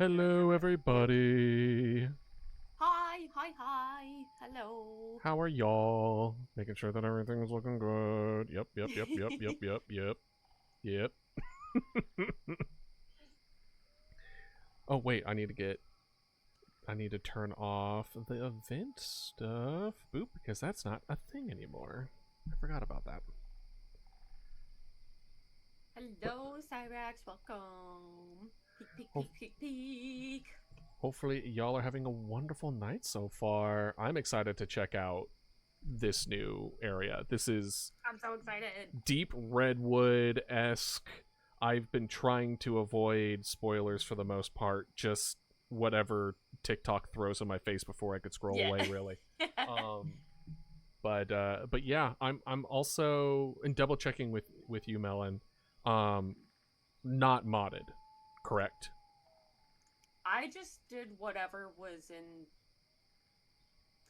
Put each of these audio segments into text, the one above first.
Hello, everybody. Hi. Hello. How are y'all? Making sure that everything's looking good. Yep. Oh, wait, I need to turn off the event stuff. Boop, because that's not a thing anymore. I forgot about that. Hello, Cyrax. Welcome. Peek. Hopefully, y'all are having a wonderful night so far. I'm excited to check out this new area. This is I'm so excited. deep redwood-esque. I've been trying to avoid spoilers for the most part, just whatever TikTok throws in my face before I could scroll away, really. But yeah, I'm also in double checking with you, Melon. Not modded, correct? I just did whatever was in.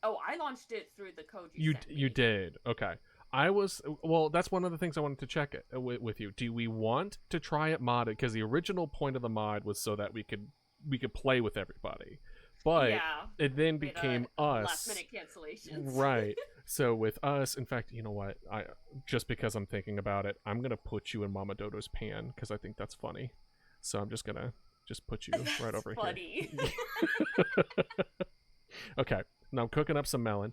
Oh, I launched it through the code you sent me. You did. Okay. That's one of the things I wanted to check it with you. Do we want to try it modded? Because the original point of the mod was so that we could play with everybody, but yeah, it then became us last minute cancellations. Right. So with us, in fact, you know what? I just because I'm thinking about it, I'm gonna put you in Mama Dodo's pan because I think that's funny. So I'm just gonna put you right over funny. here. Okay. Now I'm cooking up some melon.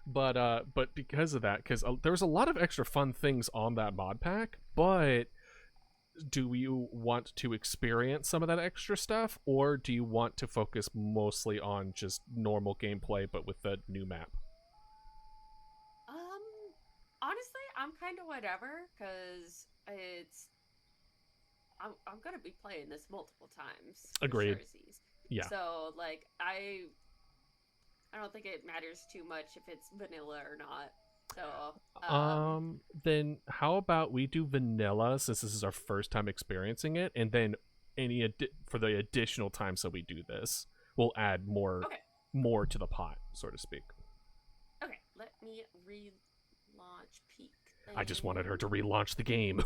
But because of that, because there was a lot of extra fun things on that mod pack, but do you want to experience some of that extra stuff, or do you want to focus mostly on just normal gameplay but with the new map? Honestly, I'm kind of whatever, because I'm gonna be playing this multiple times. Agreed. Yeah. So like I don't think it matters too much if it's vanilla or not. So then how about we do vanilla since this is our first time experiencing it, and then for the additional times that we do this, we'll add more to the pot, so to speak. Okay, let me relaunch Peak. I just wanted her to relaunch the game.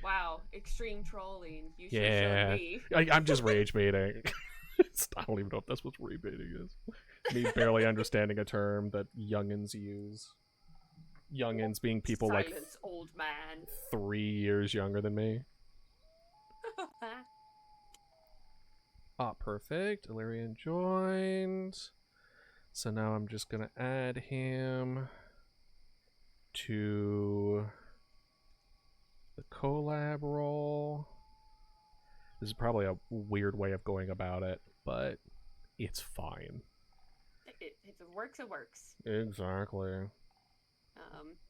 Wow, extreme trolling. You should show me. I'm just rage baiting. I don't even know if that's what rage baiting is. Me barely understanding a term that youngins use. Youngins being people Silence, old man. 3 years younger than me. Perfect. Aelarion joined. So now I'm just gonna add him to the collab role. This is probably a weird way of going about it, but it's fine. If it works, it works. Exactly.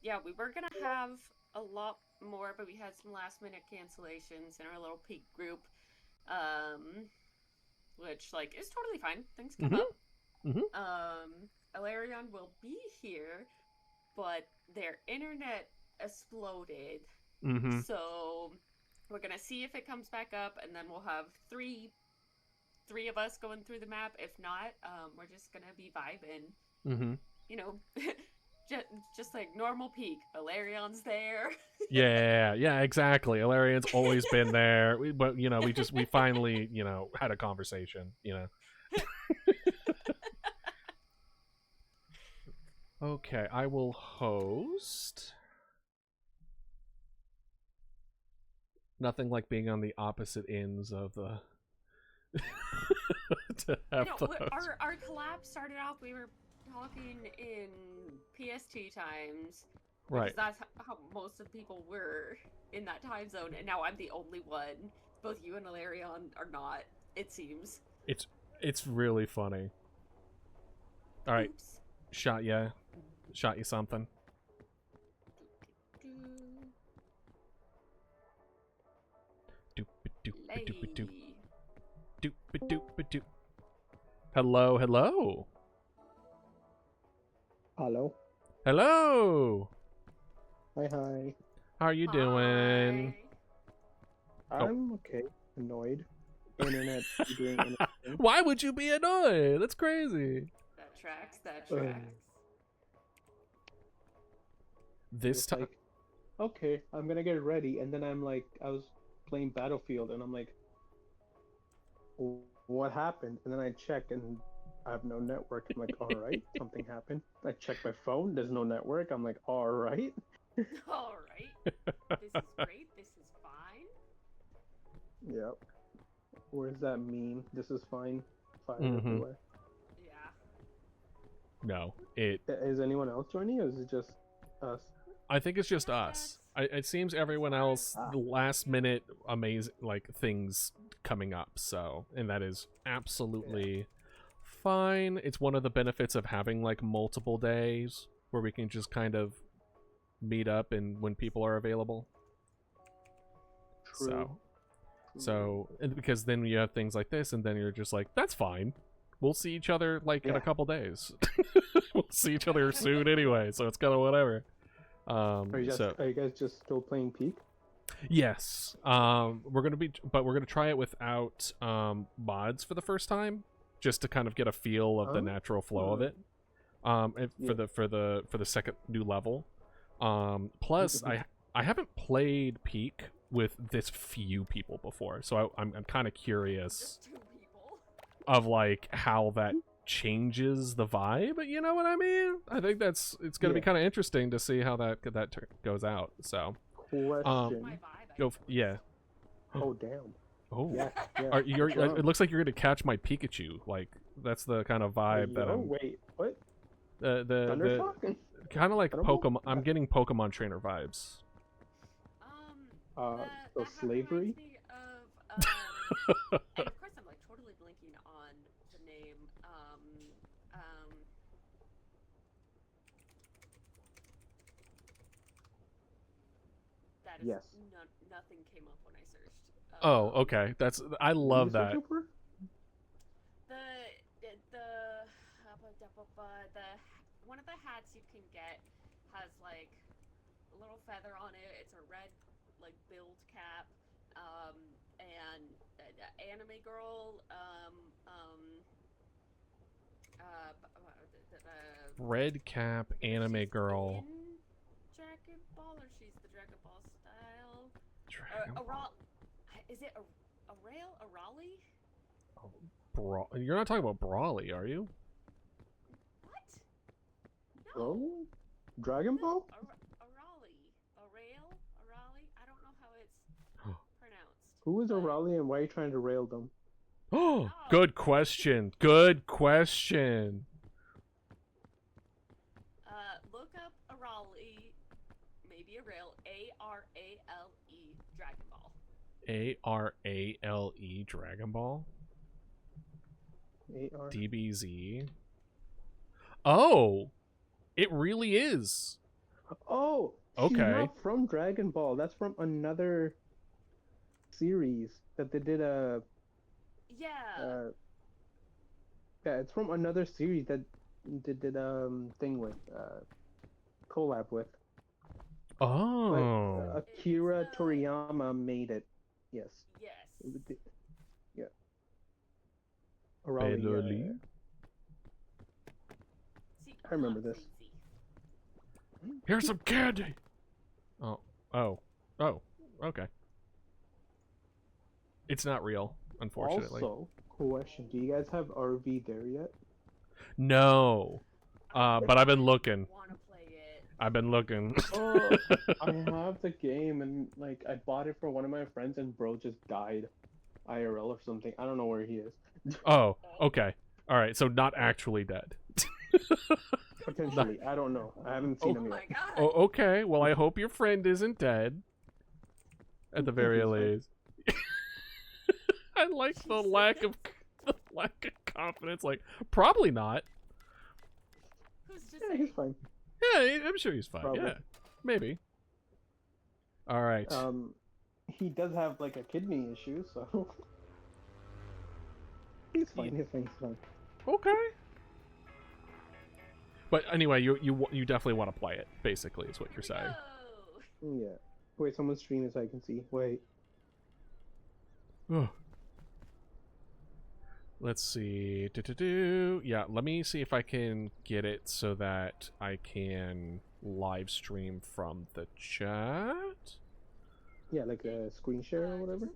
Yeah, we were gonna have a lot more, but we had some last minute cancellations in our little peak group. Which like is totally fine. Things come up. Aelarion will be here, but their internet exploded. So we're gonna see if it comes back up, and then we'll have three of us going through the map. If not, we're just gonna be vibing. You know, just like normal peak. Aelarion's there. yeah, exactly. Aelarion's always been there. But we finally had a conversation. Okay, I will host. Nothing like being on the opposite ends of the. To have our collab started off. We were talking in PST times, right? That's how most of the people were in that time zone, and now I'm the only one. Both you and Aelarion are not. It seems. It's really funny. All right, Oops. shot you something. Hello. Hi. How are you doing? I'm okay. Annoyed. Internet doing anything. Why would you be annoyed? That's crazy. That tracks. This time. Like, okay, I'm gonna get ready, and then I'm like, I was playing Battlefield, and I'm like, what happened? And then I check, and I have no network. I'm like, all right, something happened. I check my phone. There's no network. I'm like, all right. All right. This is great. This is fine. Yep. Where's that meme? This is fine. Fire everywhere. Yeah. No, it. Is anyone else joining, or is it just us? I think it's just us. It seems everyone else the last minute amazing things coming up. So, and that is absolutely fine. It's one of the benefits of having like multiple days where we can just kind of meet up and when people are available. True. So and because then you have things like this, and then you're just like, that's fine. We'll see each other like in a couple days. We'll see each other soon anyway, so it's kind of whatever. Are you guys just still playing Peak? Yes. We're gonna try it without mods for the first time, just to kind of get a feel of the natural flow of it. For the second new level. Plus, I haven't played Peak with this few people before, so I'm kind of curious Just 2 people. of like how that changes the vibe. You know what I mean? I think it's gonna be kind of interesting to see how that goes out. So, Question. yeah. Oh damn. Oh, yeah. It looks like you're gonna catch my Pikachu. Like that's the kind of vibe that I'm. Wait, what? The kind of like Pokemon. I'm getting Pokemon trainer vibes. So slavery. And of course, I'm like totally blinking on the name. That is yes. Nothing came up when I searched. Oh, okay. I love that. The one of the hats you can get has like a little feather on it. It's a red like build cap, and anime girl, red cap anime girl. Dragon Ball, or she's the Dragon Ball style. Dragon Ball. Is it a rail? A Raleigh? You're not talking about Brawly, are you? What? No. Oh, Dragon Ball? A Raleigh. A rail? A Raleigh? I don't know how it's pronounced. Who is a Raleigh, and why are you trying to rail them? Oh, good question. Good question. Look up a Raleigh, maybe a rail. A-R-A-L-E Dragon Ball. A-R-A-L-E Dragon Ball? DBZ. Oh, it really is. Oh, okay. She's not from Dragon Ball. That's from another series that they did a. Yeah. Yeah, it's from another series that they did thing with collab with. Oh. Like, Akira Toriyama made it. Yes. Yes. Yeah. Raleigh, I remember this. Here's some candy. Oh, okay. It's not real, unfortunately. Also, question: do you guys have RV there yet? No, but I've been looking. Wanna play it. I've been looking. I have the game, and like I bought it for one of my friends, and bro just died, IRL or something. I don't know where he is. Oh, okay. All right, so not actually dead. Potentially, I don't know. I haven't seen him yet. My God. Oh, okay. Well, I hope your friend isn't dead. At the very least. I like the lack of confidence. Like, probably not. Who's just Yeah, he's fine. Yeah, I'm sure he's fine. Probably. Yeah, maybe. All right. He does have like a kidney issue, so he's fine. He's fine. Okay. But anyway, you definitely want to play it. Basically, is what you're saying. No. Yeah. Wait, someone's streaming so I can see. Wait. Oh. Let's see. Yeah, let me see if I can get it so that I can live stream from the chat. Yeah, like a screen share or whatever.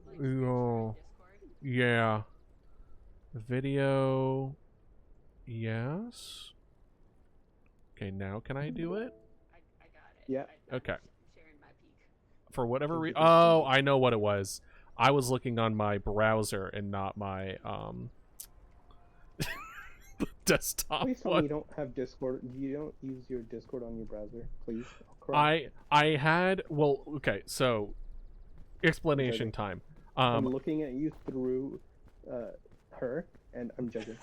Oh, yeah. Video. Yes. Okay, now can I do it? I got it. Yeah. Okay. I'm sharing my peek. For whatever reason. Think you can Oh, see. I know what it was. I was looking on my browser and not my desktop Please tell me one. you don't have Discord. You don't use your Discord on your browser, please. I'll cry. I had okay, so explanation time. I'm looking at you through her, and I'm judging.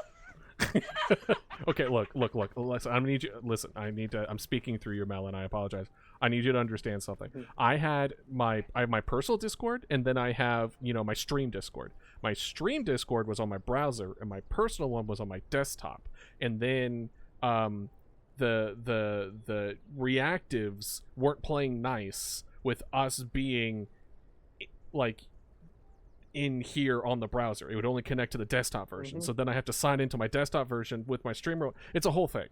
Okay, look. Listen, I'm speaking through your Melon. I apologize. I need you to understand something. I have my personal Discord, and then I have, my stream Discord. My stream Discord was on my browser, and my personal one was on my desktop. And then the reactives weren't playing nice with us being like in here on the browser. It would only connect to the desktop version. So then I have to sign into my desktop version with my streamer. It's a whole thing.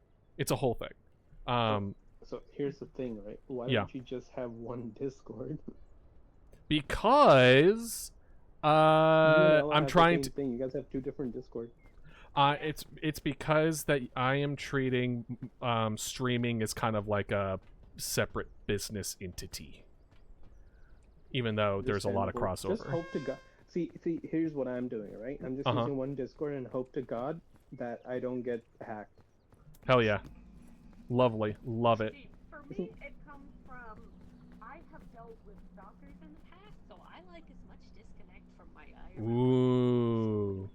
So here's the thing, right? Why Yeah. don't you just have one Discord? Because You and Ella I'm have the trying same to thing. You guys have two different Discords. it's because that I am treating streaming as kind of like a separate business entity. Even though there's a lot of Understandable. Just crossover. hope to God. See, here's what I'm doing, right? I'm just using one Discord and hope to God that I don't get hacked. Hell yeah. Lovely. Love it. See, for me, it comes from I have dealt with stalkers in the past, so I like as much disconnect from my IRL. Ooh.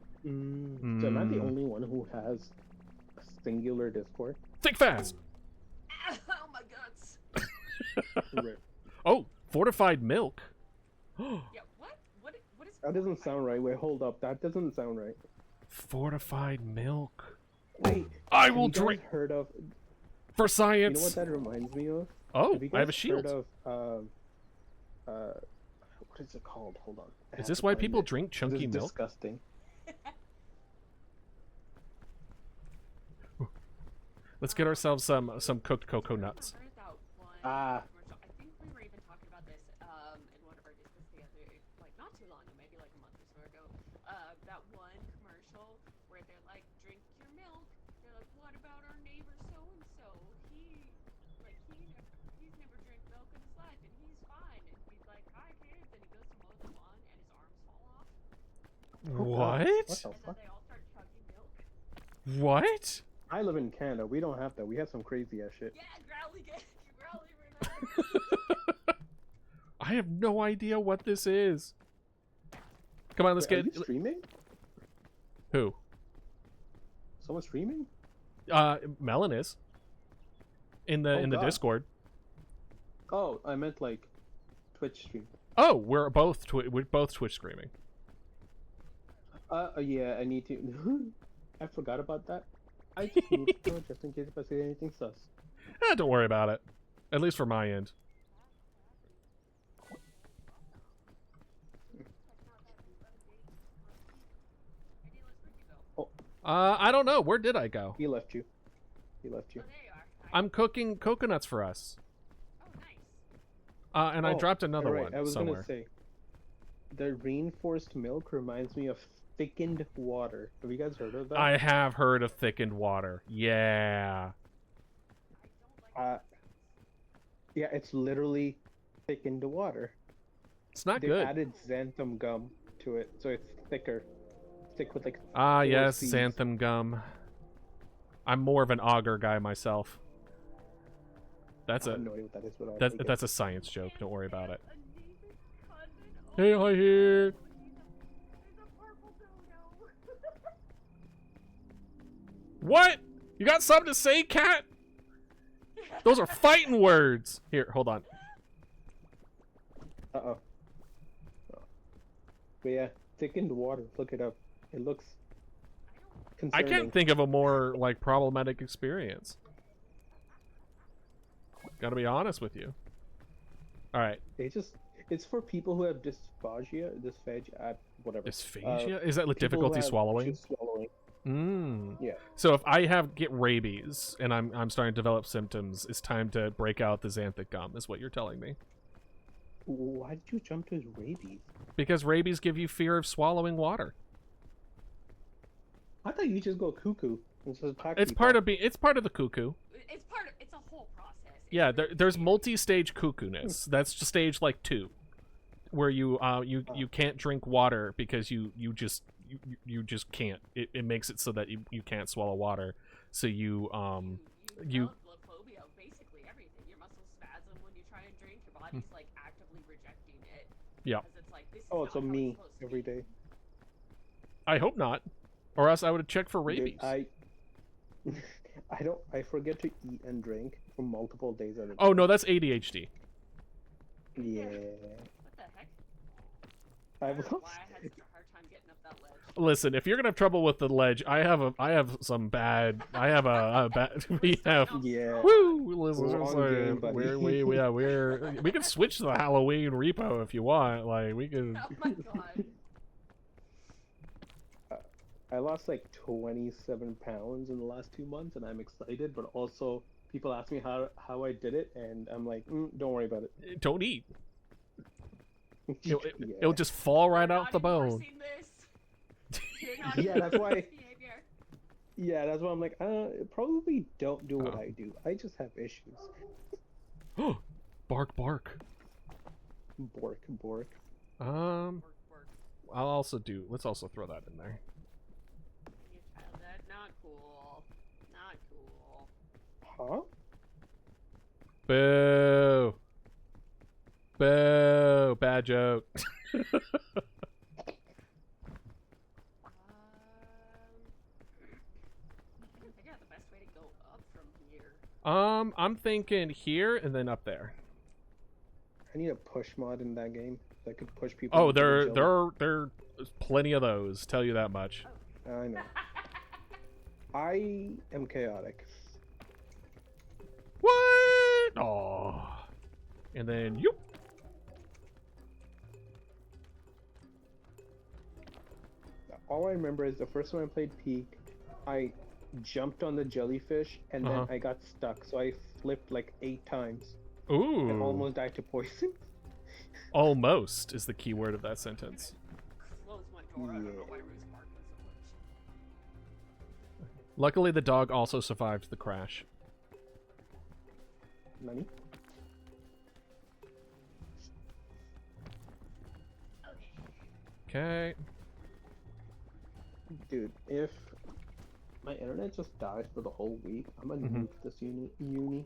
So am I the only one who has a singular Discord? Think fast. Oh my guts! Rip. Oh, fortified milk. Yeah, what is? That doesn't sound right. Wait, hold up. That doesn't sound right. Fortified milk. Wait. I have will you guys drink heard of? for You science. know what that reminds me of? Oh, Have you I have a guys shield. heard of what is it called? Hold on. I Is have this to why find people it. drink This chunky is milk? disgusting. Let's get ourselves some cooked cocoa nuts. Ah. I think we were even talking about this in one of our Discords together, like not too long ago, maybe like a month or so ago. That one commercial where they're like, "Drink your milk." They're like, "What about our neighbor so and so? He's never drank milk in his life and he's fine." And he's like, "Hi kids," and he goes to mow the lawn and his arms fall off. What? What the And then fuck? they all start chugging milk. What? I live in Canada. We don't have that. We have some crazy ass shit. Yeah, Growly remember. I have no idea what this is. Come on, let's Wait, are get you streaming? who? Someone streaming? Melon is in the Oh, God. Discord. Oh, I meant like Twitch stream. Oh, we're both Twitch streaming. Yeah, I need to. I forgot about that. I just need to know just in case if I say anything sus. Don't worry about it. At least for my end. I don't know. Where did I go? He left you. He left you. Oh, there you are. I'm cooking coconuts for us. Oh, nice. And I Oh, dropped another alright, one I was somewhere. gonna say, the reinforced milk reminds me of thickened water. Have you guys heard of that? I have heard of thickened water. Yeah. Yeah, it's literally thickened water. It's not They good. added xanthan gum to it, so it's thicker. Thick with like. Ah, 4 yes, seeds. xanthan gum. I'm more of an auger guy myself. That's I a have no idea what that is, but I'll take it. that's a science joke. Don't worry about it. A neighbor's cousin. Hey, hi here. He's a purple dodo. What? You got something to say, cat? Those are fighting words. Here, hold on. Uh-oh. But yeah, thickened water. Look it up. It looks I concerning. can't think of a more like problematic experience. Gotta be honest with you. All right, It's for people who have dysphagia, whatever. dysphagia. Is that People who difficulty have swallowing? issues swallowing. Yeah. So if I get rabies and I'm starting to develop symptoms, it's time to break out the xanthic gum. Is what you're telling me? Why did you jump to rabies? Because rabies give you fear of swallowing water. I thought you just go cuckoo and just attack It's people. it's part of the cuckoo. It's a whole process. Yeah, there's multi-stage cuckoo-ness. That's stage like 2, where you can't drink water because you just can't. It makes it so that you can't swallow water. So you develop phobia of basically everything. Your muscles spasm when you try and drink. Your body's like actively rejecting it. Yeah. Because it's like, this is Oh, not so how me it's supposed to every be. day. I hope not, or else I would have checked for rabies. Dude, I forget to eat and drink for multiple days at a time. Oh no, that's ADHD. Yeah. What the heck? I I don't know lost. why I had such a hard time getting up that ledge. Listen, if you're gonna have trouble with the ledge, I have a bad. We have. Yeah. Woo! Listen, We're on game, buddy. we can switch to the Halloween repo if you want. Like we can. Oh my god. I lost like 27 pounds in the last 2 months, and I'm excited. But also, people ask me how I did it, and I'm like, don't worry about it. Don't eat. Yeah. It'll just fall right You're out the not bone. enforcing this. You're not Yeah, that's why- enforcing behavior. Yeah, that's why I'm like, probably don't do what Oh. I do. I just have issues. Bark, bark. Bork. Work. I'll also do. Let's also throw that in there. Your childhood, not cool. Not cool. Huh? Boo. Boo. Bad joke. I can figure out the best way to go up from here. I'm thinking here and then up there. I need a push mod in that game that could push people. Oh, into the jelly. there's plenty of those. Tell you that much. I know. I am chaotic. What? Oh. And then you. All I remember is the first time I played Peak, I jumped on the jellyfish and then I got stuck. So I flipped like 8 times Ooh. and almost died to poison. Almost is the key word of that sentence. Close my door. I don't know Yeah. why Rue's barking so much. Luckily, the dog also survived the crash. Nani? Okay. Dude, if my internet just dies for the whole week, I'm gonna nuke this uni.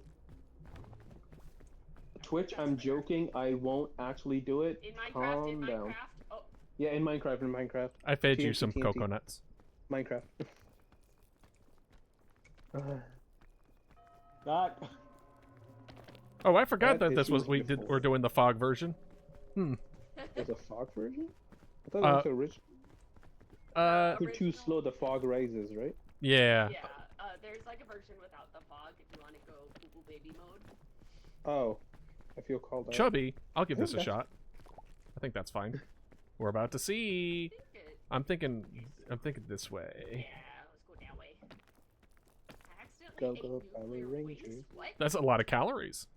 Twitch, I'm joking. I won't actually do it. In Minecraft, Calm down. Oh, Yeah, in Minecraft. I fed you TNT, some TNT. coconuts. Minecraft. God. Oh, I forgot That that this was issue is before. we're doing the fog version. There's a fog version? I thought that was the original. You're too Original? slow, the fog rises, right? Yeah. yeah. There's like a version without the fog if you want to go Google baby mode. Oh. I feel called out. Chubby, I'll give this a Okay. shot. I think that's fine. We're about to see. I'm thinking this way. Yeah, let's go that way. I accidentally Go, ate Power nuclear waste. Rangers. What? That's a lot of calories.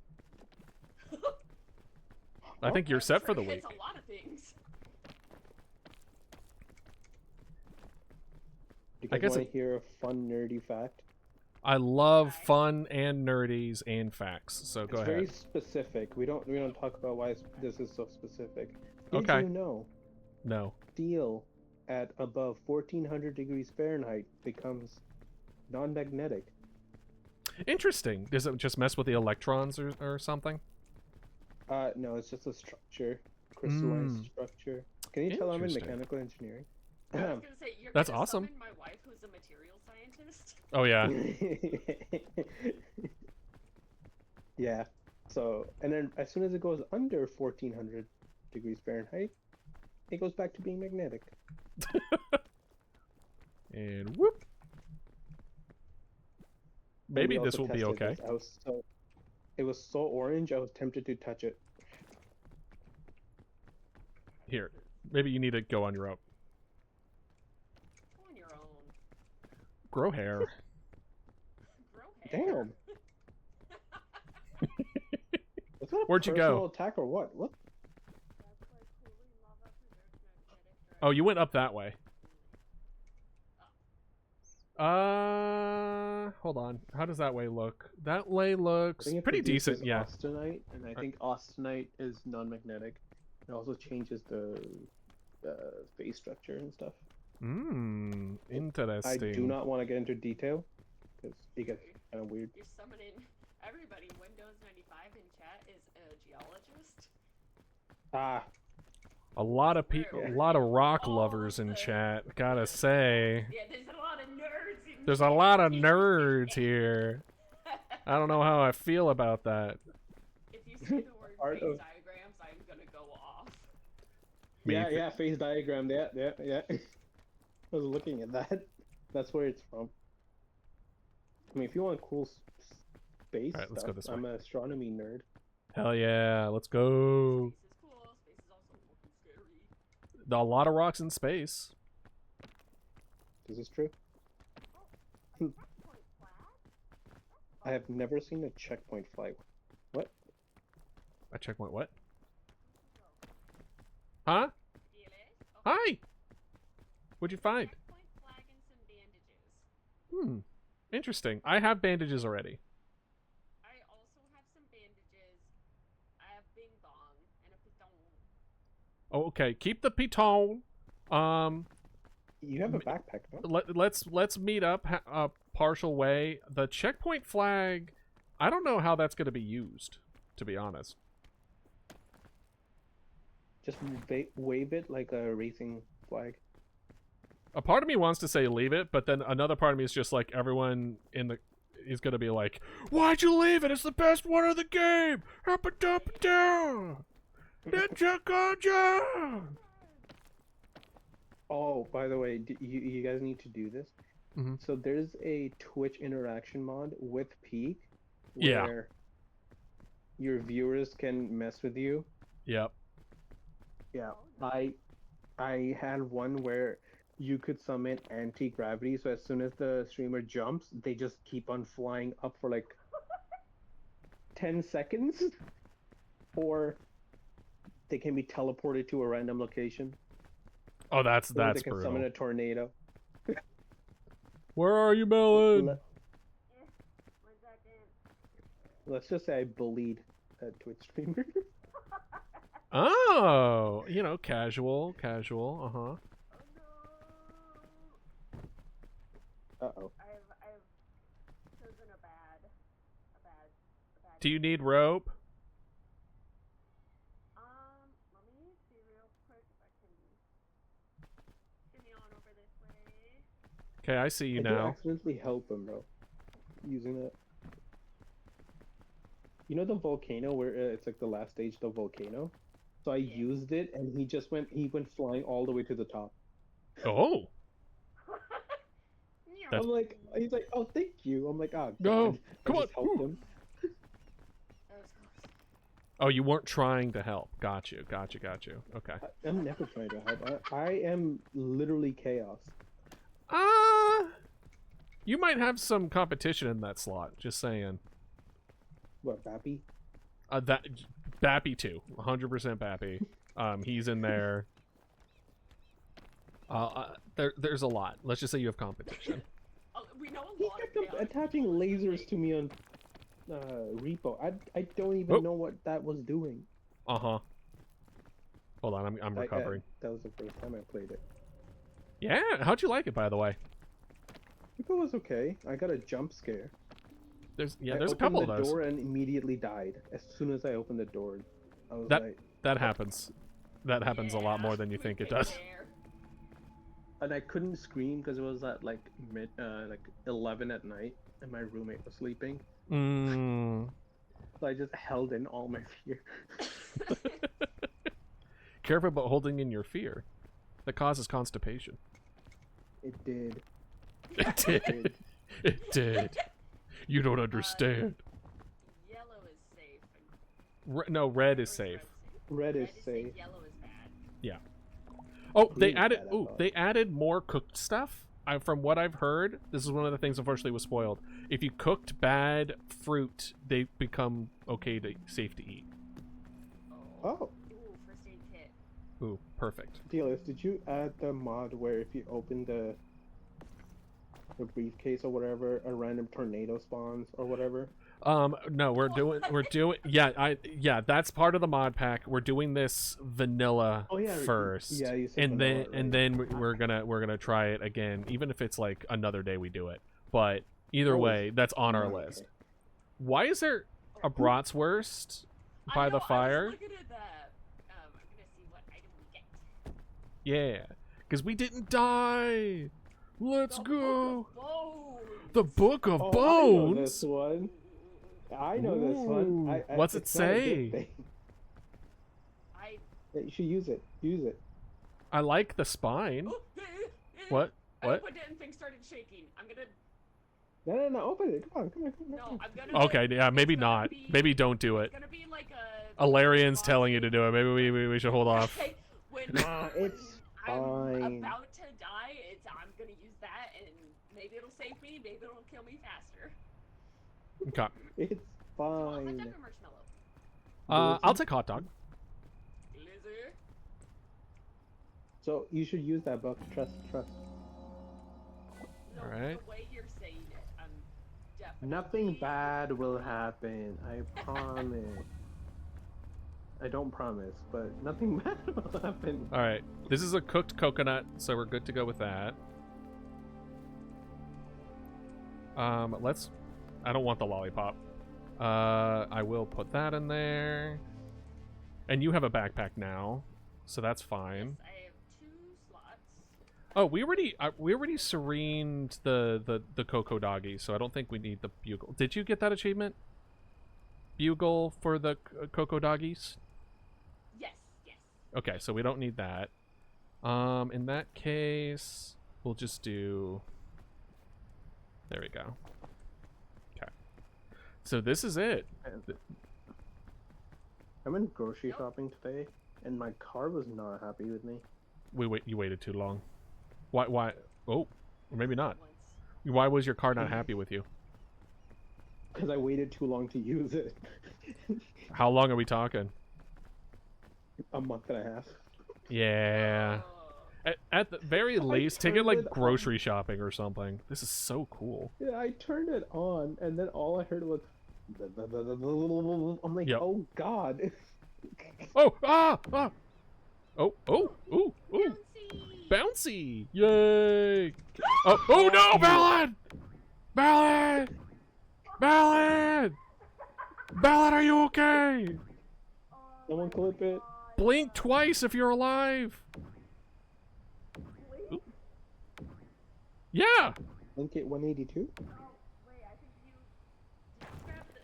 I think you're set for the week. It's a lot of things. You I guys guess want to hear a fun, nerdy fact? I love fun and nerdies and facts. So go It's very ahead. specific. We don't talk about why this is so specific. Did Okay. you know No. steel at above 1400 degrees Fahrenheit becomes non-magnetic? Interesting. Does it just mess with the electrons or something? No, it's just a structure, crystallized structure. Can you tell I'm in Interesting. mechanical engineering? I was gonna say you're That's gonna awesome. summon my wife, who's a material scientist. Oh yeah. Yeah. So, and then as soon as it goes under 1400 degrees Fahrenheit, it goes back to being magnetic. And whoop. And Maybe we this also will be tested okay. this. It was so orange, I was tempted to touch it. Here. Maybe you need to go on your own. Go on your own. Grow hair. Grow hair. Damn. Is that a Where'd you go? personal attack or what? What? Oh, you went up that way. Hold on. How does that way look? That way looks pretty decent, yeah. Austenite, and I think austenite is non-magnetic. It also changes the phase structure and stuff. Interesting. I do not want to get into detail because it gets kind of weird. You're summoning everybody. Windows 95 in chat is a geologist. Ah. A lot of people, a lot of rock lovers in chat. Gotta say. Yeah, there's a lot of nerds in There's a lot of nerds here. I don't know how I feel about that. If you see the word phase diagrams, I'm gonna go off. Yeah, phase diagram. Yeah. I was looking at that. That's where it's from. I mean, if you want cool space Alright, let's go this way. I'm an astronomy nerd. Hell yeah, let's go. Space is cool. Space is also fucking scary. A lot of rocks in space. Is this true? I have never seen a checkpoint flag. What? A checkpoint what? Huh? Hi! What'd you find? Checkpoint flag and some bandages. Interesting. I have bandages already. I also have some bandages. I have bing bong and a piton. Oh, okay. Keep the piton. You have a backpack, no? Let's meet up a partial way. The checkpoint flag, I don't know how that's going to be used, to be honest. Just wave it like a racing flag. A part of me wants to say leave it, but then another part of me is just like everyone in the is going to be like, why'd you leave it? It's the best one of the game. Up and up and down. Ninja Gaja. Oh, by the way, you guys need to do this. Mm-hmm. So there's a Twitch interaction mod with Peak Yeah. where your viewers can mess with you. Yep. Yeah. I had one where you could summon anti-gravity, so as soon as the streamer jumps, they just keep on flying up for like 10 seconds, or they can be teleported to a random location. Oh, that's Or they can brutal. summon a tornado. Where are you, Melon? Let's just say I bullied a Twitch streamer. Oh, you know, casual. Uh-huh. Uh-oh. I've chosen a bad. Do you need rope? Let me see real quick if I can shimmy on over this way. Okay, I see you I now. did accidentally help him, bro. Using it. You know the volcano where it's like the last stage of the volcano? So I used it, and he went flying all the way to the top. Oh. That's... I'm like, he's like, oh, thank you. I'm like, oh, God. No, come I on. just helped him. Oh, you weren't trying to help. Got you. Okay. I'm never trying to help. I am literally chaos. You might have some competition in that slot. Just saying. What, Bappy? That Bappy too. 100% Bappy. He's in there. There's a lot. Let's just say you have competition. We know a He lot kept of attaching lasers to me on Repo. I don't even know what that was doing. Uh-huh. Hold on, I'm recovering. That was the first time I played it. Yeah, how'd you like it, by the way? Repo was okay. I got a jump scare. There's a couple of those. I opened the door and immediately died. As soon as I opened the door, I was that happens. That happens a lot more than you think it does. And I couldn't scream because it was at like 11 at night, and my roommate was sleeping. So I just held in all my fear. Careful about holding in your fear. That causes constipation. It did. It did. It did. You don't understand. Yellow is safe. No, red is safe. Red is safe. Yellow is bad. Yeah. Oh, they Green is bad, I thought. they added more cooked stuff. From what I've heard, this is one of the things unfortunately was spoiled. If you cooked bad fruit, they become safe to eat. Oh. Ooh, first aid kit. Ooh, perfect. DLS, did you add the mod where if you open the briefcase or whatever, a random tornado spawns or whatever? No, we're doing yeah, that's part of the mod pack. We're doing this vanilla first. Yeah, you said and vanilla, then right. we're gonna try it again, even if it's like another day we do it. But either way, that's on our list. Okay. Why is there a bratwurst by the fire? I was looking at that. I'm gonna see what item we get. Yeah, because we didn't die. Let's go. The Book of Oh, Bones. I know this one. I, What's it it's not a good say? thing. Yeah, you should use it. Use it. I like the spine. What? I What? opened it and things started shaking. I'm gonna. No, open it. Come on. No, I'm gonna. Okay, yeah, maybe it's gonna not. be- Maybe don't do it. It's gonna be like a. Aelarion's telling you to do it. Maybe we should hold off. When It's I'm fine. about to die, I'm gonna use that, and maybe it'll save me. Maybe it'll kill me faster. Okay. It's Oh, let's fine. have a marshmallow. I'll take hot dog. Lizard. So you should use that book. Trust. No, Alright. the way you're saying it, I'm definitely. Nothing bad will happen. I promise. I don't promise, but nothing bad will happen. All right. This is a cooked coconut, so we're good to go with that. Let's. I don't want the lollipop. I will put that in there. And you have a backpack now, so that's fine. Yes, I have 2 slots. Oh, we already serened the Coco doggy, so I don't think we need the bugle. Did you get that achievement? Bugle for the Coco doggies? Yes. Okay, so we don't need that. In that case, we'll just do. There we go. Okay. So this is it. I went grocery shopping today, and my car was not happy with me. You waited too long. Why? Oh, or maybe not. Why was your car not happy with you? Because I waited too long to use it. How long are we talking? A month and a half. Yeah. Oh. At the very I least, take it turned like it on. grocery shopping or something. This is so cool. Yeah, I turned it on, and then all I heard was. I'm like, Yep. oh god. Oh! Ah! Ah! Oh! Oh! Ooh! Ooh! Bouncy. Bouncy! Yay! Oh! Oh no! Melon! Melon! Melon! Melon, are you okay? Someone clip it. Blink twice if you're alive. Ooh. Yeah. Link it 182. Oh, wait, I think did you grab the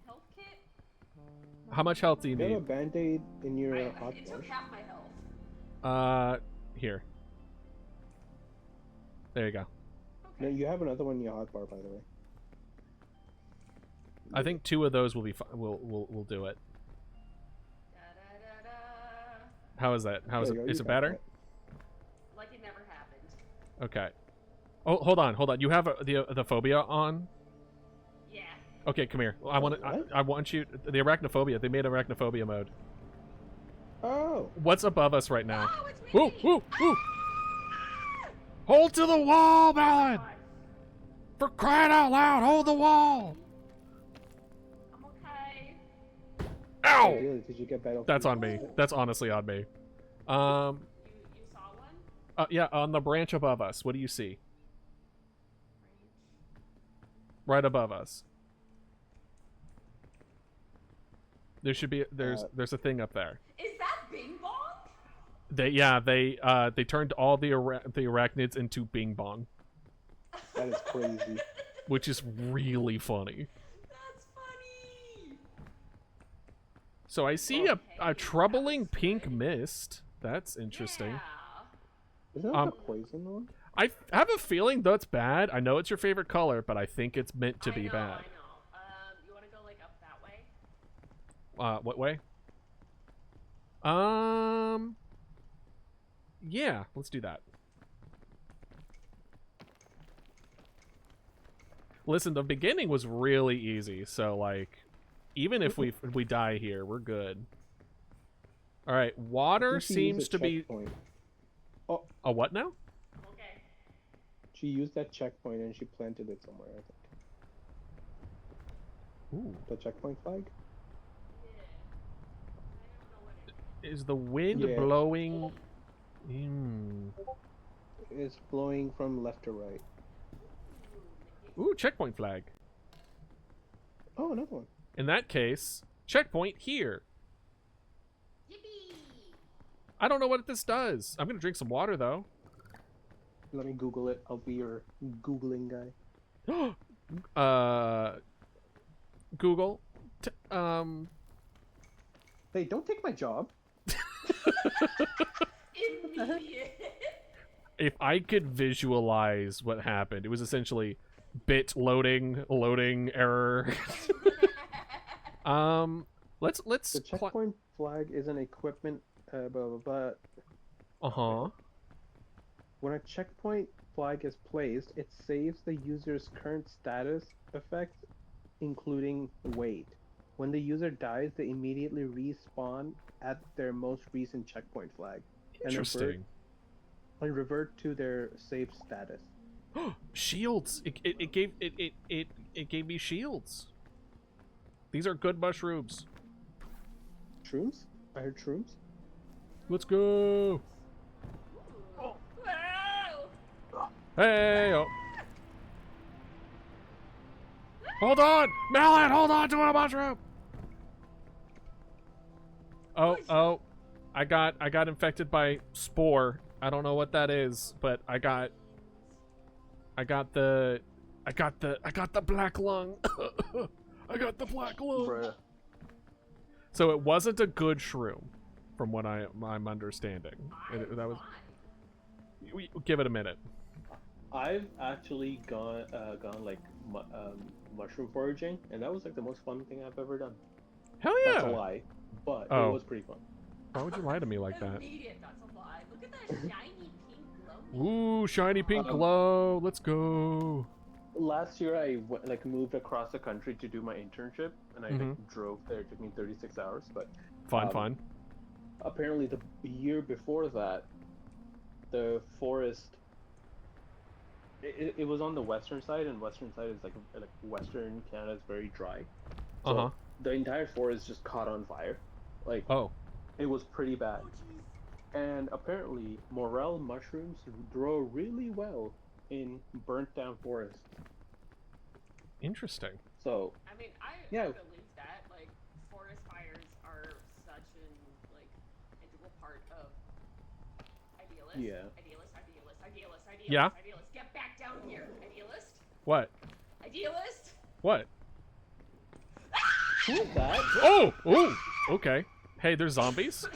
health kit? How much health do you You have a need? band-aid in your It hotbar. took half my health. Here. There you go. No, you have another one in your hotbar, by the way. I think 2 of those will be. We'll do it. Da-da-da-da. How is that? How is There it? you go, Is you it got better? that. Like it never happened. Okay. Oh, hold on. You have the phobia on? Yeah. Okay, come here. I want What? I want you. The arachnophobia. They made arachnophobia mode. Oh! What's above us right now? Oh, it's Woo! me! Woo! Woo! Hold to the wall, Melon! God. For crying out loud, hold the wall! I'm okay. Ow! Really, did you get Battlefield? That's on me. That's honestly on me. You saw one? Yeah, on the branch above us. What do you see? Right above us. There should be there's a thing up there. Is that Bing Bong? They turned all the arachnids into Bing Bong, That is crazy. which is really funny. That's funny. So I see a Okay, troubling that's pink good. mist. That's interesting. Yeah. Isn't that the poison one? I have a feeling that's bad. I know it's your favorite color, but I think it's meant to I be know, bad. I know. You want to go like up that way? What way? Yeah, let's do that. Listen, the beginning was really easy, so like, even if we die here, we're good. All right, I water think she used seems a to be checkpoint. Oh, a what now? Okay. she used that checkpoint and she planted it somewhere. I think Ooh, the checkpoint flag. Yeah. I don't know what it is. is the wind Yeah. blowing? Mm. It's blowing from left to right. Ooh, checkpoint flag. Oh, another one. In that case, checkpoint here. Yippee! I don't know what this does. I'm gonna drink some water though. Let me Google it. I'll be your Googling guy. Google. Hey, don't take my job. Immediate. If I could visualize what happened, it was essentially bit loading error. Let's The checkpoint flag is an equipment, but when a checkpoint flag is placed, it saves the user's current status effects, including weight. When the user dies, they immediately respawn at their most recent checkpoint flag. Interesting. And revert to their safe status. Shields. It gave me shields. These are good mushrooms. Shrooms? I heard shrooms. Let's go. Wow. Hey. Oh. Hold on, Melon. Hold on to a mushroom. Oh. I got infected by spore. I don't know what that is, but I got the black lung. I got the black lung. Bruh. So it wasn't a good shroom, from what I'm understanding. That was. Give it a minute. I've actually gone like mushroom foraging, and that was like the most fun thing I've ever done. Hell yeah! That's a lie, but Oh. it was pretty fun. Why would you lie to me like that? Immediate, that's a lie. Look at that shiny pink glow. Ooh, shiny pink glow. Let's go. Last year, I moved across the country to do my internship, and I drove there. It took me 36 hours, but Fun. apparently the year before that, the forest. It was on the western side, and western side is like western Canada is very dry. So the entire forest just caught on fire. Like, it was pretty bad. And apparently, morel mushrooms grow really well in burnt down forests. Interesting. So I mean, I believe that like forest fires are such an integral part of idealist. Yeah. Idealist. Yeah. Idealist. Get back down here, idealist. What? Idealist. What? Who is that? Oh! Ooh! Okay. Hey, there's zombies?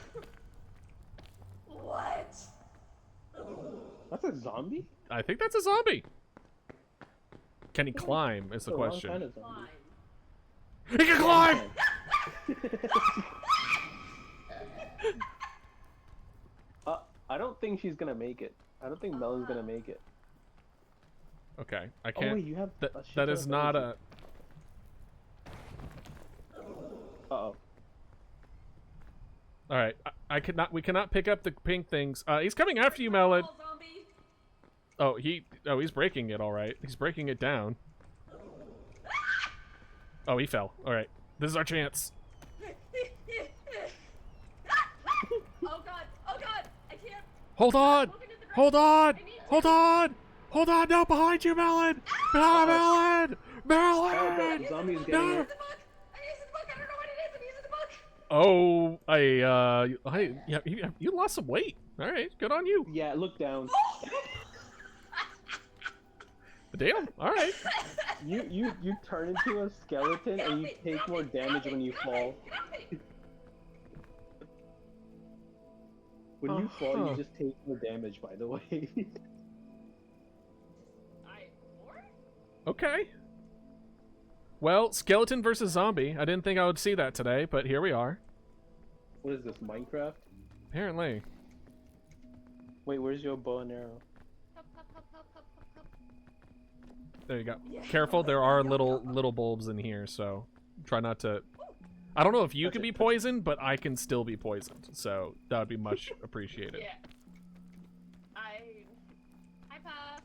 What? That's a zombie? I think that's a zombie. Can he climb is the Wrong question. kind of zombie. Fine. He can climb! I don't think she's gonna make it. I don't think Melon's gonna make it. Okay, I Oh can't. wait, you have That is not a... Uh-oh. Alright, we cannot pick up the pink things. He's coming after you, Melon. Zombie. Oh, he's breaking it, alright. He's breaking it down. Oh, he fell. Alright, this is our chance. Oh god, I can't. Hold on! Hold on! Hold on! Hold on! No, behind you, Melon! Melon! Melon! The zombie's getting No! it. I'm using the book. I don't know what it is. I'm using the book. Oh, you lost some weight. All right, good on you. Yeah, look down. Damn. All right. You turn into a skeleton and you take more damage when you fall. When you fall, you just take more damage. By the way. Okay. Well, skeleton versus zombie. I didn't think I would see that today, but here we are. What is this, Minecraft? Apparently. Wait, where's your bow and arrow? There you go. Careful, there are little bulbs in here, so try not to. I don't know if you Touch can it, be touch it. poisoned, but I can still be poisoned. So that would be much appreciated. Yeah. Hi, Puff.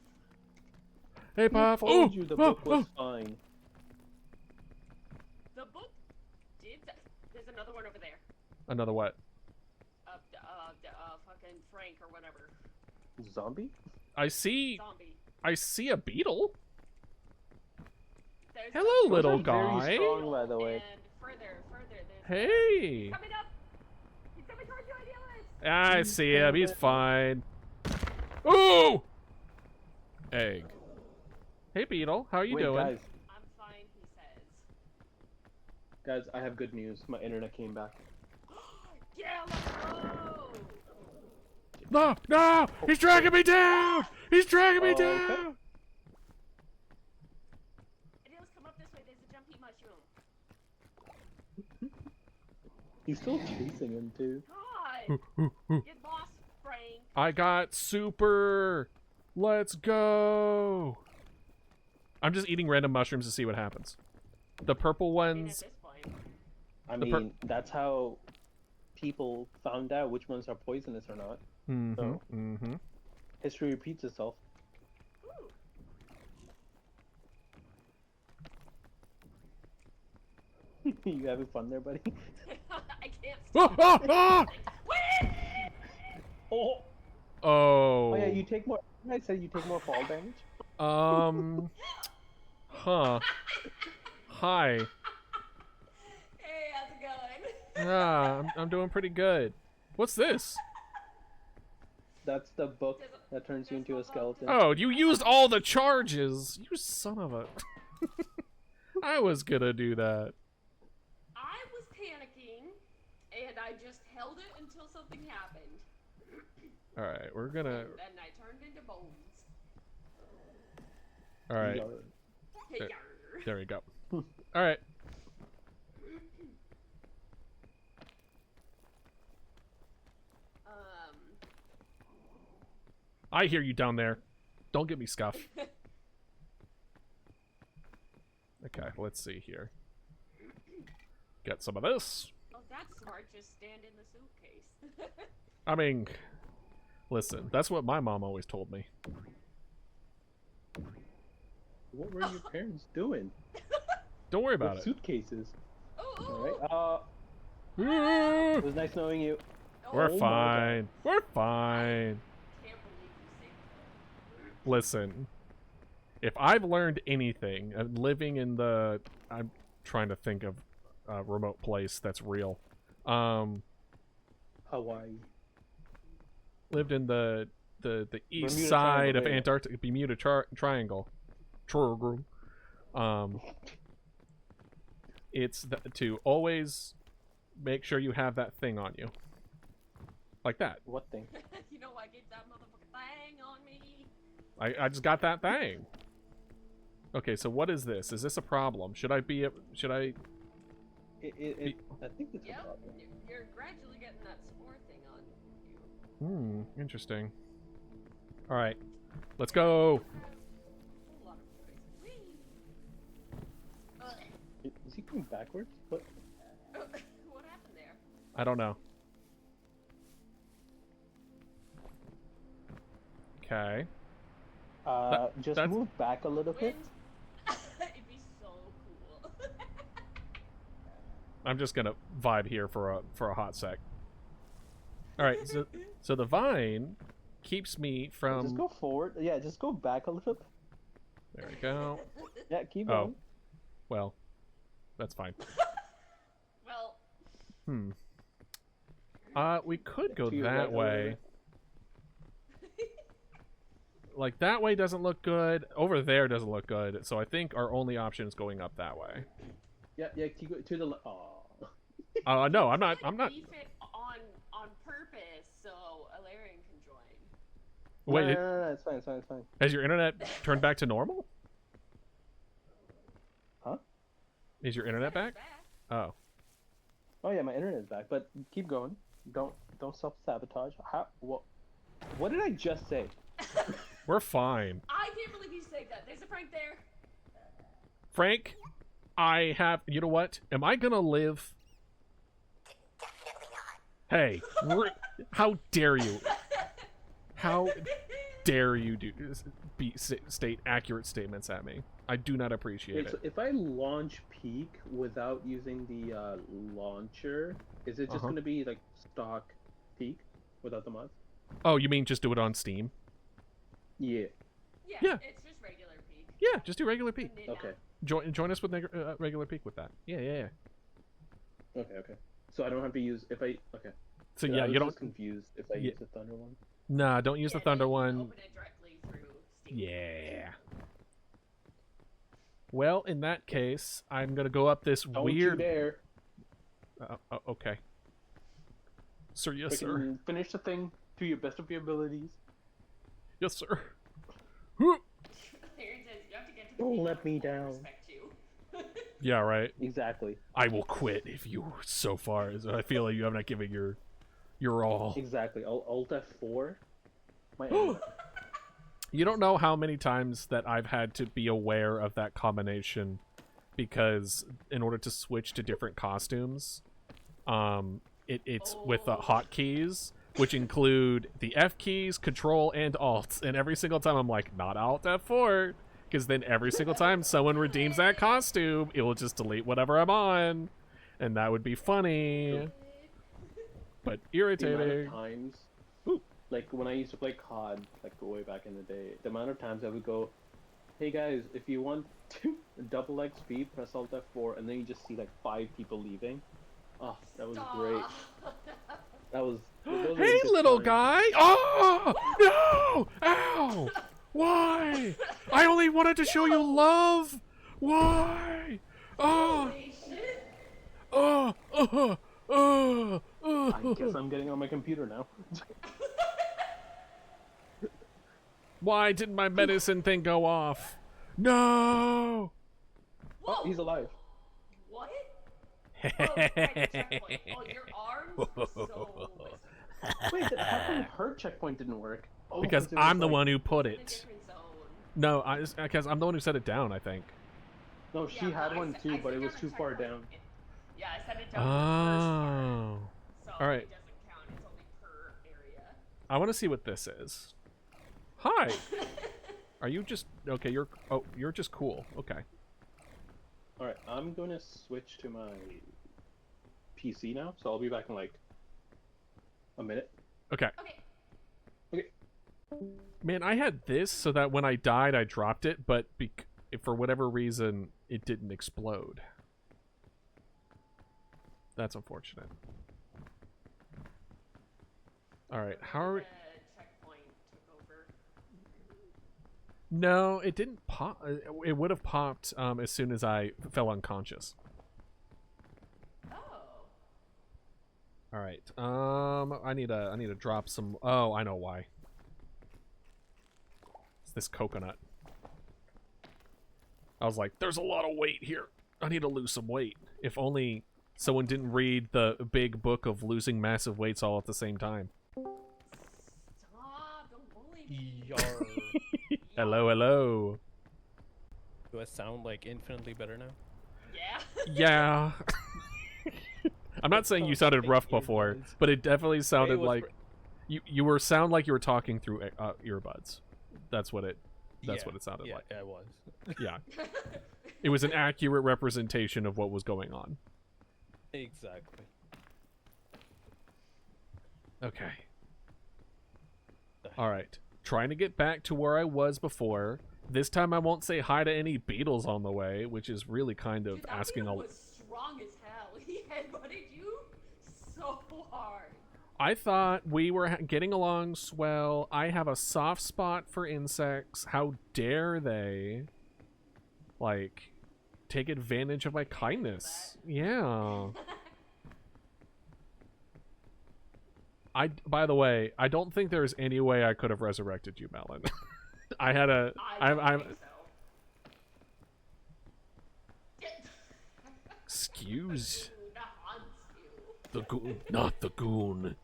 Hey, Puff. Who Oh, told you the book was fine? The book did that. There's another one over there. Another what? Fucking Frank or whatever. Zombie? I see Zombie. a beetle. There's Hello, a little Those are guy. very strong, by the way. And further, there's Hey. coming up. He's coming towards you, Idealist. I see him. He's fine. Ooh! Egg. Hey, beetle. How are you Wait, doing? I'm fine, he says. Guys, I have good news. My internet came back. Yeah, let's go. No! No! He's dragging me down! He's dragging me Okay. down! Idealist, come up this way. There's a jumpy mushroom. He's still chasing him, too. God. Get lost, Frank. I got super! Let's go! I'm just eating random mushrooms to see what happens. The purple I mean, at ones... this point. I The mean, that's how people found out which ones are poisonous or not. Mm-hmm, So, mm-hmm. history repeats itself. Ooh. You having fun there, buddy? I can't Oh, stop. oh, Wait! Oh! oh! Oh. Oh yeah, you take more. I said you take more fall damage. Huh. Hi. Hey, how's it going? Yeah, I'm doing pretty good. What's this? That's the book that turns you into a skeleton. Oh, you used all the charges. You son of a... I was gonna do that. I was panicking, and I just held it until something happened. Alright, we're gonna... And then I turned into bones. Alright, Hey, There- yarr. there we go. Alright. I hear you down there. Don't get me scuff. Okay, let's see here. Get some of this. Oh, that's smart. Just stand in the suitcase. I mean, listen, that's what my mom always told me. What were your parents doing? Don't worry With about it. suitcases. Oh, All right. We're It was nice knowing you. oh, my fine. We're fine. can't believe you saved that. Listen, if I've learned anything, living in the... I'm trying to think of a remote place that's real. Hawaii. Lived in the east Bermuda side Triangle, of there you go. Antarctic, Bermuda Triangle. It's to always make sure you have that thing on you. Like that. What thing? You know, I get that motherfucking thing on me. I just got that thing. Okay, so what is this? Is this a problem? Should I be... Should I... I think it's a Yep, problem. you're gradually getting that spore thing on you. Interesting. Alright. Let's go! A lot of poison. Whee! Ugh. Is he going backwards? What? What happened there? I don't know. Okay. Just that's- move back a little bit. Wind? It'd be so cool. I'm just gonna vibe here for a hot sec. Alright, so the vine keeps me from... Just go forward. Yeah, just go back a little bit. There we go. Yeah, keep Oh. going. Well, that's fine. Well, We could go To your that right a little way. bit. Like, that way doesn't look good. Over there doesn't look good. So I think our only option is going up that way. Yeah, keep going to the left. Oh. No, I'm not. Beef it on purpose so Aelarion can join. Wait, No, it's fine, it's fine, it's fine. has your internet turned back to normal? Huh? Is your internet back? Oh. Oh yeah, my internet is back, but keep going. Don't self-sabotage. What did I just say? We're fine. I can't believe you said that. There's a Frank there. Frank, I have... You know what? Am I gonna live Hey, how dare you? How dare you state accurate statements at me? I do not appreciate So it. if I launch peak without using the launcher, is it just gonna be like stock peak without the mods? Oh, you mean just do it on Steam? Yeah. Yeah. It's just regular peak. Yeah, just do regular peak. Okay. Join us with regular peak with that. Yeah. Okay. So I don't have to use if I. Okay. So I yeah, was you don't. just confused if I use the Thunder one. Nah, don't use the Thunder one. Open it directly through Steam. Yeah. Well, in that case, I'm gonna go up this Don't weird. you dare. Okay. Sir, yes, sir. Finish the thing to your best of your abilities. Yes, sir. Aaron says you have to get to Don't let me down. Respect you. Yeah, right. Exactly. I will quit if you so far as I feel like you have not given your all. Exactly. Alt F4. My aim. You don't know how many times that I've had to be aware of that combination because in order to switch to different costumes, it's with hotkeys, which include the F keys, Control, and Alt. And every single time I'm like, not Alt F4, because then every single time someone redeems that costume, it will just delete whatever I'm on, and that would be funny, but irritating. The amount of times, like when I used to play COD, like way back in the day, the amount of times I would go, hey guys, if you want to double XP, press Alt F4, and then you just see like 5 people leaving. Oh, that was great. That was. Hey, little guy! Oh no! Ow! Why? I only wanted to show you love. Why? Oh! I guess I'm getting on my computer now. Why didn't my medicine thing go off? No! Oh, he's alive. What? Checkpoint. Oh, your arms were so... Wait, how come her checkpoint didn't work? Oh, because I'm the one who put it. No, because I'm the one who set it down, I think. No, she had one too, but it was too far down. Yeah, I set it down for the first part. So Alright. it doesn't count, it's only per area. I want to see what this is. Hi! Are you just... Okay, you're just cool. Okay. Alright, I'm going to switch to my PC now, so I'll be back in like a minute. Okay. Okay. Man, I had this so that when I died, I dropped it, but for whatever reason, it didn't explode. That's unfortunate. Alright, how are we... Checkpoint took over. No, it didn't pop. It would have popped as soon as I fell unconscious. Oh. All right. I need to drop some. Oh, I know why. It's this coconut. I was like, there's a lot of weight here. I need to lose some weight. If only someone didn't read the big book of losing massive weights all at the same time. Stop! Don't bully me. Yar. Hello. Do I sound like infinitely better now? Yeah. Yeah. I'm not saying you sounded rough before, but it definitely sounded like you sound like you were talking through earbuds. That's what it sounded like. Yeah, it was. Yeah. It was an accurate representation of what was going on. Exactly. Okay. All right. Trying to get back to where I was before. This time I won't say hi to any beetles on the way, which is really kind of asking a lot. Was strong as hell. He headbutted you so hard. I thought we were getting along swell. I have a soft spot for insects. How dare they, like, take advantage of my kindness? Yeah. By the way, I don't think there's any way I could have resurrected you, Melon. I had a... I'm... Excuse... The goon, not the goon.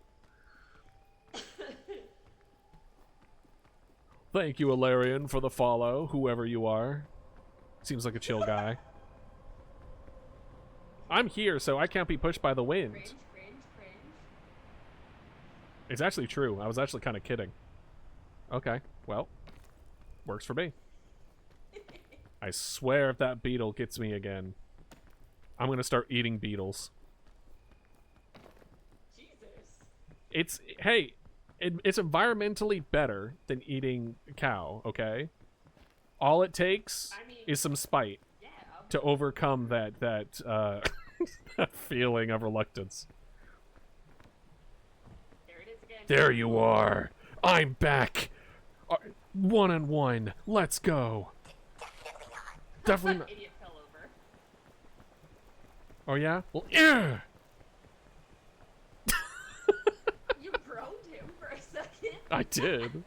Thank you, Aelarion, for the follow, whoever you are. Seems like a chill guy. I'm here, so I can't be pushed by the wind. Cringe. It's actually true. I was actually kind of kidding. Okay, well, works for me. I swear if that beetle gets me again, I'm gonna start eating beetles. Jesus. It's environmentally better than eating cow, okay? All it takes is some spite to overcome that that feeling of reluctance. There it is again. There you are. I'm back. 1-on-1. Let's go. Definitely not. Idiot fell over. Oh yeah? Well, yeah. You groaned him for a second. I did.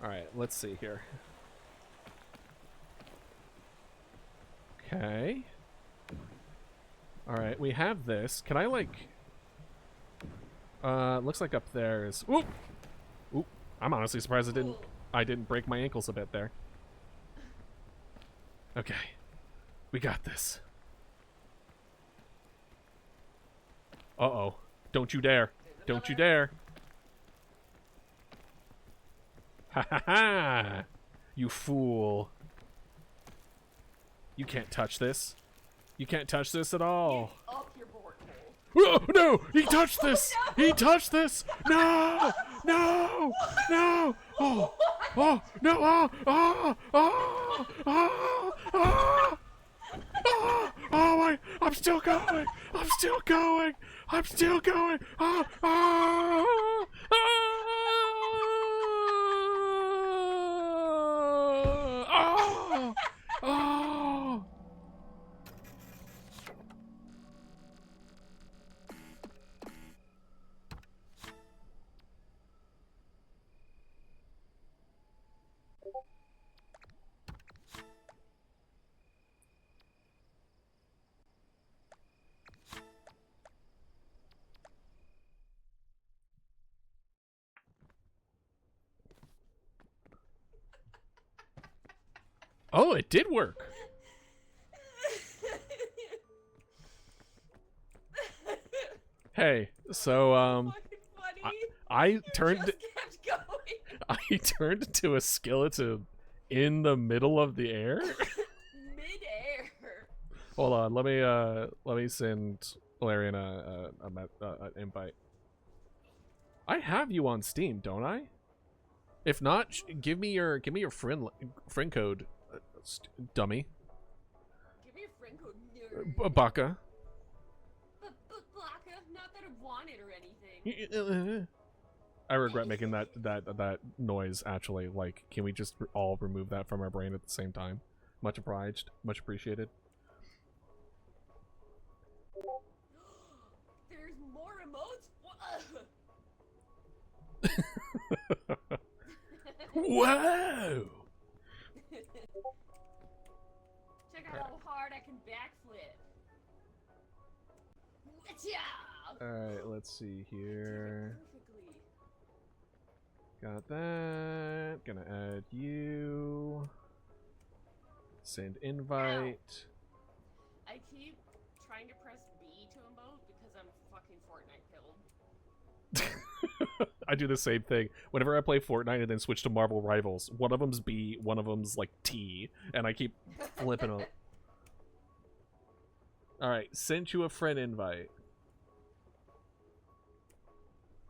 Alright, let's see here. Okay. Alright, we have this. Can I, like... looks like up there is... Oop! Oop. I'm honestly surprised I didn't break my ankles a bit there. Okay. We got this. Uh-oh. Don't you dare. Don't you dare. Ha ha ha! You fool. You can't touch this. You can't touch this at all. Get up your board hole. Oh, no! He touched this! No. He touched this! No! No! No! Oh! Oh! No! Oh! Oh! Oh! Oh! Oh! Oh! Oh! Wait! I'm still going! I'm still going! I'm still going! Oh! Oh! Oh! Oh! Oh! Oh, it did work. Hey, so I turned Just kept going. I turned into a skeleton in the middle of the air. Mid-air. Hold on, let me send Aelarion an invite. I have you on Steam, don't I? If not, give me your friend code, dummy. Give me a friend code, nerd. Baka. Baka, not that I want it or anything. I regret making that noise. Actually, like, can we just all remove that from our brain at the same time? Much obliged, much appreciated. There's more emotes. Whoa! Check out how hard I can backflip. Alright, let's see here. Perfectly. Got that. Gonna add you. Send invite. I keep trying to press B to emote because I'm fucking Fortnite pilled. I do the same thing. Whenever I play Fortnite and then switch to Marvel Rivals, one of them's B, one of them's like T, and I keep flipping them. Alright, sent you a friend invite.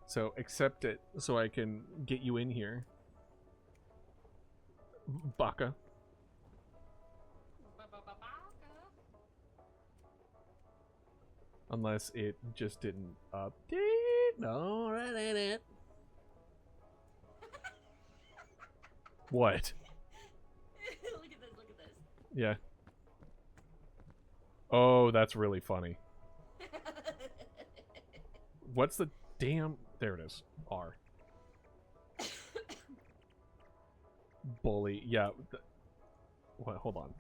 So accept it so I can get you in here. Baka. Unless it just didn't update. No, that ain't it. What? Look at this, look at this. Yeah. Oh, that's really funny. What's the damn... There it is. R. Bully. Yeah. What? Hold on.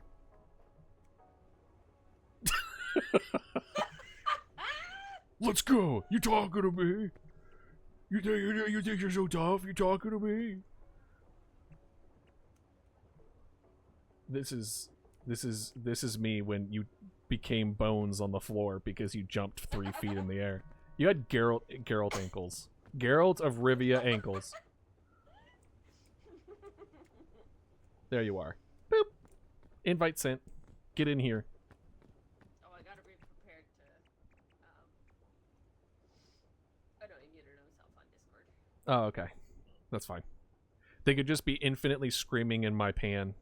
Let's go. You talking to me? You think you're so tough? You talking to me? This is me when you became bones on the floor because you jumped 3 feet in the air. You had Geralt ankles. Geralt of Rivia ankles. There you are. Boop. Invite sent. Get in here. Oh, I gotta be prepared to. Oh no, he muted himself on Discord. Oh, okay. That's fine. They could just be infinitely screaming in my pan.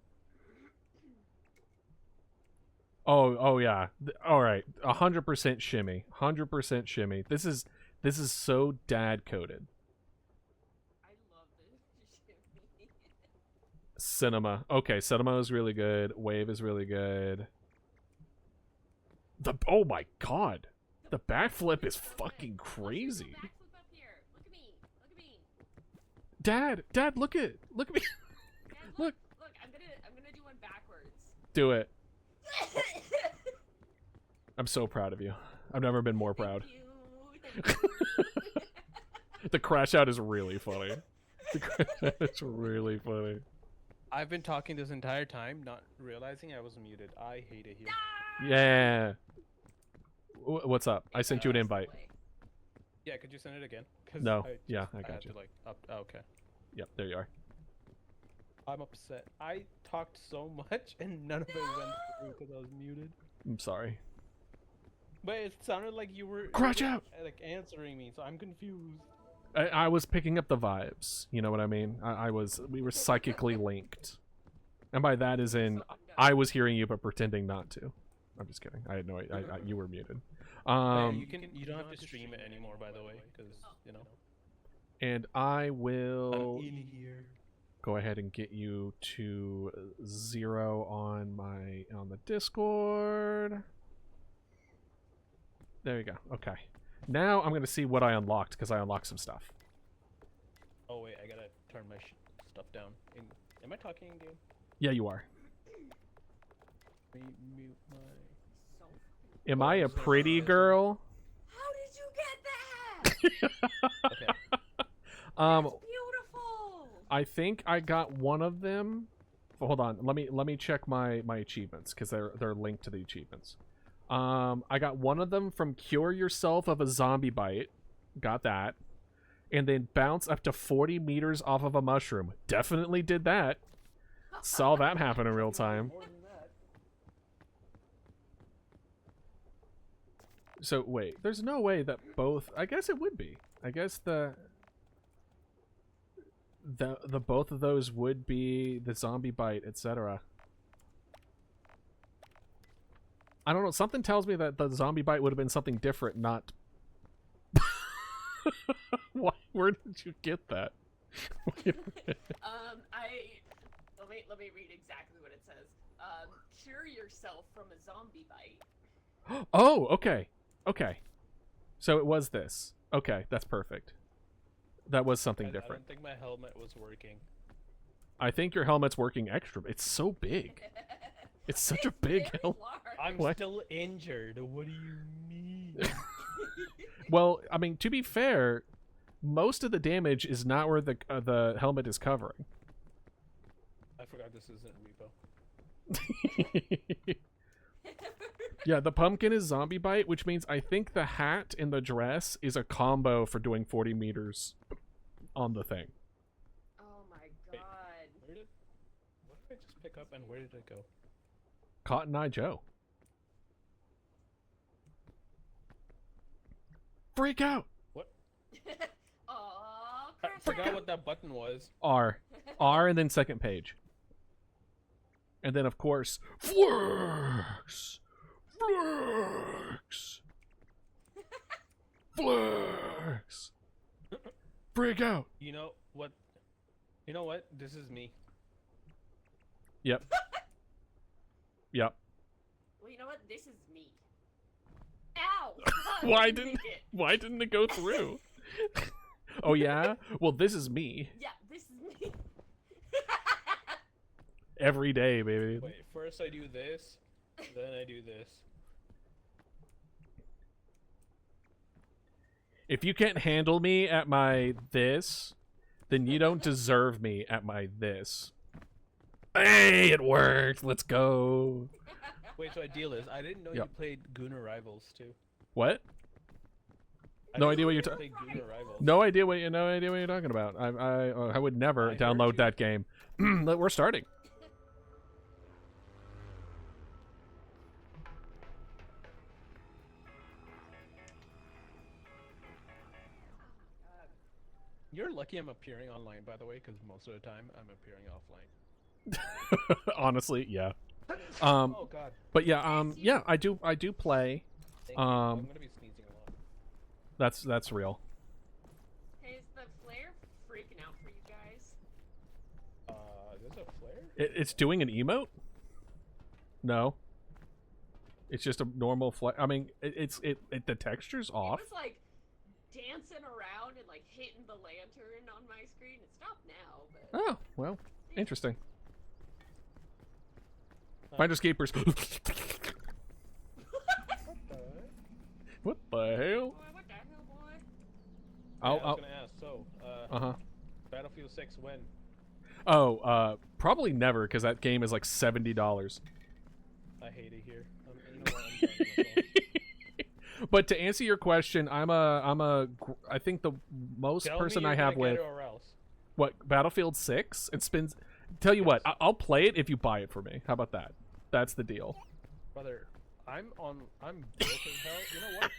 Oh yeah. All right. 100% shimmy. 100% shimmy. This is so dad coded. I love this. Cinema. Okay, cinema is really good. Wave is really good. Oh my god. The backflip is fucking crazy. Backflip up here. Look at me. Look at me. Dad, look at me. Dad, Look. Look, I'm gonna do one backwards. Do it. I'm so proud of you. I've never been more proud. Thank you. The crash out is really funny. It's really funny. I've been talking this entire time, not realizing I was muted. I hate it here. Yeah. What's up? I sent you an invite. Yeah, could you send it again? 'Cause No. I Yeah, I had got to, you. like, okay. Yep, there you are. I'm upset. I talked so much and none of it went through because I was muted. I'm sorry. But it sounded like you were Crouch out! like answering me, so I'm confused. I was picking up the vibes. You know what I mean? We were psychically linked. And by that as in, I was hearing you but pretending not to. I'm just kidding. I had no idea. You were muted. You don't have to stream it anymore, by the way, because, you know. And I will I'm in here. go ahead and get you to 0 on the Discord. There you go. Okay. Now I'm going to see what I unlocked, because I unlocked some stuff. Oh, wait, I gotta turn my stuff down. Am I talking in game? Yeah, you are. Let me mute my... Am I a pretty girl? How did you get that? Okay. That's beautiful. I think I got one of them. Hold on. Let me check my achievements, because they're linked to the achievements. I got one of them from Cure Yourself of a Zombie Bite. Got that. And then bounce up to 40 meters off of a mushroom. Definitely did that. Saw that happen in real time. So wait, there's no way that both... I guess it would be. I guess the both of those would be the Zombie Bite, etc. I don't know. Something tells me that the Zombie Bite would have been something different, not... Where did you get that? Let me read exactly what it says. Cure yourself from a zombie bite. Oh, okay. Okay. So it was this. Okay, that's perfect. That was something different. I don't think my helmet was working. I think your helmet's working extra. It's so big. It's such a big helmet. I'm What? still injured. What do you mean? Well, I mean, to be fair, most of the damage is not where the helmet is covering. I forgot this isn't repo. Yeah, the pumpkin is zombie bite, which means I think the hat and the dress is a combo for doing 40 meters on the thing. Oh my Wait. god. What did I just pick up and where did it go? Cotton Eye Joe. Freak out! Aww, I crash forgot out. what that button was. R, and then second page. And then, of course, Flex! Flex! Flex! Freak out! You know what? You know what? This is me. Yep. Yep. Well, you know what? This is me. Ow! Why didn't it go through? Oh yeah? Well, this is me. Yeah, this is me. Every day, baby. Wait, first I do this, then I do this. If you can't handle me at my this, then you don't deserve me at my this. Hey, it worked. Let's go. Wait, so Idealist, I didn't know you Yep. played Gooner Rivals too. What? I No didn't idea know what you you're played Gooner Rivals. No idea what you're talking about. I would never I heard download you. that game. We're starting. You're lucky I'm appearing online, by the way, because most of the time I'm appearing offline. Honestly, yeah. Oh God. But yeah, yeah, I do play. Thank you. I'm gonna be sneezing a lot. That's real. Hey, is the flare freaking out for you guys? There's a flare? It's doing an emote? No. It's just a normal flare. I mean, the texture's off. It was like dancing around and like hitting the lantern on my screen. It stopped now, but Oh, well, interesting. Finders keepers. What the What the hell? boy, what the hell, boy? I I'll, was I'll, gonna ask, so, uh-huh. Battlefield 6 when? Oh, probably never, because that game is like $70. I hate it here. You know what? I'm done with myself. But to answer your question, I think the most Tell person me I you're have gonna with get it or else. what Battlefield 6. It spins. Tell you what, I'll play it if you buy it for me. How about that? That's the deal. Brother, I'm broke as hell. You know what?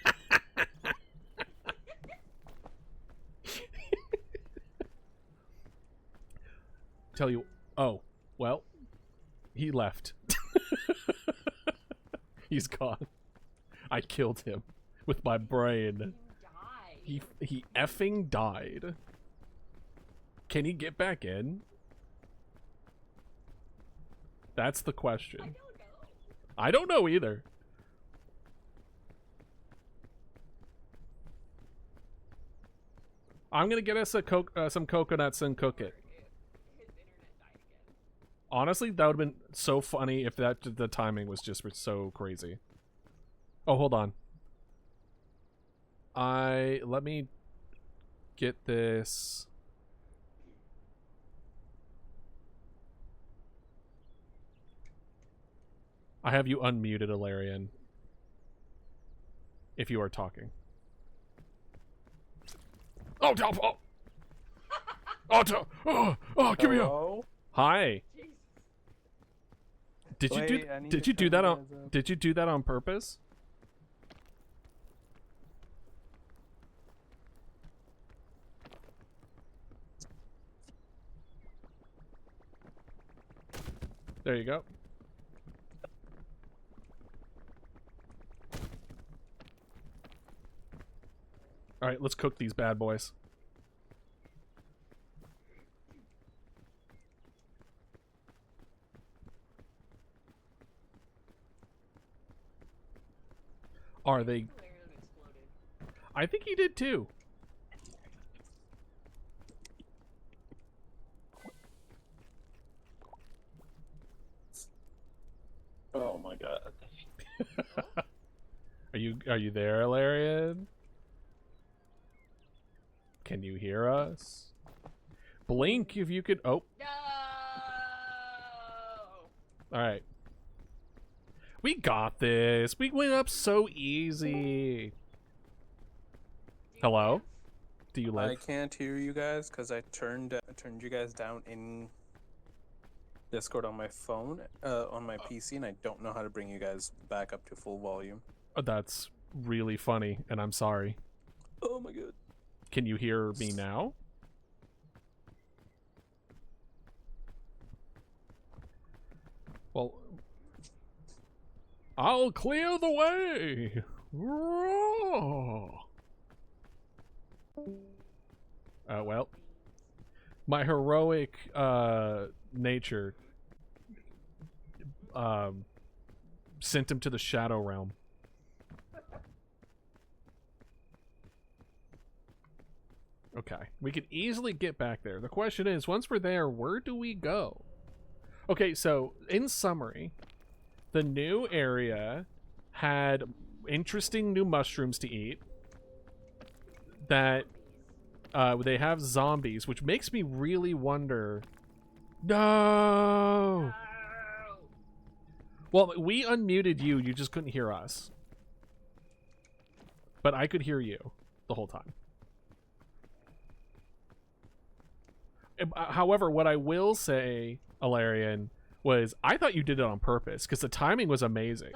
Tell you. Oh, well, he left. He's gone. I killed him with my brain. You died. He effing died. Can he get back in? That's the I question. don't know. I don't know either. I'm gonna get us some coconuts and cook it. His internet died again. Honestly, that would have been so funny if the timing was just so crazy. Oh, hold on. Let me get this. I have you unmuted, Aelarion. If you are talking. Oh, give me a. Hello? Hi. Jesus. Did you Wait, I need did to you do turn that you on guys up. did you do that on purpose? There you go. All right, let's cook these bad boys. Are they? Aelarion exploded. I think he did too. Oh my god. Are you there, Aelarion? Can you hear us? Blink if you could. Oh, No. all right. We got this. We went up so easy. Do you Hello? live? Do you I live? can't hear you guys because I turned you guys down in Discord on my phone, on my PC, and I don't know how to bring you guys back up to full volume. Oh, that's really funny, and I'm sorry. Oh my god. Can you hear me now? Well, I'll clear the way. Roar. Well, my heroic nature sent him to the Shadow Realm. Okay, we can easily get back there. The question is, once we're there, where do we go? Okay, so in summary, the new area had interesting new mushrooms to eat. That they have zombies, which makes me really wonder. No. No. Well, we unmuted you. You just couldn't hear us. But I could hear you the whole time. However, what I will say, Aelarion, was I thought you did it on purpose because the timing was amazing.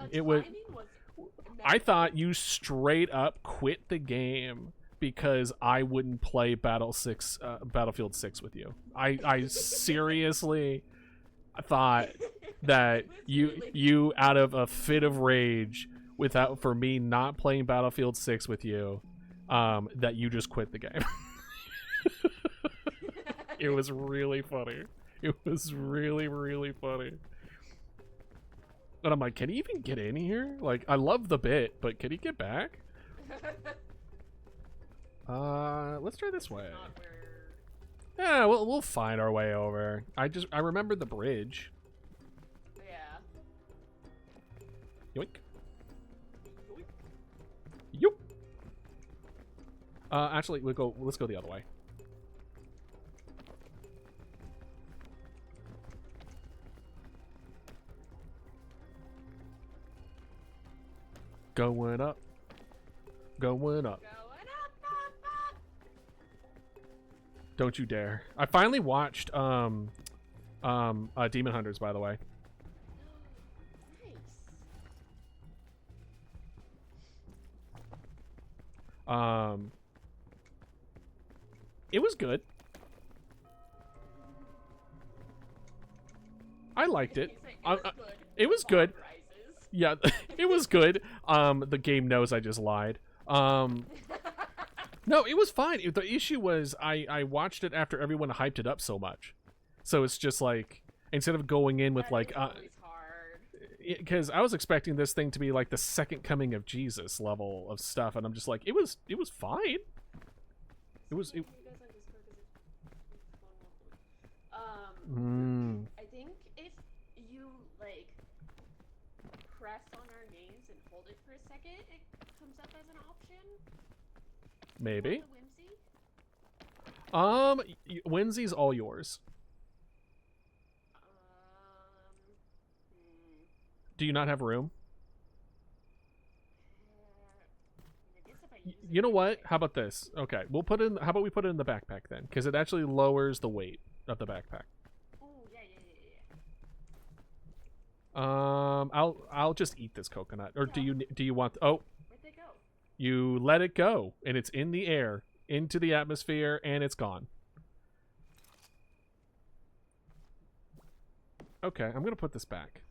I thought you straight up quit the game because I wouldn't play Battlefield 6 with you. I seriously thought that you out of a fit of rage for me not playing Battlefield 6 with you, that you just quit the game. It was really funny. It was really, really funny. And I'm like, can he even get in here? Like, I love the bit, but can he get back? Let's try this way. Yeah, we'll find our way over. I remembered the bridge. Yeah. Yoink. Yoop. Actually, let's go the other way. Going up. Going up. Up. Don't you dare. I finally watched Demon Hunters, by the way. Nice. It was good. I liked it. It was good. Yeah, it was good. The game knows I just lied. No, it was fine. The issue was I watched it after everyone hyped it up so much. So it's just like, instead of going in with like, because I was expecting this thing to be like the second coming of Jesus level of stuff, and I'm just like, it was fine. I think if you like press on our names and hold it for a second, it comes up as an option. Maybe. Whimsy? Whimsy's all yours. Do you not have room? I guess if I use You know what? How about this? Okay, we'll put in. How about we put it in the backpack then? Because it actually lowers the weight of the backpack. Oh yeah. I'll just eat this coconut. Or do you want? Oh, Where'd they go? you let it go, and it's in the air, into the atmosphere, and it's gone. Okay, I'm gonna put this back.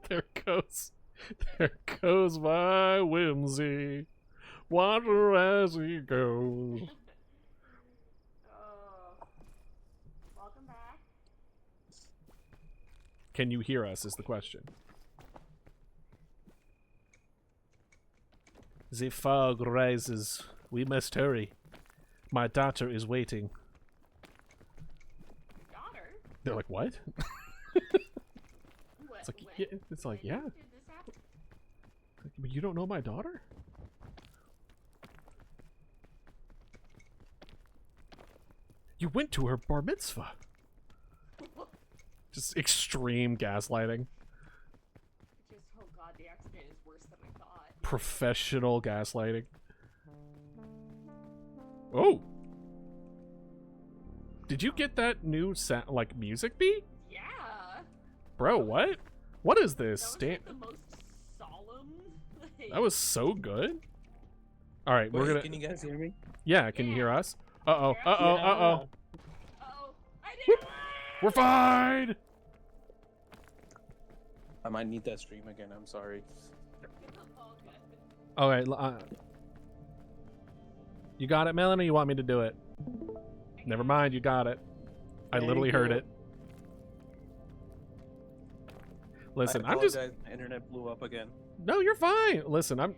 There goes my whimsy. Watch her as he goes. Welcome back. Can you hear us is the question. The fog rises. We must hurry. My daughter is waiting. Daughter? They're like, what? What, It's like, yeah, it's like, yeah. When did this happen? But you don't know my daughter? You went to her bar mitzvah. Just extreme gaslighting. Oh god, the accident is worse than I thought. Professional gaslighting. Oh! Did you get that new sound, like, music beat? Yeah! Bro, what? What is this? That was like the most solemn. That was so good. Alright, we're gonna... Can you guys hear me? Yeah, can you hear us? Uh-oh, uh-oh, Yeah. uh-oh. Uh-oh. I did it! We're fine! I might need that stream again. I'm sorry. Alright, you got it, Melon, or you want me to do it? Never mind, you got it. I literally heard it. Listen, I I'm just... apologize, my internet blew up again. No, you're fine. Listen,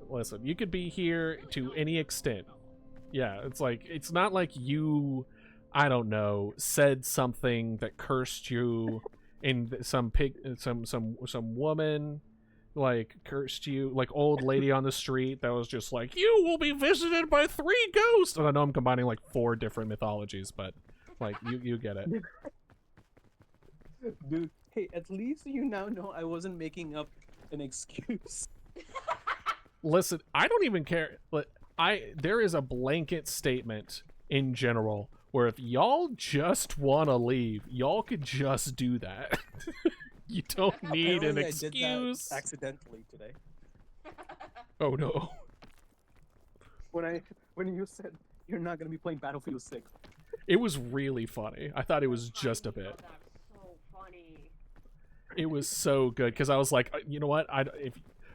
listen, you could be here to any extent. Yeah, it's like, it's not like you, I don't know, said something that cursed you, and some woman, like, cursed you, like, old lady on the street that was just like, you will be visited by 3 ghosts! And I know I'm combining, like, 4 different mythologies, but, like, you get it. Dude, Hey, at least you now know I wasn't making up an excuse. Listen, I don't even care. There is a blanket statement in general where if y'all just want to leave, y'all could just do that. You don't need an Apparently I did that excuse. accidentally today. Oh no. When you said you're not gonna be playing Battlefield 6. It was really funny. I thought it was just a bit. Oh, that's so funny. It was so good because I was like, you know what?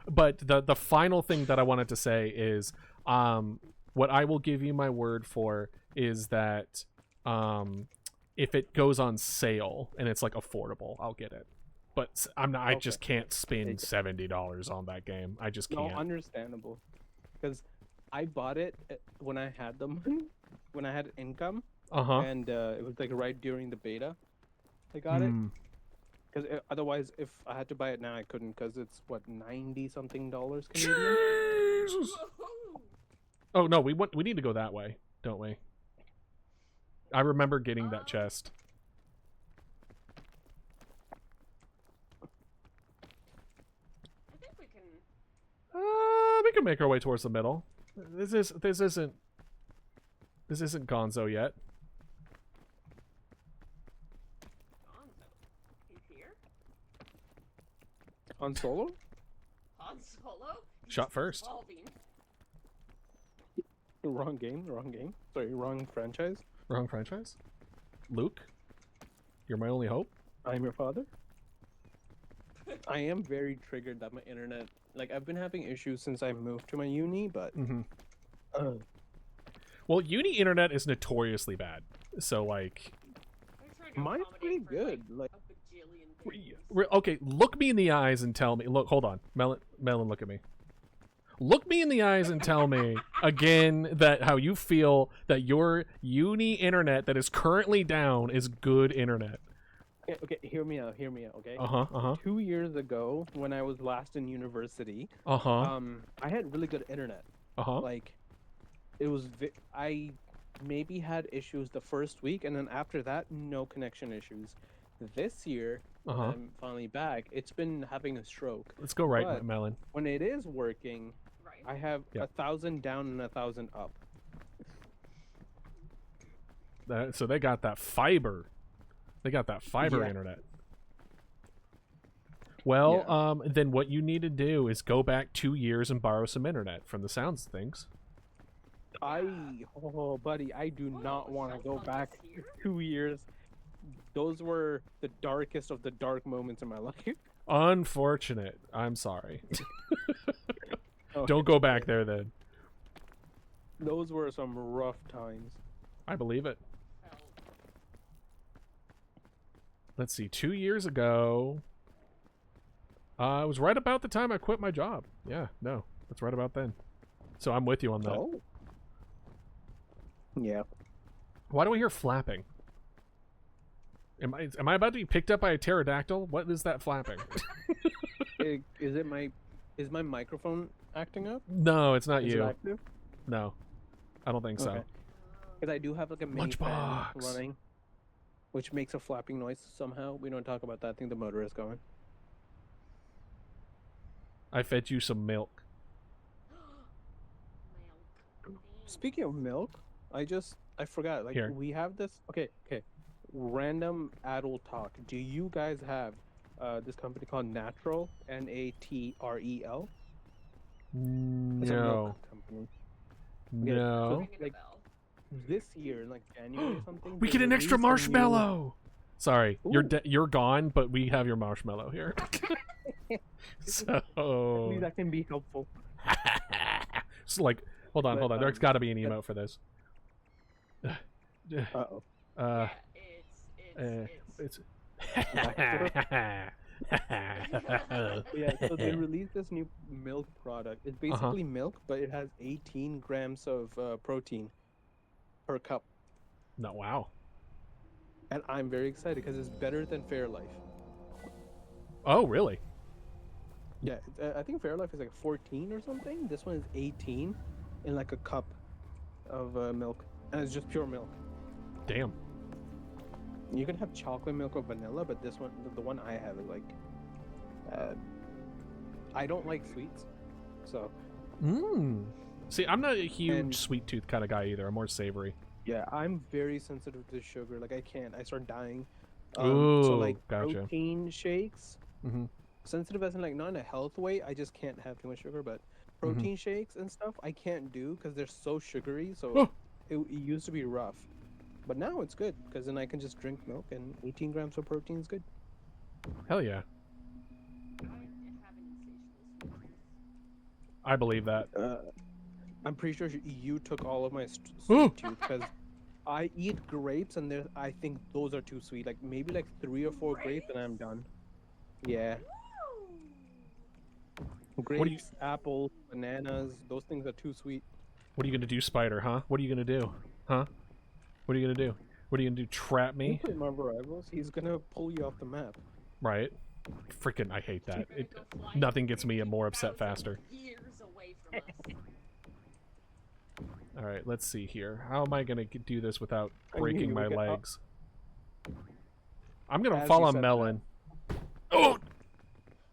But the final thing that I wanted to say is, what I will give you my word for is that, if it goes on sale and it's like affordable, I'll get it. But I'm not. I just can't spend $70 on that game. I just can't. No, understandable. Because I bought it when I had the money, when I had income, and it was like right during the beta. I got it. Because otherwise, if I had to buy it now, I couldn't. Because it's what, $90-something Canadian. Jesus. Oh no, we need to go that way, don't we? I remember getting that chest. I think we can. We can make our way towards the middle. This isn't Gonzo yet. He's here. Han Solo? Han Solo. Shot first. Evolving. Wrong game. Sorry, wrong franchise. Wrong franchise. Luke, you're my only hope. I'm your father. I am very triggered that my internet, like, I've been having issues since I moved to my uni, but well, uni internet is notoriously bad. So like, They're trying to mine's pretty accommodate for, good. Like, a bajillion things. okay, look me in the eyes and tell me. Look, hold on, Melon, look at me. Look me in the eyes and tell me again that how you feel that your uni internet that is currently down is good internet. okay, hear me out, okay? 2 years ago, when I was last in university, Uh-huh. I had really good internet. Like, it was, I maybe had issues the first week, and then after that, no connection issues. This year, when I'm finally back, it's been having a stroke. Let's go right, But Melon. when it is working, Right. I have 1,000 down and 1,000 up. So they got that fiber. They got that fiber Yeah. internet. Well, then what you need to do is go back 2 years and borrow some internet from the sounds of things. Buddy, I do not was want to so go fun back this year. 2 years. Those were the darkest of the dark moments in my life. Unfortunate. I'm sorry. Okay. Don't go back there then. Those were some rough times. I believe it. Well, Let's see. 2 years ago, it was right about the time I quit my job. Yeah, no, that's right about then. So I'm with you on that. Oh. Yeah. Why do I hear flapping? Am I about to be picked up by a pterodactyl? What is that flapping? Is my microphone acting up? No, it's not Is it you. active? No, I don't think so. Okay. Because I do have like a mini fan Lunchbox. running, which makes a flapping noise somehow. We don't talk about that. I think the motor is going. I fed you some milk. milk. Speaking of milk, I forgot. Like, Here. we have this. Okay. Random adult talk. Do you guys have this company called Natural? Natrel? It's a No. milk company. Yeah, No. so, Ringing a like, bell. this year, like January or something. We they get an extra released a new- marshmallow. Sorry, Ooh. you're gone, but we have your marshmallow here. So Hopefully that can be helpful. it's like, hold on. But, There's got to be an emote for this. Uh-oh. Yeah, It's. Yeah, so they released this new milk product. It's basically milk, but it has 18 grams of protein per cup. No, wow. And I'm very excited because it's better than Fairlife. Oh, really? Yeah, I think Fairlife is like 14 or something. This one is 18 in like a cup of milk. And it's just pure milk. Damn. You can have chocolate milk or vanilla, but this one, the one I have is like, I don't like sweets, so. See, I'm not a huge sweet tooth kind of guy either. I'm more savory. Yeah, I'm very sensitive to sugar. Like, I can't. I start dying. Ooh, so like gotcha. protein shakes. Sensitive as in like not in a health way. I just can't have too much sugar. But protein shakes and stuff, I can't do because they're so sugary. So it used to be rough, but now it's good because then I can just drink milk and 18 grams of protein is good. Hell yeah. I believe that. I'm pretty sure you took all of my sweet tooth because I eat grapes and I think those are too sweet. Like maybe like 3 or 4 grapes and I'm done. Yeah. Grapes, apples, bananas, those things are too sweet. What are you gonna do, Spider, huh? What are you gonna do? Huh? What are you gonna do? What are you gonna do, trap me? You play Marvel Rivals, he's gonna pull you off the map. Right. Freaking, I hate that. Nothing gets me more upset faster. Alright, let's see here. How am I gonna do this without breaking my legs? I'm gonna fall on Melon. Oh!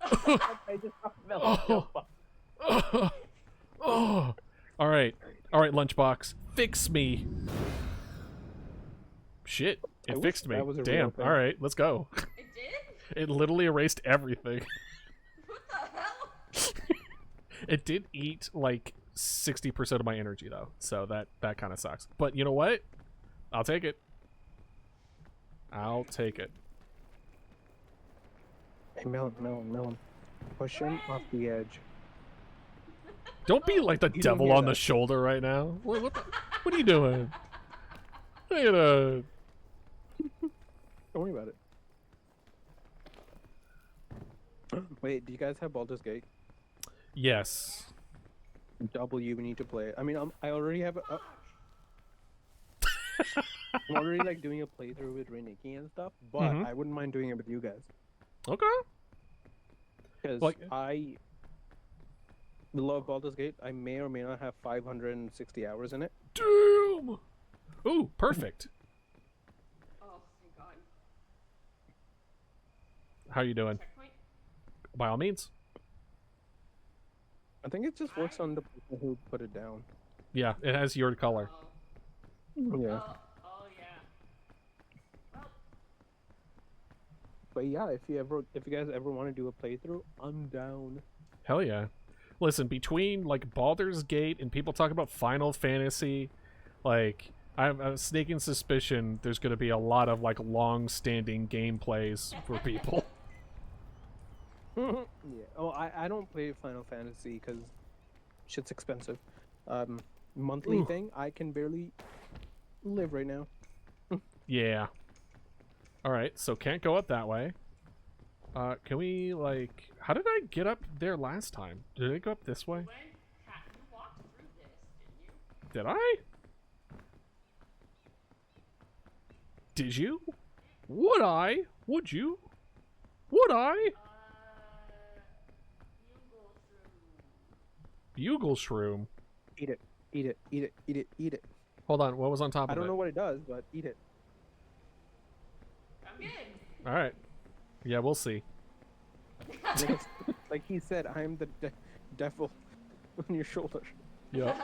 I just Melon. Oh! Alright. Alright, Lunchbox. Fix me! Shit. It fixed me. Damn. Alright, let's go. It did? It literally erased everything. What the hell? It did eat, like, 60% of my energy, though. So that kind of sucks. But you know what? I'll take it. I'll take it. Hey, Melon. Push him off the edge. Don't be like the devil on the shoulder right now. What are you doing? Look at that. Don't worry about it. Wait, do you guys have Baldur's Gate? Yes. W, we need to play it. I mean, I already have I'm already like doing a playthrough with Reniki and stuff, but I wouldn't mind doing it with you guys. Okay. Because like, I love Baldur's Gate. I may or may not have 560 hours in it. Damn! Ooh, perfect. Oh, thank God. How you doing? Checkpoint? By all means. I think it just works on the people who put it down. Yeah, it has your color. Yeah. Oh, yeah. Well. But yeah, if you guys ever want to do a playthrough, I'm down. Hell yeah. Listen, between like Baldur's Gate and people talking about Final Fantasy, like I have a sneaking suspicion there's going to be a lot of like long-standing gameplays for people. Yeah. Oh, I don't play Final Fantasy because shit's expensive. Monthly thing, I can barely live right now. Yeah. All right, so can't go up that way. Can we like? How did I get up there last time? Did I go up this way? You walked through this, didn't you? Did I? Did you? Would I? Would you? Would I? Bugle shroom. Eat it. Eat it. Eat it. Eat it. Eat it. Hold on, what was on top of it? I don't know what it does, but eat it. I'm good. All right. Yeah, we'll see. Like he said, I am the devil on your shoulder. Yep.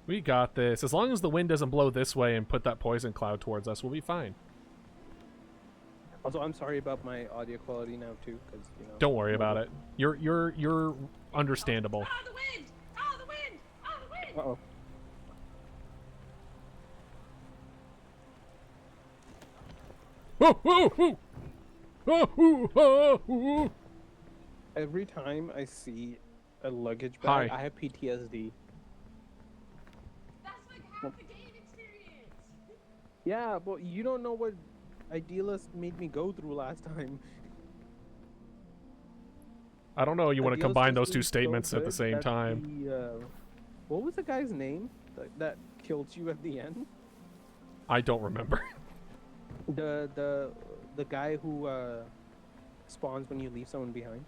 We got this. As long as the wind doesn't blow this way and put that poison cloud towards us, we'll be fine. Also, I'm sorry about my audio quality now too, because you know. Don't worry about it. You're understandable. Ah, the wind! Ah, the wind! Ah, the wind! Uh-oh. Every time I see a luggage bag, I have PTSD. That's like half the game experience! Yeah, but you don't know what Idealist made me go through last time. I don't know. You want to combine those two statements at the same time. What was the guy's name that killed you at the end? I don't remember. The guy who spawns when you leave someone behind.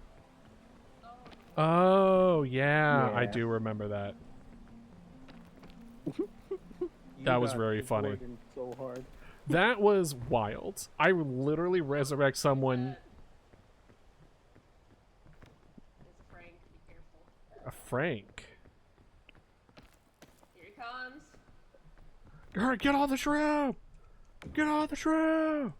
Oh, yeah, I Yeah. do remember that. You That was got very funny. Gordon so hard. That was wild. I would literally resurrect someone. It's Frank. Be careful. A Frank. Here he comes. Alright, get on the shroom! Get on the shroom!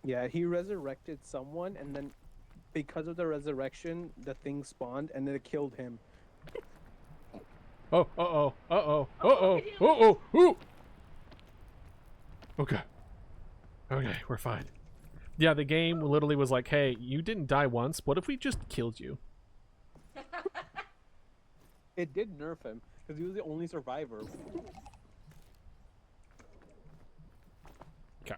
Yeah, he resurrected someone, and then because of the resurrection, the thing spawned, and then it killed him. Oh, uh-oh, uh-oh, uh-oh, uh-oh, ooh! Okay. Okay, we're fine. Yeah, the game literally was like, hey, you didn't die once, what if we just killed you? It did nerf him, because he was the only survivor. Okay.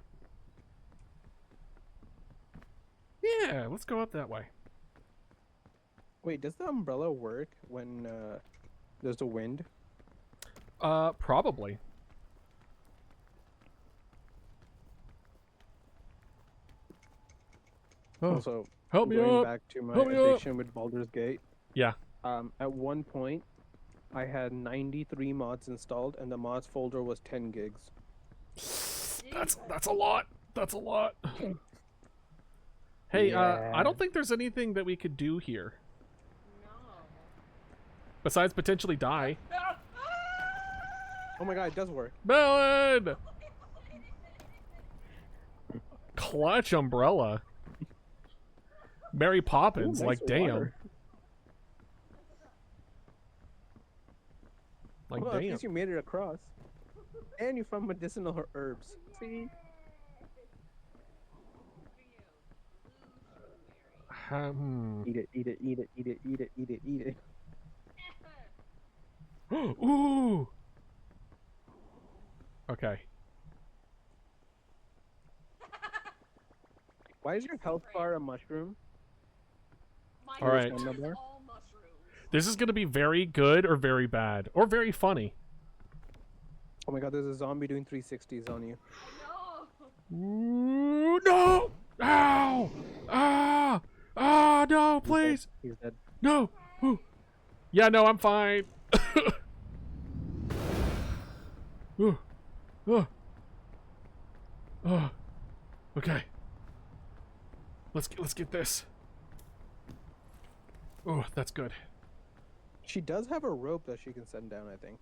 Yeah, let's go up that way. Wait, does the umbrella work when there's a wind? Probably. Oh, Also, help me going up! back to my Help me up! addiction with Baldur's Gate. Yeah. At one point, I had 93 mods installed, and the mods folder was 10 gigs. That's a lot. That's a lot. Hey, I don't think there's anything that we could do here. No. Besides potentially die. Oh my god, it does work. Melon! Clutch umbrella. Mary Poppins, Ooh, nice like damn. water. Like Well, at damn. least you made it across. And you found medicinal herbs. See? Eat it, eat it, eat it, eat it, eat it, eat it, eat it. Ooh! Okay. Why is your health bar a mushroom? Mine All right. is Stamina bar? all mushrooms. This is gonna be very good or very bad. Or very funny. Oh my god, there's a zombie doing 360s on you. I know. Ooh, no! Ow! Ah! Ah, no, please! He's dead. No! Ooh. Yeah, no, I'm fine. Ooh. Oh. Oh. Okay. Let's get this. Oh, that's good. She does have a rope that she can send down, I think.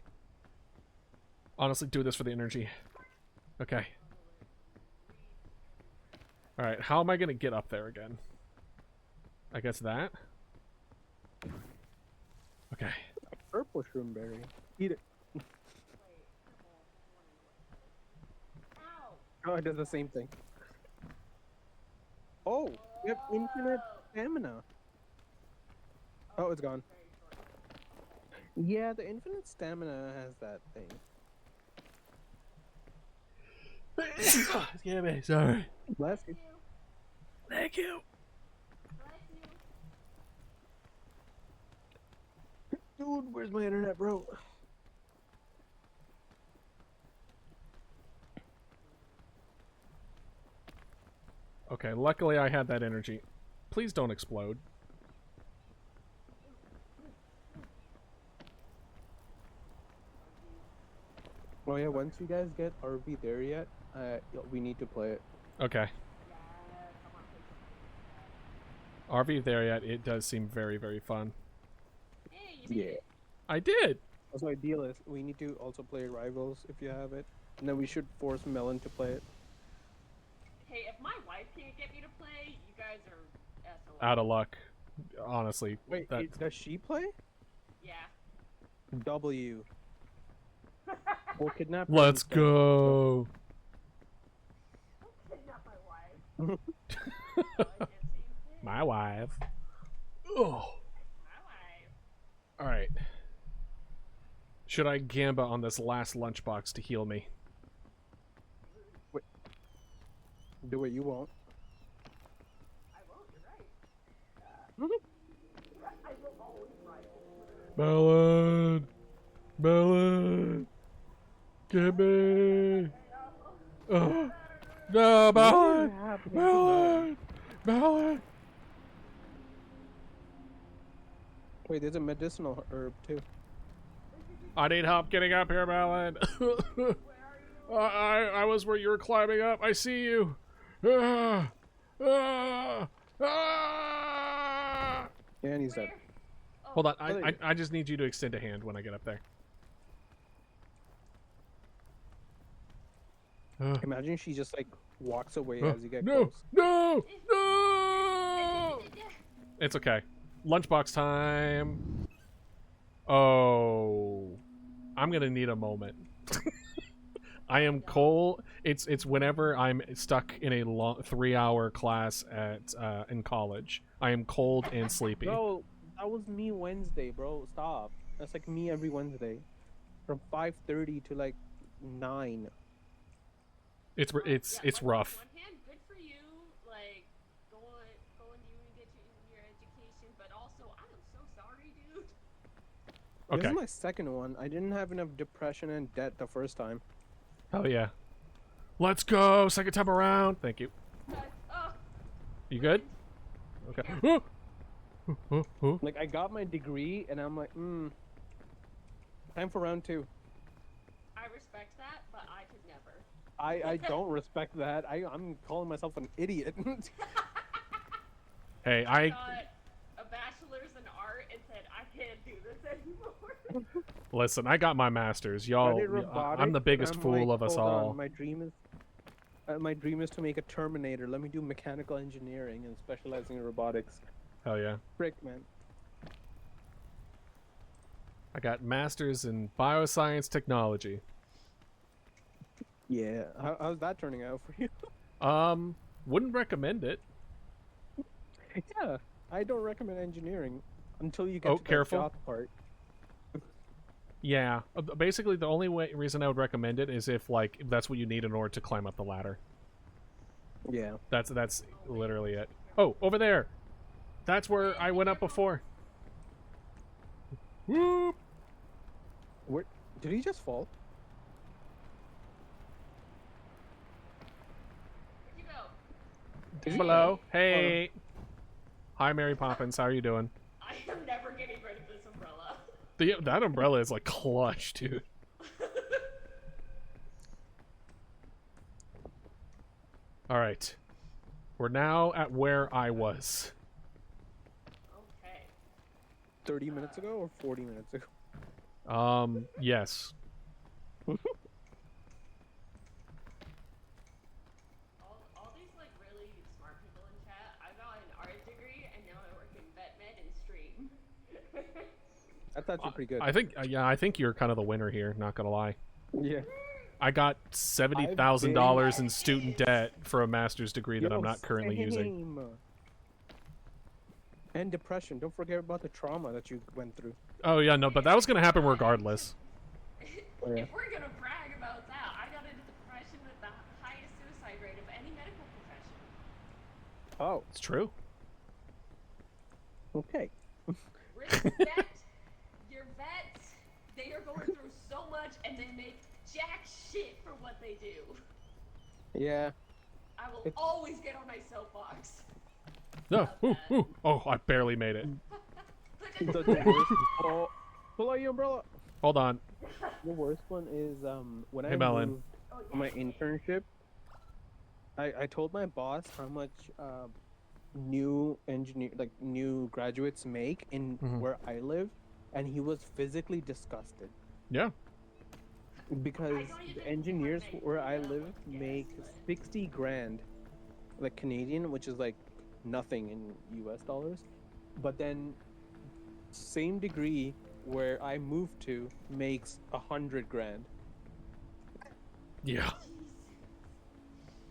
Honestly, do this for the energy. Okay. Alright, how am I gonna get up there again? I guess that? Okay. A purple shroom berry. Eat it. Oh, it does the same thing. Oh, we have infinite stamina. Oh, it's gone. Yeah, the infinite stamina has that thing. Excuse me, sorry. Bless you. Thank you. Dude, where's my internet, bro? Okay, luckily I had that energy. Please don't explode. Oh yeah, once you guys get RV there yet, we need to play it. Okay. RV there yet, it does seem very, very fun. Hey, you did it. I did! Also, ideal is we need to also play Rivals if you have it. And then we should force Melon to play it. Hey, if my wife can't get me to play, you guys are SOL. Out of luck. Honestly. Wait, that... does she play? Yeah. W. We'll kidnap her Let's instead. go! Kidnap my wife. I can't say it. My wife. Oh. My wife. Alright. Should I gamba on this last lunchbox to heal me? Do it, you won't. I won't, you're right. I will always right. Melon! Melon! Get me! Oh. No, Melon! Melon! Melon! Wait, there's a medicinal herb too. I need help getting up here, Melon. I was where you were climbing up. I see you. Ah, ah, ah. Yeah, and he's dead. Hold on. I just need you to extend a hand when I get up there. Imagine she just like walks away as you get no, close. No! No! It's okay. Lunchbox time. Oh. I'm gonna need a moment. I am cold. It's whenever I'm stuck in a long 3-hour class at in college. I am cold and sleepy. Bro, that was me Wednesday, bro. Stop. That's like me every Wednesday, from 5:30 to like 9. It's rough. On one hand, good for you, like going to uni, get your education, but also I'm so sorry, dude. Okay. This is my second one. I didn't have enough depression and debt the first time. Oh yeah. Let's go. Second time around. Thank you. You good? Okay. Like I got my degree and I'm like, time for round 2. I respect that, but I could never. I don't respect that. I'm calling myself an idiot. Hey, I got a bachelor's in art and said I can't do this anymore. Listen, I got my master's. Y'all, I'm the biggest fool of us all. My dream is to make a Terminator. Let me do mechanical engineering and specializing in robotics. Hell yeah. Frick, man. I got master's in bioscience technology. Yeah. How's that turning out for you? Wouldn't recommend it. Yeah. I don't recommend engineering until you get to careful. the job part. Yeah. Basically, the only reason I would recommend it is if that's what you need in order to climb up the ladder. Yeah. That's literally it. Oh, over there. That's where I went up before. Whoop. Where did he just fall? Where'd you go? Did he- Hello. Hey. Hi, Mary Poppins. How are you doing? I am never getting rid of this umbrella. That umbrella is like clutch, dude. All right. We're now at where I was. Okay. 30 minutes ago or 40 minutes ago? Yes. all these like really smart people in chat. I got an art degree and now I work in vet med and stream. That's actually pretty good. I think you're kind of the winner here, not gonna lie. Yeah. I got $70,000 in student debt for a master's degree that I'm not currently using. And depression. Don't forget about the trauma that you went through. Oh yeah, no, but that was gonna happen regardless. Oh, yeah. If we're gonna brag about that, I got into depression with the highest suicide rate of any medical profession. Oh, It's true. okay. Respect your vets. They are going through so much and they make jack shit for what they do. Yeah. I will always get on my soapbox. No. Ooh. Oh, I barely made it. The worst. Oh, pull out your umbrella. Hold on. The worst one is when I Melon. moved for my internship. I told my boss how much new graduates make in where I live, and he was physically disgusted. Yeah. Because the engineers where I live make 60 grand, like Canadian, which is like nothing in US dollars. But then same degree where I moved to makes 100 grand. Yeah.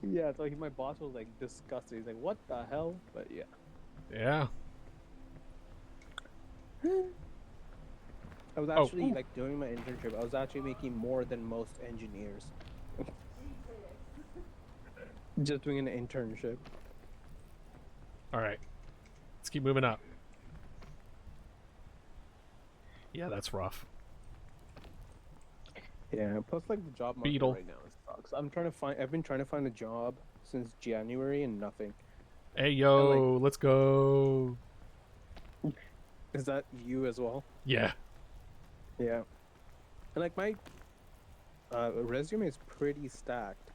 Yeah, so my boss was like disgusted. He's like, "What the hell?" But yeah. Yeah. I was actually like doing my internship. I was actually making more than most engineers. Just doing an internship. All right. Let's keep moving up. Yeah, that's rough. Yeah, plus like the job market Beetle. right now sucks. I've been trying to find a job since January and nothing. Hey, yo, let's go. Is that you as well? Yeah. Yeah. And like my resume is pretty stacked.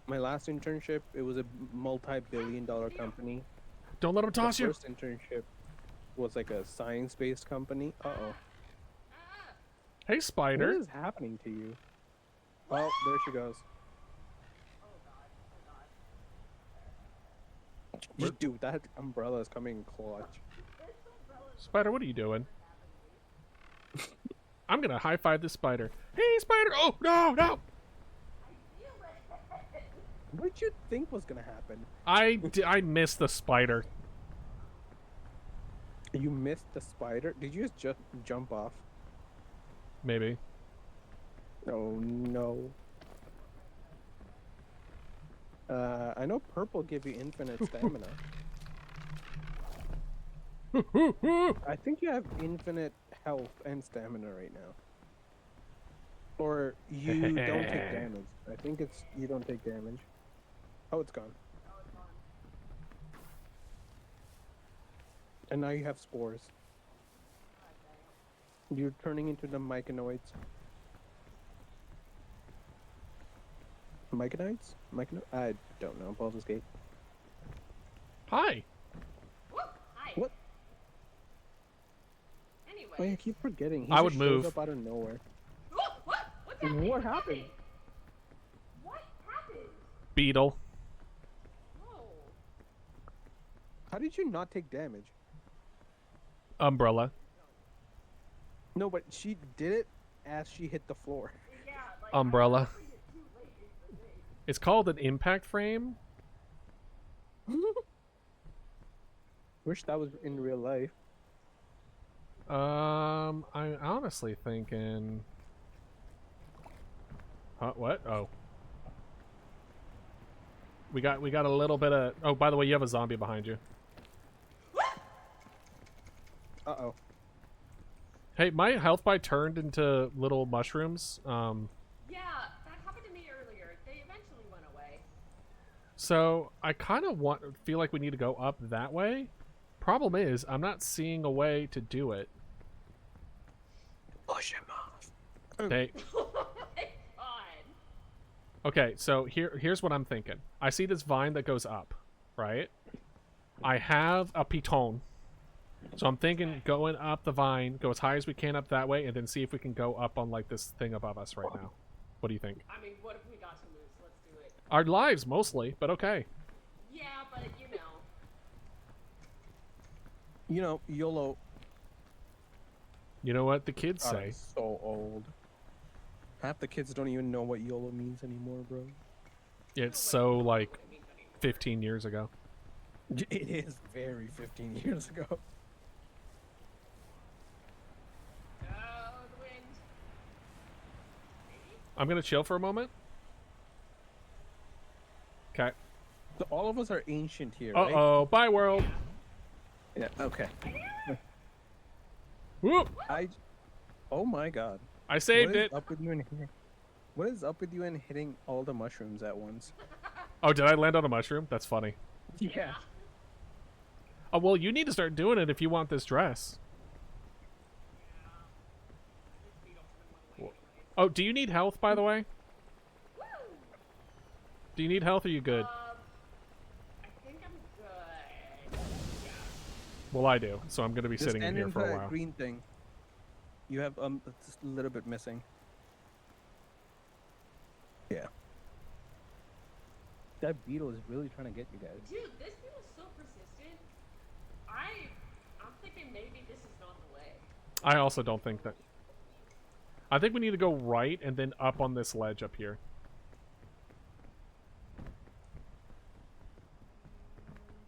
My last internship, it was a multi-billion-dollar company. Don't let him toss the you. first internship was like a science-based company. Uh-oh. Hey, spider. What is happening to you? Oh, there she goes. Dude, that umbrella is coming in clutch. Spider, what are you doing? I'm gonna high-five this spider. Hey, spider! Oh, no, no! What did you think was gonna happen? I missed the spider. You missed the spider? Did you just jump off? Maybe. Oh no. I know purple give you infinite stamina. I think you have infinite health and stamina right now. Or you don't take damage. I think it's you don't take damage. Oh, it's gone. And now you have spores. You're turning into the myconoids. Myconites? I don't know. Baldur's Gate. Hi. Hi. What? Anyway. Oh, I keep forgetting. He I just would move. shows up out of nowhere. What's happening? What happened? What happened? Beetle. Oh. How did you not take damage? Umbrella. No, but she did it as she hit the floor. Yeah, like, Umbrella. It's called an impact frame. Wish that was in real life. I'm honestly thinking. Huh? What? Oh. We got a little bit of. Oh, by the way, you have a zombie behind you. Uh-oh. Hey, my health bar turned into little mushrooms. Yeah, that happened to me earlier. They eventually went away. So I kind of feel like we need to go up that way. Problem is, I'm not seeing a way to do it. Push him off. Hey. Oh my god. Okay, so here's what I'm thinking. I see this vine that goes up, right? I have a piton. So I'm thinking going up the vine, go as high as we can up that way, and then see if we can go up on like this thing above us right now. What do you think? I mean, what if we got to lose? Let's do it. Our lives mostly, but okay. Yeah, but you know. You know, YOLO. You know what the kids God, say? I'm so old. Half the kids don't even know what YOLO means anymore, bro. It's so like 15 years ago. It is very 15 years ago. Oh, the wind. I'm gonna chill for a moment. Okay. So all of us are ancient here, Uh right? oh, bye world. Yeah. Okay. Whoop! Oh my God. I saved What is it. up with you and here? What is up with you and hitting all the mushrooms at once? Oh, did I land on a mushroom? That's funny. Yeah. Oh well, you need to start doing it if you want this dress. Oh, do you need health, by the way? Do you need health, or are you good? I think I'm good. Yeah. Well, I do, so I'm going to be Just sitting in stand here for a that while. green thing. You have just a little bit missing. Yeah. That beetle is really trying to get you guys. Dude, this beetle's so persistent. I'm thinking maybe this is not the way. I also don't think that. I think we need to go right and then up on this ledge up here.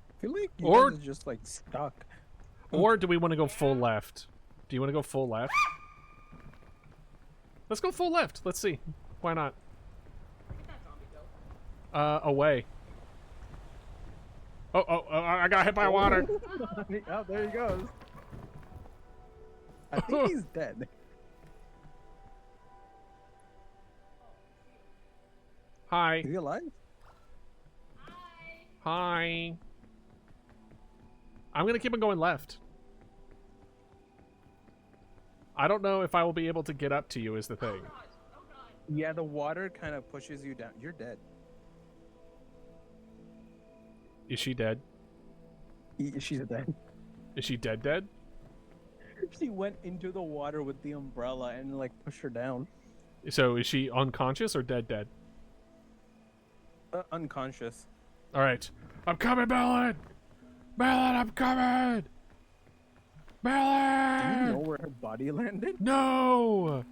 I feel like you Or- guys are just like stuck. Or do we want to go full left? Do you want to go full left? Let's go full left. Let's see. Why not? Where did that zombie go? Away. Oh, I got hit by water. Oh, there he goes. I think he's dead. Hi. Is he alive? Hi. Hi. I'm gonna keep on going left. I don't know if I will be able to get up to you is the thing. Yeah, the water kind of pushes you down. You're dead. Is she dead? She's dead. Is she dead? She went into the water with the umbrella and like pushed her down. So is she unconscious or dead? Unconscious. All right. I'm coming, Melon! Melon, I'm coming! Melon! Do you know where her body landed? No!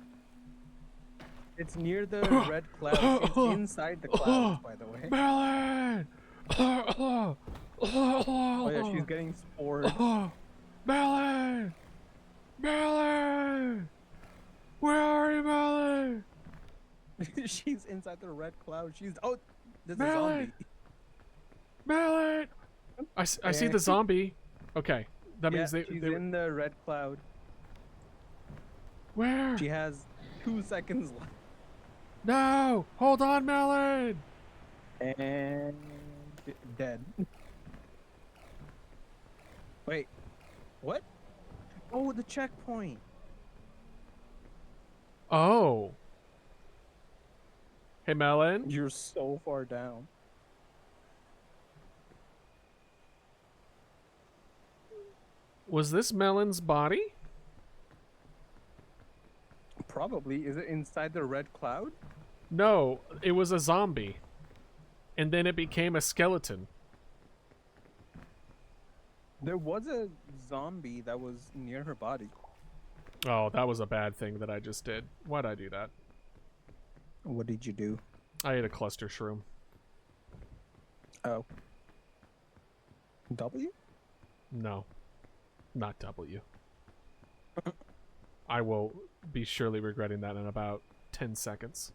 It's near the red clouds. It's inside the clouds, by the way. Melon! Oh yeah, she's getting spored. Melon! Melon! Where are you, Melon? She's inside the red cloud. She's there's a Melon! zombie. Melon! I see the zombie. Okay, that means she's they in the red cloud. Where? She has 2 seconds left. No! Hold on, Melon! And dead. Wait, what? Oh, the checkpoint. Oh. Hey, Melon. You're so far down. Was this Melon's body? Probably. Is it inside the red cloud? No, it was a zombie. And then it became a skeleton. There was a zombie that was near her body. Oh, that was a bad thing that I just did. Why'd I do that? What did you do? I ate a cluster shroom. Oh. W? No. Not W. I will be surely regretting that in about 10 seconds.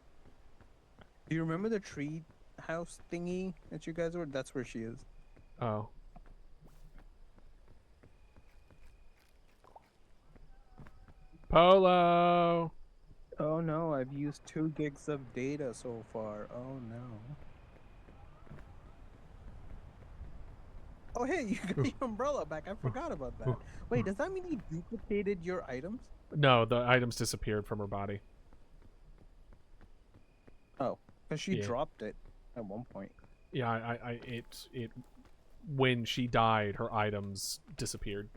Do you remember the tree house thingy that you guys were? That's where she is. Oh. Polo! Oh no, I've used 2 gigs of data so far. Oh no. Oh hey, you got your umbrella back. I forgot about that. Wait, does that mean you duplicated your items? No, the items disappeared from her body. Oh, because she Yeah. dropped it at one point. Yeah, it when she died, her items disappeared.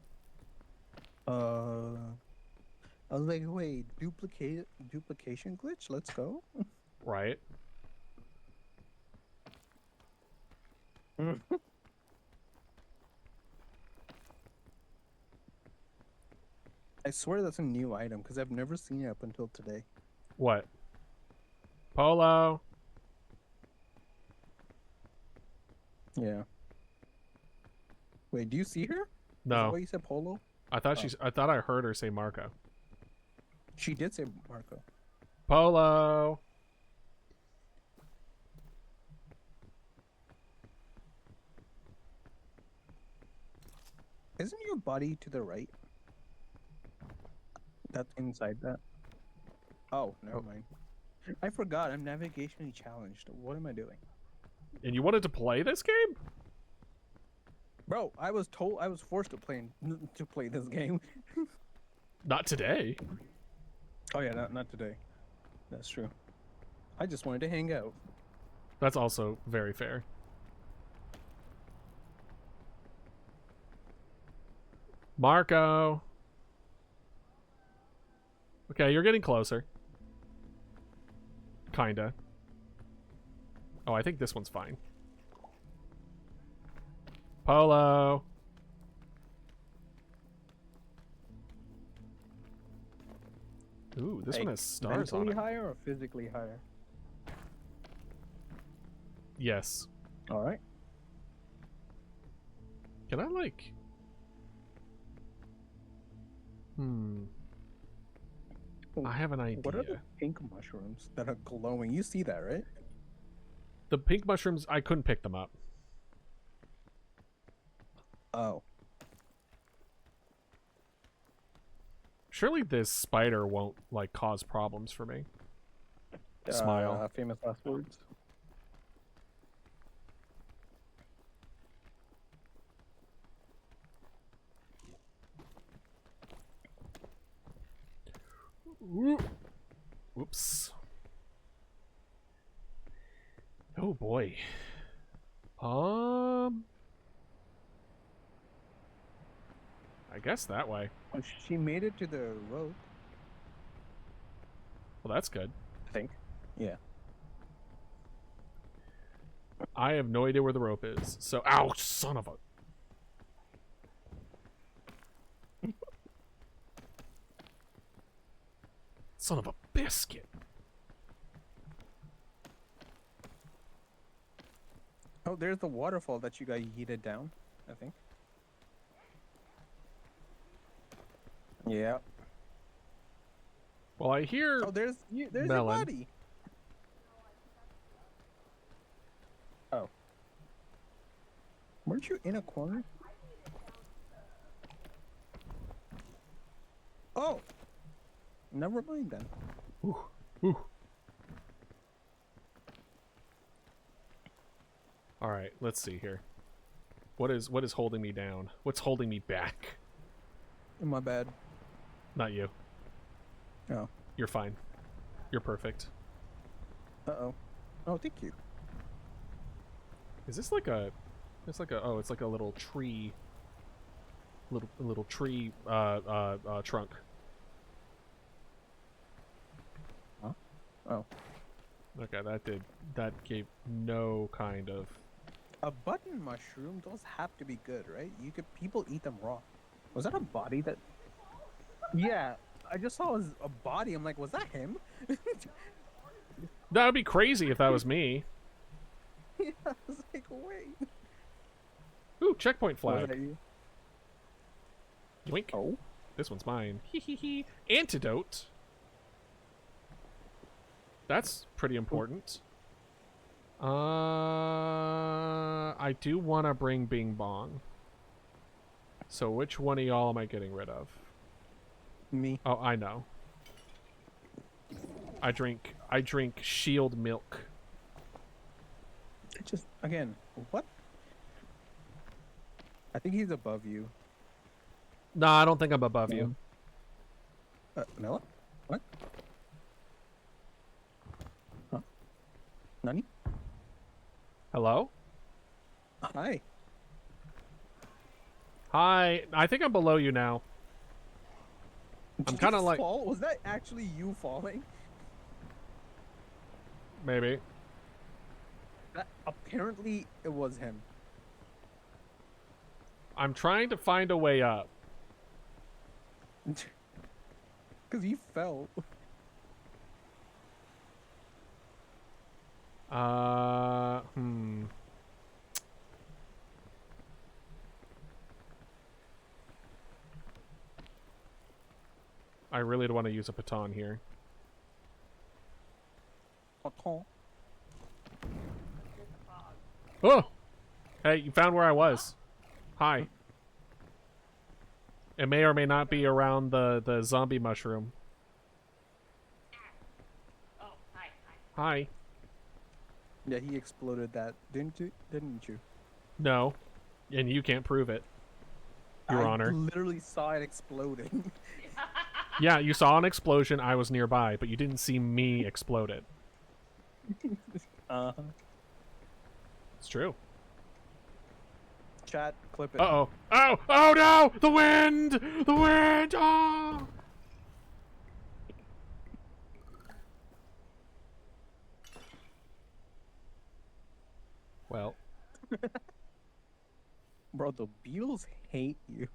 I was like, wait, duplication glitch? Let's go. Right? I swear that's a new item because I've never seen it up until today. What? Polo! Yeah. Wait, do you see her? Is that No. why you said Polo? I thought I thought I heard her say Marco. She did say Marco. Polo! Isn't your body to the right? That's inside that. Oh, never mind. I forgot. I'm navigationally challenged. What am I doing? And you wanted to play this game? Bro, I was forced to play this game. Not today. Oh yeah, not today. That's true. I just wanted to hang out. That's also very fair. Marco! Okay, you're getting closer. Kinda. Oh, I think this one's fine. Polo! Ooh, this one has stars on mentally it. higher or physically higher? Yes. All right. Can I, like... I have an idea. What are the pink mushrooms that are glowing? You see that, right? The pink mushrooms, I couldn't pick them up. Oh. Surely this spider won't, like, cause problems for me. Smile. Famous last words. Whoops. Oh boy. I guess that way. Well, she made it to the road. Well, that's good. I think. Yeah. I have no idea where the rope is. So, ow, son of a... Son of a biscuit. Oh, there's the waterfall that you got yeeted down, I think. Yeah. Well, I hear... Oh, there's your Melon. body. Oh. Weren't you in a corner? Oh. Never mind then. Ooh, ooh. All right, let's see here. What is holding me down? What's holding me back? My bad. Not you. Oh. You're fine. You're perfect. Uh-oh. Oh, thank you. Is this like a... It's like a... Oh, it's like a little tree... Little tree trunk. Huh? Oh. Okay, that gave no kind of... A button mushroom, those have to be good, right? People eat them raw. Was that a body that... Yeah, I just saw a body. I'm like, was that him? That would be crazy if that was me. Yeah, I was like, wait. Ooh, checkpoint Was flag. that you? Yoink. Oh. This one's mine. Hee. Antidote. That's pretty important. I do want to bring Bing Bong. So which one of y'all am I getting rid of? Me. Oh, I know. I drink shield milk. It just, again, what? I think he's above you. No, I don't think I'm above you. Melon? What? Huh? Nani? Hello? Hi. Hi. I think I'm below you now. I'm Did kind of you like... fall? Was that actually you falling? Maybe. Apparently, it was him. I'm trying to find a way up. Because he fell. I really don't want to use a baton here. Oh! Hey, you found where I was. Hi. It may or may not be around the zombie mushroom. Oh, hi. Hi. Yeah, he exploded that, didn't you? No. And you can't prove it, Your Honor. I literally saw it exploding. Yeah, you saw an explosion, I was nearby, but you didn't see me explode it. Uh-huh. It's true. Chat, clip it. Uh-oh. Oh! Oh no! The wind! The wind! Oh! Well. Bro, the beetles hate you.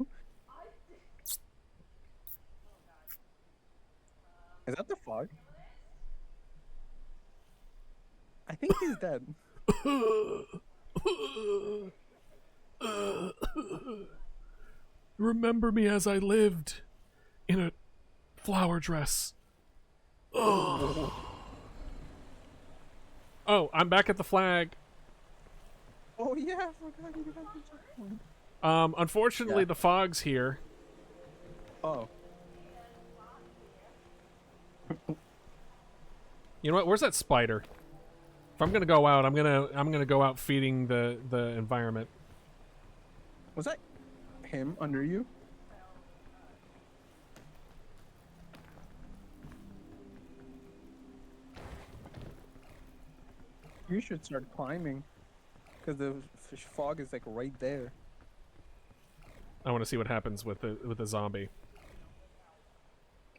Is that the fog? I think he's dead. Remember me as I lived in a flower dress. Oh, I'm back at the flag. Oh yeah, I forgot you got the checkpoint. Unfortunately, the fog's here. Oh. You know what? Where's that spider? If I'm gonna go out, I'm gonna go out feeding the environment. Was that him under you? You should start climbing, because the fog is like right there. I want to see what happens with the zombie.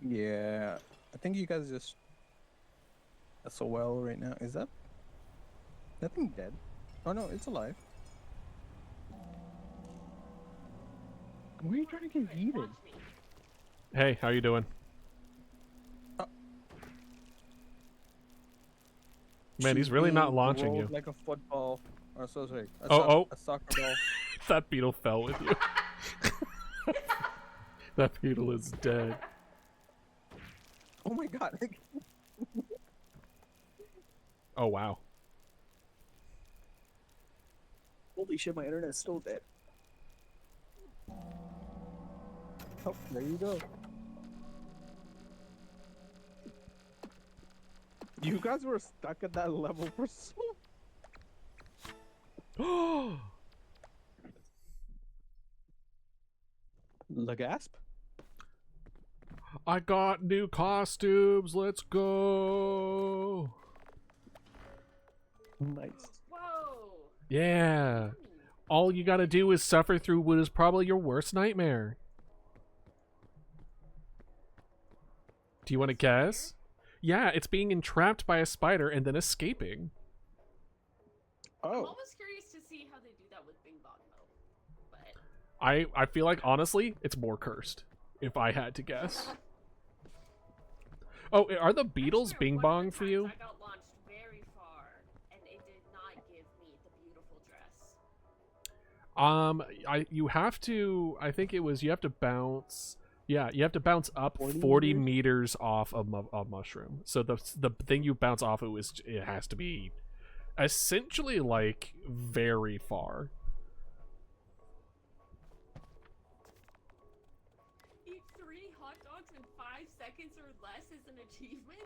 Yeah, I think you guys just SOL right now. Is that thing dead? Oh no, it's alive. Where are you trying to get heated? Hey, how you doing? Man, he's really not launching you. Like a football. Or so sorry. A soccer ball. That beetle fell with you. That beetle is dead. Oh my god. Oh wow. Holy shit, my internet's still dead. Oh, there you go. You guys were stuck at that level for so... Lagasp? I got new costumes. Let's go. Nice. Whoa! Yeah. All you gotta do is suffer through what is probably your worst nightmare. Do you want to guess? Yeah, it's being entrapped by a spider and then escaping. I'm Oh. almost curious to see how they do that with Bing Bong, though. But I feel like, honestly, it's more cursed, if I had to guess. Oh, are the beetles Bing Bong for you? I got launched very far, and it did not give me the beautiful dress. You have to, I think it was, you have to bounce, yeah, you have to bounce up 40 meters off of a mushroom. So the thing you bounce off of it has to be essentially like very far. Eat 3 hot dogs in 5 seconds or less is an achievement?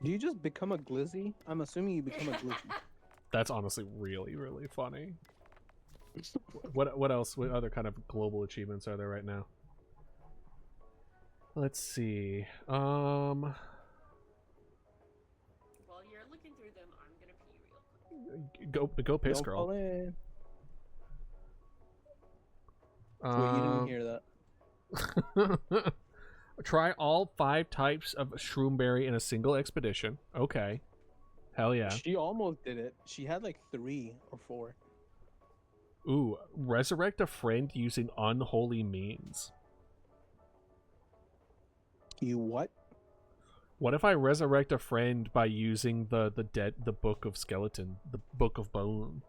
Do you just become a glizzy? I'm assuming you become a glizzy. That's honestly really, really funny. What else? What other kind of global achievements are there right now? Let's see. While you're looking through them, I'm gonna pee real quick. Go piss, Don't girl. fall in. Wait, you didn't hear that. Try all 5 types of shroomberry in a single expedition. Okay. Hell yeah. She almost did it. She had like 3 or 4. Ooh, resurrect a friend using unholy means. You what? What if I resurrect a friend by using the book of skeleton, the book of bone?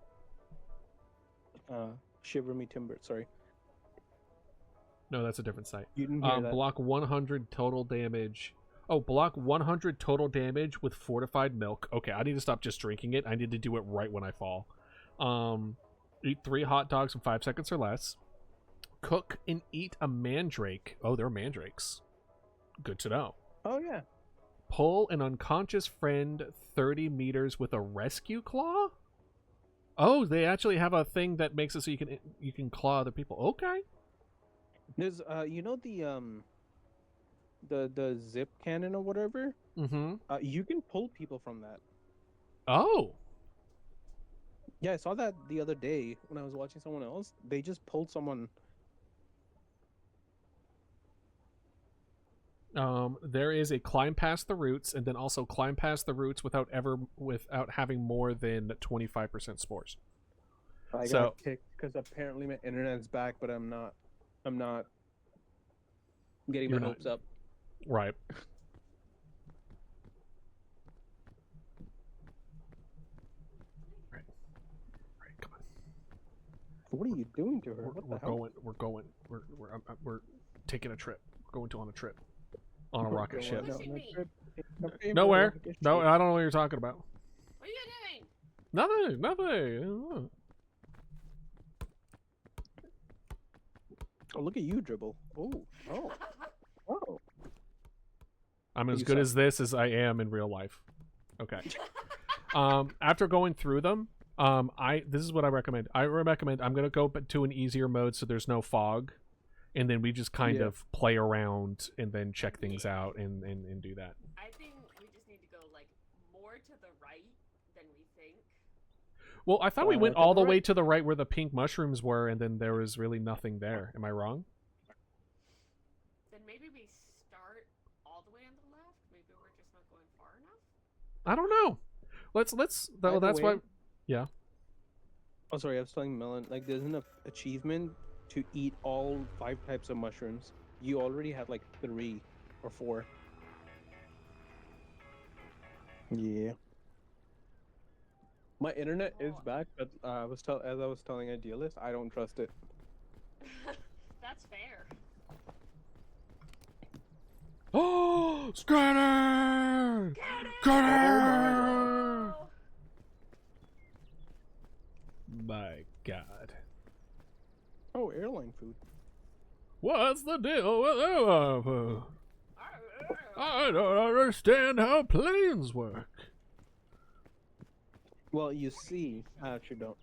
Shiver me timber. Sorry. No, that's a different site. You didn't hear that. Block 100 total damage. Oh, block 100 total damage with fortified milk. Okay, I need to stop just drinking it. I need to do it right when I fall. Eat 3 hot dogs in 5 seconds or less. Cook and eat a mandrake. Oh, they're mandrakes. Good to know. Oh, yeah. Pull an unconscious friend 30 meters with a rescue claw? Oh, they actually have a thing that makes it so you can claw other people. Okay. There's you know the zip cannon or whatever? Mm-hmm. You can pull people from that. Oh. Yeah, I saw that the other day when I was watching someone else. They just pulled someone. There is a climb past the roots, and then also climb past the roots without having more than 25% spores. I got kicked because apparently my internet's back, but I'm not getting my hopes up. Right. Right, come on. What are you doing to her? We're taking a trip. We're going on a trip. On a rocket ship. Nowhere. No, I don't know what you're talking about. What are you doing? Nothing. Oh, look at you dribble. Oh. I'm as good as this as I am in real life. Okay. After going through them, this is what I recommend. I'm gonna go to an easier mode so there's no fog, and then we just kind of play around and then check things out and do that. I think we just need to go like more to the right than we Well, I thought we went to all the the way right. to the right where the pink mushrooms were, and then there was really nothing there. Am I wrong? Then maybe we start all the way on the left. Maybe we're just not going far enough. I don't know. Let's. Either That's why. way- Yeah. Oh, sorry, I was telling Melon, like, there's an achievement to eat all 5 types of mushrooms. You already had, like, 3 or 4. Yeah. My internet is back, but as I was telling Idealist, I don't trust it. That's fair. Oh, Scanner! Get it! Scanner! Oh! My God. Oh, airline food. What's the deal with that? I don't understand how planes work. Well, you see, I actually don't.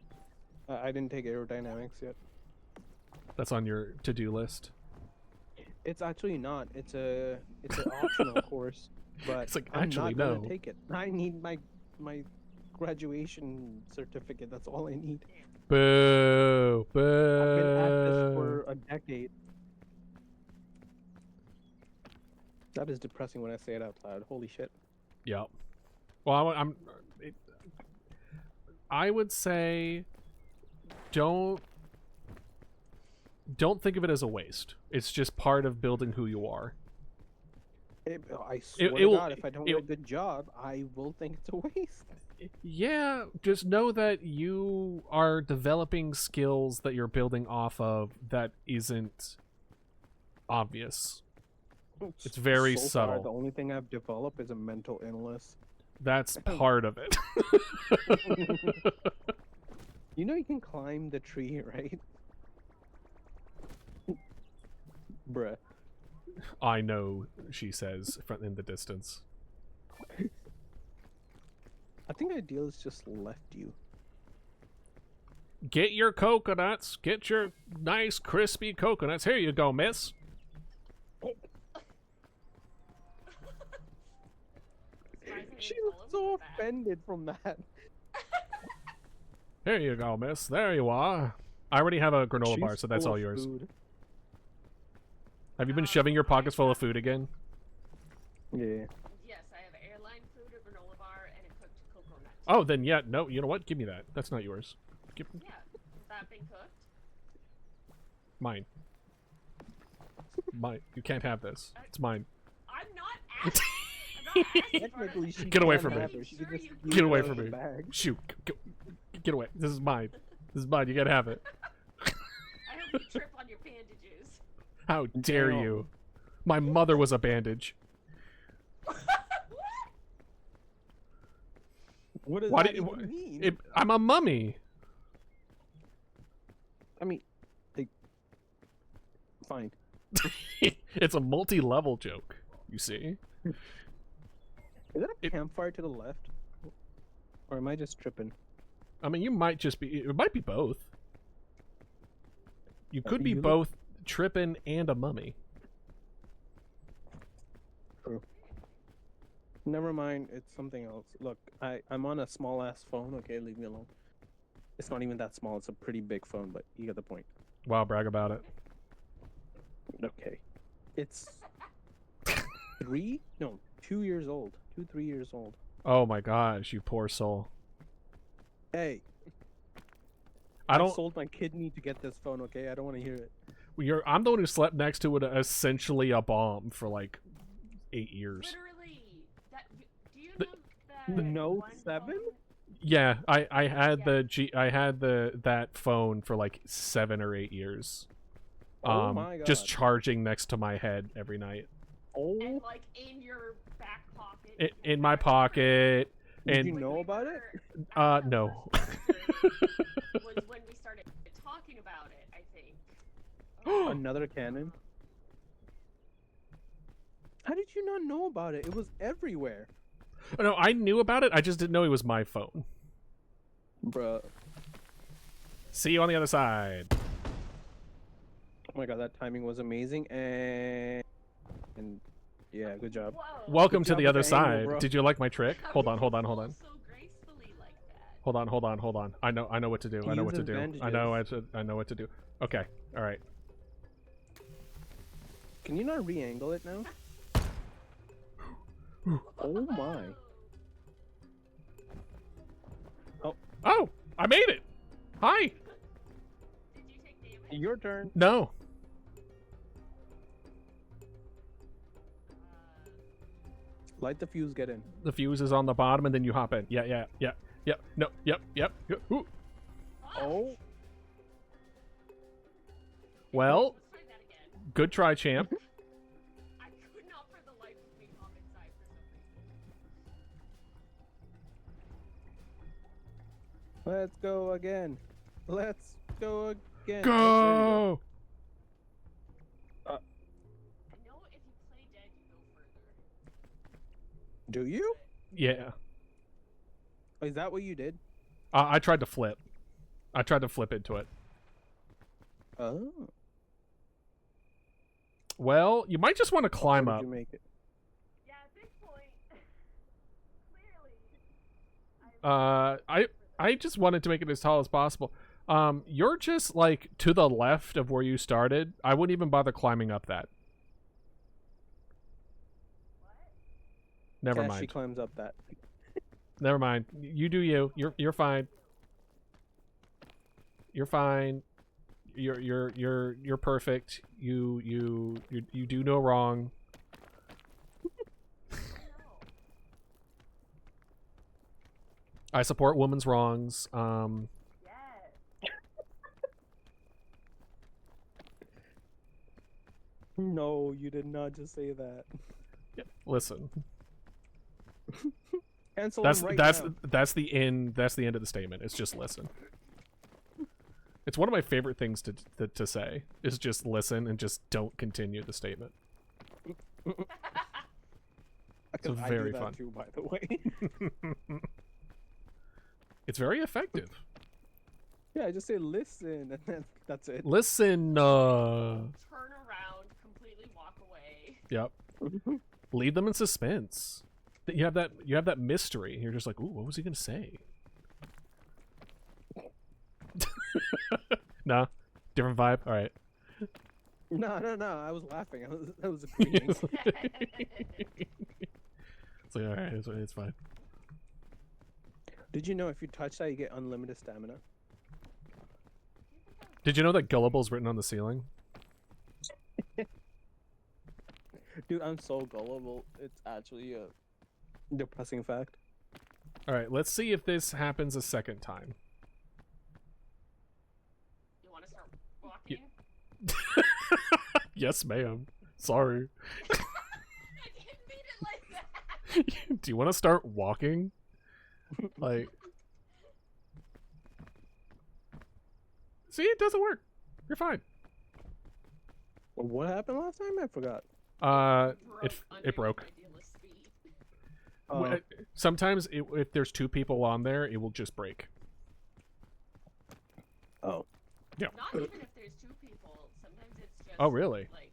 I didn't take aerodynamics yet. That's on your to-do list. It's actually not. It's an optional course, but It's like, I'm actually, not gonna no. take it. I need my graduation certificate. That's all I need. Boo! I've been at this Boo! for a decade. That is depressing when I say it out loud. Holy shit. Yep. Well, I would say don't think of it as a waste. It's just part of building who you are. I swear to God, if I don't get a good job, I will think it's a waste. Yeah, just know that you are developing skills that you're building off of that isn't obvious. It's very so subtle. Far, the only thing I've developed is a mental illness. That's part of it. You know you can climb the tree, right? Bruh. I know, she says in the distance. I think Ideal's just left you. Get your coconuts. Get your nice crispy coconuts. Here you go, miss. She was so offended from that. Here you go, miss. There you are. I already have a granola bar, She's so that's full all of yours. food. Have you been shoving your pockets full of food again? Yeah. Yes, I have airline food, a granola bar, and a cooked coconut. Oh, then yeah, no, you know what? Give me that. That's not yours. Give Yeah, has that been cooked? mine. Mine. You can't have this. It's mine. I'm not asking. I'm not asking for Technically, it. she Get away can from me. have her. She could just Get use Get away it from as a me. bag. Shoot. Get away. This is mine. This is mine. You gotta have it. I hope you trip on your bandages. How dare Damn. you? My mother was a bandage. What does Why that did even mean? I'm a mummy. I mean, like, fine. It's a multi-level joke. You see? Is that a It- campfire to the left? Or am I just tripping? I mean, you might just be. It might be both. You could be you look- both tripping and a mummy. True. Never mind, it's something else. Look, I'm on a small ass phone, okay, leave me alone. It's not even that small, it's a pretty big phone, but you get the point. Wow, brag about it. Okay. It's 2 years old. 3 years old. Oh my gosh, you poor soul. Hey, I don't. sold my kidney to get this phone, okay? I don't want to hear it. I'm the one who slept next to it, essentially a bomb for like 8 years. Literally. Do you know that Note one 7? phone- Yeah, I had Yeah. I had that phone for like 7 or 8 years. Oh my god. Just charging next to my head every night. Oh, And like in your back pocket. In my pocket. did And you know about it? No. Was when we started talking about it, I think. Another cannon? How did you not know about it? It was everywhere. No, I knew about it. I just didn't know it was my phone. Bruh. See you on the other side. Oh my god, that timing was amazing, and yeah, good job. Whoa. Welcome Good to job the with other the angle, side. bro. Did you like my trick? How Hold did on, you hold on, fall hold on. so gracefully like that? Hold on. I know what to do. I know what to do. I know what to do. Okay. All right. Can you not re-angle it now? Oh my. Oh, I made it. Hi. Did you take damage? Your turn. No. Light the fuse, get in. The fuse is on the bottom, and then you hop in. Yeah. No. Yep. Ooh. Oh. Well, Let's try that again. good try, champ. I could not for the life of me hop inside for some reason. Let's go again. Let's go again. Go. I know if you play dead, you go further. Do you? Yeah. Is that what you did? I tried to flip. I tried to flip into it. Oh. Well, you might just want to climb How up. did you make it? Yeah, at this point, clearly. I just wanted to make it as tall as possible. You're just like to the left of where you started. I wouldn't even bother climbing up that. Never Cash, mind. She climbs up that. Never mind. You do you. You're fine. You're fine. You're perfect. You do no wrong. I support women's wrongs. Yes. No, you did not just say that. Listen. Cancel That's him right that's now. that's the end. That's the end of the statement. It's just listen. It's one of my favorite things to say. Is just listen and just don't continue the statement. Because I very do that fun. too, by the way. It's very effective. Yeah, I just say listen, and then that's it. Listen. Turn around, completely walk away. Yep. Leave them in suspense. You have that mystery. You're just like, ooh, what was he gonna say? Nah, different vibe. All right. No, I was laughing. I was agreeing. It's like, all right, it's fine. Did you know if you touch that, you get unlimited stamina? Did you know that gullible's written on the ceiling? Dude, I'm so gullible. It's actually a depressing fact. All right, let's see if this happens a second time. You want to start walking? Yes, ma'am. Sorry. I didn't mean it like that. Do you want to start walking? Like, see, it doesn't work. You're fine. What happened last time? I forgot. It broke. Idealist speed. Oh. Sometimes if there's two people on there, it will just break. Oh. Yeah. Not even if there's two people. Sometimes it's just. Oh, really? Like.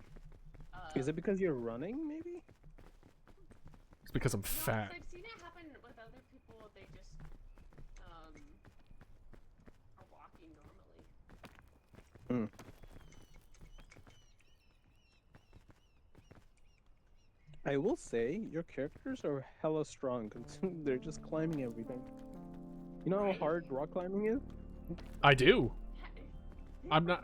Is it because you're running, maybe? It's because I'm No, fat. 'cause I've seen it happen with other people. They just are walking normally. I will say, your characters are hella strong, because they're just climbing everything. You know how hard rock climbing is? I do. I'm not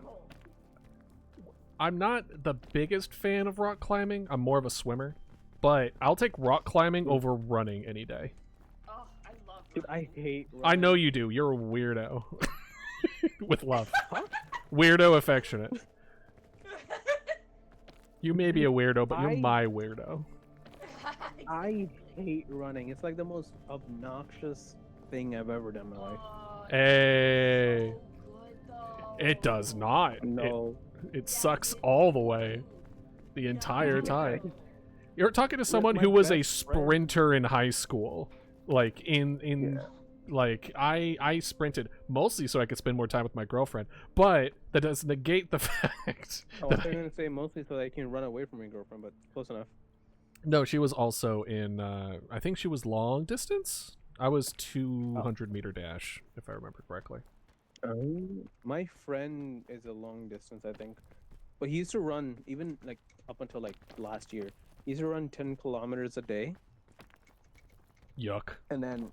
the biggest fan of rock climbing. I'm more of a swimmer. But I'll take rock climbing over running any day. Oh, I love. Dude, I hate running. I know you do. You're a weirdo. With love. Weirdo affectionate. You may be a weirdo, but you're my weirdo. I hate running. It's like the most obnoxious thing I've ever done in my life. Hey. So good, though. It does not. No. It sucks all the way. The entire time. You're talking to someone who was a sprinter in high school. Like like I sprinted mostly so I could spend more time with my girlfriend, but that does negate the fact I was going to say mostly so that I can run away from your girlfriend, but close enough. No, she was also in I think she was long distance. I was 200 meter dash, if I remember correctly. Oh, my friend is a long distance, I think, but he used to run even like up until like last year. He used to run 10 kilometers a day. Yuck. And then,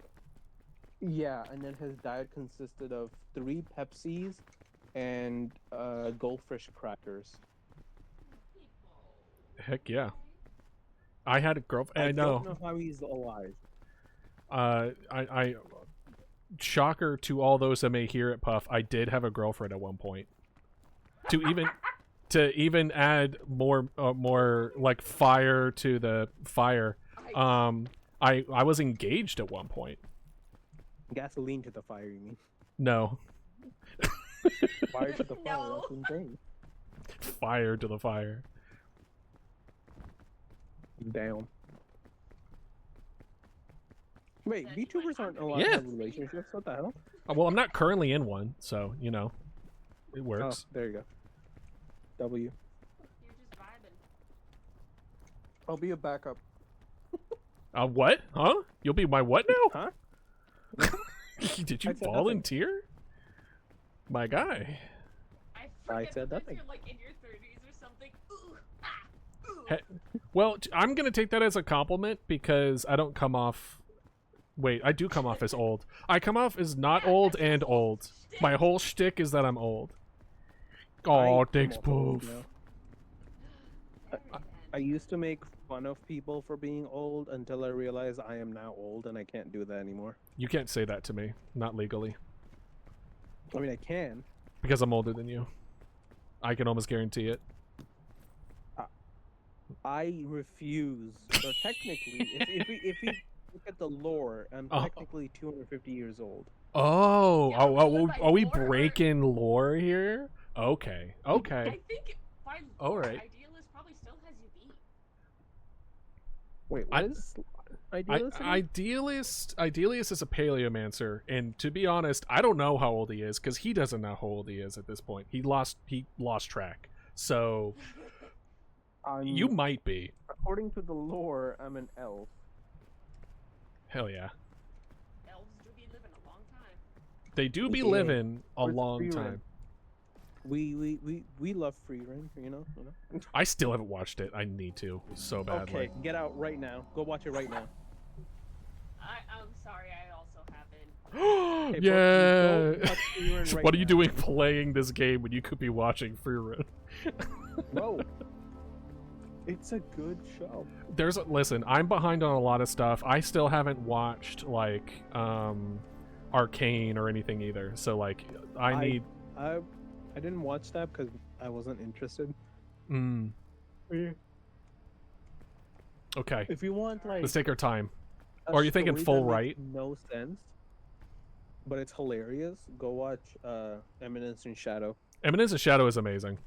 yeah, and then his diet consisted of 3 Pepsis and goldfish crackers. Heck yeah. I had a girlfriend. I know. don't know how he's alive. I shocker to all those that may hear it, Puff, I did have a girlfriend at one point. To even add more like fire to the fire, I was engaged at one point. Gasoline to the fire, you mean? No. Fire to the fire, No. that's insane. Fire to the fire. Damn. Wait, Then he VTubers went aren't under allowed Yeah. to have relationships? What the hell? Well, I'm not currently in one, so, you know, it Oh, works. there you go. W. You're just vibing. I'll be a backup. What? Huh? You'll be my what now? Huh? Did you I said nothing. volunteer? My guy. I said forget nothing. you're like in your 30s or something. Ooh, ah, ooh. Hey, well, I'm going to take that as a compliment because I don't come off... Wait, I do come off as old. I come off as not Yeah, old that's your and whole old. shtick. My whole shtick is that I'm old. I Oh, am thanks, also old Poof. now. Very I then. used to make fun of people for being old until I realized I am now old and I can't do that anymore. You can't say that to me. Not legally. I mean, I can. Because I'm older than you. I can almost guarantee it. I refuse. So technically, if we look at the lore, I'm Oh. technically 250 years old. Oh, Yeah, oh, we oh, live by are we lore or- breaking lore here? Okay, okay. I think by All lore, right. Idealist probably still has you beat. Wait, I- what is idealist? again? Idealist is a Paleomancer, and to be honest, I don't know how old he is because he doesn't know how old he is at this point. He lost track. So you might be. According to the lore, I'm an elf. Hell yeah, Elves do be living a long time. they do be Yeah. living a Where's long free time. reign? We love free reign, you know. I still haven't watched it. I need to so badly. Okay, get out right now. Go watch it right now. I'm sorry, I also haven't. Hey, Yeah. Brooke, go watch Free Run right What are you now. doing playing this game when you could be watching Free Run? Bro, it's a good show. Listen, I'm behind on a lot of stuff. I still haven't watched like Arcane or anything either. So like I need I didn't watch that because I wasn't interested. Okay. If you want like Let's take our time. a Or are you thinking story full that right? makes no sense, but it's hilarious, go watch Eminence in Shadow. Eminence of Shadow is amazing.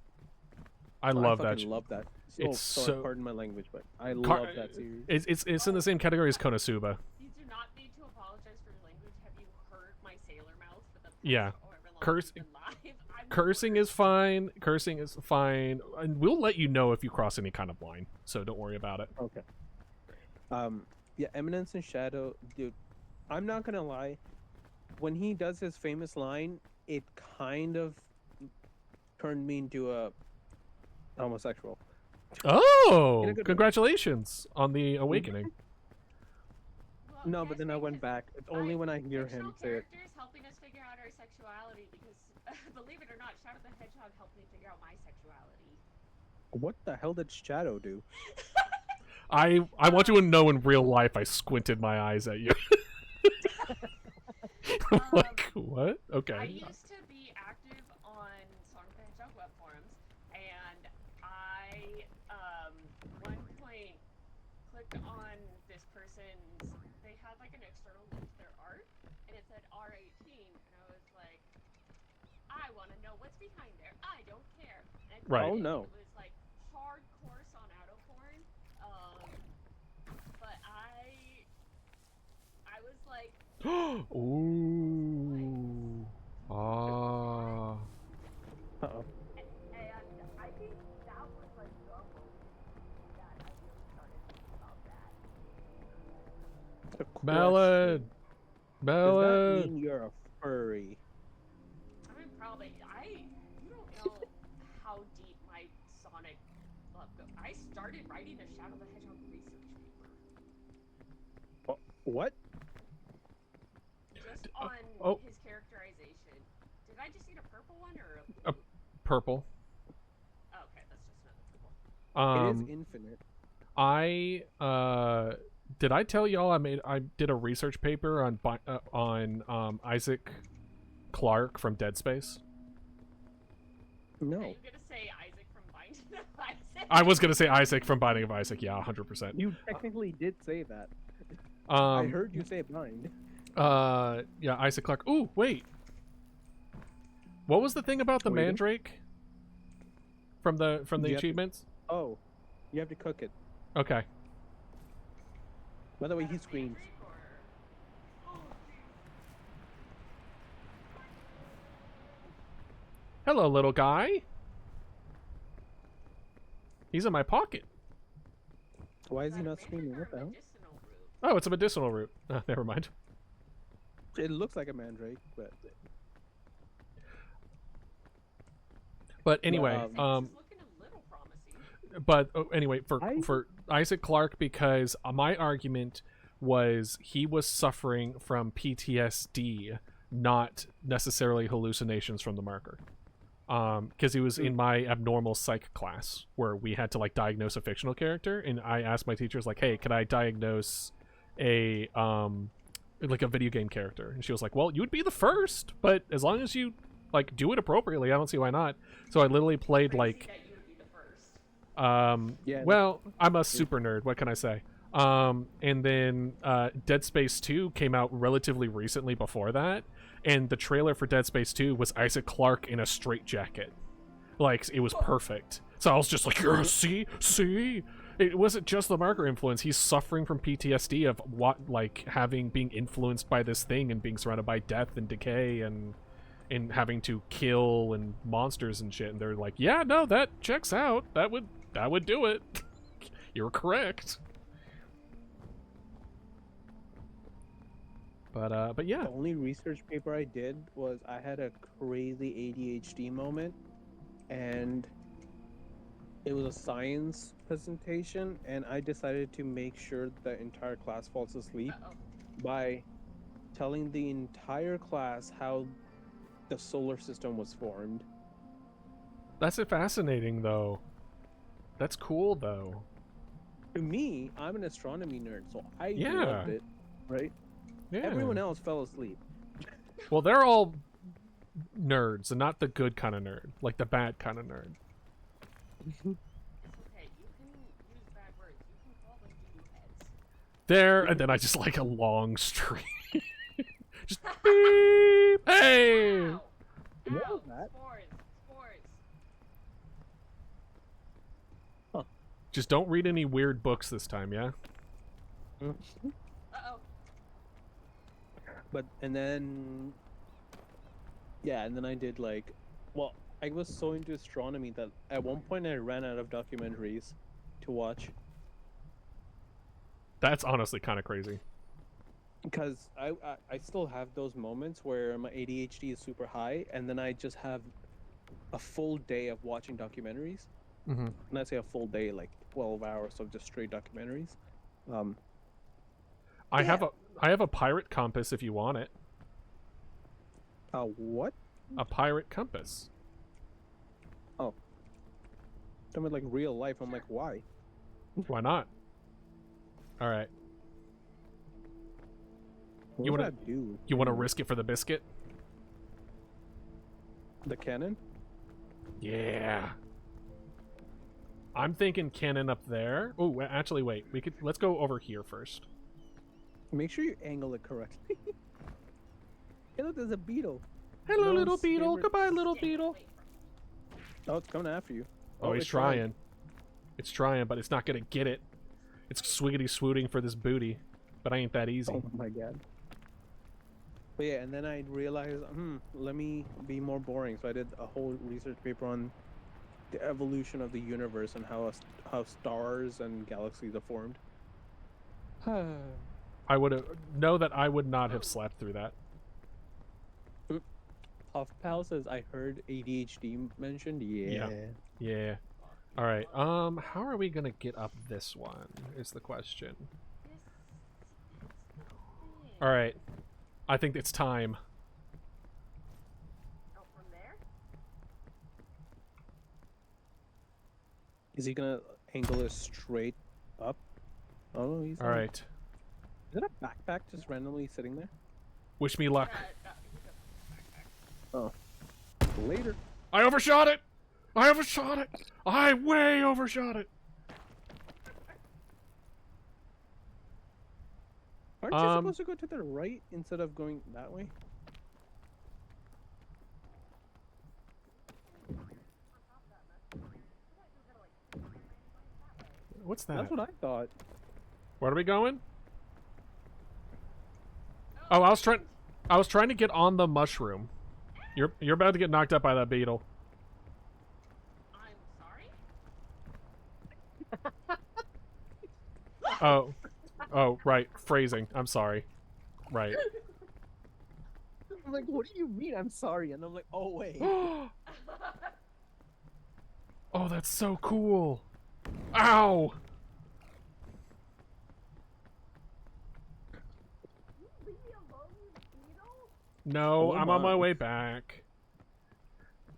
I love that. fucking love that. It's sorry, so- pardon my language, but I love that series. It's in the same category as Konosuba. You do not need to apologize for your language. Have you heard my sailor mouth for the past Yeah. however long Curse- we've been live? I'm Cursing is fine. Cursing is fine. And we'll let you know if you cross any kind of line. So don't worry about it. Okay. Yeah, Eminence in Shadow, dude. I'm not gonna lie. When he does his famous line, it kind of turned me into a homosexual. Oh, In a good way. congratulations on the awakening. Well, No, yes, but then I went because back. It's only when I hear him fictional say it. characters helping us figure out our sexuality because, believe it or not, Shadow the Hedgehog helped me figure out my sexuality. What the hell did Shadow do? I want you to know in real life I squinted my eyes at you. I'm like, what? I Okay. used to be active on Sonic the Hedgehog web forums, and I, one point, clicked on this person's, they had like an external link to their art, and it said R18, and I was like, I want to know what's behind there. I don't care. And I Right. Oh, clicked it, no. It was like hardcore sonato porn, but I was like, Ooh. Ah. Uh-oh. and I think that was like the moment that I really started thinking about that. A Melon. Does that Melon. mean you're a furry? I mean, probably. You don't know how deep my Sonic love goes. I started writing a Shadow the Hedgehog research paper. What? Just on his characterization. Did I just eat a purple one or a blue? Purple. Oh, okay, that's just another purple. It is infinite. Did I tell y'all I did a research paper on Isaac Clarke from Dead Space? No. Are you gonna say Isaac from Binding of Isaac? I was gonna say Isaac from Binding of Isaac. Yeah, 100%. You technically did say that. I I heard you say bind. Yeah, Isaac Clarke. Ooh, wait. What was the thing about the What are you doing? mandrake? From the You have to- achievements? Oh, you have to cook it. Okay. By the way, he screams. Hello, little guy. He's in my pocket. Why is he not screaming? What the hell? Medicinal root. Oh, it's a medicinal root. Never mind. It looks like a mandrake, but But anyway, It's looking a little promising. but anyway, I- for Isaac Clarke, because my argument was he was suffering from PTSD, not necessarily hallucinations from the marker. Because he was in my abnormal psych class where we had to like diagnose a fictional character, and I asked my teachers like, "Hey, could I diagnose a like a video game character?" And she was like, "Well, you would be the first, but as long as you like do it appropriately, I don't see why not." So I literally played Crazy like that you would be the first. Yeah, well, I'm a super nerd. What can I say? And then Dead Space 2 came out relatively recently before that, and the trailer for Dead Space 2 was Isaac Clarke in a straitjacket. Like, it was perfect. So I was just like, yeah, see? It wasn't just the marker influence. He's suffering from PTSD of what, like, being influenced by this thing and being surrounded by death and decay and having to kill and monsters and shit. And they're like, yeah, no, that checks out. That would do it. You're correct. But yeah. the only research paper I did was I had a crazy ADHD moment, and it was a science presentation, and I decided to make sure the entire class falls asleep Uh-oh. by telling the entire class how the solar system was formed. That's fascinating, though. That's cool, though. To me, I'm an astronomy nerd, so I Yeah. loved it, right? Yeah. Everyone else fell asleep. Well, they're all nerds, and not the good kind of nerd, like the bad kind of nerd. It's okay. You can use bad words. You can call them doo-doo heads. There, and then I just like a long string. Just beep. Hey. Ow! What Ow! was that? Spores. Just don't read any weird books this time, yeah? Uh-oh. But and then I did like, well, I was so into astronomy that at one point I ran out of documentaries to watch That's honestly kind of crazy. because I still have those moments where my ADHD is super high, and then I just have a full day of watching documentaries. Mm-hmm. And I say a full day, like 12 hours of just straight documentaries. I Yeah. have a pirate compass if you want it. What? A pirate compass. Tell me like real life. I'm like, why? Why not? All right. What You does wanna- that do? You want to risk it for the biscuit? The cannon? Yeah. I'm thinking cannon up there. Oh, actually, wait. Let's go over here first. Make sure you angle it correctly. Hey, look, there's a beetle. Hello, No little beetle. favorite- Goodbye, little Stay beetle. away from Oh, it's coming after you. Oh, he's it's trying. trying. It's trying, but it's not gonna get it. It's swiggity swooting for this booty, but I ain't that easy. Oh my god. But yeah, and then I realized, let me be more boring. So I did a whole research paper on the evolution of the universe and how stars and galaxies are formed. I would have that I would not have slept through that. Puffpal says I heard ADHD mentioned. Yeah. All right. How are we gonna get up this one? Is the question. All right. I think it's time. Oh, from there? Is he gonna angle it straight up? Oh, he's All right. Is it a backpack just randomly sitting there? Wish me luck. Oh. Later. I overshot it! I overshot it! I way overshot it! Aren't you supposed to go to the right instead of going that way? What's that? That's what I thought. Where are we going? Oh, I was trying to get on the mushroom. You're about to get knocked up by that beetle. I'm sorry? Oh, right. Phrasing. I'm sorry. Right. I'm like, what do you mean? I'm sorry. And I'm like, oh, wait. Oh, that's so cool. Ow! No, I'm on my way back.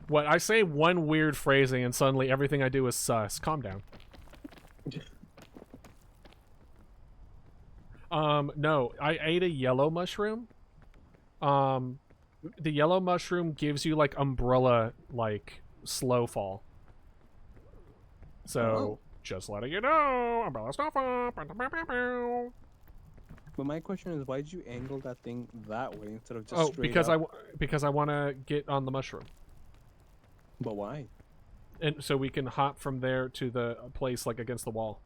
What? I say one weird phrasing and suddenly everything I do is sus. Calm down. No, I ate a yellow mushroom. The yellow mushroom gives you like umbrella, like slow fall. So, just letting you know, umbrella stuff up. But my question is, why did you angle that thing that way instead of just straight because up? because I want to get on the mushroom. But why? And so we can hop from there to the place like against the wall.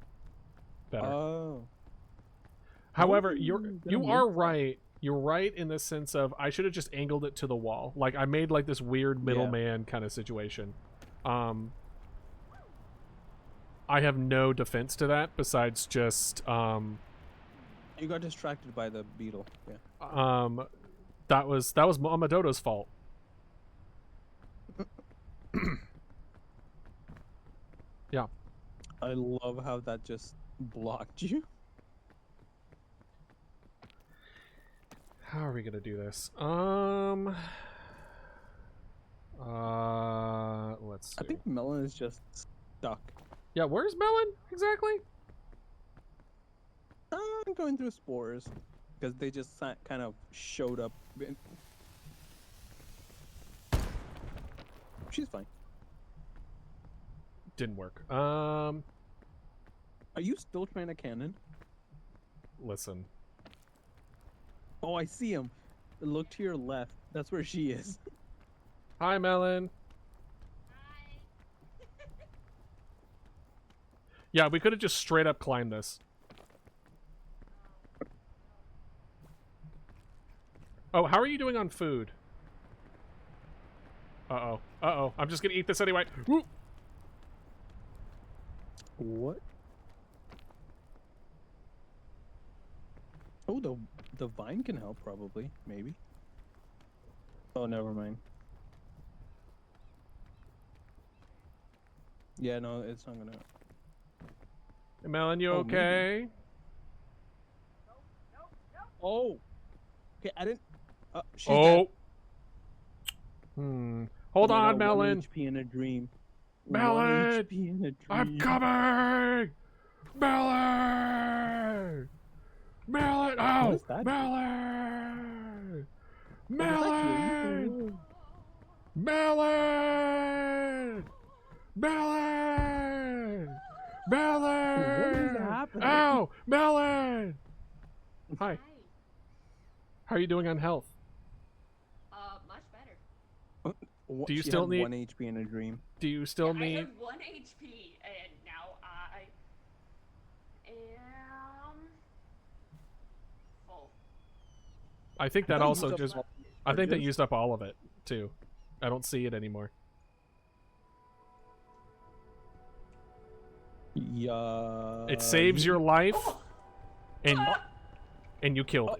Better. Oh. However, you are right. You're right in the sense of I should have just angled it to the wall. Like I made like this weird middleman kind of situation. I have no defense to that besides just You got distracted by the beetle. Yeah. that was Mama Dodo's fault. Yeah. I love how that just blocked you. How are we gonna do this? Let's see. I think Melon is just stuck. Yeah, where's Melon exactly? I'm going through spores because they just kind of showed up. She's fine. Didn't work. Are you still trying to cannon? Listen. Oh, I see him. Look to your left. That's where she is. Hi, Melon. Hi. Yeah, we could have just straight up climbed this. Oh, how are you doing on food? Uh-oh. Uh-oh. I'm just gonna eat this anyway. Woo! What? Oh, the vine can help probably, maybe. Oh, never mind. Yeah, no, it's not gonna. Hey, Melon, you Oh, okay? Oh. Okay, I didn't. She's Oh. dead. Hold Oh my on, God, Melon. 1 HP in a dream. Melon! 1 HP in a dream. I'm coming! Melon! Melon! Oh! What is that? Melon! What is that Melon! Melon! Melon! Melon! What is happening? Ow! Melon! Hi. How are you doing on health? Much better. Do you She still had need- 1 HP in a dream? Do you still I need... have 1 HP, and now I am full. I think that I also used up just... all I think that charges. used up all of it, too. I don't see it anymore. Yeah. It saves your life, and and you killed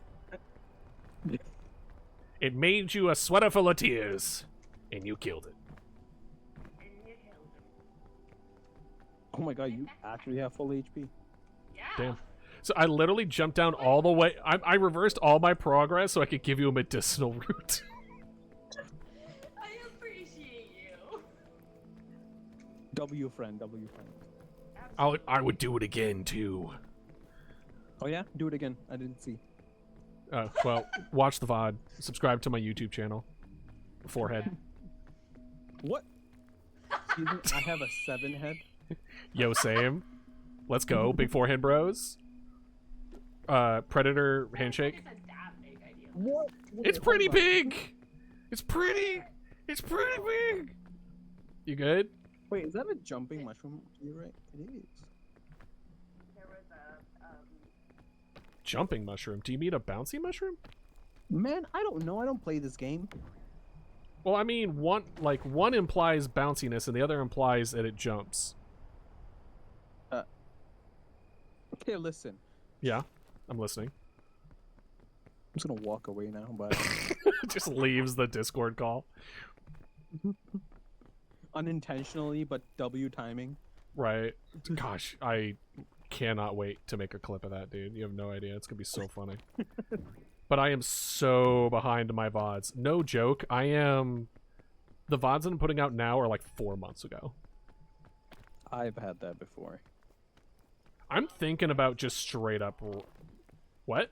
it. It made you a sweater full of tears, and you killed it. Oh my god, you actually have full HP. Yeah. Damn. So I literally jumped down all the way. I reversed all my progress so I could give you a medicinal root. I appreciate you. W friend. I would do it again too. Oh yeah, do it again. I didn't see. Well, watch the VOD. Subscribe to my YouTube channel. Forehead. What? Excuse me, I have a 7 head. Yo, same. Let's go, big forehead bros. Predator handshake. What? It's pretty big. It's pretty big. You good? Wait, is that a jumping mushroom? You're right. It is. There was a Jumping mushroom. Do you mean a bouncy mushroom? Man, I don't know. I don't play this game. Well, I mean, one implies bounciness and the other implies that it jumps. Okay, listen. Yeah, I'm listening. I'm just gonna walk away now, but Just leaves the Discord call. unintentionally, but W timing. Right. Gosh, I cannot wait to make a clip of that, dude. You have no idea. It's gonna be so funny. But I am so behind my VODs. No joke. I am... The VODs that I'm putting out now are like 4 months ago. I've had that before. I'm thinking about just straight up... What?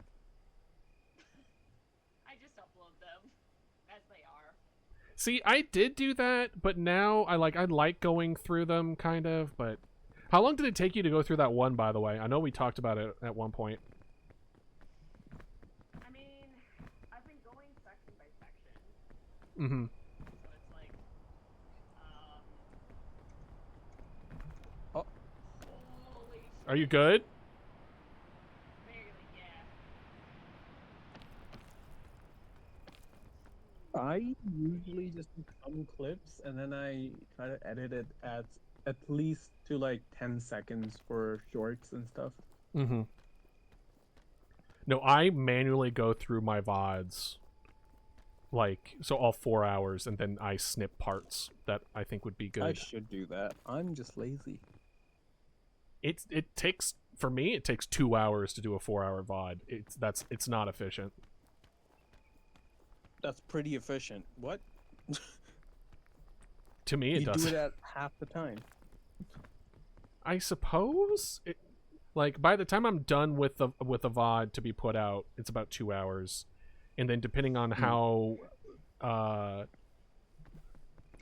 I just upload them as they are. See, I did do that, but now I like going through them, kind of, but... How long did it take you to go through that one, by the way? I know we talked about it at one point. I mean, I've been going section by section. Mm-hmm. So it's like, Oh. Holy shit. Are you good? Barely, yeah. I usually just do some clips and then I try to edit it at least to like 10 seconds for shorts and stuff. Mm-hmm. No, I manually go through my VODs, like, so all 4 hours, and then I snip parts that I think would be good. I should do that. I'm just lazy. It takes, for me, it takes 2 hours to do a 4-hour VOD. It's not efficient. That's pretty efficient. What? To me, it You does. do it at half the time. I suppose like by the time I'm done with the VOD to be put out, it's about 2 hours, and then depending on how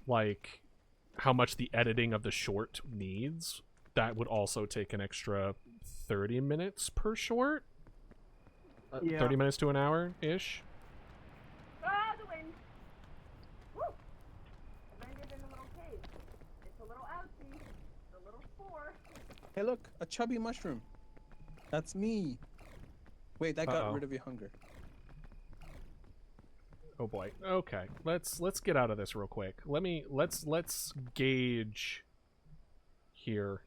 like how much the editing of the short needs, that would also take an extra 30 minutes per short. Yeah. 30 minutes to an hour ish. Ah, the wind! Woo! I landed in a little cave. It's a little outsy. It's a little spore. Hey, look, a chubby mushroom. That's me. Wait, that got Uh-oh. rid of your hunger. Oh boy. Okay. Let's get out of this real quick. Let's gauge here.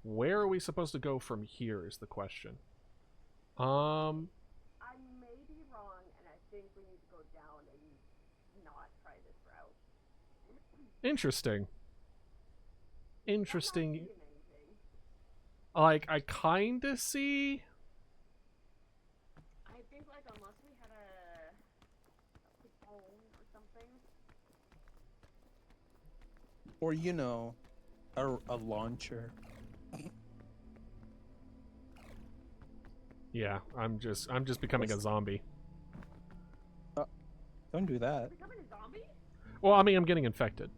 Where are we supposed to go from here is the question. I may be wrong, and I think we need to go down and not try this route. Interesting. I'm not Interesting. seeing anything. Like, I kinda see... I think, like, unless we had a phone or something. Or, you know, a launcher. Yeah, I'm just becoming a zombie. Don't do that. Becoming a zombie? Well, I mean, I'm getting infected.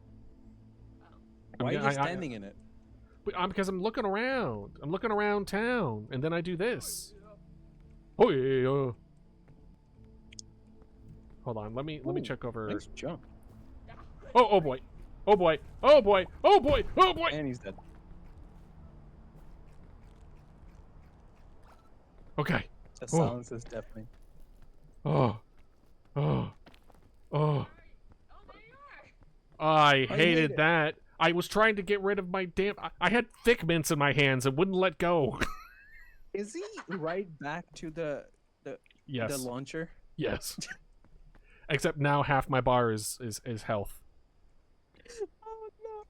Why are I- you I- standing in it? Because I'm looking around. I'm looking around town, and then I do this. Oh yeah. Hold on. Let me Ooh, check over. Nice jump. Oh boy. Oh boy. Oh boy. Oh boy. Oh boy. And he's dead. Okay. The Oh. silence is deafening. Oh. Oh. Oh. Oh, there you are! I you hated made it. that. I was trying to get rid of my damn... I had thick mints in my hands and wouldn't let go. Is he right back to the yes. launcher? Yes. Except now half my bar is health. Oh no.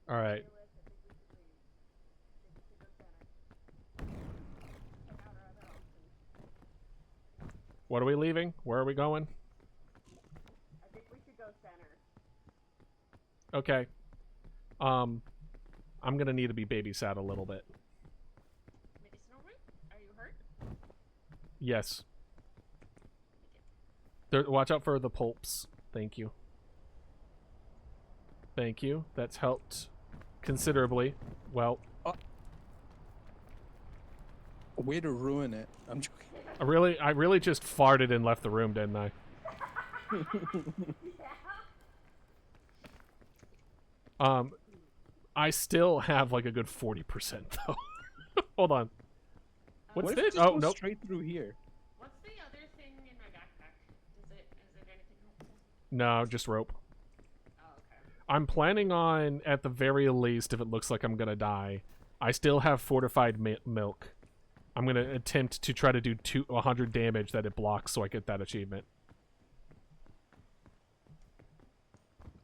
All right. What are we leaving? Where are we going? I think we should go center. Okay. I'm gonna need to be babysat a little bit. Medicinal root? Are you hurt? Yes. Watch out for the pulps. Thank you. Thank you. That's helped considerably. Well, way to ruin it. I'm joking. I really just farted and left the room, didn't I? Yeah. I still have like a good 40% though. Hold on. What's What if this? it just Oh, goes nope. straight through here. What's the other thing in my backpack? Is it anything helpful? No, just rope. Oh, okay. I'm planning on, at the very least, if it looks like I'm gonna die, I still have fortified milk. I'm gonna attempt to try to do 100 damage that it blocks so I get that achievement.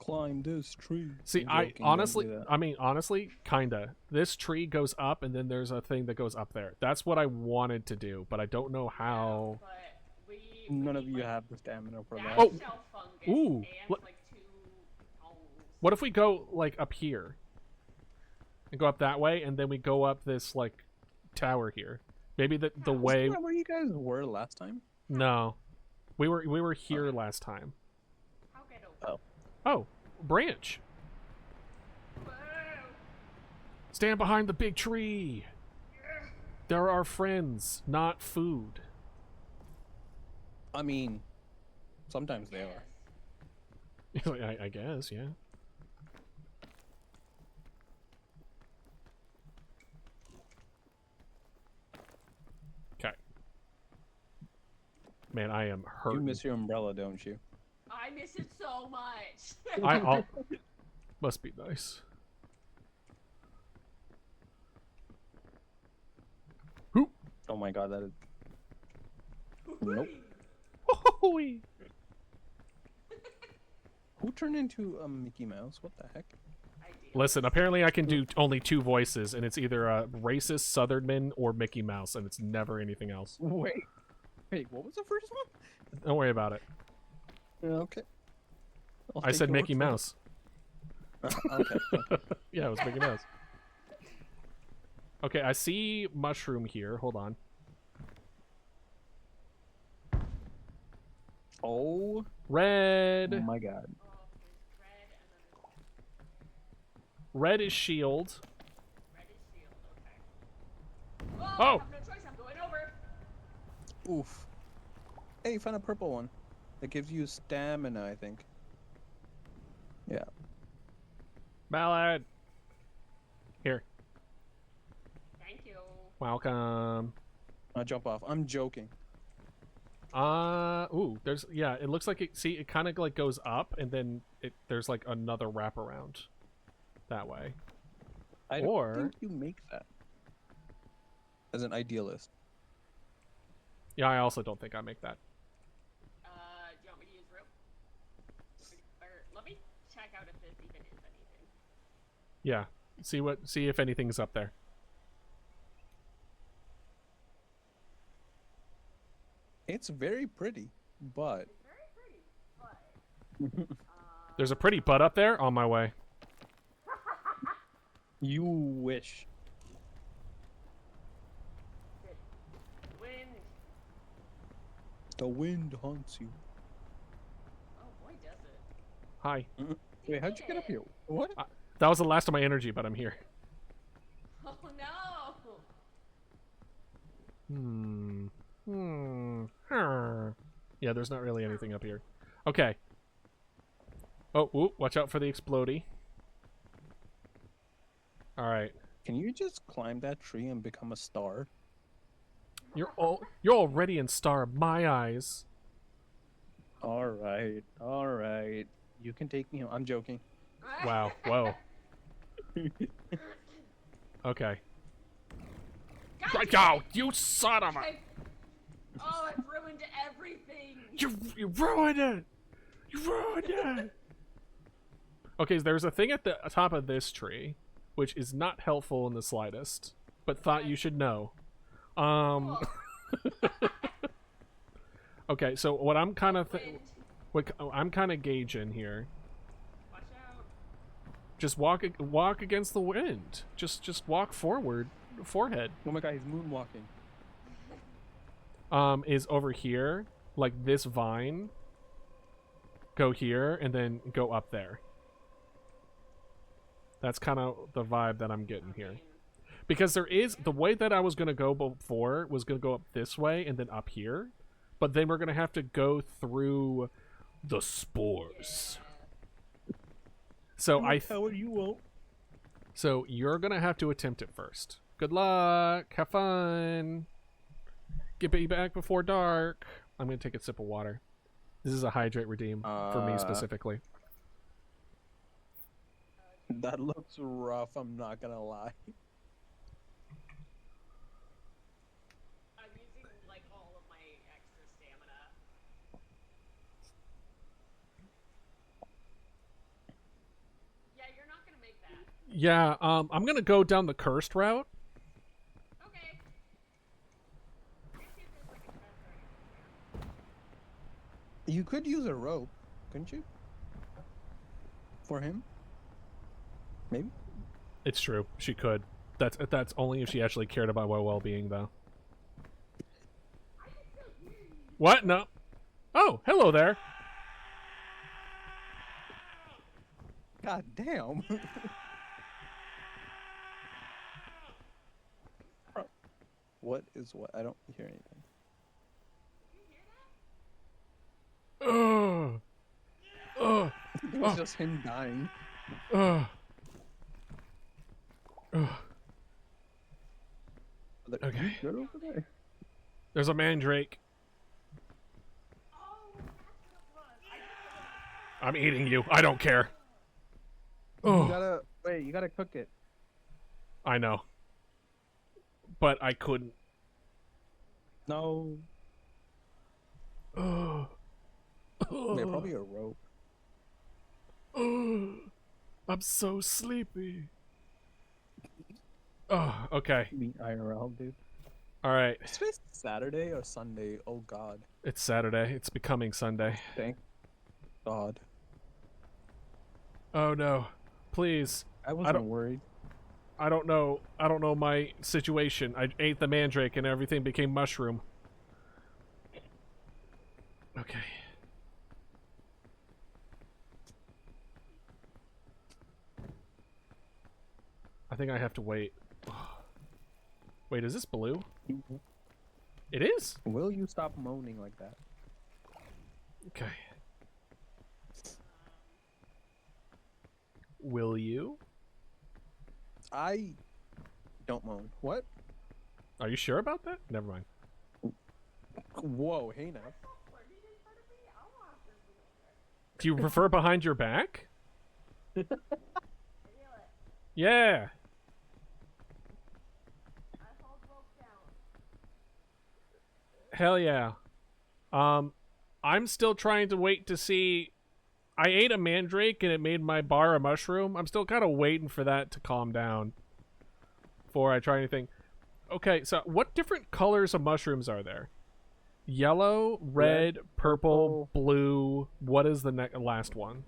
Climb this tree. See, I'm joking, don't do that. I mean, honestly, kinda. This tree goes up, and then there's a thing that goes up there. That's what I wanted to do, but I don't know how. But we None of need, you like, have the stamina for that. Oh! shelf fungus Ooh, and what- like 2 holes. What if we go, like, up here? And go up that way, and then we go up this, like, tower here. Maybe the way... Isn't that where you guys were last time? No. We were here last time. How get over? Oh. Oh, branch. Whoa. Stand behind the big tree. They're our friends, not food. I mean, sometimes they are. I guess, yeah. Okay. Man, I am hurt. You miss your umbrella, don't you? I miss it so much. I'll must be nice. Who? Oh my god, that is. Nope. Hoo-hoo-hoo-wee. Who turned into a Mickey Mouse? What the heck? I do. Listen, apparently I can do only 2 voices, and it's either a racist Southernman or Mickey Mouse, and it's never anything else. Wait, what was the first one? Don't worry about it. Okay. I said Mickey Mouse. Okay. Yeah, it was Mickey Mouse. Okay, I see mushroom here. Hold on. Oh Red. my god. Oh, there's red and then there's Red is shield. red is shield. Okay. Oh! Oh! I have no choice. I'm going over. Oof. Hey, you found a purple one. That gives you stamina, I think. Yeah. Malad. Here. Thank you. Welcome. I'll jump off. I'm joking. Ooh, there's, yeah, it looks like it, see, it kind of like goes up and then there's like another wraparound that way. I Or- don't think you make that. As an idealist. Yeah, I also don't think I make that. Do you want me to use rope? Or let me check out if this even is anything. Yeah. See if anything's up there. It's very pretty, but It's very pretty, but There's a pretty butt up there on my way. you wish. wind. The wind haunts you. Oh boy, does it. Hi. Wait, how'd you get up here? What? That was the last of my energy, but I'm here. Oh no. Yeah, there's not really anything up here. Okay. Oh, ooh, watch out for the explodey. Alright. Can you just climb that tree and become a star? You're already in star of my eyes. All right. You can take me home. I'm joking. Wow. Whoa. Okay. God, Go, you son of a! Oh, I've ruined everything. You ruined it. You ruined it. Okay, so there's a thing at the top of this tree, which is not helpful in the slightest, but thought you should know. Cool. Okay, so what I'm kind of what I'm kind of gauging here. Watch out. Just walk against the wind. Just walk forward, forehead. Oh my god, he's moonwalking. Is over here, like this vine. Go here and then go up there. That's kind of the vibe that I'm getting here. Because there is the way that I was gonna go before was gonna go up this way and then up here, but then we're gonna have to go through the spores. So you won't. So you're gonna have to attempt it first. Good luck. Have fun. Get me back before dark. I'm gonna take a sip of water. This is a hydrate redeem for me specifically. That looks rough. I'm not gonna lie. I'm using like all of my extra stamina. Yeah, you're not gonna make that. Yeah, I'm gonna go down the cursed route. Okay. Let me see if there's like a chest or anything here. You could use a rope, couldn't you? For him? Maybe? It's true. She could. That's only if she actually cared about my well-being, though. What? No. Oh, hello there. God damn. What is what? I don't hear anything. Ugh. Ugh. It was just him dying. Ugh. Ugh. Okay. Good over there. There's a mandrake. Oh, that's what it was. I'm eating you. I don't care. You Oh, gotta wait. You gotta cook it. I know. But I couldn't. No. Ugh. Yeah, probably a rope. Ugh. I'm so sleepy. Oh, okay. Meet IRL, dude. All right. Is it Saturday or Sunday? Oh God. It's Saturday. It's becoming Sunday. Thank God. Oh no. Please. I wasn't worried. I don't know. I don't know my situation. I ate the mandrake and everything became mushroom. Okay. I think I have to wait. Wait, is this blue? It is? Will you stop moaning like that? Okay. Will you? I don't moan. What? Are you sure about that? Never mind. Whoa, hey now. Do you prefer behind your back? Yeah. Hell yeah. I'm still trying to wait to see. I ate a mandrake and it made my bar a mushroom. I'm still kind of waiting for that to calm down before I try anything. Okay, so what different colors of mushrooms are there? Yellow, red, purple, blue. What is the last one?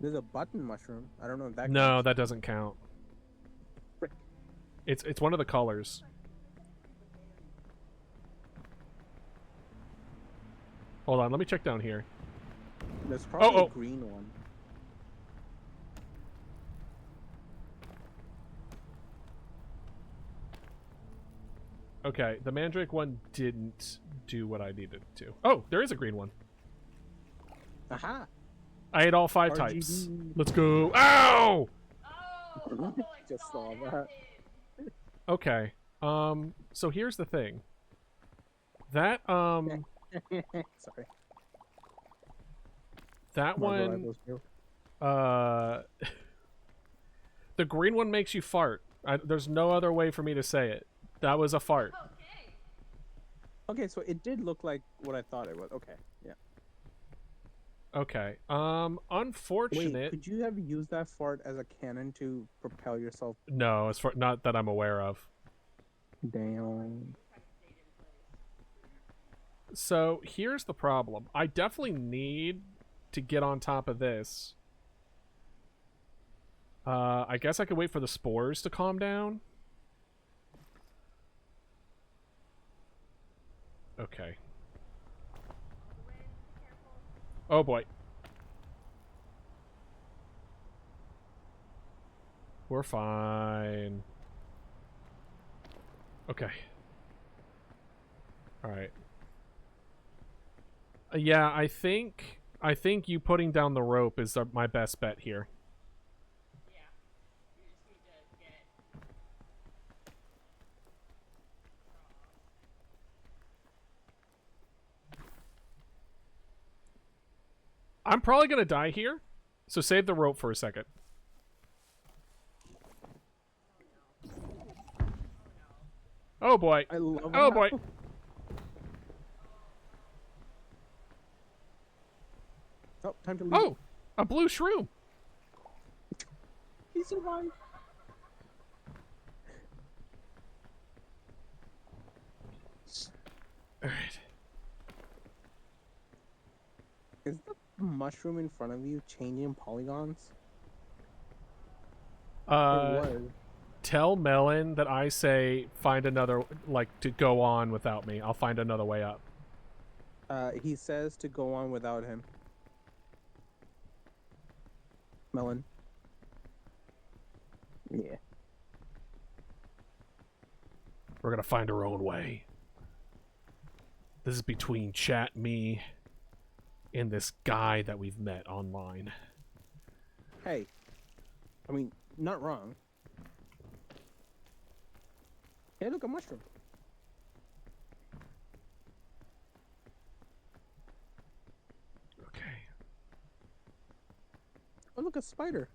There's a button mushroom. I don't know if that No, counts. that doesn't count. It's one of the colors. Hold on, let me check down here. There's probably Oh. a green one. Okay, the mandrake one didn't do what I needed it to. Oh, there is a green one. Aha! I ate all 5 RGB. types. Let's go. Ow! Oh, I Just saw saw that. it. Okay. So here's the thing. That Sorry. That Margot one, Rivals hero. the green one makes you fart. There's no other way for me to say it. That was a fart. Okay. Okay, so it did look like what I thought it was. Okay, yeah. Okay. Unfortunate. Wait, could you have used that fart as a cannon to propel yourself? No, as far not that I'm aware of. Damn. So here's the problem. I definitely need to get on top of this. I guess I could wait for the spores to calm down. Okay. Oh boy. We're fine. Okay. Alright. Yeah, I think you putting down the rope is my best bet here. Yeah. You just need to get. I'm probably gonna die here, so save the rope for a second. Oh boy. I love Oh boy. Oh, time to leave. Oh, a blue shroom. He survived. All right. Is the mushroom in front of you changing polygons? It was. Tell Melon that I say find another, like, to go on without me. I'll find another way up. He says to go on without him. Melon. Yeah. We're gonna find our own way. This is between chat, me, and this guy that we've met online. Hey. I mean, not wrong. Hey, look, a mushroom. Okay. Oh, look, a spider.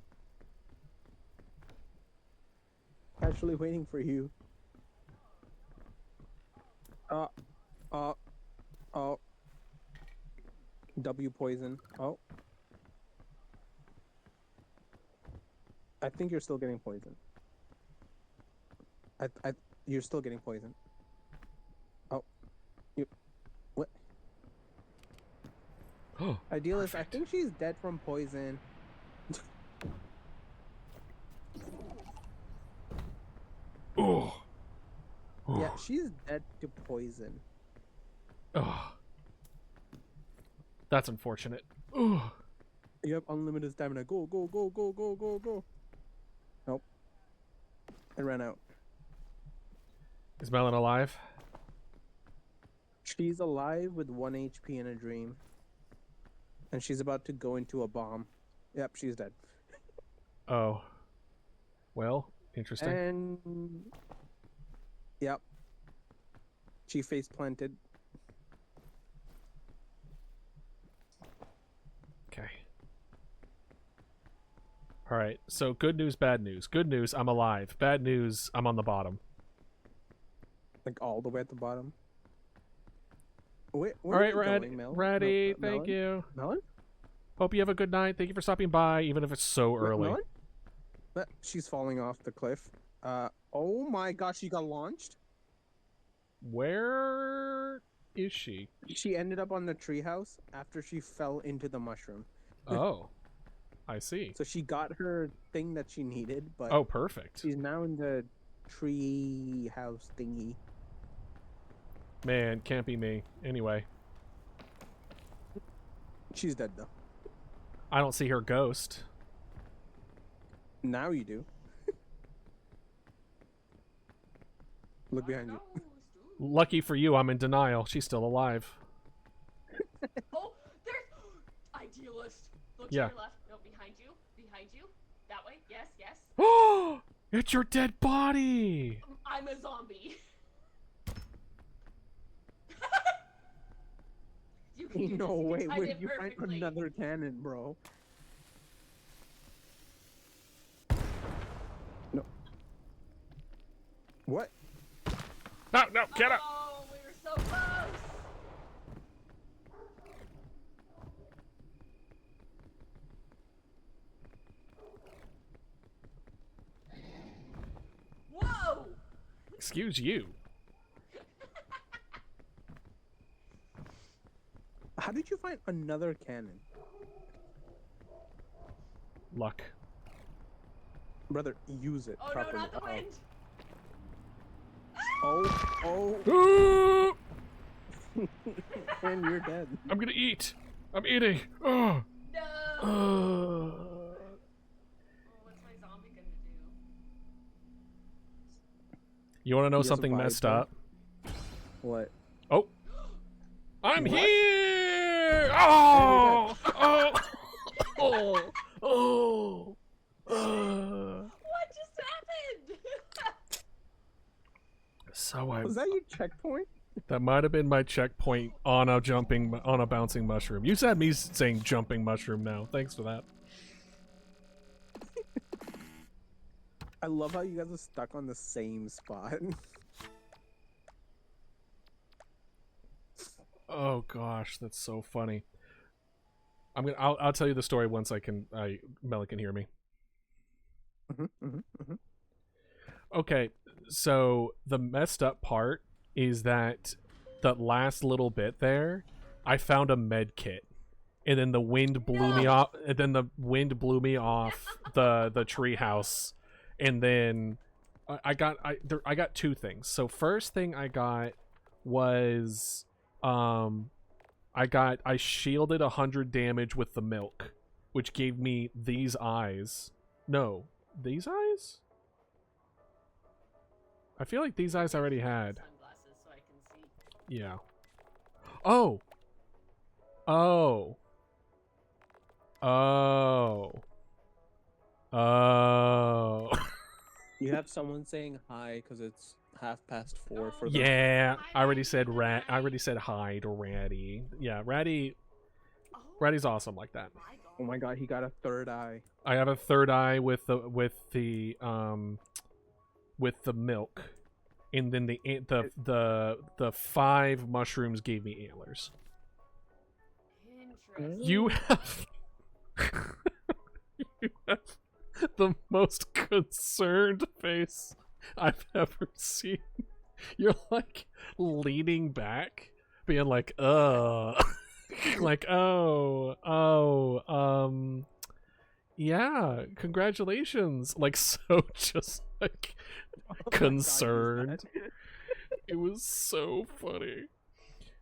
Actually waiting for you. Oh. W poison. Oh. I think you're still getting poison. You're still getting poison. Oh. You. What? Oh. Idealist, Perfect. I think she's dead from poison. Oh. Yeah, she's dead to poison. Oh. That's unfortunate. Oh. You have unlimited stamina. Go, go, go, go, go, go, go. Nope. It ran out. Is Melon alive? She's alive with 1 HP in a dream. And she's about to go into a bomb. Yep, she's dead. Oh. Well, interesting. And... Yep. She face planted. Okay. Alright, so good news, bad news. Good news, I'm alive. Bad news, I'm on the bottom. Like all the way at the bottom. Wait, Alright, ready. Thank you. Melon? Hope you have a good night. Thank you for stopping by, even if it's so early. Melon? She's falling off the cliff. Oh my gosh, she got launched? Where is she? She ended up on the treehouse after she fell into the mushroom. Oh, I see. So she got her thing that she needed, but oh, perfect. she's now in the tree house thingy. Man, can't be me. Anyway, She's dead though. I don't see her ghost. Now you do. Look behind you. Lucky for you, I'm in denial. She's still alive. Oh, there's idealist. Look Yeah. to your left. No, behind you. Behind you. That way. Yes, yes. Oh, it's your dead body. I'm a zombie. You Ain't no way. I Where did you find perfectly. another cannon, bro? No. What? No, no, get up! Oh, we were so close. Whoa! Excuse you. How did you find another cannon? Luck. Brother, use it Oh properly. no, not the wind. Oh. And you're dead. I'm gonna eat. I'm eating. Oh. No. Oh. Oh, what's my zombie gonna do? You want to know He has a something vibe, messed though. up? What? Oh. I'm What? here! Oh! Oh! Oh! Oh! What just happened? So Was that your checkpoint? that might have been my checkpoint on a bouncing mushroom. You said me saying jumping mushroom now. Thanks for that. I love how you guys are stuck on the same spot. Oh gosh, that's so funny. I'll tell you the story once Melon can hear me. Okay, so the messed up part is that last little bit there, I found a med kit, and then the wind blew me off. And then the wind blew me off the tree house, and then I got two things. So first thing I got was I shielded 100 damage with the milk, which gave me these eyes. No, these eyes? I feel like these eyes I already had. Sunglasses so I can see. Yeah. Oh. Oh. Oh. Oh. You have someone saying hi because it's 4:30 for them. Yeah, I already said I already said hi to Ratty. Yeah, Ratty's awesome like that. Oh my god, he got a third eye. I have a third eye with the milk, and then the 5 mushrooms gave me antlers. Interesting. You have the most concerned face I've ever seen. You're like leaning back, being like, like, yeah, congratulations. Like, so just like concerned. It was so funny.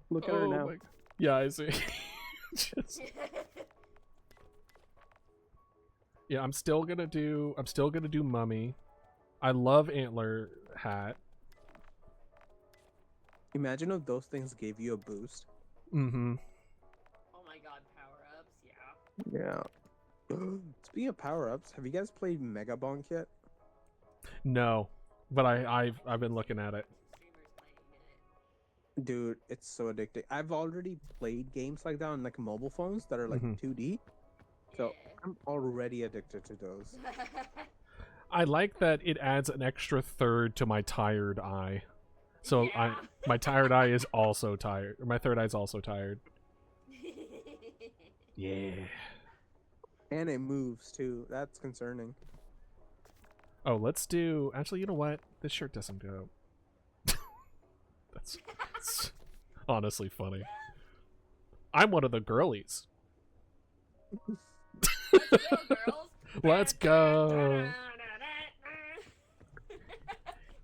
Look at her now. my- Yeah, I see. Just, yeah, I'm still gonna do mummy. I love antler hat. Imagine if those things gave you a boost. Mm-hmm. Oh my god, power-ups, yeah. Yeah. Speaking of power-ups, have you guys played Mega Bonk yet? No, but I've been looking at it. Streamers playing it. Dude, it's so addicting. I've already played games like that on like mobile phones that are like 2D. So I'm already addicted to those. I like that it adds an extra third to my tired eye. So Yeah. my tired eye is also tired. Or my third eye is also tired. Yeah. And it moves too. That's concerning. Oh, let's do. Actually, you know what? This shirt doesn't go. That's honestly funny. I'm one of the girlies. Let's go, girls. Let's go.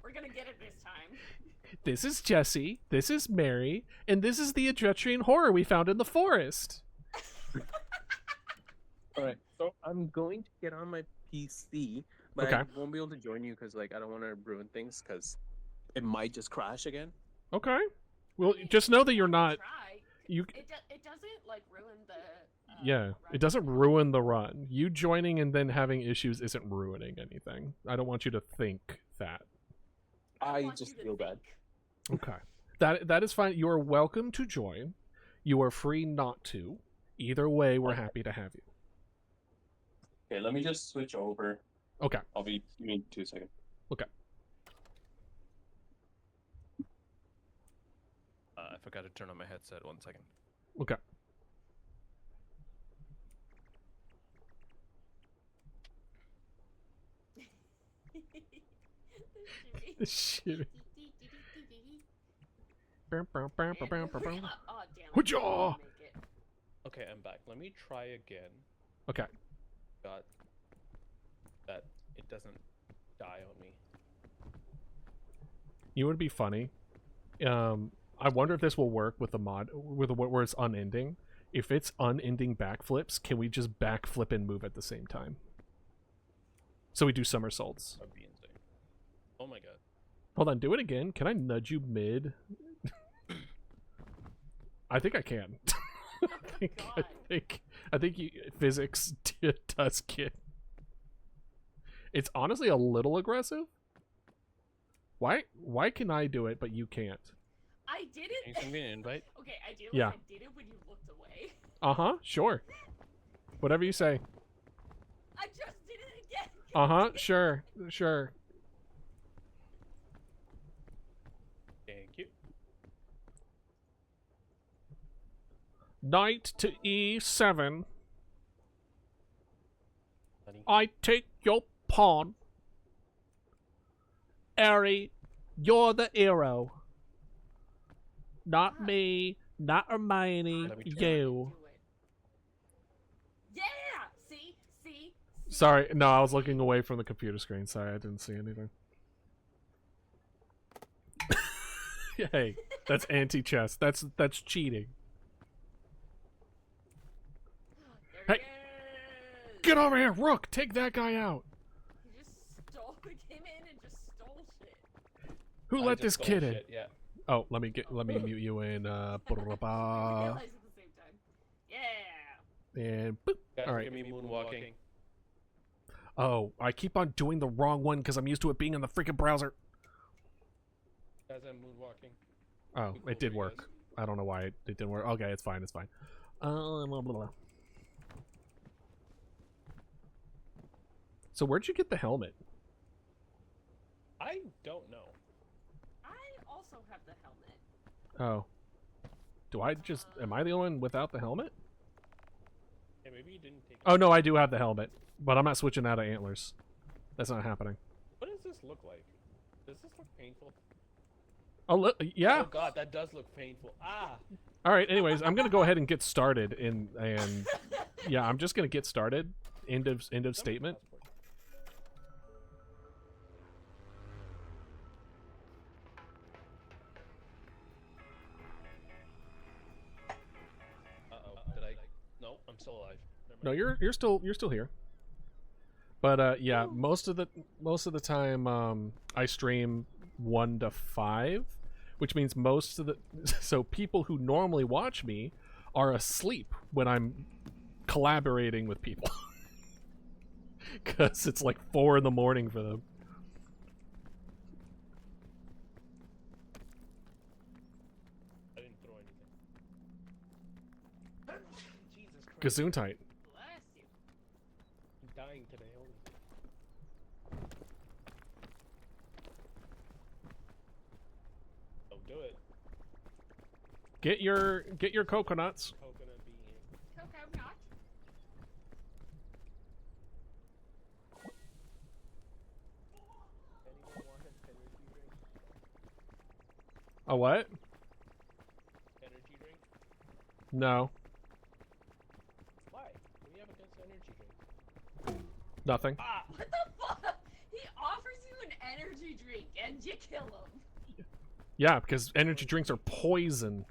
We're gonna get it this time. This is Jessie. This is Mary, and this is the Adretrian horror we found in the forest. Alright, so I'm going to get on my PC, but Okay. I won't be able to join you because like I don't want to ruin things because it might just crash again. Okay. Well, just know that you're not. Try. You. It doesn't like ruin the. Yeah, run. it doesn't ruin the run. You joining and then having issues isn't ruining anything. I don't want you to think that. I I want just you to feel bad. think. Okay. That is fine. You are welcome to join. You are free not to. Either way, we're happy to have you. Okay, let me just switch over. Okay. I'll be. Give me 2 seconds. Okay. I forgot to turn on my headset. 1 second. Okay. The shimmy. Hoo-jah! Okay, I'm back. Let me try again. Okay. Got that it doesn't die on me. You would be funny. I wonder if this will work with the mod with where it's unending. If it's unending backflips, can we just backflip and move at the same time? So we do somersaults. That'd be insane. Oh my god. Hold on, do it again. Can I nudge you mid? I think I can. I think physics does get. It's honestly a little aggressive. Why can I do it but you can't? I did it. Can you send me an invite? Okay, I did it. Yeah. I did it when you looked away. Sure. Whatever you say. I just did it again. Sure. Thank you. Knight to e7. Honey. I take your pawn. Ari, you're the hero. Not me, not Hermione, Let me try. you. Yeah. See. Sorry, no, I was looking away from the computer screen. Sorry, I didn't see anything. Hey, that's anti-chess. That's cheating. There Hey. he is. Get over here, Rook! Take that guy out! He just stole. Came in and just stole shit. Who let this kid in? Shit, yeah. Oh, let me mute you in. We realized at the same time. Yeah. And boop. Guys, All right. give me moonwalking. Oh, I keep on doing the wrong one because I'm used to it being in the freaking browser. Guys, I'm moonwalking. Oh, Too cool it did for you work. guys. I don't know why it didn't work. Okay, it's fine. It's fine. Blah, blah, blah. So where'd you get the helmet? I don't know. I also have the helmet. Oh. Do I just... Am I the only one without the helmet? Hey, maybe you didn't take. Oh, no, I do have the helmet. But I'm not switching out of antlers. That's not happening. What does this look like? Does this look painful? Oh, look, yeah. Oh god, that does look painful. Ah. All right, anyways, I'm going to go ahead and get started. And yeah, I'm just going to get started. End of statement. Did I? No, I'm still alive. No, you're still here. But yeah, most of the time I stream 1 to 5, which means most of the so people who normally watch me are asleep when I'm collaborating with people. Cuz it's like 4 in the morning for them. I didn't throw anything. Jesus Christ. Gesundheit. Bless you. I'm dying today. Holy. Don't do it. Get your coconuts. Coconut bean. Coco not. Anyone want an energy drink? A what? Energy drink? No. Why? What do you have against energy drink? Nothing. Ah! What the fuck? He offers you an energy drink and you kill him. Yeah, because energy drinks are poison.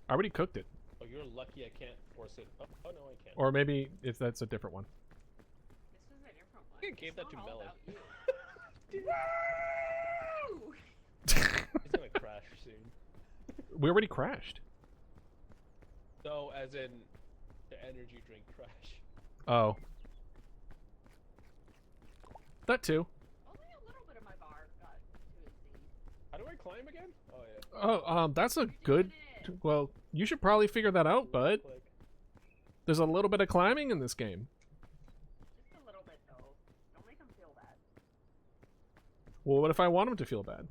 I already cooked it. Oh, you're lucky I can't force it. Oh, no, I can't. Or maybe if that's a different one. This was a different one. I gave It's that to not all Melon. about you. Woo! He's gonna crash soon. We already crashed. No, as in the energy drink crash. Oh. That too. Only a little bit of my bar got to How do I climb again? Oh yeah. Oh, that's a good. Well, you should probably figure that out, bud. Click. There's a little bit of climbing in this game. Just a little bit, though. Don't make him feel bad. Well, what if I want him to feel bad?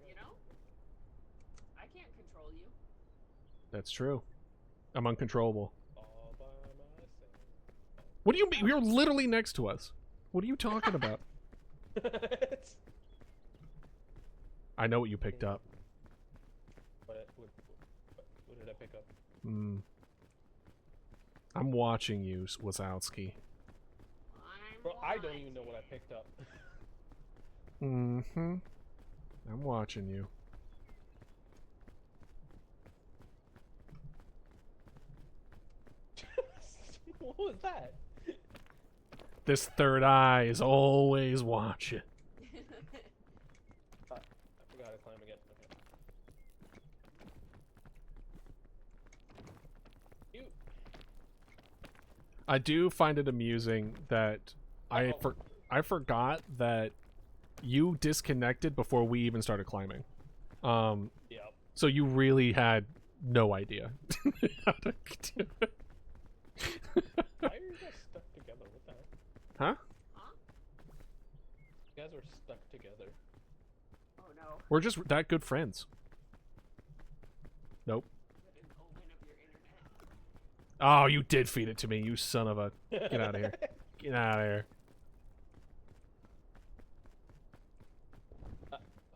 You know? I can't control you. That's true. I'm uncontrollable. All by myself. What do you mean? You're literally next to us. What are you talking about? I know what you picked up. What did I pick up? I'm watching you, Wazowski. Bro, I don't even know what I picked up. Mm-hmm. I'm watching you. What was that? This third eye is always watching. I forgot to climb again. Okay. I do find it amusing that I forgot that you disconnected before we even started climbing. Yep. So you really had no idea how to do it. Why are you guys stuck together? What the heck? Huh? Huh? You guys are stuck together. Oh no. We're just that good friends. Nope. That an omen of your internet. Oh, you did feed it to me, you son of a... Get out of here. Get out of here.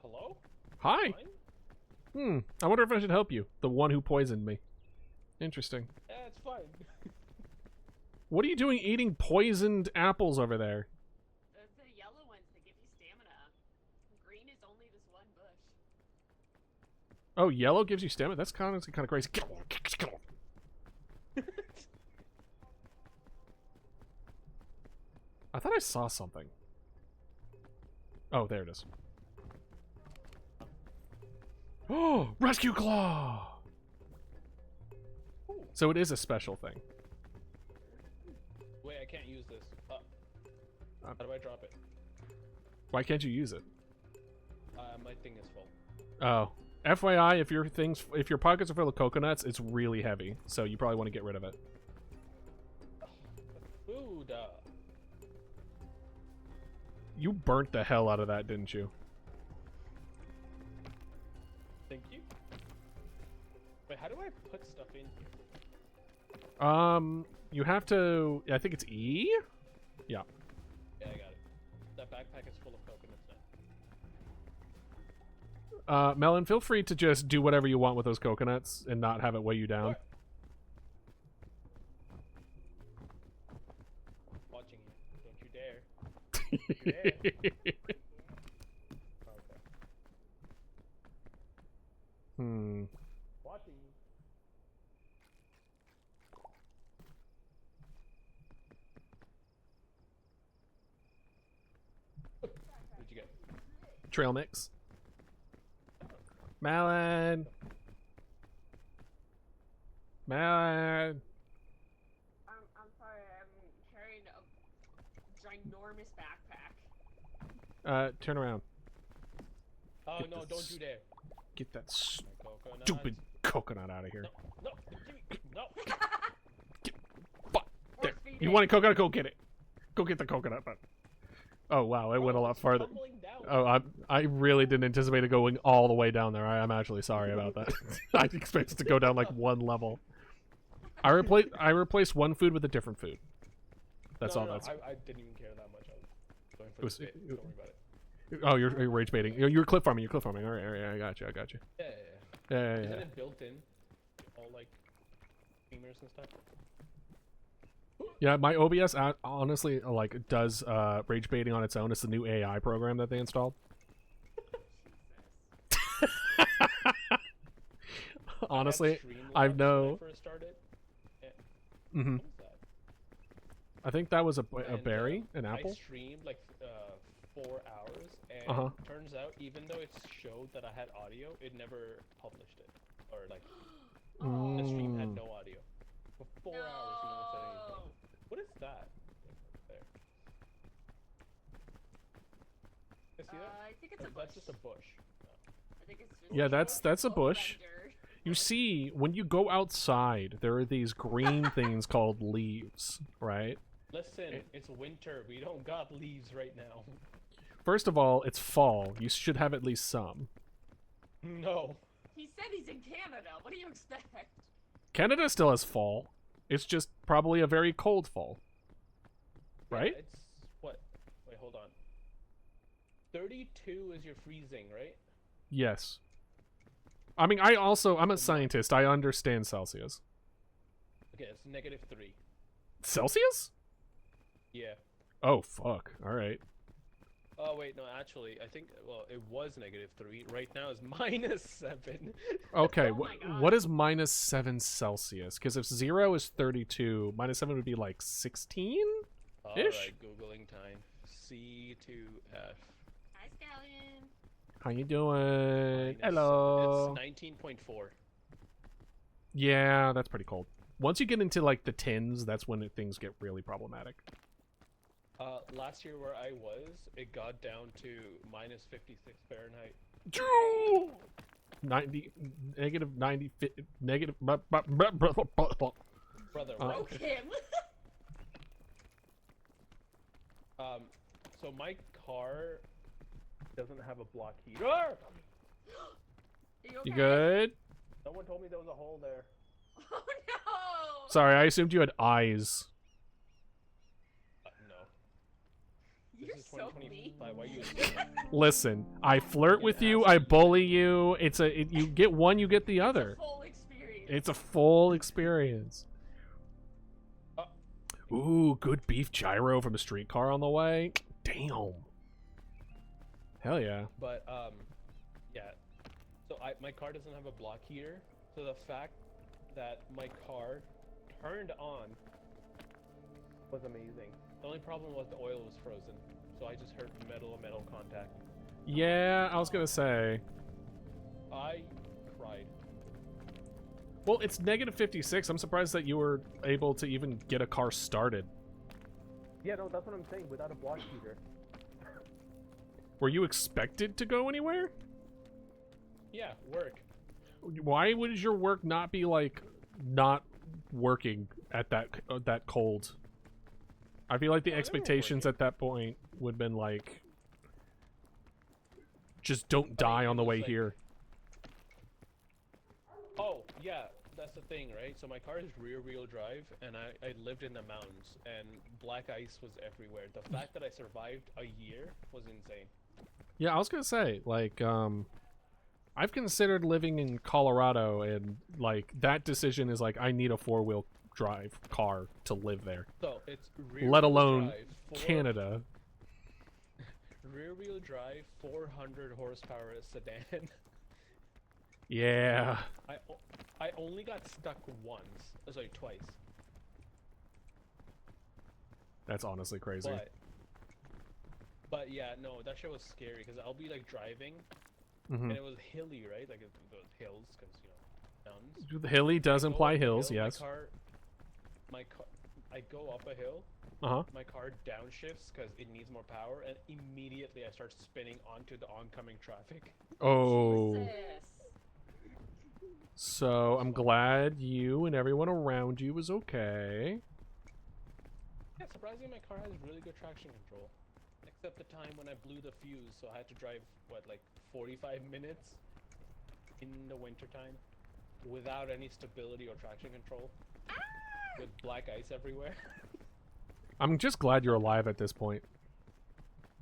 Hello? Hi. Fine? I wonder if I should help you. The one who poisoned me. Interesting. Yeah, it's fine. What are you doing eating poisoned apples over there? The yellow ones that give you stamina. Green is only this one bush. Oh, yellow gives you stamina? That's kind of crazy. I thought I saw something. Oh, there it is. Oh, rescue claw! So it is a special thing. Wait, I can't use this. How do I drop it? Why can't you use it? My thing is full. Oh. FYI, if your pockets are full of coconuts, it's really heavy, so you probably want to get rid of it. Food. You burnt the hell out of that, didn't you? Thank you. Wait, how do I put stuff in here? You have to... I think it's E? Yeah. Yeah, I got it. That backpack is full of coconuts now. Melon, feel free to just do whatever you want with those coconuts and not have it weigh you down. What? Watching you. Don't you dare. Don't you dare. Okay. Watching you. What'd you get? Trail mix. Melon! Melon! I'm sorry, I'm carrying a ginormous backpack. Turn around. Oh Get no, the don't you dare. Get that My coconut. stupid coconut out of here. No, give me, no. Fuck! There. Force feed You it. want a coconut? Go get it. Go get the coconut. Oh wow, it went a lot farther. Tumbling down. Oh, I really didn't anticipate it going all the way down there. I'm actually sorry about that. I expected to go down like one level. I replaced one food with a different food. That's all. That's. I didn't even care that much. I was going for was- the bit. Don't worry about it. Oh, you're rage baiting. You're clip farming. You're clip farming. All right, I got you. Yeah. Yeah. Isn't it built in? All like streamers and stuff. Yeah, my OBS honestly like does rage baiting on its own. It's the new AI program that they installed. Honestly, I know. When I first started. Mm-hmm. What was that? I think that was a And, berry, an apple. I streamed like 4 hours, and turns out even though it showed that I had audio, it never published it, or like the stream had no audio for 4 hours. No one said anything. What is that? There. see that? I think it's a bush. That's just a bush. I think it's just Yeah, that's a bush. vendor. You see, when you go outside, there are these green things called leaves, right? Listen, it's winter. We don't got leaves right now. First of all, it's fall. You should have at least some. No. He said he's in Canada. What do you expect? Canada still has fall. It's just probably a very cold fall. Right? Yeah, it's what? Wait, hold on. 32 is your freezing, right? Yes. I mean, I'm a scientist. I understand Celsius. Okay, it's -3. Celsius? Yeah. Oh, fuck. All right. Oh, wait, no, actually, I think, well, it was -3. Right now it's -7. Okay, Oh my God. what is -7 Celsius? Because if 0 is 32, -7 would be like 16? Alright, Googling time. C2F. Hi, Scallion. How you doing? -7. Hello. It's 19.4. Yeah, that's pretty cold. Once you get into like the tens, that's when things get really problematic. Last year where I was, it got down to -56 Fahrenheit. 90, -90, negative. Brother, Broke him. So my car doesn't have a block heater. Ah! You You okay? good? No one told me there was a hole there. Oh no! Sorry, I assumed you had eyes. No. You're This is so mean. 2025. Why you? Listen, I flirt with you, I bully you. You get one, you get the other. Full experience. It's a full experience. Ooh, good beef gyro from a streetcar on the way. Damn. Hell yeah. But yeah. So my car doesn't have a block heater. So the fact that my car turned on was amazing. The only problem was the oil was frozen, so I just heard metal contact. Yeah, I was gonna say. I cried. Well, it's -56. I'm surprised that you were able to even get a car started. Yeah, no, that's what I'm saying. Without a block heater. Were you expected to go anywhere? Yeah, work. Why would your work not be like not working at that cold? I feel like the Oh, they were expectations working. at that point would have been like, just don't die I mean, on the it was way like- here. Oh, yeah, that's the thing, right? So my car is rear-wheel drive, and I lived in the mountains, and black ice was everywhere. The fact that I survived a year was insane. Yeah, I was gonna say, like, I've considered living in Colorado, and like that decision is like I need a 4-wheel drive car to live there, So it's rear-wheel let alone drive, Canada. Rear-wheel drive, 400 horsepower sedan. Yeah. I only got stuck once. Sorry, twice. That's honestly crazy. But yeah, no, that shit was scary because I'll be like driving, Mhm. and it was hilly, right? Like the hills, because mountains. Hilly does I go imply up a hills, hill, yes. My car, I go up a hill. Uh-huh. My car downshifts because it needs more power, and immediately I start spinning onto the oncoming traffic. Oh. Jesus. So I'm glad you and everyone around you was okay. Yeah, surprisingly, my car has really good traction control. Except the time when I blew the fuse, so I had to drive, what, like 45 minutes in the wintertime without any stability or traction control. With black ice everywhere. I'm just glad you're alive at this point.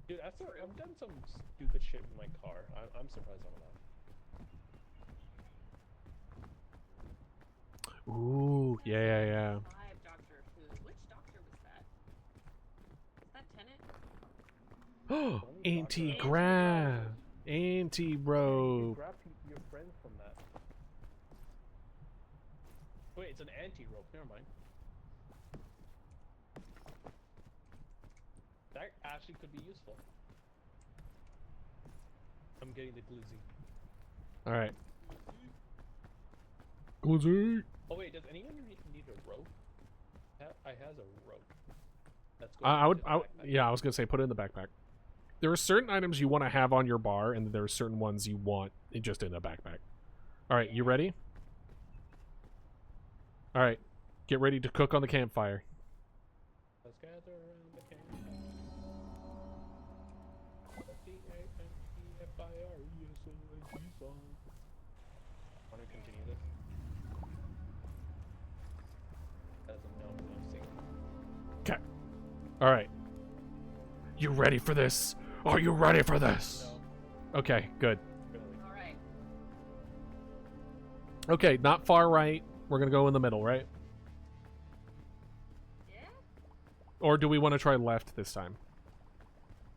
Dude, I've done some stupid shit with my car. I'm surprised I'm alive. Ooh, yeah. Live Doctor Who. Which doctor was that? Was that Tenet? Anti-grav. You Anti-rope. grab your friends from that. Wait, it's an anti-rope. Never mind. That actually could be useful. I'm getting the glizzy. Alright. Glizzy. Oh wait, does anyone need a rope? I has a rope. That's I was gonna say put it in the backpack. There are certain items you want to have on your bar, and there are certain ones you want just in a backpack. All right, you ready? All right, get ready to cook on the campfire. Let's gather around the campfire. C-A-M-P-F-I-R-E-S-O-N-G song. Want to continue this? Doesn't know what I'm singing. Okay. All right. You ready for this? Are you ready for this? No. Okay, good. Really. All right. Okay, not far right. We're gonna go in the middle, right? Yeah. Or do we want to try left this time?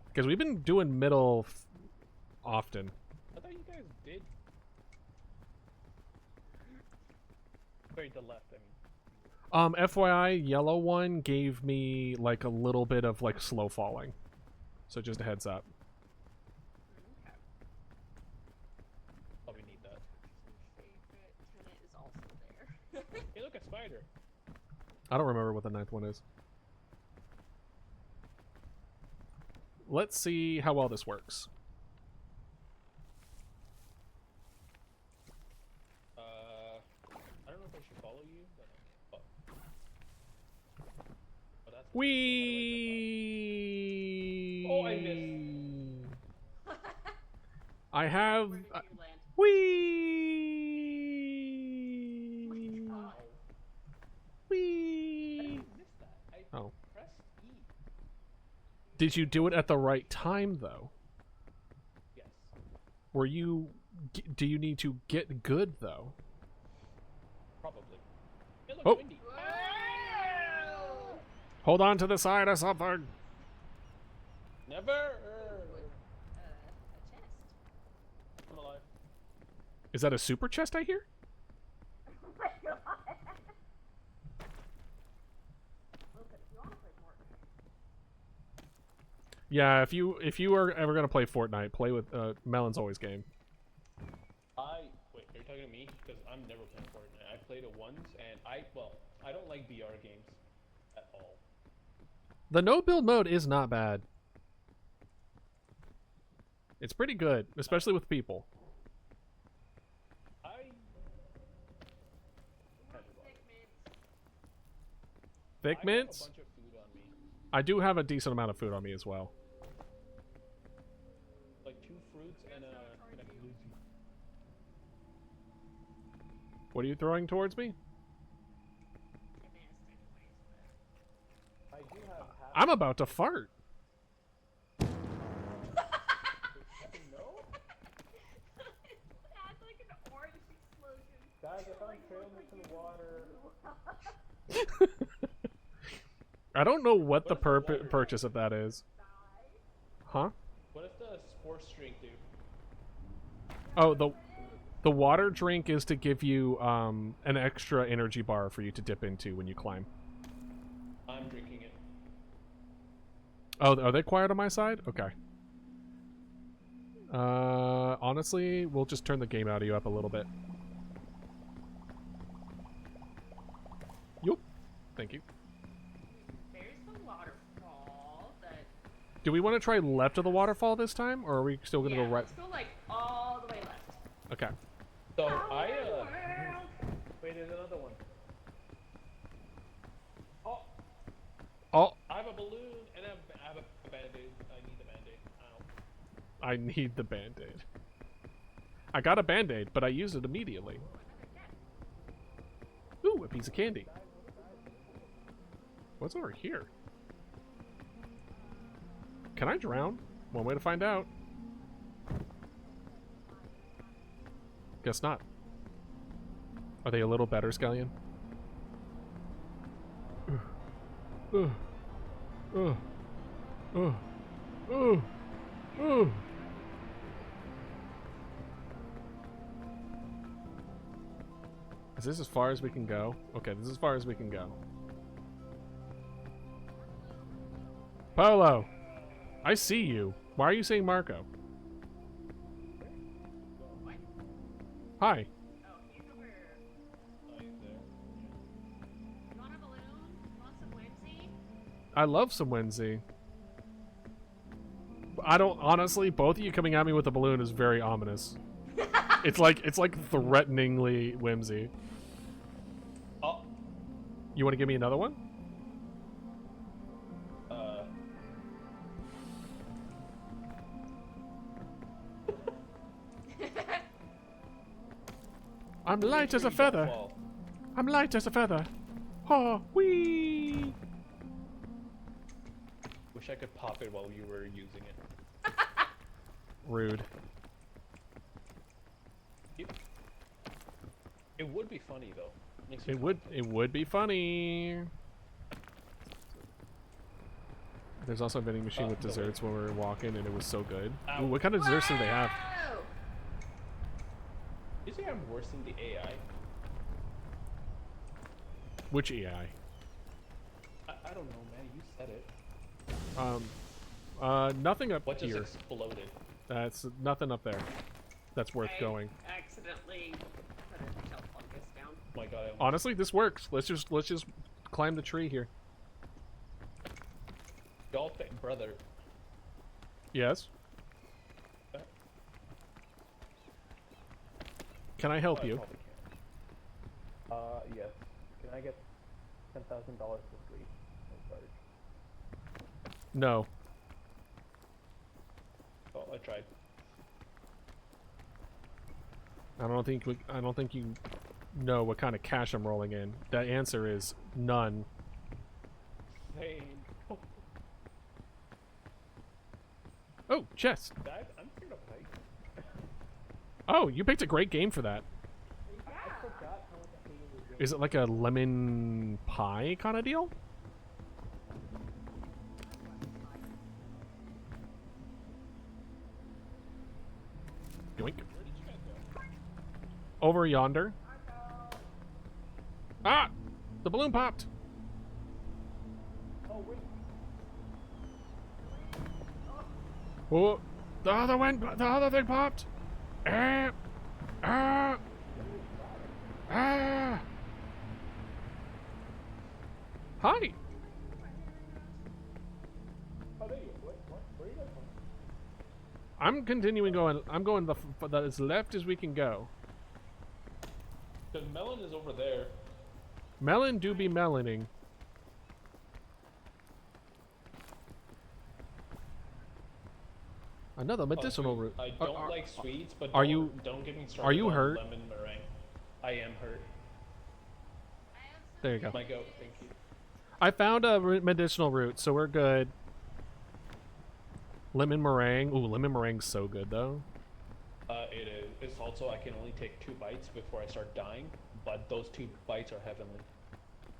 Because we've been doing middle often. I thought you guys did. Wait, the left, I mean. FYI, yellow one gave me like a little bit of like slow falling. So just a heads up. Okay. Probably need that. Favorite tenant is also there. Hey, look, a spider. I don't remember what the ninth one is. Let's see how well this works. I don't know if I should follow you, but that's Whee! Oh, I missed. I have. Where did you land? Whee! Ow. I Whee! missed that. I Oh. pressed E. Did you do it at the right time, though? Yes. Were you... Do you need to get good, though? Probably. It looked Oh. windy. Whoa! Hold on to the side of something! Never. A chest. I'm alive. Is that a super chest I hear? Oh my god. Listen, if you want to play Fortnite. Yeah, if you are ever gonna play Fortnite, play with Melon's always game. Wait, are you talking to me? Because I'm never playing Fortnite. I played it once, and I don't like VR games at all. The no build mode is not bad. It's pretty good, especially with people. Thick I mints? have a bunch of food on me. I do have a decent amount of food on me as well. Like 2 fruits and a glizzy. What are you throwing towards me? I do have half. I'm about to fart. No? That's like an orange explosion. Guys, I found trail mix in the water. I don't know what the What is the water? purchase of that is. Huh? What does the sports drink do? Oh, the water drink is to give you an extra energy bar for you to dip into when you climb. I'm drinking it. Oh, are they quiet on my side? Okay. Honestly, we'll just turn the game audio up a little bit. Yup. Thank you. There's the waterfall that... Do we want to try left of the waterfall this time, or are we still gonna go right? Let's go like all the way left. Okay. So wait, there's another one. Oh, Oh, I have a balloon and I have a band-aid. I need the band-aid. Ow. I need the band-aid. I got a band-aid, but I used it immediately. Ooh, a piece of candy. What's over here? Can I drown? One way to find out. Guess not. Are they a little better, Scallion? Is this as far as we can go? Okay, this is as far as we can go. Polo! I see you. Why are you saying Marco? What? Hi. Oh, he's over. Oh, he's there. You want a balloon? You want some whimsy? I love some Wednesday. I don't honestly. Both of you coming at me with a balloon is very ominous. It's like threateningly whimsy. Oh. You want to give me another one? I'm light as a feather. I'm light as a feather. Oh, wee. Wish I could pop it while you were using it. Rude. It would be funny though. It would be funny. There's also a vending machine with desserts when we were walking, and it was so good. Ooh, what kind of desserts do they have? You think I'm worse than the AI? Which AI? I don't know, man. You said it. Nothing up what here. What just exploded? That's nothing up there. That's worth going. Accidentally put a shelf fungus down. Oh my god. Honestly, this works. Let's just climb the tree here. Y'all think, brother. Yes. Can I help you? Yes. Can I get $10,000 for free? No. Oh, I tried. I don't think you know what kind of cash I'm rolling in. That answer is none. Hey. Oh, chest. I'm pretty okay. Oh, you picked a great game for that. I forgot how much I hated this game. Is it like a lemon pie kind of deal? Yoink. Over yonder. Ah! The balloon popped! Oh, wait. Oh, the other thing popped! Ah! Ah! Ah! Hi! Oh, there you go. Where are you guys from? I'm continuing going. I'm going as left as we can go. Because Melon is over there. Melon do be meloning. Another medicinal root. I don't like sweets, but don't get me started. Are you on hurt? Lemon meringue. I am hurt. There you go. My goat, thank you. I found a medicinal root, so we're good. Lemon meringue. Ooh, lemon meringue's so good though. It is. It's also I can only take 2 bites before I start dying, but those 2 bites are heavenly.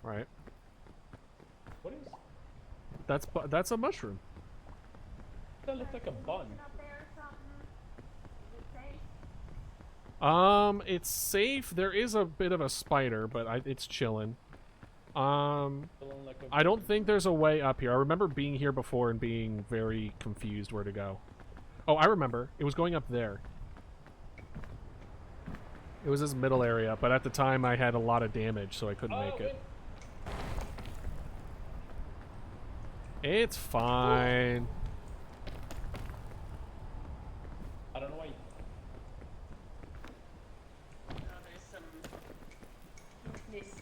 Right. What is? That's a mushroom. That looks like a bun. It's safe. There is a bit of a spider, but it's chilling. I don't think there's a way up here. I remember being here before and being very confused where to go. Oh, I remember. It was going up there. It was this middle area, but at the time I had a lot of damage, so I couldn't make it. It's fine. I don't know why. There's some mist.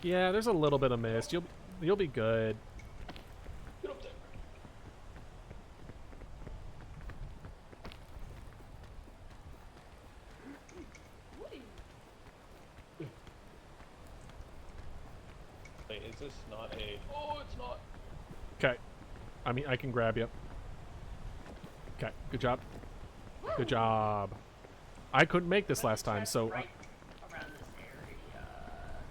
Yeah, there's a little bit of mist. You'll be good. Get up there. Wait, is this not a? Oh, it's not. Okay. I mean, I can grab you. Okay, good job. Good job. I couldn't make this last time, so... Right around this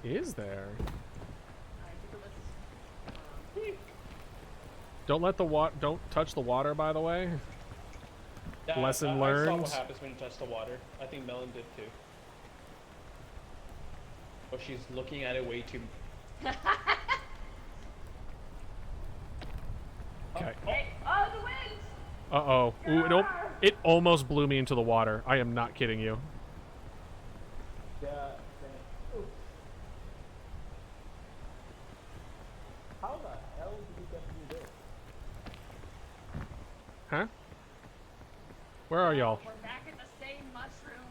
area. Is there? I think it was, Don't let the don't touch the water, by the way. Yeah, Lesson I learned. saw what happens when you touch the water. I think Melon did too. But she's looking at it way too. Okay. Hey, oh, the wind! Uh-oh. Ooh, it almost blew me into the water. I am not kidding you. Yeah. How the hell did you get me there? Huh? Where are y'all? We're back at the same mushroom.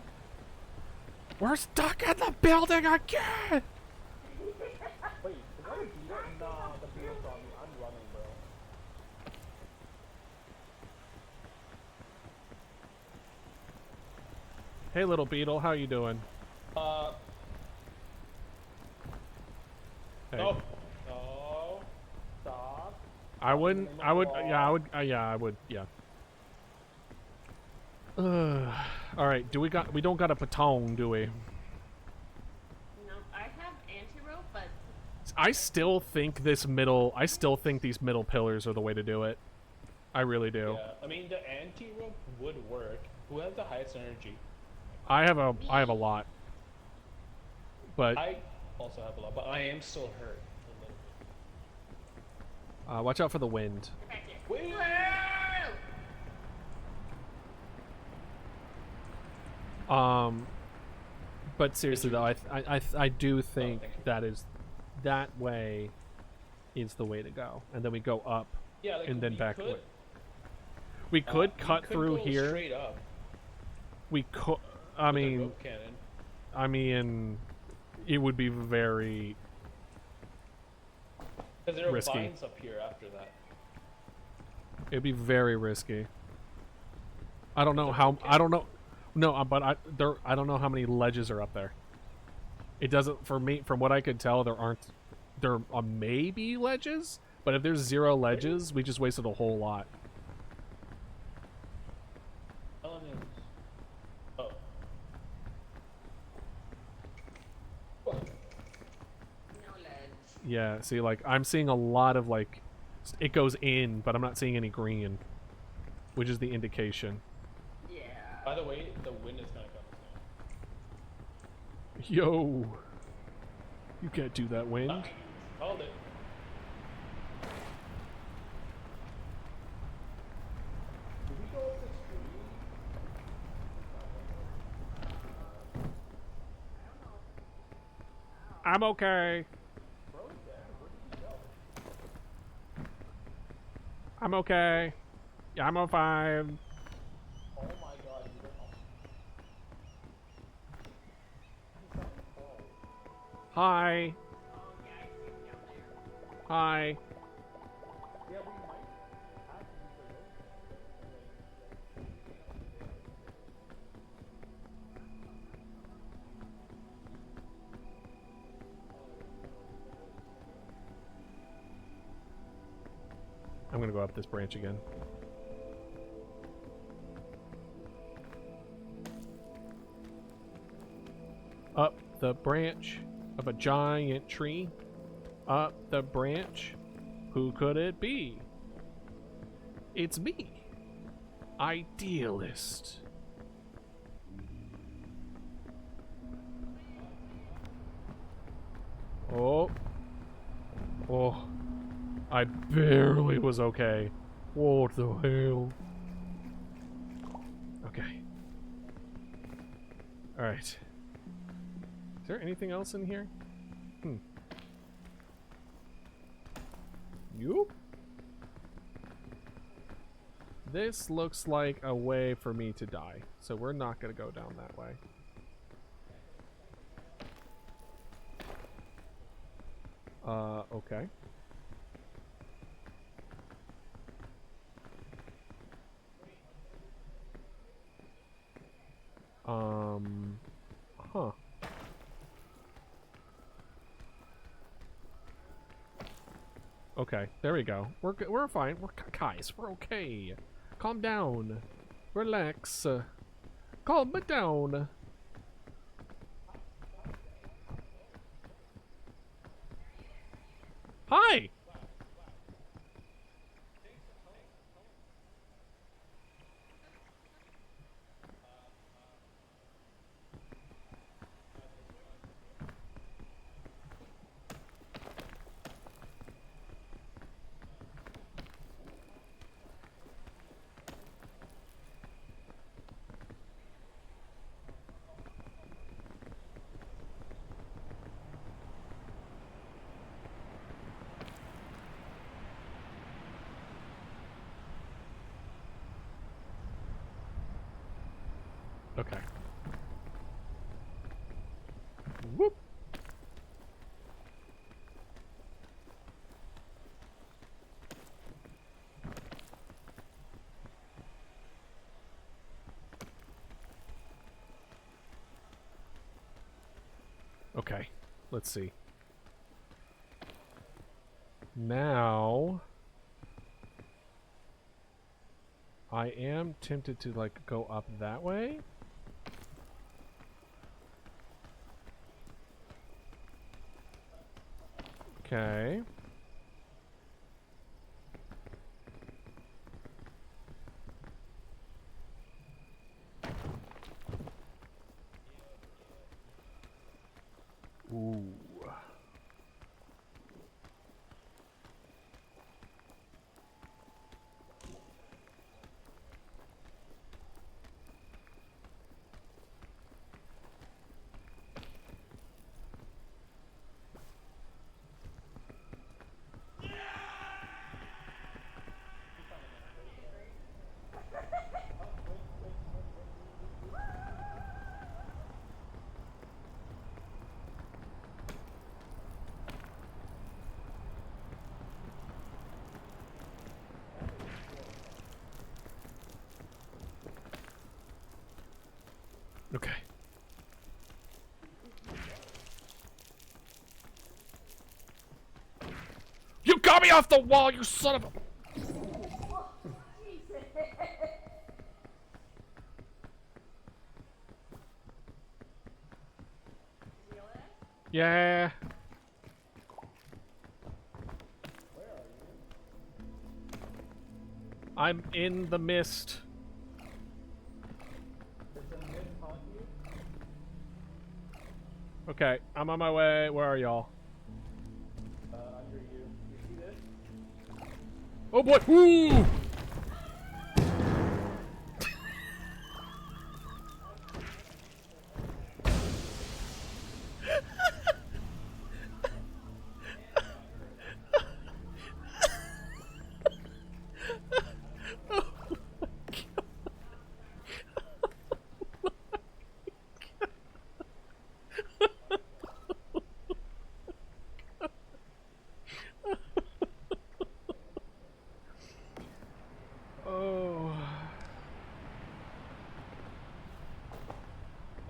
We're stuck in the building again! Wait, is that a beetle? Nah, the beetle saw me. I'm running, bro. Hey, little beetle, how you doing? Hey. No. No. Stop. I wouldn't. I would. Yeah, I would. Yeah, I would. Yeah. All right. Do we got? We don't got a baton, do we? No, I have anti-rope, but I still think this middle. I still think these middle pillars are the way to do it. I really do. Yeah. I mean, the anti-rope would work. Who has the highest energy? I have a. I have a lot. But I also have a lot, but I am still hurt a little bit. watch out for the wind. get back here. Wait. But seriously though, I do think thank you. that way is the way to go, and then we go up, Yeah, like, and then back. could, we could cut could through go here. Straight up. We could. I with a mean, rope cannon. I mean, it would be very Because there are risky. vines up here after that. It'd be very risky. I don't know how. I don't know. No, but I don't know how many ledges are up there. It doesn't, for me, from what I could tell, there aren't. There may be ledges, but if there's 0 ledges, we just wasted a whole lot. Melon is... Oh. No ledge. Yeah, see, like, I'm seeing a lot of, like, it goes in, but I'm not seeing any green, which is the indication. Yeah. By the way, the wind is gonna come soon. Yo! You can't do that, wind. Called it. Did we go up the street? I'm okay. Bro, yeah, where did he go? I'm okay. Yeah, I'm on 5. Oh my god, you went off. Hi. Oh yeah, I see him down there. Hi. Yeah, we might have to use the rope. I'm gonna go up this branch again. Up the branch of a giant tree. Up the branch. Who could it be? It's me. Idealist. Oh. Oh. I barely was okay. What the hell? Okay. Alright. Is there anything else in here? You? This looks like a way for me to die, so we're not gonna go down that way. Okay. Huh. Okay, there we go. We're fine. Guys, we're okay. Calm down. Relax. Calm it down. Hi. Okay. Whoop. Okay, let's see. Now, I am tempted to, like, go up that way. Okay. Ooh. Okay. You got me off the wall, you son of a... Yeah. I'm in the mist. Okay, I'm on my way. Where are y'all? Under you. You see this? Oh boy! Woo!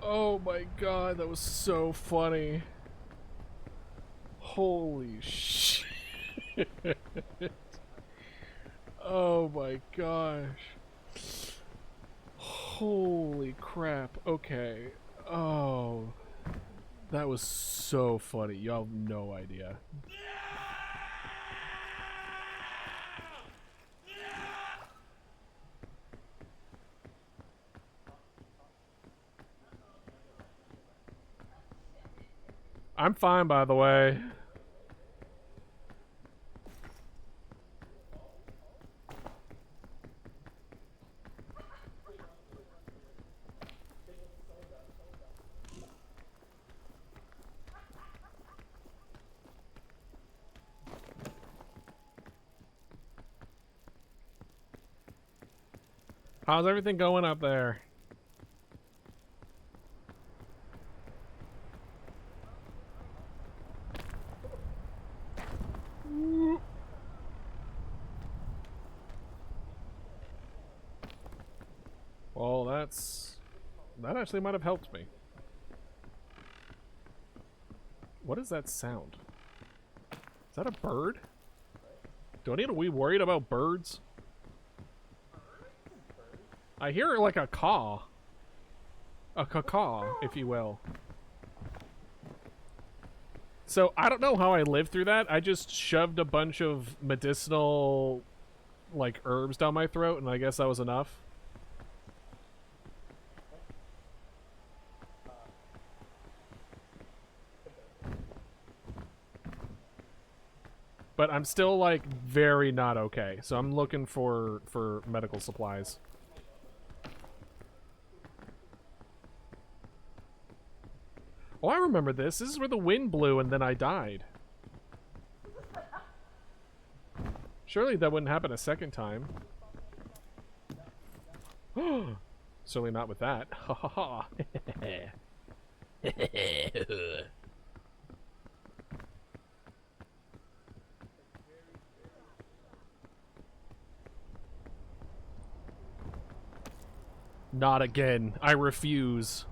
Oh my god, that was so funny. Holy shit. Oh my gosh. Holy crap. Okay. Oh. That was so funny. Y'all have no idea. I'm fine, by the way. How's everything going up there? Well, that actually might have helped me. What is that sound? Is that a bird? Do I need to be worried about birds? I hear like a caw. A caw, if you will. So, I don't know how I lived through that. I just shoved a bunch of medicinal, like, herbs down my throat, and I guess that was enough. But I'm still, like, very not okay. So I'm looking for medical supplies. Oh, I remember this. This is where the wind blew and then I died. Surely that wouldn't happen a second time. Certainly not with that. Ha ha ha. Not again. I refuse.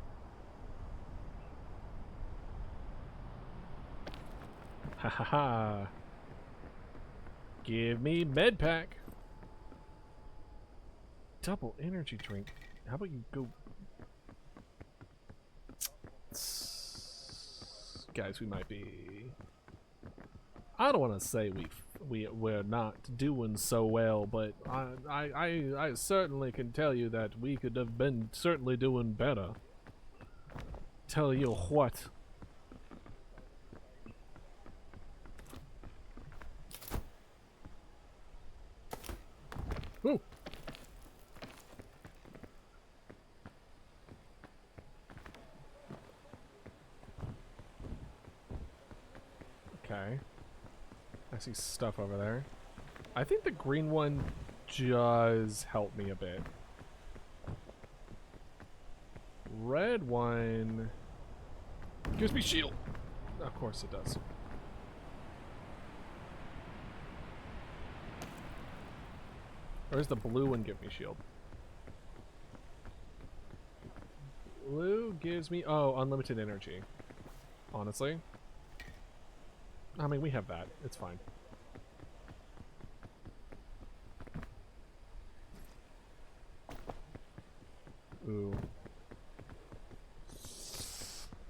Ha ha ha. Give me med pack. Double energy drink. How about you go... Guys, we might be... I don't want to say we're not doing so well, but I certainly can tell you that we could have been certainly doing better. Tell you what. Ooh. Okay. I see stuff over there. I think the green one does help me a bit. Red one gives me shield. Of course it does. Or does the blue one give me shield? Blue gives me... Oh, unlimited energy. Honestly. I mean, we have that. It's fine. Ooh.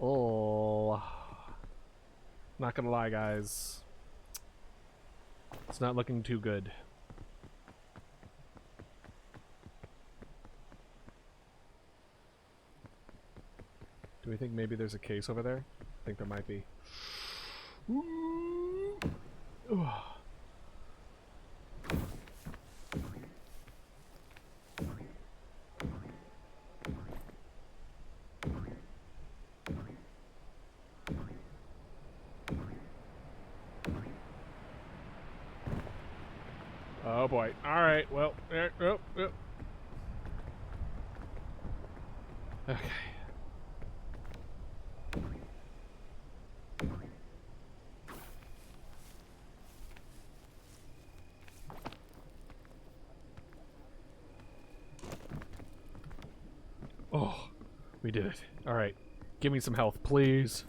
Oh. Not gonna lie, guys. It's not looking too good. Do we think maybe there's a case over there? I think there might be. Oh boy. Alright, well, okay. Oh, we did it. Alright. Give me some health, please.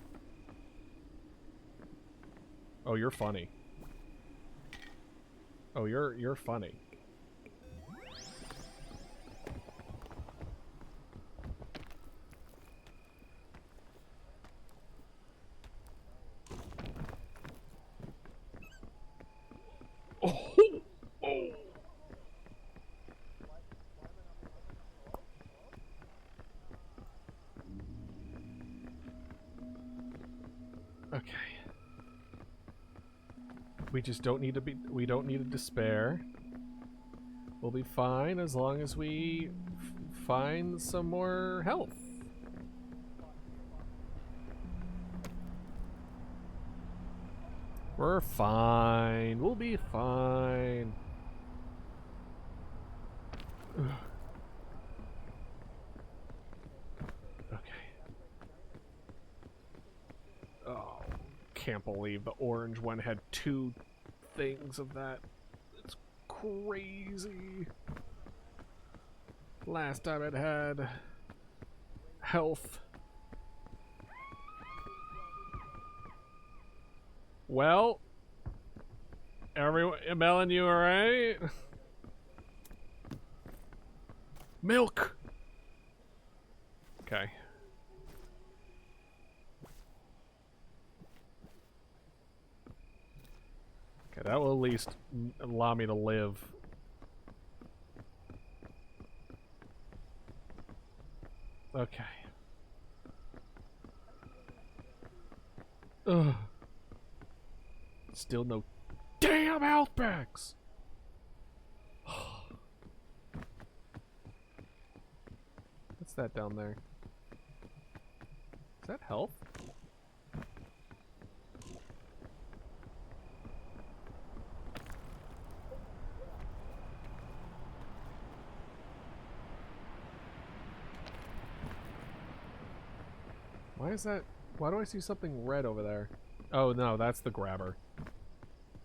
Oh, you're funny. Oh, you're funny. Oh. Oh. Okay. We just don't need to be... We don't need to despair. We'll be fine as long as we find some more health. We're fine. We'll be fine. Ugh. Okay. Oh, can't believe the orange one had 2 things of that. It's crazy. Last time it had health. Well, everyone, Melon, you alright? Milk. Okay. Okay, that will at least allow me to live. Okay. Ugh. Still no damn health packs. What's that down there? Is that health? Why is that? Why do I see something red over there? Oh no, that's the grabber.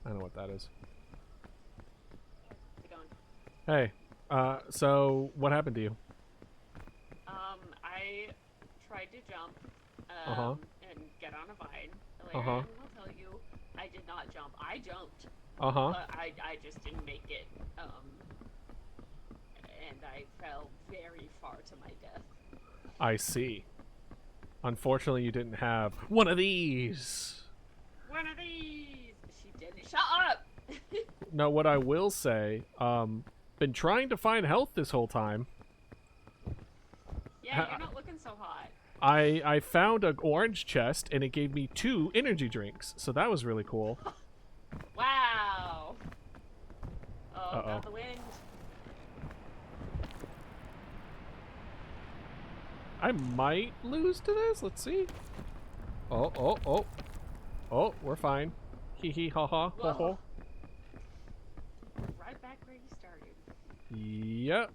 I know what that is. Hey, so what happened to you? I tried to jump, and get on a vine. Aelarion will tell you, I did not jump. I jumped. But I just didn't make it. And I fell very far to my death. I see. Unfortunately, you didn't have one of these. One of these. She didn't. Shut up. No, what I will say, been trying to find health this whole time. Yeah, you're not looking so hot. I found an orange chest and it gave me 2 energy drinks, so that was really cool. Wow. Oh, got the wind. I might lose to this. Let's see. Oh, we're fine. Hee hee ha ha ho ho. Right back where you started. Yep.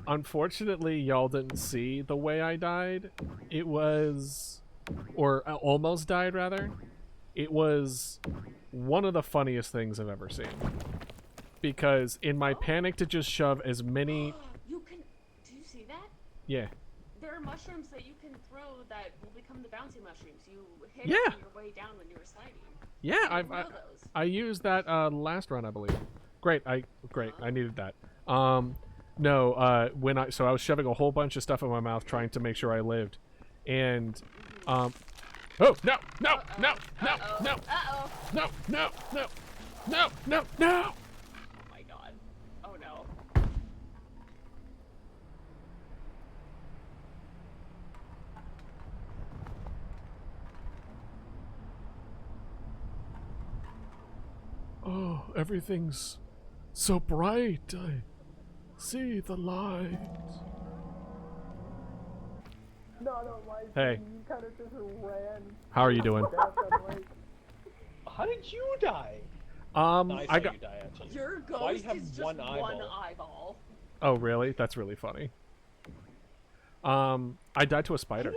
Unfortunately, y'all didn't see the way I died. It was, or almost died rather. It was one of the funniest things I've ever seen. Because in my panic to just shove as many... You can... Do you see that? Yeah. There are mushrooms that you can throw that will become the bouncy mushrooms. You hit Yeah. on your way down when you were sliding. Yeah, I used that last run, I believe. Great, I needed that. No, so I was shoving a whole bunch of stuff in my mouth trying to make sure I lived. And oh, no, no, no, no, no, no, no, no, no, no, no. Oh my god. Oh no. Oh, everything's so bright. I see the light. Hey. You kind of just ran. How are you doing? How did you die? I I got. you die, actually. Your ghost Why do you have is just one eyeball? one eyeball. Oh, really? That's really funny. I died to a spider.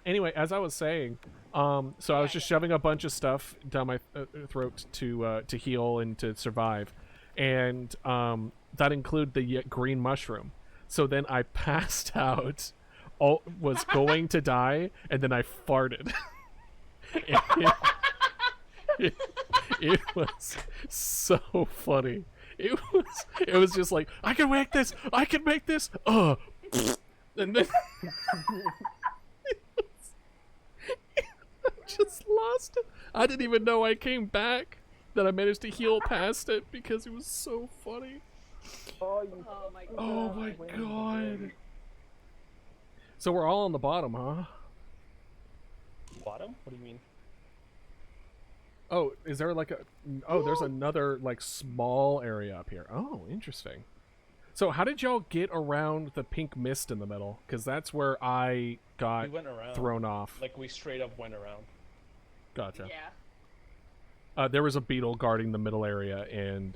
Anyway, as I was saying, so I was just shoving a bunch of stuff down my throat to heal and to survive, and that included the green mushroom. So then I passed out, was going to die, and then I farted. It was so funny. It was just like, I can make this, I can make this. And then I just lost it. I didn't even know I came back. That I managed to heal past it because it was so funny. Oh my god. Oh my god. So we're all on the bottom, huh? Bottom? What do you mean? Oh, is there like a... Oh, there's another, like, small area up here. Oh, interesting. So how did y'all get around the pink mist in the middle? Because that's where I got We went around. thrown off. Like, we straight up went around. Gotcha. Yeah. There was a beetle guarding the middle area, and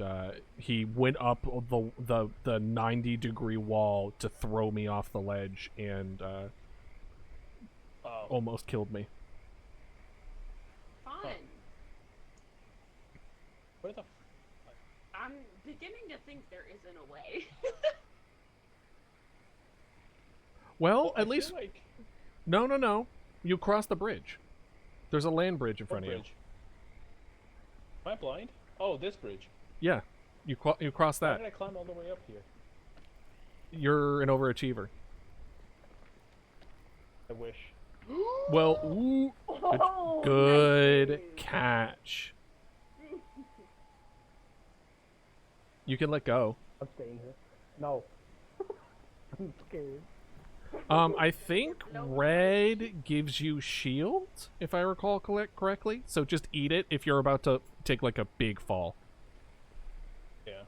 he went up the 90-degree wall to throw me off the ledge, and almost killed me. Fun. Where the... I'm beginning to think there isn't a way. Well, I at least... feel like... No. You cross the bridge. There's a land bridge in front of you. Am I blind? Oh, this bridge. Yeah. You cross Why that. did I climb all the way up here? You're an overachiever. I wish. Well, ooh, good catch. You can let go. I'm staying here. No. I'm scared. I think red gives you shield, if I recall correctly. So just eat it if you're about to take like a big fall. Yeah.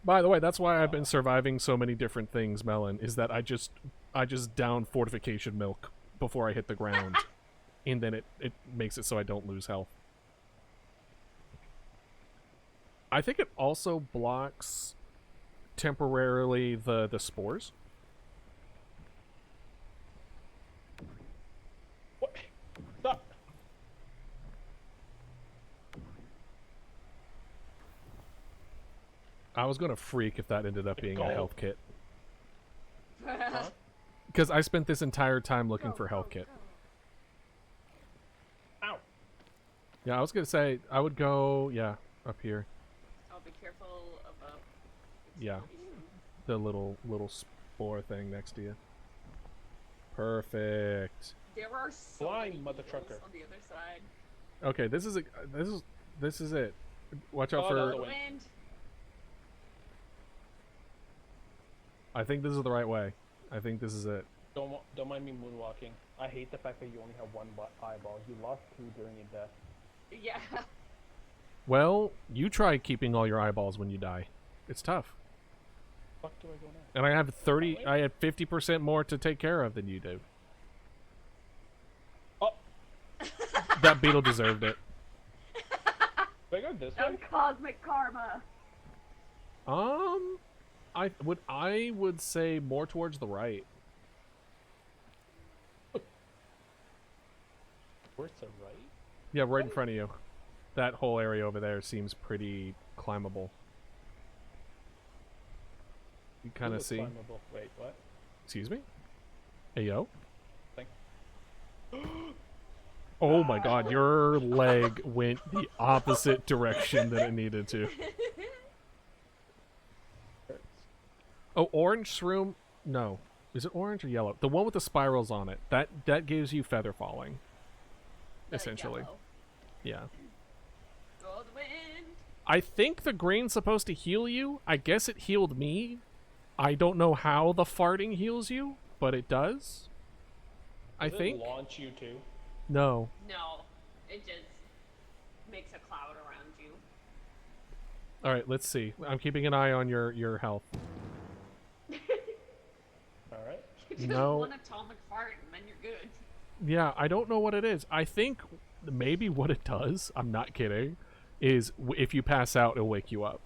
By the way, that's why I've been surviving so many different things, Melon, is that I just down fortification milk before I hit the ground. And then it makes it so I don't lose health. I think it also blocks temporarily the spores. What? Stop. I was gonna freak if that ended up being a health kit. Huh? Because I spent this entire time looking for health kit. Ow. Yeah, I was gonna say I would go, up here. I'll be careful about. Yeah, the little spore thing next to you. Perfect. There are so Flying many mother beetles trucker. on the other side. Okay, this is it. Watch out Oh, for. no, The the wind. I think this is the right way. I think this is it. Don't mind me moonwalking. I hate the fact that you only have one eyeball. You lost two during your death. Yeah. Well, you try keeping all your eyeballs when you die. It's tough. Fuck do I go now? And I have 30. I have 50% more to take care of than you do. Oh, That beetle deserved it. do I go this way? Cosmic karma. I would say more towards the right. Where's the right? Yeah, right in front of you. That whole area over there seems pretty climbable. You kind of Ooh, see. climbable. Wait, what? Excuse me? Hey, yo. Thank- Oh my god, your leg went the opposite direction that it needed to. Oh, orange shroom? No. Is it orange or yellow? The one with the spirals on it. That gives you feather falling. Essentially. Yellow. Yeah. Go the wind. I think the green's supposed to heal you. I guess it healed me. I don't know how the farting heals you, but it does. I Does think. it launch you too? No. No, it just makes a cloud around you. All right, let's see. I'm keeping an eye on your health. Alright. Just No. one atomic fart and then you're good. Yeah, I don't know what it is. I think maybe what it does, I'm not kidding, is if you pass out, it'll wake you up.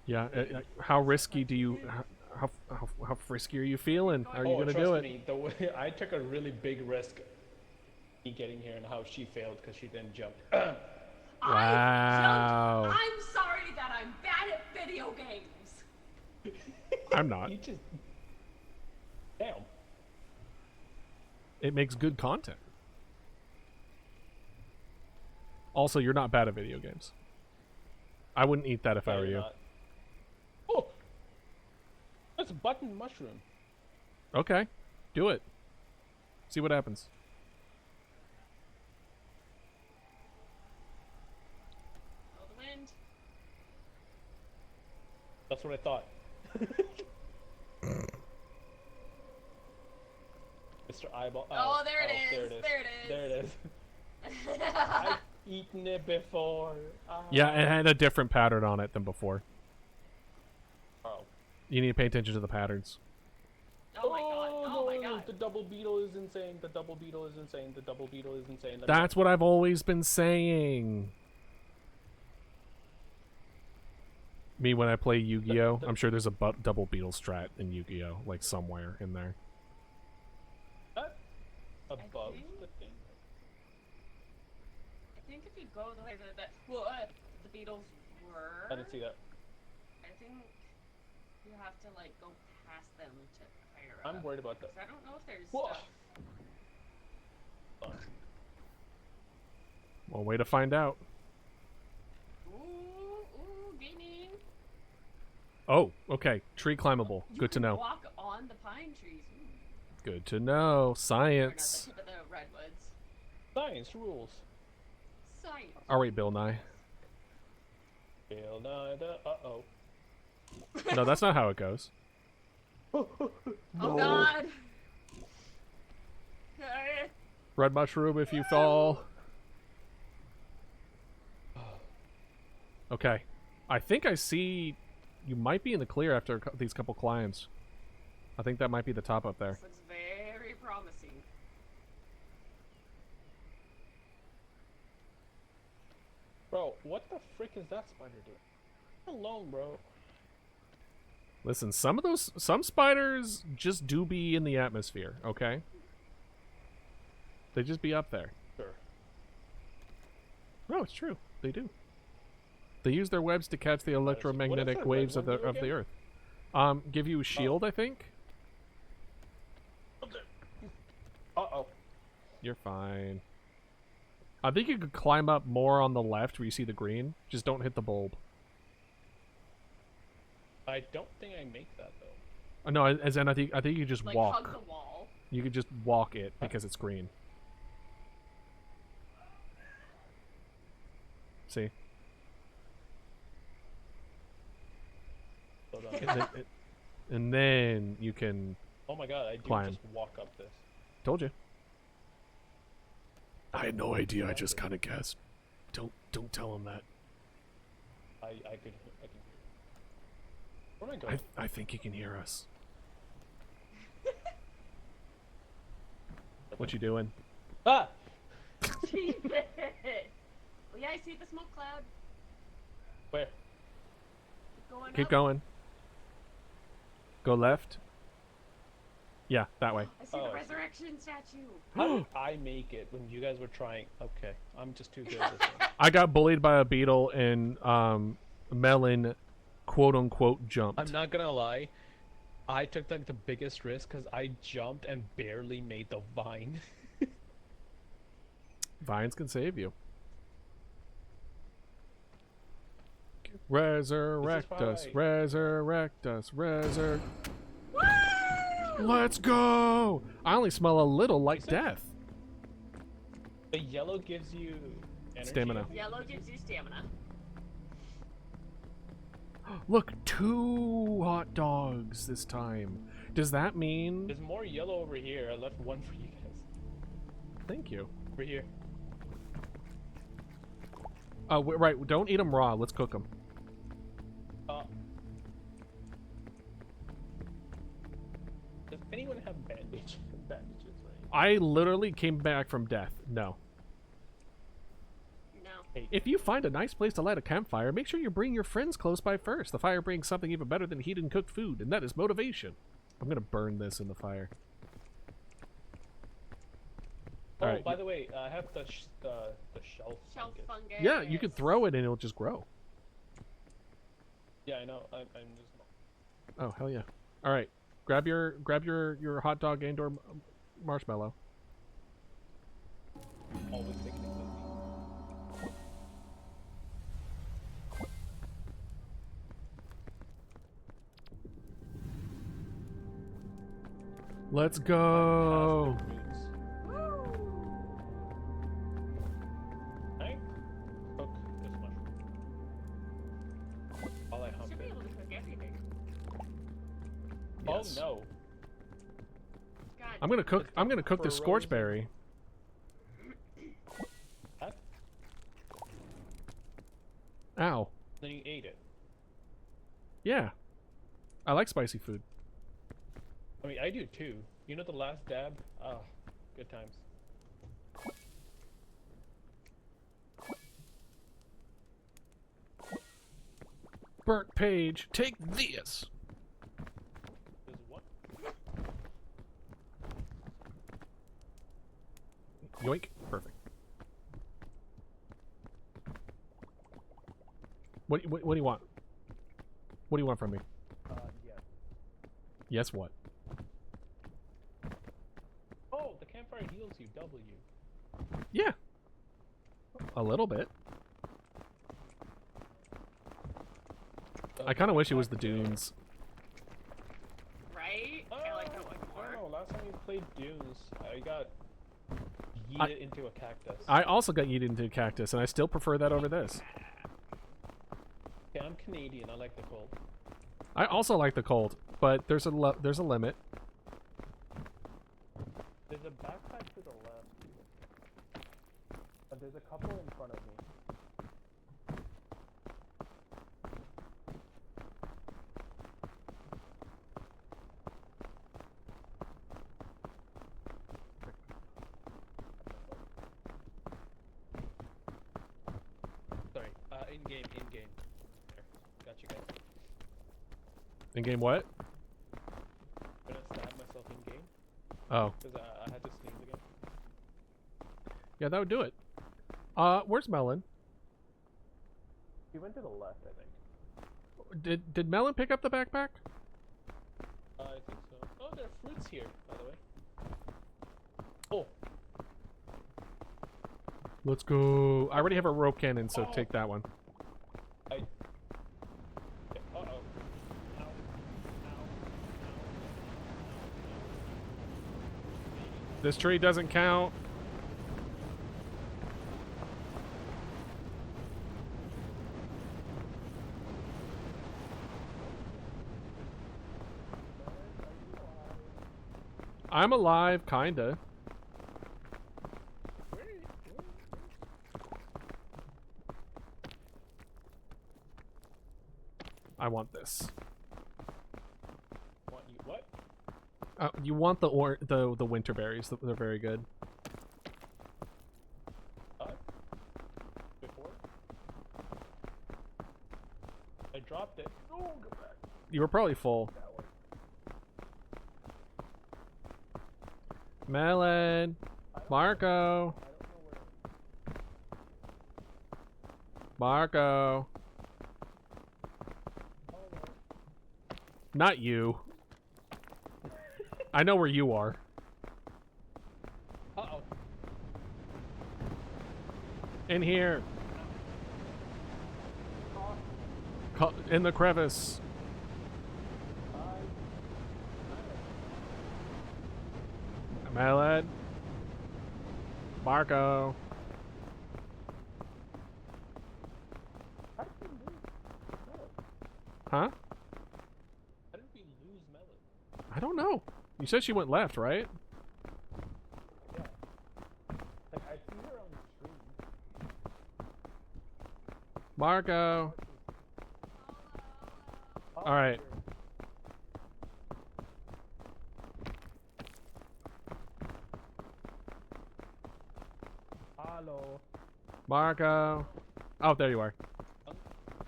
Yeah, how risky do you... How frisky are you feeling? How are you gonna do it? Me, the way I took a really big risk in getting here and how she failed because she didn't jump. Wow. I'm sorry that I'm bad at video games. I'm not. You just... Damn. It makes good content. Also, you're not bad at video games. I wouldn't eat that if I were you. Not. Oh! That's a button mushroom. Okay, do it. See what happens. Oh, the wind. That's what I thought. Mr. Eyeball. Oh, there it is. There it is. There it is. There it is. I've eaten it before. Yeah, it had a different pattern on it than before. Oh. You need to pay attention to the patterns. Oh my god. Oh my no, god. The double beetle is insane. The double beetle is insane. The double beetle is insane. That's what I've always been saying. Me when I play Yu-Gi-Oh, I'm sure there's a double beetle strat in Yu-Gi-Oh, like somewhere in there. Above think- the thing. I think if you go the way that the Beatles were, I didn't see that. I think you have to like go past them to higher up. I'm worried about that. 'Cause I don't know if there's Whoa. stuff. Fun. Well, way to find out. Ooh, gaming. Oh, okay. Tree climbable. You Good to can know. Walk on the pine trees. Good to know. Or not Science. the tip of the redwoods. Science rules. Science. All right, Bill Nye. Bill Nye the uh-oh. No, that's not how it goes. Oh god. Red mushroom if you fall. Okay. I think I see... You might be in the clear after these couple climbs. I think that might be the top up there. This looks very promising. Bro, what the frick is that spider doing? Leave me alone, bro. Listen, some spiders just do be in the atmosphere, okay? They just be up there. Sure. No, it's true. They do. They use their webs to catch the electromagnetic waves of the Earth. Give you a shield, I think. Uh-oh. You're fine. I think you could climb up more on the left where you see the green. Just don't hit the bulb. I don't think I make that though. No, as in I think you just like, walk. hug the wall. You could just walk it because it's green. See? And then you can. Oh my god, I do climb. just walk up this. Told you. I had no idea. I just kind of guessed. Don't tell him that. I can hear it. Where am I going? I think he can hear us. What you doing? Ah! Well, yeah, I see the smoke cloud. Where? Keep going. Go left. Yeah, that way. I see the resurrection statue. How did I make it when you guys were trying? Okay, I'm just too good at this one. I got bullied by a beetle and Melon, quote unquote, jumped. I'm not gonna lie. I took like the biggest risk because I jumped and barely made the vine. Vines can save you. Resurrect us, resurrect us, Let's go! I only smell a little like death. The yellow gives you energy. Stamina. Yellow gives you stamina. Look, 2 hot dogs this time. Does that mean... There's more yellow over here. I left one for you guys. Thank you. Over here. Right, don't eat them raw. Let's cook them. Does anyone have bandages? Right? I literally came back from death. No. No. If you find a nice place to light a campfire, make sure you bring your friends close by first. The fire brings something even better than heated and cooked food, and that is motivation. I'm gonna burn this in the fire. Oh, Alright. by the way, I have the shelf fungus. Yeah, you can throw it and it'll just grow. Yeah, I know. I'm just. Oh, hell yeah. Alright. Grab your hot dog and or marshmallow. Always thinking of Let's go. Right? Cook this mushroom. While I hump Should be it. able to cook everything. Yes. Oh no. God. I'm gonna cook this Frozen. scorchberry. What? Ow. Then you ate it. Yeah. I like spicy food. I mean, I do too. You know the last dab? Ah, good times. Burnt page, take this. There's what? Yoink. Perfect. What do you want? What do you want from me? Yeah. Yes, what? Oh, the campfire heals you, W. Yeah. A little bit. I kind of wish it was the dunes. Right? Oh, I like that one I more. don't know. Last time we played Dunes, I got yeeted into a cactus. I also got yeeted into a cactus, and I still prefer that over this. Okay, I'm Canadian. I like the cold. I also like the cold, but there's a limit. There's a backpack to the left, but there's a couple in front of me. Sorry. In-game. There. Got you guys. In-game what? I'm gonna stab myself in-game. Oh. Because I had to sneeze again. Yeah, that would do it. Where's Melon? He went to the left, I think. Did Melon pick up the backpack? I think so. Oh, there are fruits here, by the way. Oh. Let's go. I already have a rope cannon, so take that one. Uh-oh. Ow. This tree doesn't count. I'm alive, kinda. I want this. Want you what? You want the winter berries? They're very good. Before? I dropped it. Oh, go back. You were probably full. Melon, Marco, Marco. Not you. I know where you are. Uh-oh. In here. In the crevice. Melon. Marco. Huh? How did we lose Melon? I don't know. You said she went left, right? Yeah. Like, I see her on the stream. Marco. All right. Hello. Marco. Oh, there you are.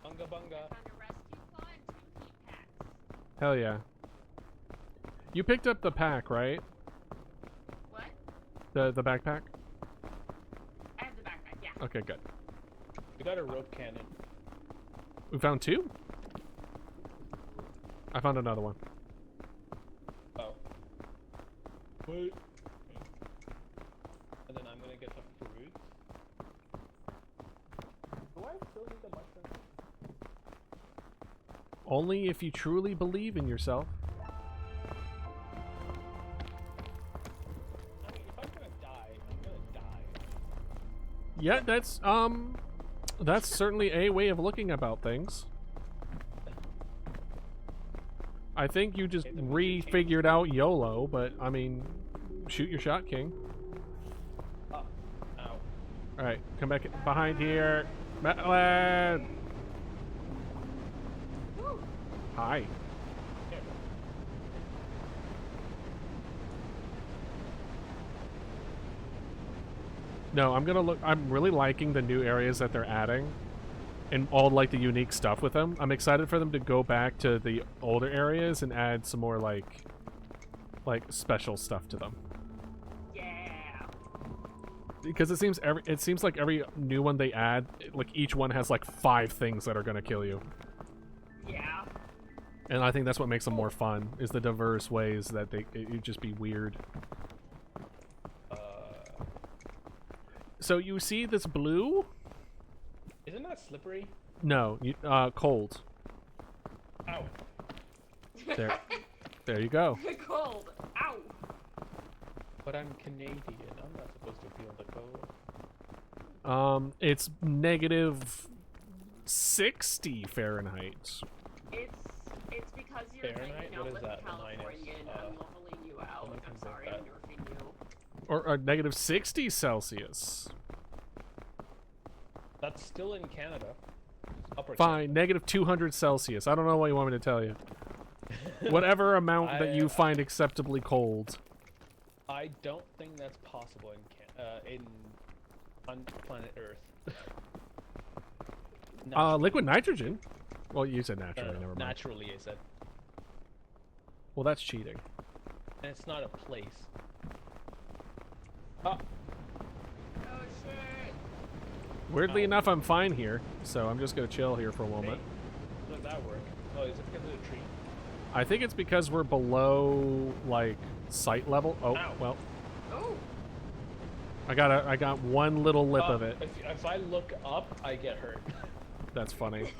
Bunga bunga. I found a rescue claw and 2 heat packs. Hell yeah. You picked up the pack, right? What? The backpack? I have the backpack, yeah. Okay, good. We got a rope cannon. We found 2? I found another one. Oh. Wait. And then I'm gonna get the fruit. Do I still need the mushroom? Only if you truly believe in yourself. I mean, if I'm gonna die, I'm gonna die. Yeah, that's certainly a way of looking about things. I think you just refigured out YOLO, but I mean, shoot your shot, King. Ow. Alright, come back behind here. Melon! Hi. No, I'm really liking the new areas that they're adding. And all like the unique stuff with them. I'm excited for them to go back to the older areas and add some more like special stuff to them. Yeah. Because it seems like every new one they add, like each one has like 5 things that are gonna kill you. Yeah. And I think that's what makes them more fun, is the diverse ways that it just be weird. So you see this blue? Isn't that slippery? No, cold. Ow. There you go. Cold. Ow. But I'm Canadian. I'm not supposed to feel the cold. It's negative 60 Fahrenheit. It's because you're Fahrenheit? hanging out What is with that? a Californian. I'm leveling you out. someone I'm convert sorry, that. I'm nerfing you. Or negative 60 Celsius. That's still in Canada. Upper Fine, Canada. negative 200 Celsius. I don't know what you want me to tell you. Whatever amount that you find acceptably cold. I don't think that's possible on planet Earth. Liquid nitrogen. Well, you said naturally. Never mind. Naturally, I said. Well, that's cheating. And it's not a place. Oh shit! Weirdly enough, I'm fine here, so I'm just gonna chill here for a moment. Hey, how does that work? Oh, is it because of the tree? I think it's because we're below like sight level. Oh, Ow. well. Oh. I got one little lip of it. If I look up, I get hurt. That's funny.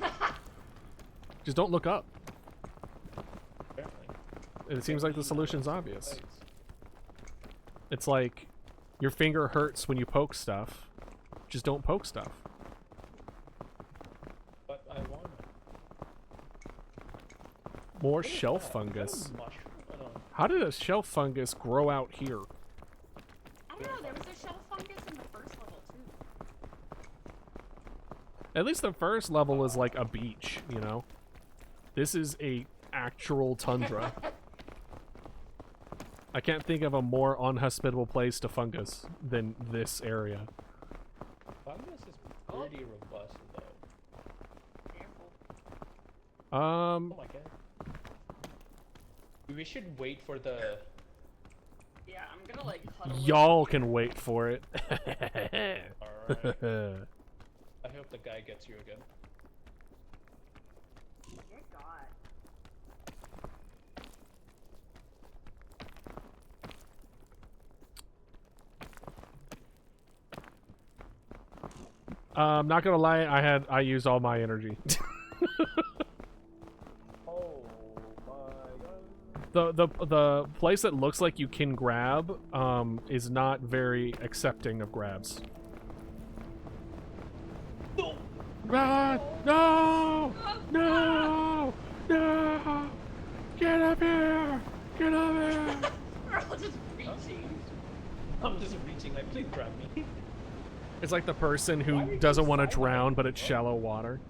Just don't look up. Apparently. It seems like the solution's obvious. It's like your finger hurts when you poke stuff. Just don't poke stuff. But I want it. More shelf fungus. Mushroom? I don't know. How did a shelf fungus grow out here? I don't know. There was a shelf fungus in the first level too. At least the first level is like a beach, you know? This is a actual tundra. I can't think of a more unhospitable place to fungus than this area. Fungus is pretty robust though. Careful. Oh my god. We should wait for the... Yeah, I'm gonna like huddle. Y'all can wait for it. Alright. I hope the guy gets you again. Dear God. Not gonna lie, I used all my energy. Oh my god. The place that looks like you can grab is not very accepting of grabs. No! Run! No! No! No! Get up here! Get up here! We're all just reaching. I'm just reaching, like, please grab me. It's like the person Why who are you doesn't want to side-eyeing drown, me, but it's bro? shallow water.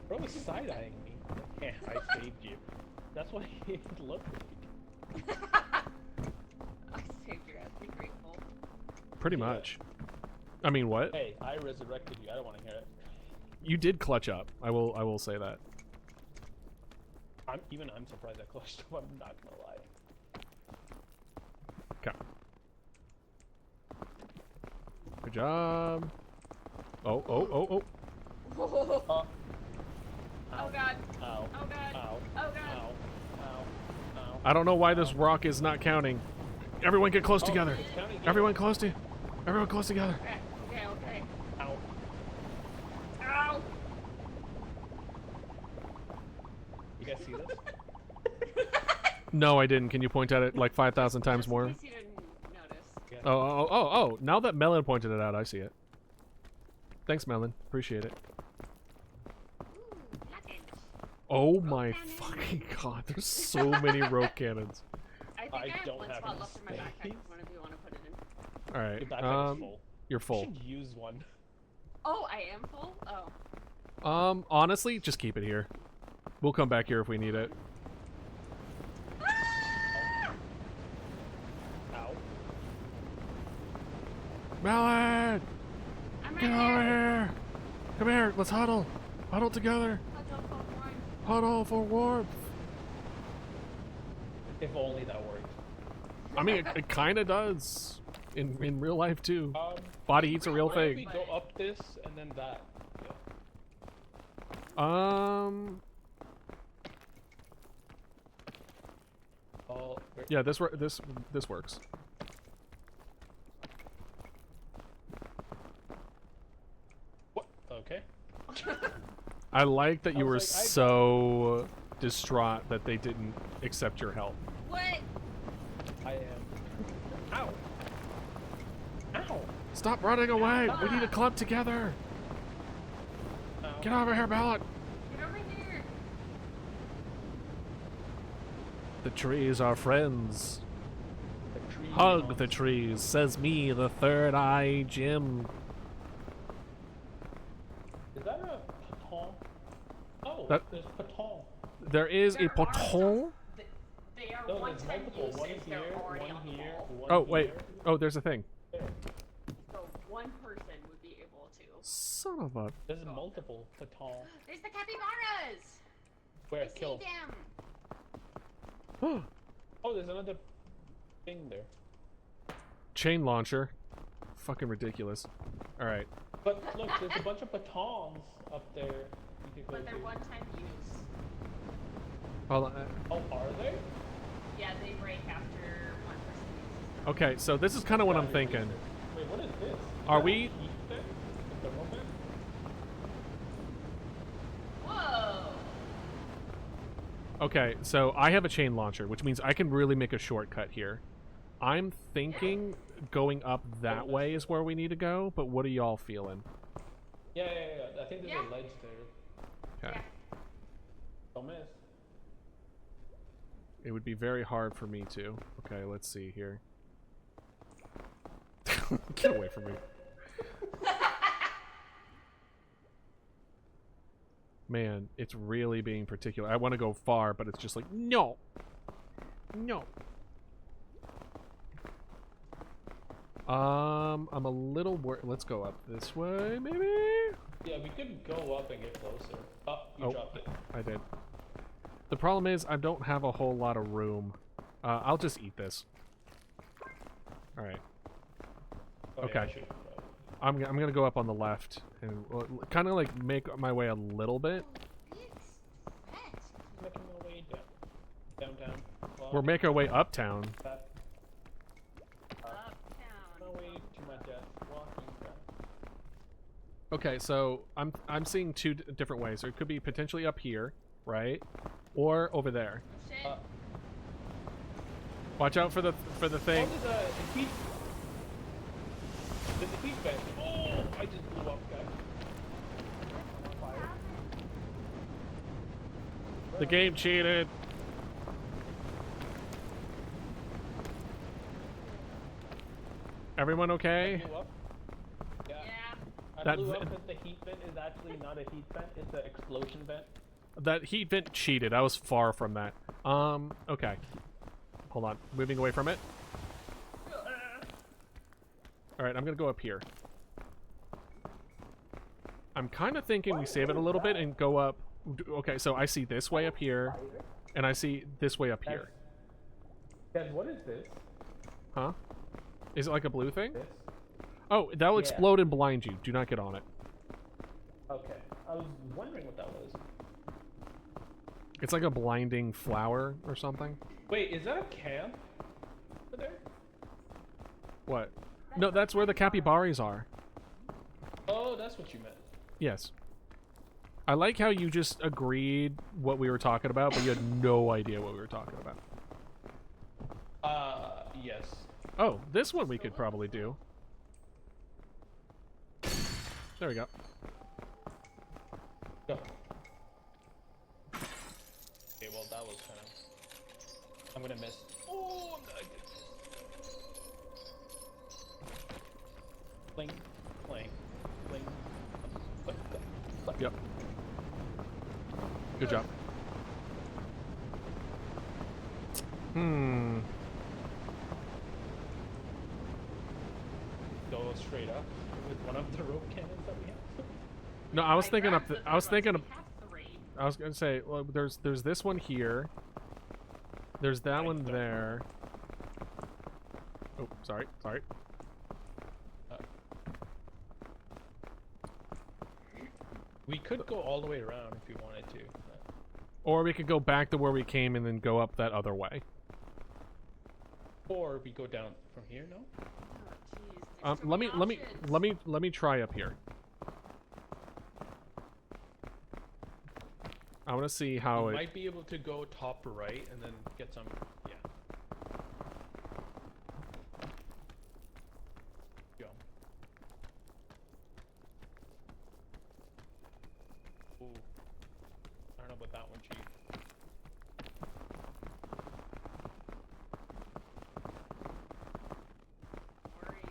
Bro was side-eyeing me. Yeah, I saved you. That's what it looked like. I saved your ass. Be grateful. Pretty Yeah. much. I mean, what? Hey, I resurrected you. I don't want to hear it. You did clutch up. I will say that. I'm surprised I clutched up. I'm not gonna lie. Okay. Good job. Oh. Oh Ow. God. Ow. Oh God. Ow. Oh God. Ow. Ow. Ow. I don't know why this rock is not counting. Everyone get close together. It's counting. Everyone close together. Okay. Ow. Ow. You guys see this? No, I didn't. Can you point at it like 5,000 times Just in more? case you didn't notice. Yeah. Oh. Now that Melon pointed it out, I see it. Thanks, Melon. Appreciate it. Ooh, nothing. Oh my cannon. fucking god. There's so many rope cannons. I think I I have don't one have spot any left in my backpack. space. If one of you want to put it in. All Your right. backpack is full. You're You full. should use one. Oh, I am full. Oh. Honestly, just keep it here. We'll come back here if we need it. Ow. Melon! I'm right Get over here. here! Come here, let's huddle! Huddle together! Huddle for one. Huddle for warmth! If only that worked. I mean, it kinda does. In real life, too. Um, Body heat's a real what if we thing. go up this and then that? Oh, Yeah, this works. what? Okay. I like that you I were was like, I- so distraught that they didn't accept your help. What? I am. Ow. Ow. Stop running away! We need to clump together! Ow. Get over here, Ballot! Get over here. The trees are friends. The tree Hug wants- the trees, says me, the third eye Jim. Is that a paton? Oh, That- there's paton. There is a There are pothole. They are No, one there's time multiple. uses. One They're here, already one on the here, wall. one Oh, wait. here. Oh, there's a thing. There. So one person would be able to. Son of a... There's multiple batons. There's the capybaras! Where? I Kill see them. Oh, there's another thing there. Chain launcher. Fucking ridiculous. Alright. But look, there's a bunch of batons up there. You could go But they're to. one-time use. Hold on. Oh, are they? Yeah, they break after one person uses them. Okay, so this is kind of what I'm thinking. Wait, what is this? Are Is that we... a heat vent? A thermal vent? Whoa! Okay, so I have a chain launcher, which means I can really make a shortcut here. I'm thinking going up that way is where we need to go, but what are y'all feeling? Yeah. I think there's a ledge there. Okay. Yeah. Don't miss. It would be very hard for me to. Okay, let's see here. Get away from me. Man, it's really being particular. I want to go far, but it's just like, no. No. I'm a little worried. Let's go up this way, maybe? Yeah, we could go up and get closer. Oh, you dropped it. I did. The problem is I don't have a whole lot of room. I'll just eat this. All right. Oh, Okay. Yeah, I'm gonna go up on the left and kind of like make my way a little bit. making my way downtown. We're making our way uptown. My way to my death. Walking back. Okay, so I'm seeing two different ways. It could be potentially up here, right, or over there. Shit. Watch out for the thing. Oh, there's a heat vent. Oh, I just blew up, guys. I'm on fire. The game cheated. Everyone okay? I blew up. Yeah. I That blew up vent- because the heat vent is actually not a heat vent, it's an explosion vent. That heat vent cheated. I was far from that. Okay. Hold on. Moving away from it. Alright, I'm gonna go up here. I'm kind of thinking we save it a little bit and go up. Okay, so I see this way up here, and I see this way up here. Guys, what is this? Huh? Is it like a blue thing? This? Oh, that will Yeah. explode and blind you. Do not get on it. Okay. I was wondering what that was. It's like a blinding flower or something. Wait, is that a camp over there? What? No, that's where the capybaras are. Oh, that's what you meant. Yes. I like how you just agreed what we were talking about, but you had no idea what we were talking about. Yes. Oh, this one we could probably do. There we go. Go. Okay, well that was kind of... I'm gonna miss. Oh, I did miss. Clink, clink, clink. Clink, clink, clink. Yep. Good job. Go straight up with one of the rope cannons that we have. No, I was thinking up. grabbed I was the thinking. ones we have three. I was gonna say, well, there's this one here. There's that one there. Oh, sorry. We could go all the way around if we wanted to. Or we could go back to where we came and then go up that other way. Or we go down from here, no? Oh, jeez. There's so Let many me options. let me try up here. I want to see how We it. might be able to go top right and then get some. Yeah. Go. Ooh. I don't know about that one, Chief. Worried.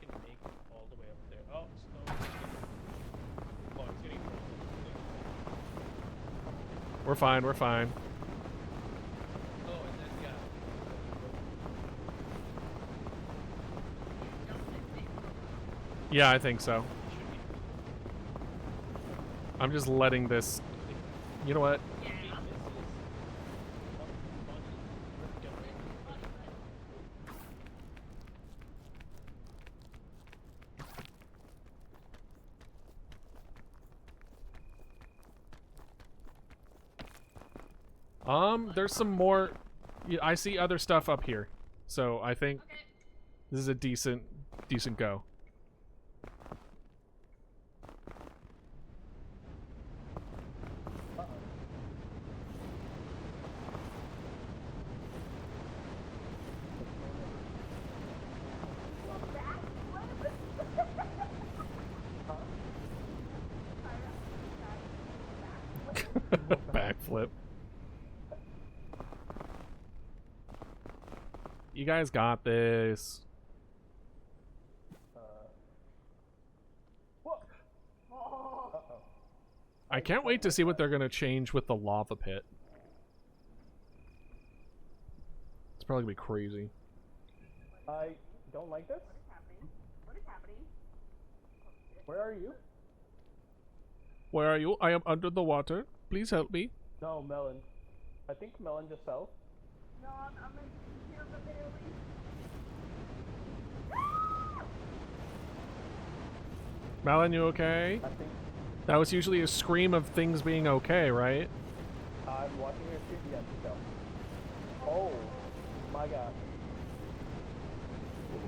We can make it all the way up there. Oh, snow. Oh, it's getting close. We're fine. We're fine. Oh, and then yeah. Yeah, I think so. I'm just letting this... You know what? Yeah. There's some more... Yeah, I see other stuff up here. So I think this is a decent go. Backflip. You guys got this. I can't wait to see what they're gonna change with the lava pit. It's probably gonna be crazy. I don't like this. What is happening? Where are you? Where are you? I am under the water. Please help me. No, Melon. I think Melon just fell. No, I'm in here, but barely. Melon, you okay? I think That was usually a scream of things being okay, right? I'm watching your stream. Yeah, she fell. Oh my god.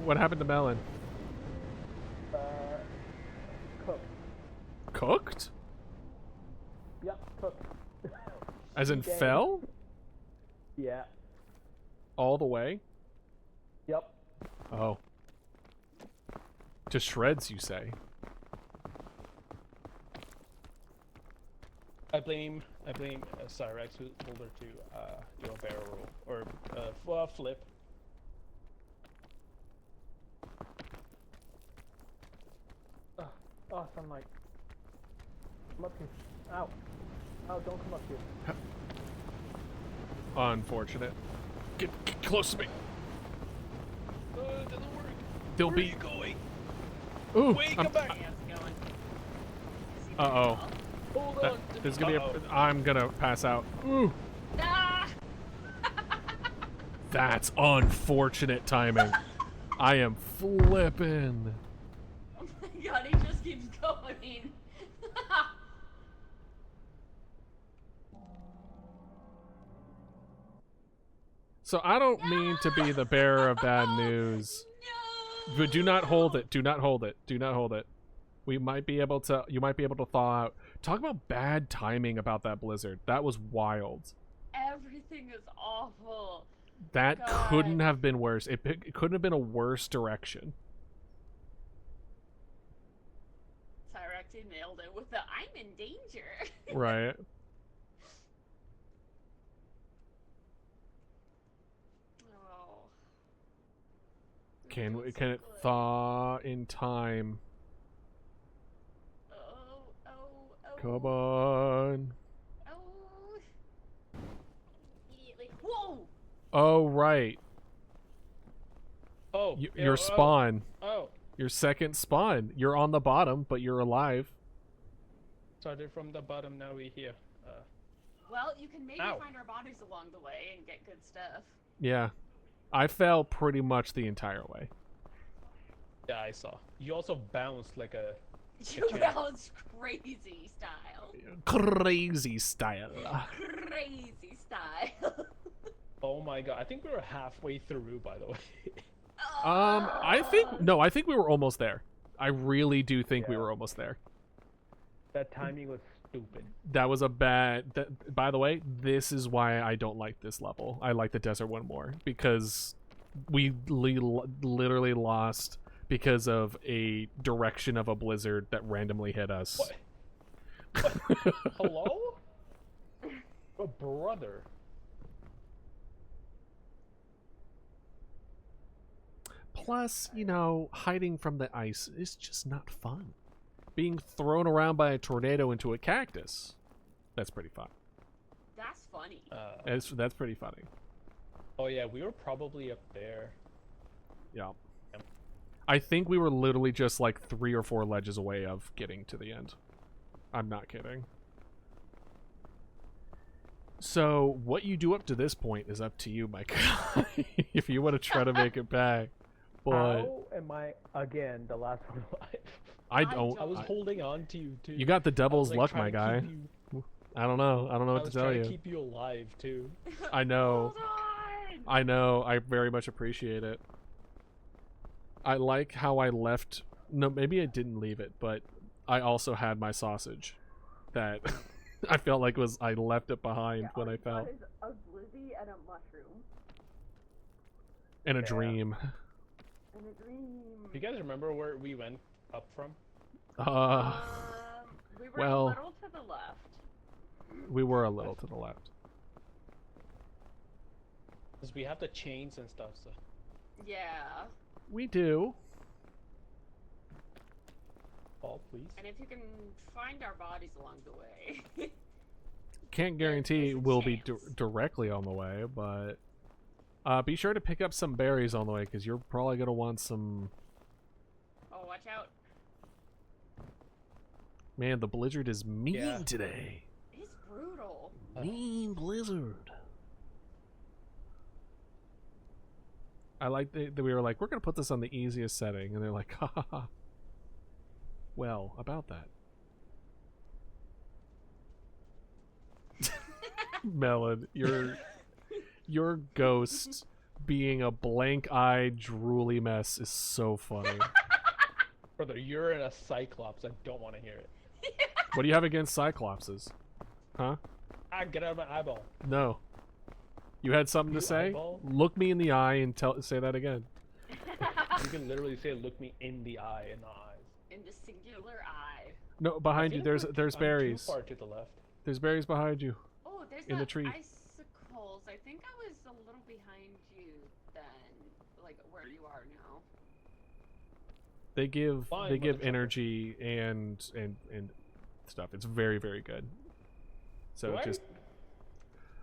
What happened to Melon? Cooked. Cooked? Yep, cooked. As in Dead. fell? Yeah. All the way? Yep. Oh. To shreds, you say? I blame Cyrex who told her to do a barrel roll or flip. Oh, sunlight. Come up here. Ow. Ow, don't come up here. Unfortunate. Get close to me. It doesn't work. They'll Where be are you going? Ooh. Wait, come back. Yeah, it's going. Uh-oh. Hold That on. is gonna be I'm gonna pass out. Ooh. Ah! That's unfortunate timing. I am flipping. Oh my god, he just keeps going. So I don't mean to be the bearer of bad news. No! But do not hold it. Do not hold it. Do not hold it. You might be able to thaw out. Talk about bad timing about that blizzard. That was wild. Everything is awful. That God. couldn't have been worse. It couldn't have been a worse direction. Cyrex nailed it with the I'm in danger. Right. Oh. Can Feels it so good. thaw in time? Oh. Come on. Oh. Immediately. Whoa! Oh, right. Oh. Your spawn. Oh. Your second spawn. You're on the bottom, but you're alive. Started from the bottom, now we're here. Well, you can maybe Ow. find our bodies along the way and get good stuff. Yeah. I fell pretty much the entire way. Yeah, I saw. You also bounced like a... You bounce crazy style. Crazy style. Crazy style. Oh my god, I think we were halfway through, by the way. I think we were almost there. I really do think we were almost there. That timing was stupid. That was a bad... by the way, this is why I don't like this level. I like the desert one more. Because we literally lost because of a direction of a blizzard that randomly hit us. What? Hello? Oh, brother. Plus, you know, hiding from the ice is just not fun. Being thrown around by a tornado into a cactus, that's pretty fun. That's funny. That's pretty funny. Oh yeah, we were probably up there. Yeah. I think we were literally just like 3 or 4 ledges away of getting to the end. I'm not kidding. So, what you do up to this point is up to you, my guy. If you want to try to make it back. But how am I, again, the last one alive? I don't. I was holding on to you, too. You got the devil's luck, my trying to guy. keep I don't know. I don't know what to tell you. I was trying to keep you alive, too. I know. Hold on! I know. I very much appreciate it. I like how I left. No, maybe I didn't leave it, but I also had my sausage. That I felt like I left it behind when I fell. Is a glizzy and a mushroom. And a dream. And a dream. Do you guys remember where we went up from? We were well, a little to the left. We were a little to the left. Because we have the chains and stuff, so. Yeah. We do. Fall, please. And if you can find our bodies along the way. Can't guarantee we'll be chance. directly on the way, but be sure to pick up some berries on the way, because you're probably going to want some... Oh, watch out. Man, the blizzard is mean today. It's brutal. Mean blizzard. I like that we were like, we're going to put this on the easiest setting, and they're like, ha ha ha. Well, about that. Melon, your ghost being a blank-eyed, drooly mess is so funny. Brother, you're in a cyclops. I don't want to hear it. What do you have against cyclopses? Huh? Get out of my eyeball. No. You had something to say? Eyeball? Look me in the eye and say that again. You can literally say, "Look me in the eye," in the eyes. In the singular eye. No, behind you. There's I'm berries. Too far to the left. There's berries behind you. Oh, there's In the tree. icicles. I think I was a little behind you then, like where you are now. They give Fine, energy and stuff. It's very, very good. So Do just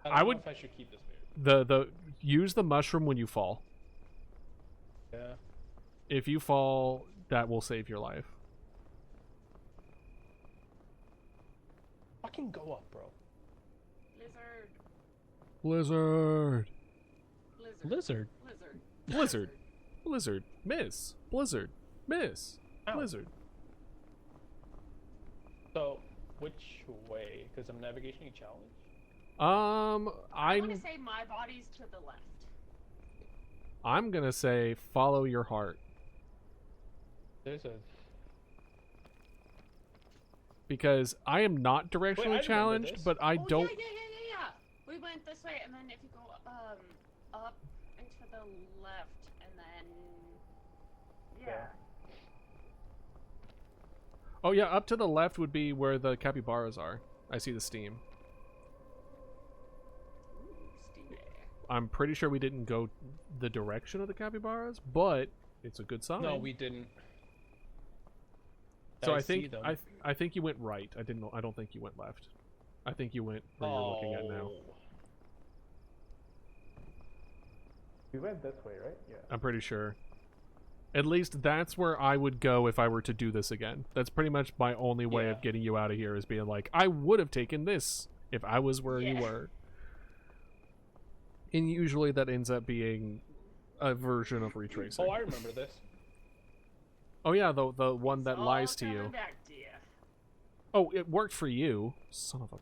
I would- know if I should keep this berry. Use the mushroom when you fall. Yeah. If you fall, that will save your life. Fucking go up, bro. Lizard. Blizzard. Lizard. Lizard. Blizzard. Blizzard. Miss. Blizzard. Miss. Ow. Blizzard. So, which way? Because I'm navigating challenge. I'm I'm gonna say my body's to the left. I'm gonna say follow your heart, There's a. because I am not I directionally remember challenged, this. but I Oh, don't. Yeah. We went this way, and then if you go up and to the left, and then yeah. Oh yeah, up to the left would be where the capybaras are. I see the steam. I'm pretty sure we didn't go the direction of the capybaras, but it's a good sign. No, we didn't. So I see think them. I think you went right. I don't think you went left. I think you went where you're looking at now. We went this way, right? Yeah. I'm pretty sure. At least that's where I would go if I were to do this again. That's pretty much my only way of Yeah. getting you out of here, is being like, I would have taken this if I was where you Yeah. were. And usually that ends up being a version of retracing. Oh, I remember this. Oh yeah, the one that It's all lies to coming you. Back to you. Oh, it worked for you. Son of a...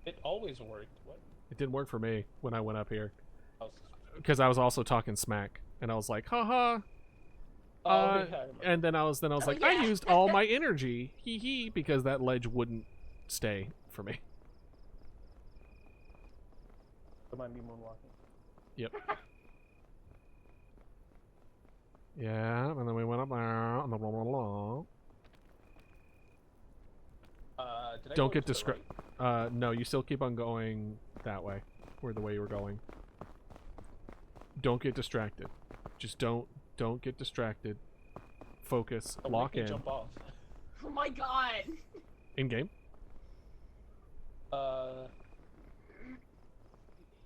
It always worked. What? It didn't work for me when I went up here. I was... Because I was also talking smack. And I was like, haha. Oh, yeah, I remember. And then I was like, yeah. I used all my energy. Hee hee. Because that ledge wouldn't stay for me. Don't mind me moonwalking. Yep. Yeah, and then we went up there. And blah, blah, blah, blah. Did I Don't go get to the distracted. right? No, you still keep on going that way, or the way you were going. Don't get distracted. Just don't get distracted. Focus. Don't Lock make me in. Jump off. Oh my god. In game.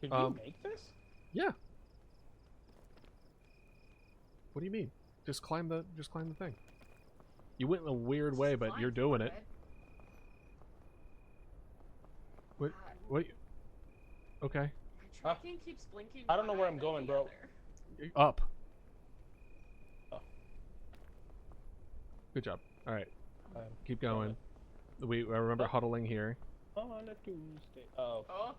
Did you make this? Yeah. What do you mean? Just climb the thing. You went in a weird way, but you're doing it. What? What? Okay. My tracking keeps blinking. I don't know where I'm going, bro. Up. Oh. Good job. All right. Keep going. I remember huddling here. On a Tuesday. Oh. Oh.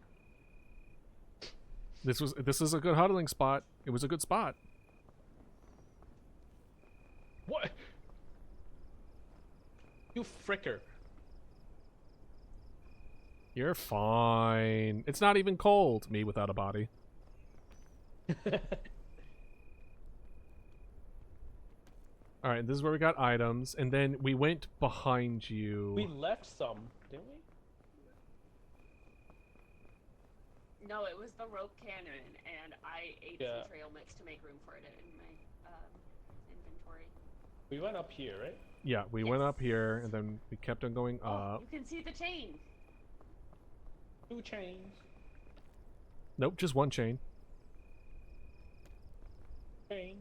This is a good huddling spot. It was a good spot. What? You fricker. You're fine. It's not even cold. Me without a body. Alright, this is where we got items, and then we went behind you. We left some, didn't we? No, it was the rope cannon, and I ate some trail mix to make room for it in my inventory. We went up here, right? Yeah, we went up here, and then we kept on going up. You can see the chain. 2 chains. Nope, just 1 chain. Chain.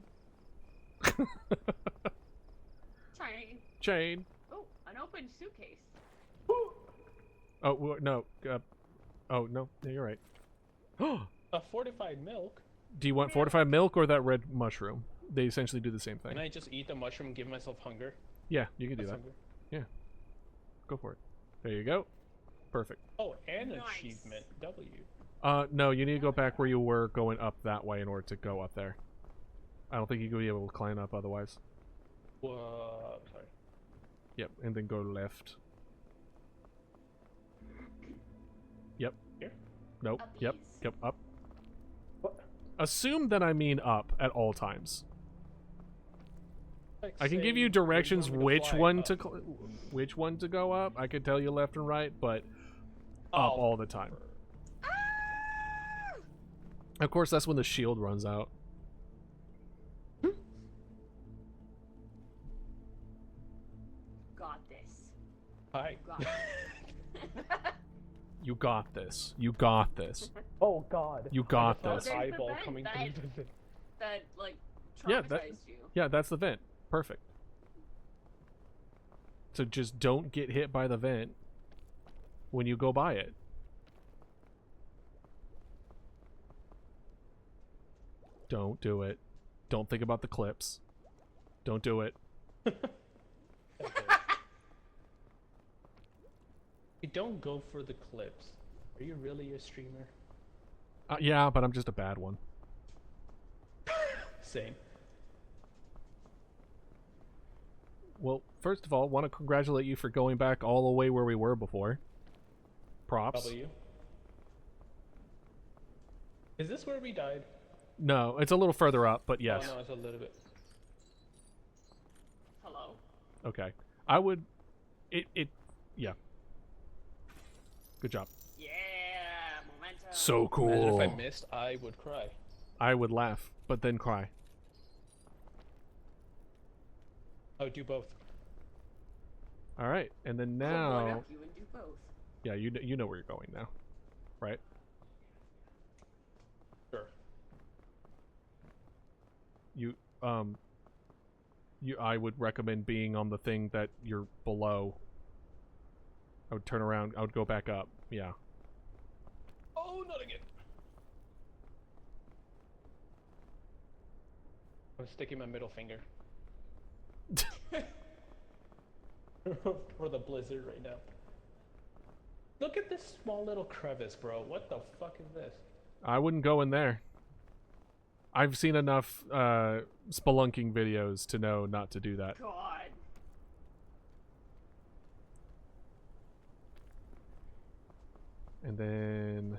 Chain. Chain. Oh, an open suitcase. Oh, no. Oh, no. Yeah, you're right. A fortified milk? Do you want fortified milk or that red mushroom? They essentially do the same thing. Can I just eat the mushroom and give myself hunger? Yeah, you can do that. Hunger. Yeah. Go for it. There you go. Perfect. Oh, and an Nice. achievement. W. No, you need to go back where you were going up that way in order to go up there. I don't think you could be able to climb up otherwise. Sorry. Yep, and then go left. Yep. Here? Nope. Up Yep. these. Yep. Up. What? Assume that I mean up at all times. Like I can give saying you directions want me to which fly one up. to which one to go up. I could tell you left and right, but up Oh. all the time. Of course, that's when the shield runs out. Got this. Hi. Got it. You got this. You got this. Oh God. You got I this. saw an There's the eyeball vent coming that- through the thing. That like Yeah, traumatized that- you. Yeah, that's the vent. Perfect. So just don't get hit by the vent when you go by it. Don't do it. Don't think about the clips. Don't do it. You don't go for the clips. Are you really a streamer? Yeah, but I'm just a bad one. Same. Well, first of all, want to congratulate you for going back all the way where we were before. Props. W. Is this where we died? No, it's a little further up, but yes. Oh, no, it's a little bit. Hello. Okay. I would... Yeah. Good job. Yeah, momentum. So Imagine cool. if I missed, I would cry. I would laugh, but then cry. I would do both. All right, and then I'll now... one-up you and do both. Yeah, you know where you're going now, right? Sure. I would recommend being on the thing that you're below. I would turn around. I would go back up. Yeah. Oh, not again. I'm sticking my middle finger. For the blizzard right now. Look at this small little crevice, bro. What the fuck is this? I wouldn't go in there. I've seen enough spelunking videos to know not to do that. God. And then...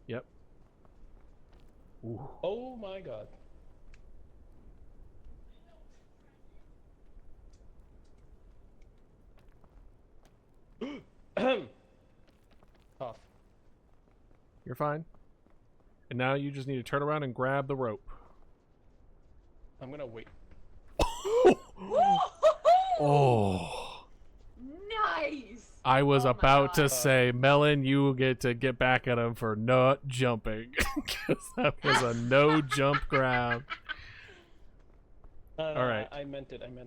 Yep. Ooh. Oh my god. Tough. You're fine. And now you just need to turn around and grab the rope. I'm gonna wait. Oh. Nice. I was Oh my about to God. say, Melon, you get to get back at him for not jumping. Because that was a no jump grab. No, All right. I meant it. And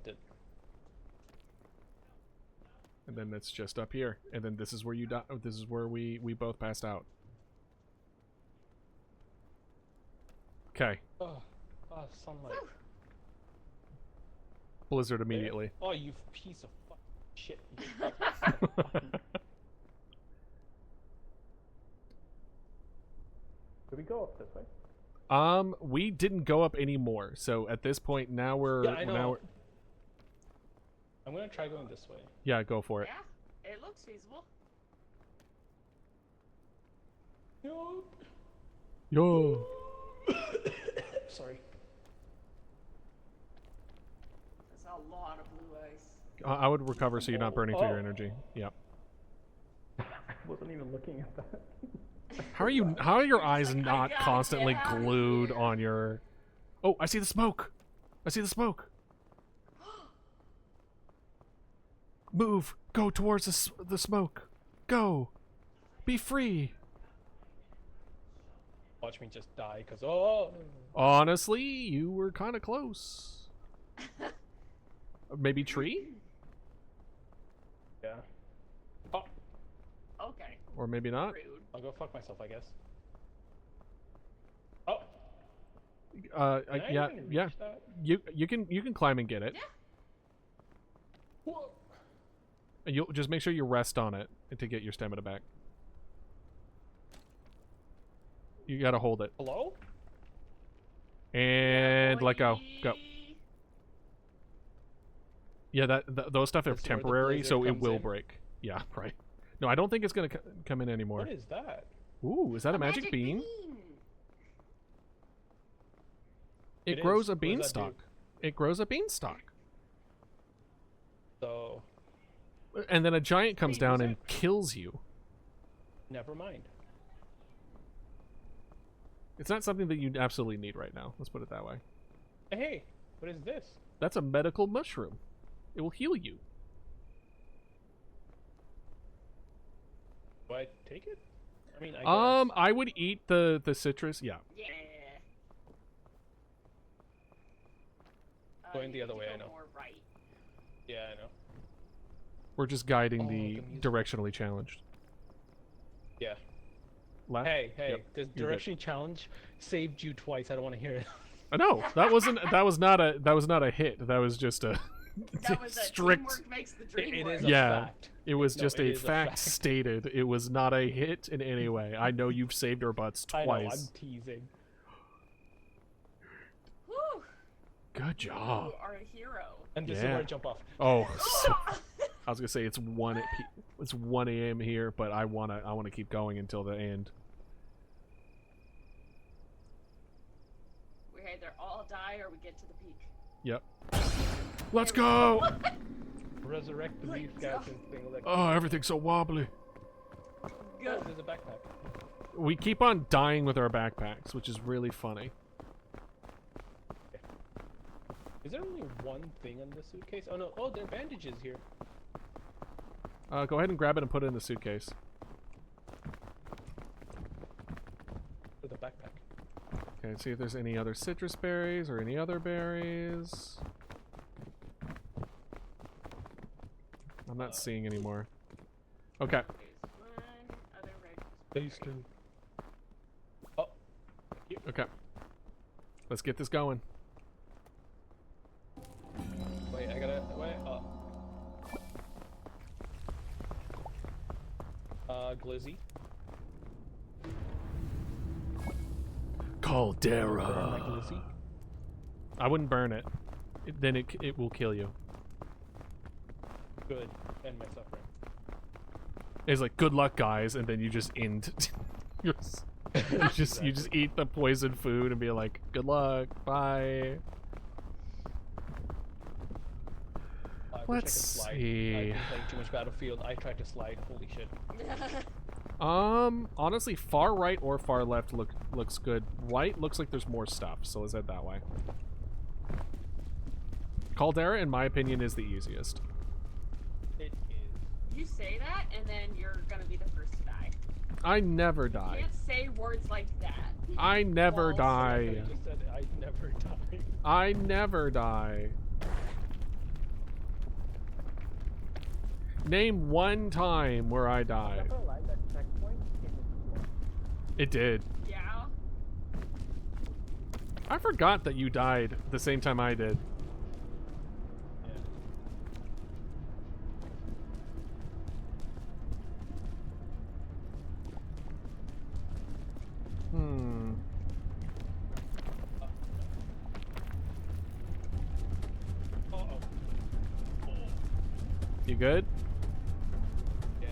then it's just up here. And then this is where you die. This is where we both passed out. Okay. Oh, sunlight. Blizzard immediately. Oh, you piece of fucking shit. Did we go up this way? We didn't go up anymore. So at this point, now we're... Yeah, I know. Now we're... I'm gonna try going this way. Yeah, go for it. Yeah, it looks feasible. Yo. Sorry. That's a lot of blue ice. I would recover so you're not burning through your energy. Yep. I wasn't even looking at that. How are your eyes like, not I gotta constantly get out of glued here. on your... Oh, I see the smoke. I see the smoke. Move. Go towards the smoke. Go. Be free. Watch me just die, cause oh. Honestly, you were kind of close. Maybe tree? Yeah. Oh, Okay. Or maybe not. Rude. I'll go fuck myself, I guess. Oh. Can I Yeah, even yeah. reach that? You can climb and get it. Yeah. Whoa. And you'll just make sure you rest on it to get your stamina back. You gotta hold it. Hello? And let go. Go. Yeah, those stuff are This is where the temporary, blizzard so it comes will in. break. Yeah, right. No, I don't think it's gonna come in anymore. What is that? Ooh, is that a magic bean? It It grows is. a What does that do? beanstalk. It grows a beanstalk. So, And then a giant comes Wait, down was and kills you. never mind. It's not something that you absolutely need right now. Let's put it that way. Hey, what is this? That's a medical mushroom. It will heal you. Do I take it? I mean, I guess. I would eat the citrus. Yeah. Yeah. Going the You other need way, to I go know. More right. Yeah, I know. We're just guiding Oh, the the music. directionally challenged. Yeah. Left? Hey, Yep, this you're good. direction challenge saved you twice. I don't want to hear it. No, that was not a hit. That was just a That was a strict. teamwork makes the dream It work. is a Yeah. fact. It was No, just it a is a fact fact. stated. It was not a hit in any way. I know you've saved our butts I know, I'm twice. teasing. Whew. Good job. You are a hero. And this is Yeah. where I jump off. Oh, I was gonna say it's 1 a.m. here, but I wanna keep going until the end. We either all die or we get to the peak. Yep. Let's go. Resurrect the beef guys and thing like Oh, everything's so wobbly. Oh, Good. there's a backpack. We keep on dying with our backpacks, which is really funny. Is there only one thing in the suitcase? Oh no, oh, there are bandages here. Go ahead and grab it and put it in the suitcase. With a backpack. Okay, see if there's any other citrus berries or any other berries. I'm not seeing any more. Okay. There's one other red. Bastion. Oh. Okay. Let's get this going. Wait, I gotta. Wait. Glizzy. Burn my Caldera. glizzy. I wouldn't burn it. Then it will kill you. Good. End my suffering. It's like good luck, guys, and then you just end. you just eat the poison food and be like, good luck, bye. I wish I could Let's slide. see. I've been playing too much Battlefield. I tried to slide. Holy shit. Honestly, far right or far left looks good. Right looks like there's more stuff, so let's head that way. Caldera, in my opinion, is the easiest. It is. You say that, and then you're gonna be the first to die. I never You die. can't say words like that. I never False. die. I just said I'd never die. I never die. Name one time where I died. It did. Yeah. I forgot that you died the same time I did. Hmm. You good? Yeah.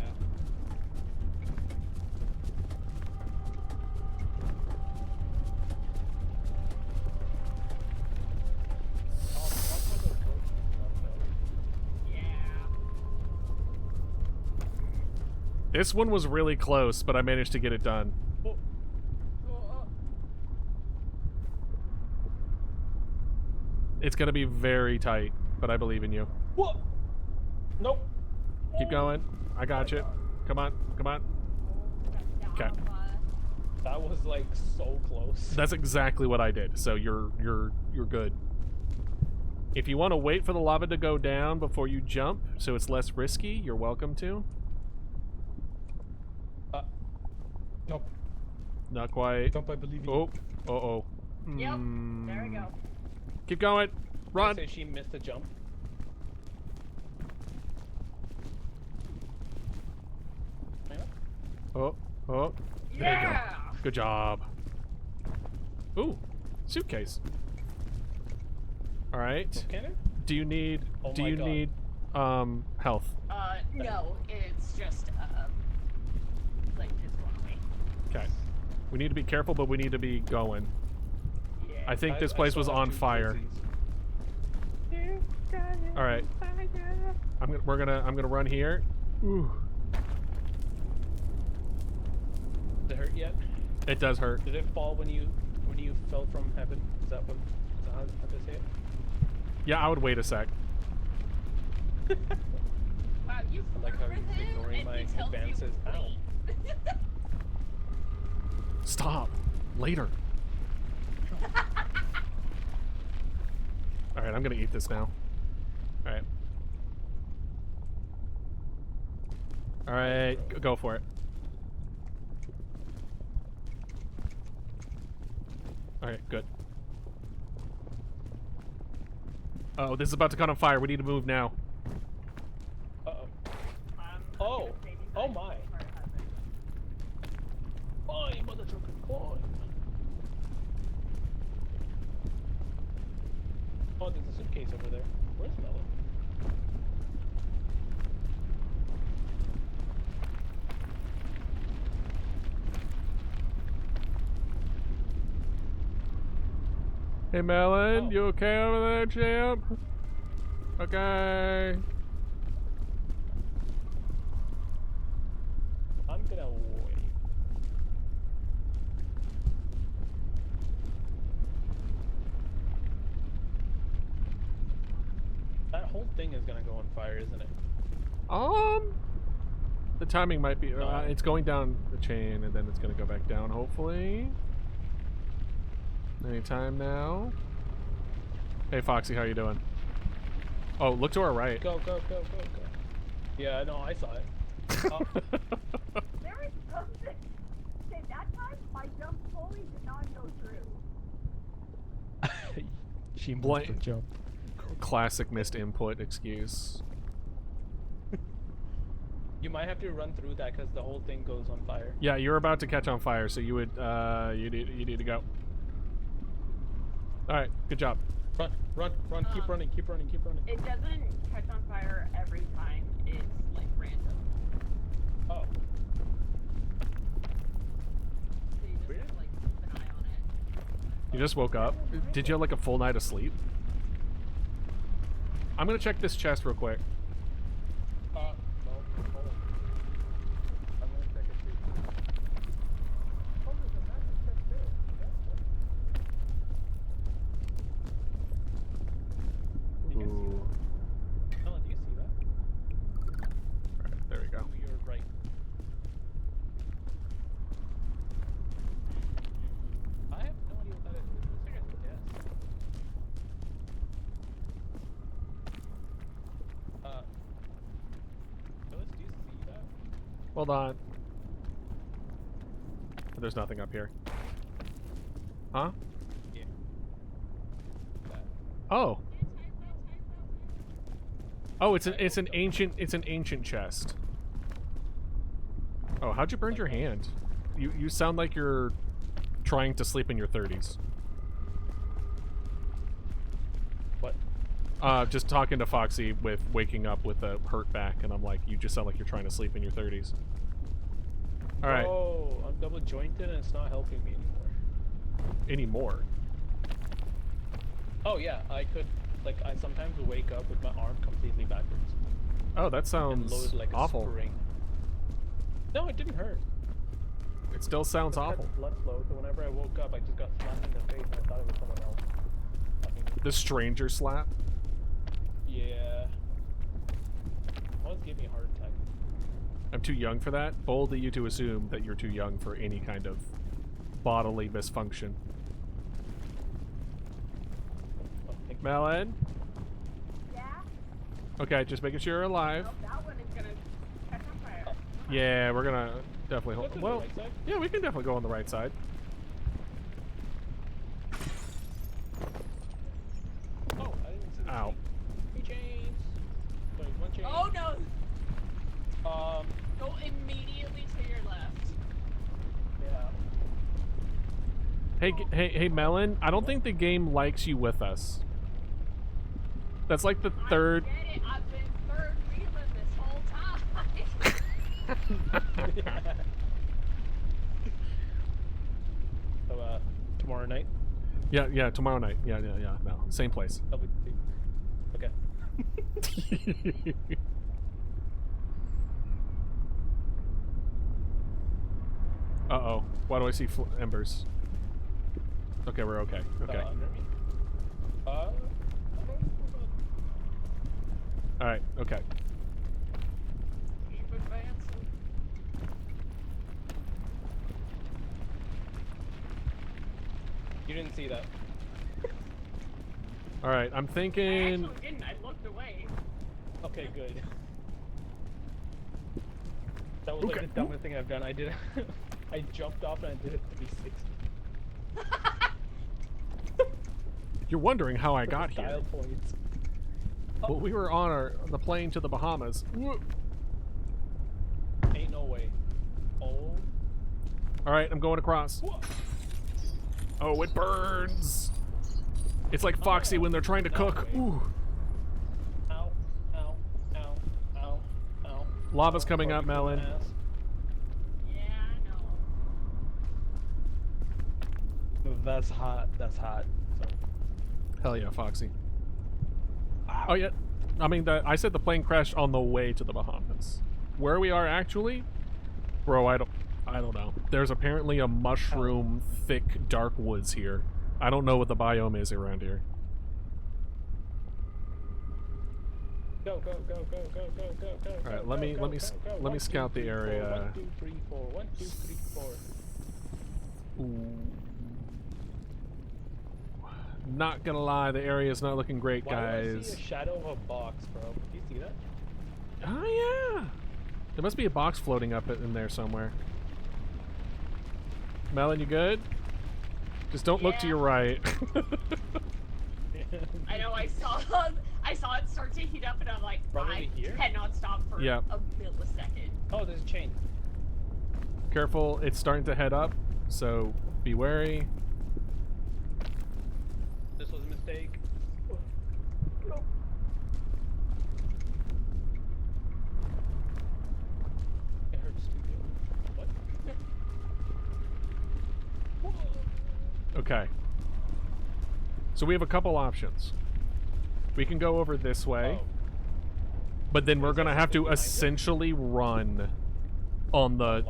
This one was really close, but I managed to get it done. It's gonna be very tight, but I believe in you. What? Nope. Keep going. I got you. Come on, come on. Okay. That was like so close. That's exactly what I did. So you're good. If you want to wait for the lava to go down before you jump, so it's less risky, you're welcome to. Nope. Not quite. Jump, I believe you. Oh. Uh-oh. Yep. There we go. Keep going. Run. Say she missed a jump. Oh. Oh. There you go. Good job. Ooh. Suitcase. All right. Okay. Do you need Oh do my you God. need No, it's just like just one way. Okay. We need to be careful, but we need to be going. Yeah. I think this I place still was have on 2 fire. daisies. All right. I'm gonna run here. Ooh. Did it hurt yet? It does hurt. Did it fall when you fell from heaven? Is that how to say it? Yeah, I would wait a sec. Wow, you I like how flirt with you're him ignoring and my he tells you advances. Ow. wait. Stop. Later. All right, I'm gonna eat this now. All right. All right, go for it. All right, good. Oh, this is about to come on fire. We need to move now. Uh-oh. Oh. Oh my. Oh, you mother trucker. Oh. Oh, there's a suitcase over there. Where's Melon? Hey, Melon, Oh. you okay over there, champ? Okay. I'm gonna wait. That whole thing is gonna go on fire, isn't it? The timing might be. It's going down the chain, and then it's gonna go back down. Hopefully. Anytime now. Hey, Foxy, how you doing? Oh, look to our right. Go, go, go, go, go. Yeah, no, I saw it. Oh. There is something. Okay, that time my jump fully did not go through. She missed Blank. the jump. Classic missed input excuse. You might have to run through that because the whole thing goes on fire. Yeah, you're about to catch on fire, so you would you need to go. All right, good job. Run, run, run! Keep running, keep running, keep running. It doesn't catch on fire every time. It's like random. Oh, So you just have to, like keep an eye on it. You just woke up. Did you have like a full night of sleep? I'm gonna check this chest real quick. no, hold on. I'm gonna check it too. Oh, there's a magic chest there. You can see that. Melon, do you see that? Alright, there we go. To your right. I have no idea what that is. It's like a chest. Hold on. There's nothing up here. Huh? Yeah. Oh. Oh, it's an ancient chest. Oh, how'd you burn your hand? You sound like you're trying to sleep in your 30s. What? Just talking to Foxy with waking up with a hurt back, and I'm like, you just sound like you're trying to sleep in your 30s. All right. Oh, I'm double jointed and it's not helping me Anymore? Oh yeah, I could, like, I sometimes wake up with my arm completely backwards. Oh, that sounds and load like a awful. spring. No, it didn't hurt. It still sounds I just awful. had blood flow, so whenever I woke up, I just got slapped in the face and I thought it was someone else. The stranger slap? Yeah. Almost gave me a heart attack. I'm too young for that? Bold of you to assume that you're too young for any kind of bodily misfunction. Melon? Yeah? Okay, just making sure you're alive. Nope, that one is gonna catch on fire. Yeah, we're gonna definitely Go hold. to the Well, right side. yeah, we can definitely go on the right side. Oh, I didn't see the Ow. chain. 2 chains. Sorry, 1 chain. Oh no! Go Go immediately to your left. yeah. Hey, Melon. I don't think the game likes you with us. That's like the third. I get it. I've been third wheeling this whole time. So, tomorrow night? Yeah, tomorrow night. Yeah. No, same place. Okay. Uh-oh. Why do I see embers? Okay, we're okay. Okay. Under me? I don't know. Alright, okay. Keep advancing. You didn't see that. Alright, I'm I thinking... actually didn't. I looked away. Okay, good. That was like the dumbest thing I've done. I did. I jumped off and I did it 360. You're wondering how I got here. Style points. Well, we were on the plane to the Bahamas. Ain't no way. Oh. Alright, I'm going across. Whoa. Oh, it burns! It's like Foxy when they're trying to cook. Ooh. Ow, ow, ow, ow, ow. Lava's coming up, Melon. Yeah, I know. That's hot. That's hot. Sorry. Hell yeah, Foxy. Oh yeah, I mean, I said the plane crashed on the way to the Bahamas. Where we are actually, bro, I don't know. There's apparently a mushroom, thick, dark woods here. I don't know what the biome is around here. Go, go, go, go, go, go, go, go. All right, go, let me go, go, go. let me 1, scout 2, the 3, 4. area. 1, 2, 3, 4. 1, 2, 3, 4. Ooh. Not gonna lie, the area is not looking great, Why do I guys. see a shadow of a box, bro? Do you see that? Oh yeah, there must be a box floating up in there somewhere. Melon, you good? Just don't look to your right. I know. I saw it start to heat up, and I'm like, Probably I here? cannot stop for Yeah. a millisecond. Oh, there's a chain. Careful, it's starting to head up, so be wary. This was a mistake. It hurts to feel. What? Okay. So we have a couple options. We can go over this way, Oh. but then we're Is there gonna have to something behind it? essentially run on the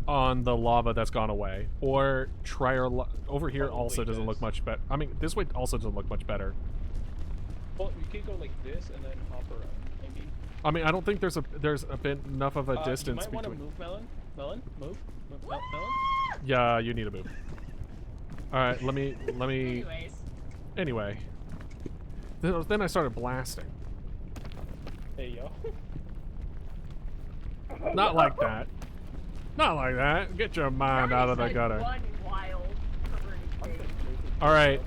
Lava? lava that's gone away, or try our over here. Probably Also doesn't look this. much better. I mean, this way also doesn't look much better. Well, we could go like this and then hop around, maybe. I mean, I don't think there's a bit enough of a distance You might want to between. move, Melon. Melon, move. Melon. Yeah, you need to move. All right, let me. Anyways, Anyway, then I started blasting. There you go. Not like that. Not like that. Get your mind out of the gutter. One wild perverted thing. All right.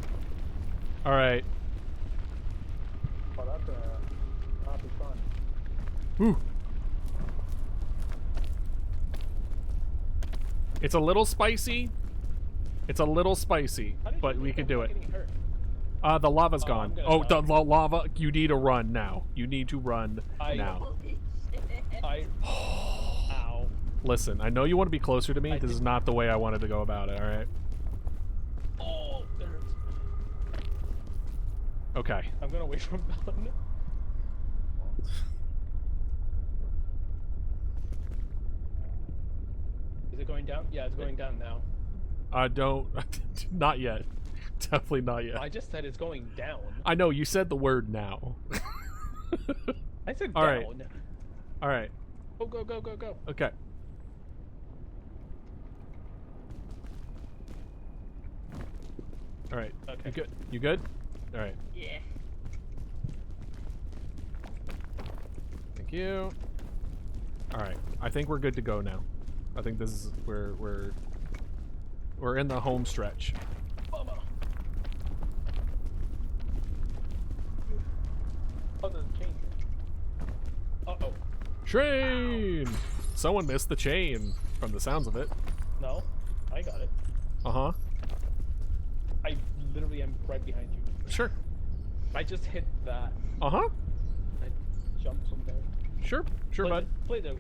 All right. Oh, that's not be fun. Whew. It's a little spicy. It's a little spicy, but we can do it. The lava's gone. Oh, the lava. You need to run now. You need to run now. Ow. Listen, I know you want to be closer to me. This is not the way I wanted to go about it, alright? Oh, there hurts. Okay. I'm gonna wait for Melon. Is it going down? Yeah, it's going down now. Don't. Not yet. Definitely not yet. I just said it's going down. I know, you said the word now. I said All down. right. Alright. Go, go, go, go, go. Okay. Alright. Okay. You good? You good? Alright. Yeah. Thank you. Alright. I think we're good to go now. I think this is we're in the home stretch. Mama. Oh, there's a chain. Uh-oh. Train! Someone missed the chain, from the sounds of it. No, I got it. Uh-huh. I literally am right behind you. Sure. I just hit that. Uh-huh. I jumped from there. Sure. Sure, bud. Play the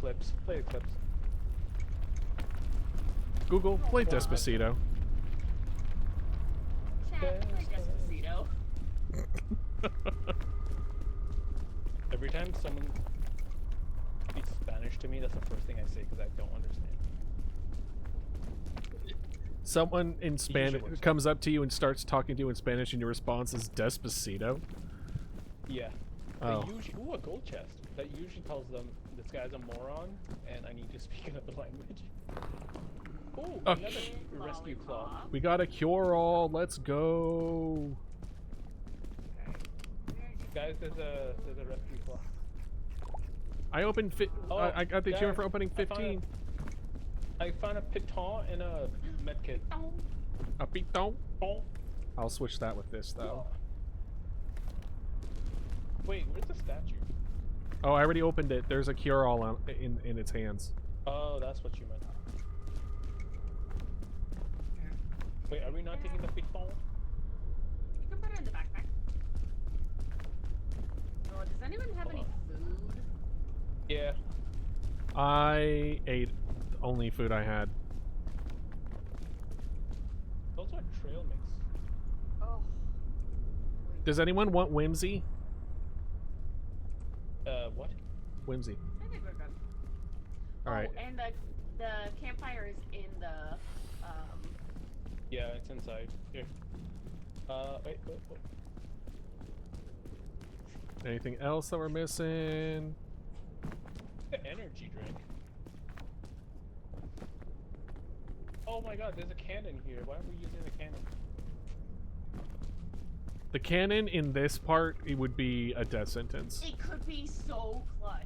clips. Play the clips. Google, play Despacito. Chat, play Despacito. Every time someone speaks Spanish to me, that's the first thing I say because I don't understand. Someone in Spanish comes up to you and starts talking to you in Spanish, and your response is Despacito? Yeah. Oh. Ooh, a gold chest. That usually tells them this guy's a moron and I need to speak another language. Ooh, Oh. another rescue claw. We got a cure-all. Let's go. Guys, there's a rescue claw. I opened I got the achievement for opening I 15. found a piton and a medkit. A piton. Oh. I'll switch that with this though. Wait, where's the statue? Oh, I already opened it. There's a cure-all in its hands. Oh, that's what you meant. Wait, are we not taking the piton? You can put it in the backpack. Oh, does anyone have any food? Yeah. I ate the only food I had. Those are trail mix. Oh. Does anyone want whimsy? What? Whimsy. I think we're good. All right. Oh, and the campfire is in the Yeah, it's inside. Here. Wait. Anything else that we're missing? The energy drink. Oh my god, there's a cannon here. Why are we using the cannon? The cannon in this part, it would be a death sentence. It could be so clutch.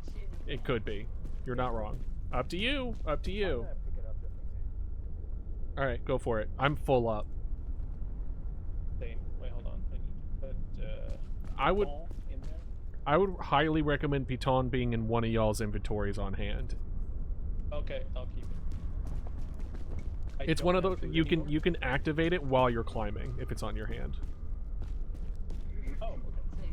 It could be. You're not wrong. Up to you. Up to you. I'm gonna pick it up just in case. All right, go for it. I'm full up. Same. Wait, hold on. I need to put I would piton in there. I would highly recommend Piton being in one of y'all's inventories on hand. Okay, I'll keep it. I It's don't one of have those food you can anymore. activate it while you're climbing if it's on your hand. Oh, okay.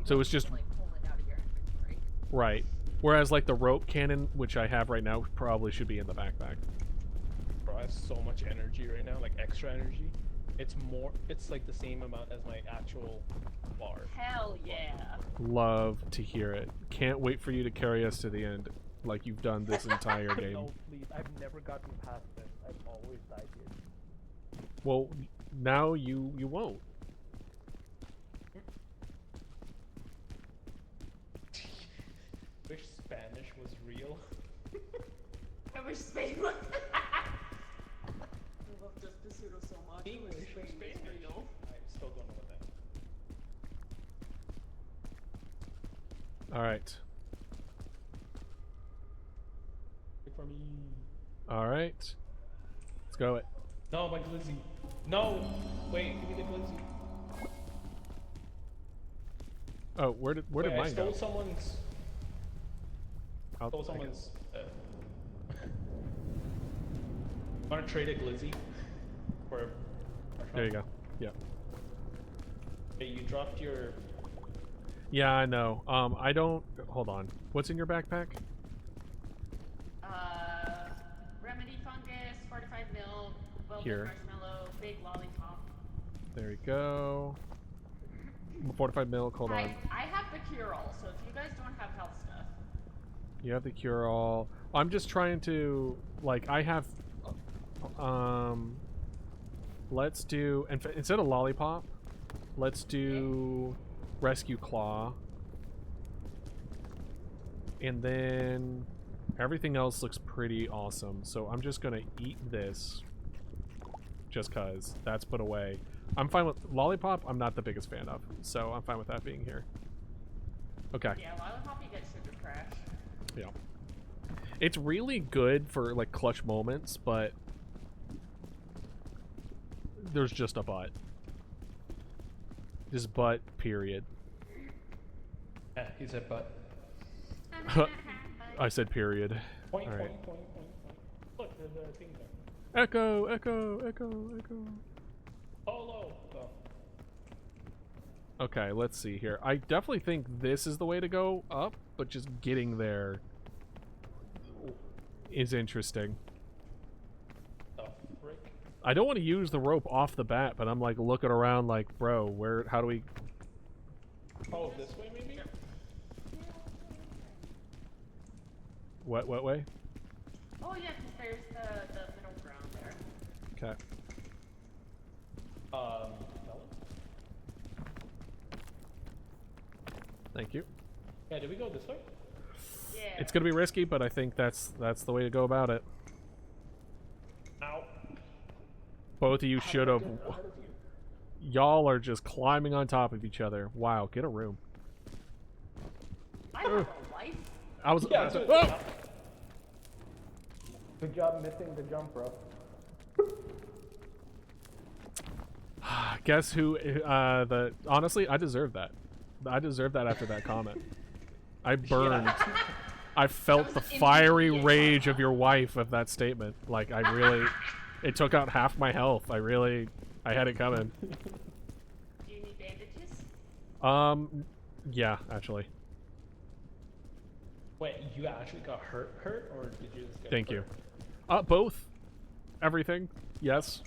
So it's just like pull it out of your inventory. right. Whereas like the rope cannon, which I have right now, probably should be in the backpack. Bro, I have so much energy right now, like extra energy. It's like the same amount as my actual bar. Hell yeah. Love to hear it. Can't wait for you to carry us to the end, like you've done this entire game. No, please. I've never gotten past this. I've always died here. Well, now you won't. Wish Spanish was real. I wish Spain was. I love Despacito so much. English I wish or Spain was Spanish? real. I still don't know what that is. All right. Wait for me. All right. Let's go it. No, my glizzy. No! Wait, give me the glizzy. Oh, where did Wait, mine go? I stole someone's... I'll Stole take it. someone's... Want to trade a glizzy? For... There you go. Yeah. Hey, you dropped your... Yeah, I know. I don't... Hold on. What's in your backpack? Remedy fungus, 45 mil, welted Here. marshmallow, big lollipop. There you go. 45 mil, hold on. I have the cure-all, so if you guys don't have health stuff. You have the cure-all. I'm just trying to... Like, I have... Let's do... Instead of lollipop, let's do... Rescue Claw. And then... Everything else looks pretty awesome. So I'm just gonna eat this. Just cause. That's put away. I'm fine with... Lollipop, I'm not the biggest fan of. So I'm fine with that being here. Okay. Yeah, lollipop you get sugar crash. Yeah. It's really good for, like, clutch moments, but... There's just a but. Just but, period. Yeah, he said but. I said period. Point, All right. point. Look, there's a thing there. Echo, echo, echo, echo. Polo! Oh. Okay, let's see here. I definitely think this is the way to go up, but just getting there is interesting. The frick? I don't want to use the rope off the bat, but I'm like looking around like, bro, how do we... Oh, this way maybe? What way? Oh yeah, because there's the middle ground there. Okay. Melon? Thank you. Yeah, did we go this way? Yeah. It's gonna be risky, but I think that's the way to go about it. Ow. Both of you should have. Ahead of you. Y'all are just climbing on top of each other. Wow, get a room. I have a life. I was. Yeah, Oh! Good job missing the jump, bro. Guess who? Honestly, I deserve that. I deserve that after that comment. I burned. Yeah. I felt the fiery rage of your wife of that statement. Like, I really... It took out half my health. I had it coming. Do you need bandages? Yeah, actually. Wait, you actually got hurt, or did you just get Thank hurt? you. Both. Everything. Yes.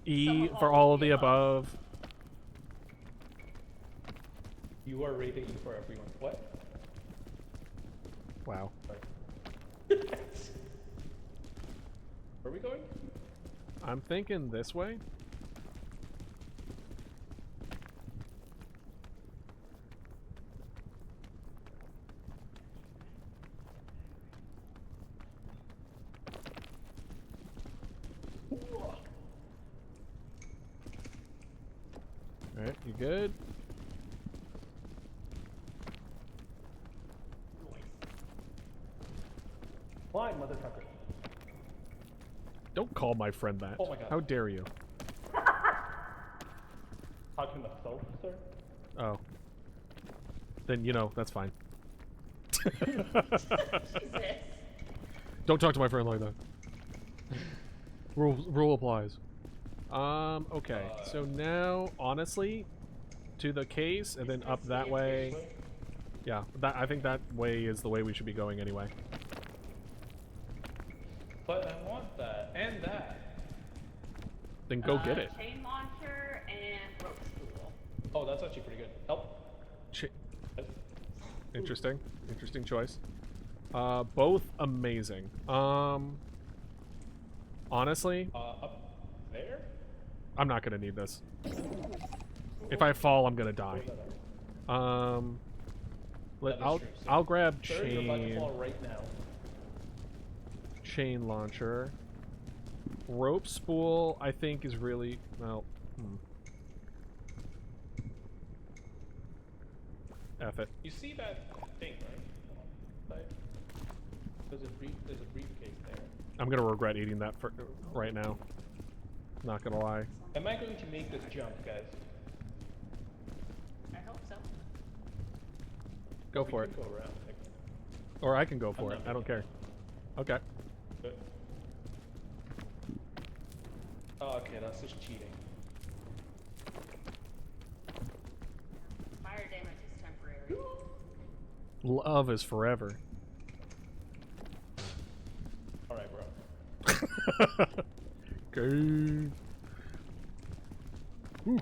E Some for all of the above. You are rating E for everyone. What? Wow. Where are we going? I'm thinking this way. Alright, you good? Fly, mother trucker. Don't call my friend that. Oh my God. How dare you? Talking to myself, sir? Oh. Then, that's fine. Jesus. Don't talk to my friend like that. Rule applies. Okay. So now, honestly, to the case, and then up that way. Yeah, I think that way is the way we should be going anyway. But I want that, and that. Then go get it. Chain launcher and rope spool. Oh, that's actually pretty good. Help. Interesting. Interesting choice. Both amazing. Honestly, Up there? I'm not gonna need this. If I fall, I'm gonna die. I'll grab Sir, you're about to chain. fall right now. Chain launcher. Rope spool, I think, is really well. F it. You see that thing, right? Like, there's a briefcase there. I'm gonna regret eating that for right now. Not gonna lie. Am I going to make this jump, guys? I hope so. Go for it. Go around. Or I can go for it. I don't care. Okay. Good. Oh, okay, that's just cheating. Fire damage is temporary. Love is forever. Alright, bro. Okay. Who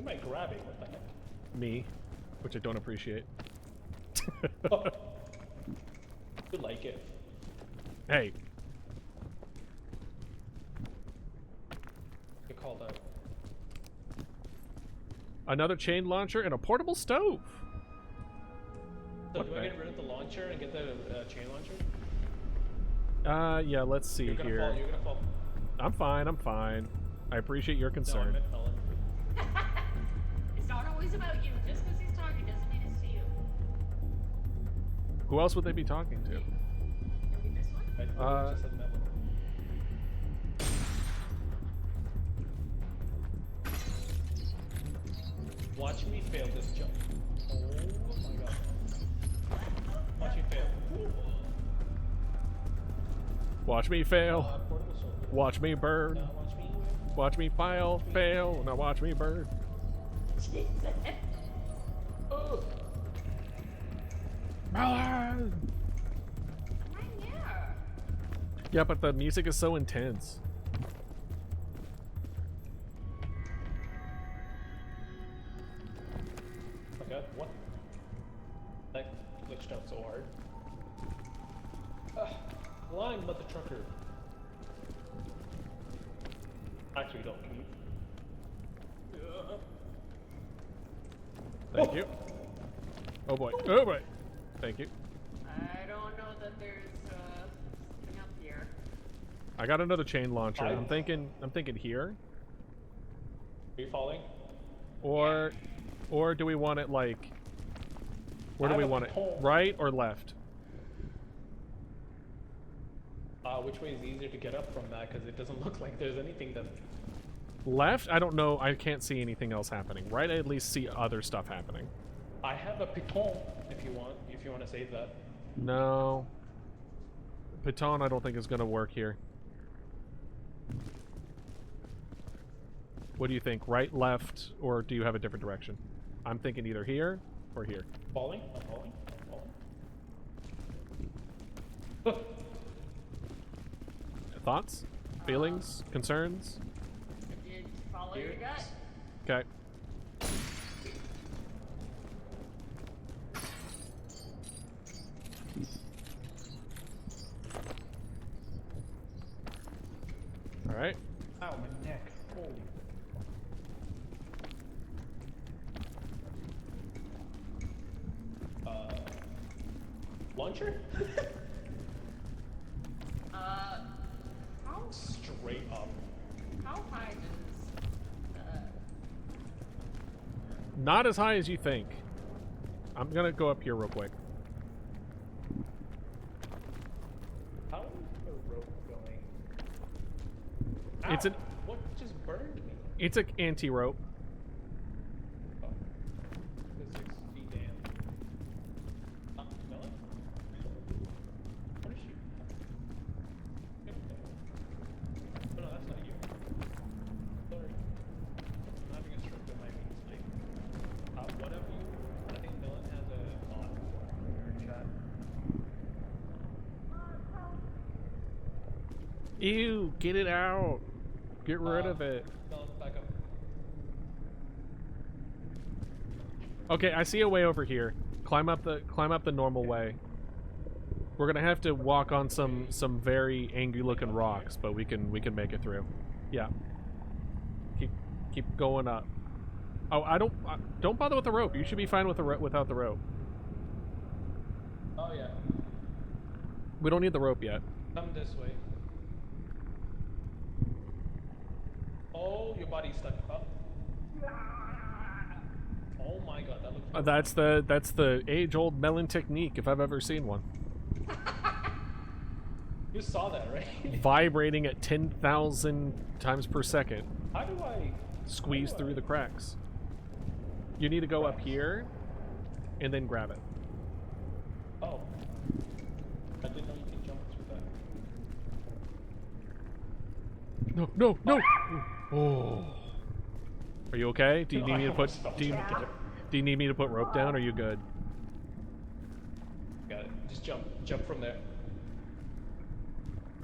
am I grabbing? What the heck? Me, which I don't appreciate. Oh. You like it. Hey. Get called out. Another chain launcher and a portable stove. So What do I the- get rid of the launcher and get the chain launcher? Yeah, let's see You're gonna here. fall, you're gonna fall. I'm fine, I'm fine. I appreciate your No, I concern. meant Melon. It's not always about you. Just because he's talking doesn't mean it's to you. Who else would they be talking to? Maybe this one? I just said Melon. Watch me fail this jump. Oh my god. Watch me fail. Watch me fail. Portable sword. Watch me burn. Now watch me. Watch me fail. Now watch me burn. Jesus. Oh. Melon! I'm right here. Yeah, but the music is so intense. Oh my god, what? That glitched out so hard. Line, mother trucker. Actually, don't keep. Thank you. Oh boy. Oh boy. Thank you. I don't know that there's something up here. I got another chain launcher. I'm thinking here. Are you falling? Or do we want it like where do I we have a want it? pole. Right or left? Which way is easier to get up from that? Because it doesn't look like there's anything that... Left? I don't know. I can't see anything else happening. Right? I at least see other stuff happening. I have a piton, if you want to save that. No. Piton I don't think is going to work here. What do you think? Right, left, or do you have a different direction? I'm thinking either here or here. Falling? I'm falling. I'm falling. Thoughts? Feelings? Concerns? Did you follow your gut? Okay. Alright. Ow, my neck. Holy. Launcher? How Straight up. how high does Not as high as you think. I'm gonna go up here real quick. How is the rope going? It's Ow, an- What just burned me? It's an anti-rope. Oh. The 6 feet down. Melon? What is she? Oh, no, that's not you. Sorry. I'm having a stroke with my meat sleep. One of you, I think Melon has a bot in her chat. Ew, get it out. Get rid of it. Melon's back up. Okay, I see a way over here. Climb up the normal way. We're gonna have to walk on some very angry looking rocks, but we can make it through. Yeah. Keep going up. Oh, don't bother with the rope. You should be fine with without the rope. Oh, yeah. We don't need the rope yet. Come this way. Oh, your body's stuck up. Oh Oh my god, that looks. That's the age-old Melon technique if I've ever seen one. You saw that, right? Vibrating at 10,000 times per second. How do I squeeze through the cracks? You need to go up here and then grab it. Oh. I didn't know you could jump through that. No, no, no! Oh. Are you okay? Do you need me to put do you need me to put rope down? Or are you good? Got it. Just jump from there.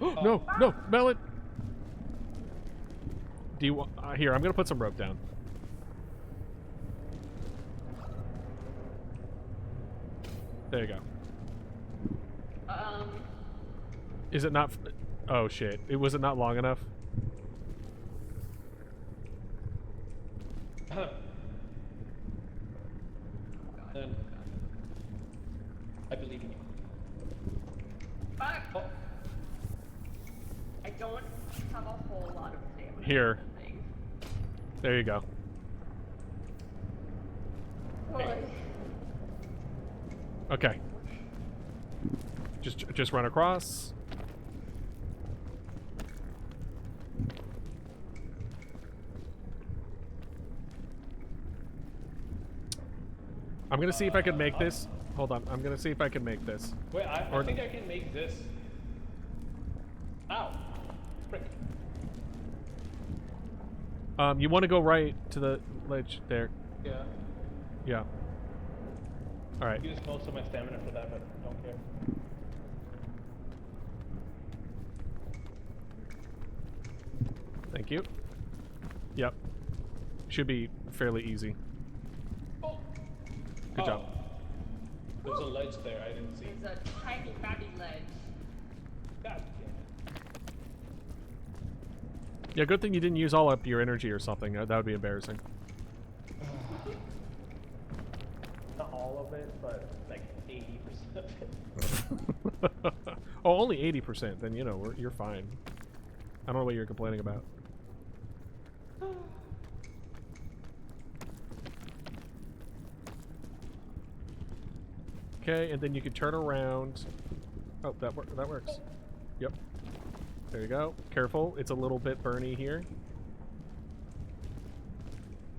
No, no, Melon! Do you want... here, I'm gonna put some rope down. There you go. Is it not... oh, shit. Was it not long enough? Then... I believe in you. Fuck! Oh. I don't have a whole lot of stamina. Here. There you go. Boy. Okay. Just run across. I'm gonna see if I can make this. Hold on. I'm gonna see if I can make this. Wait, I think I can make this. Ow. Frick. You want to go right to the ledge there. Yeah. Yeah. All right. Use most of my stamina for that, but don't care. Thank you. Yep. Should be fairly easy. Oh. Good job. There's a ledge there I didn't see. There's a tiny fatty ledge. God damn it. Yeah, good thing you didn't use all up your energy or something. That would be embarrassing. Not all of it, but like 80% of it. Oh, only 80%. Then, you know, you're fine. I don't know what you're complaining about. Okay, and then you can turn around. Oh, that works. Yep. There you go. Careful, it's a little bit burny here.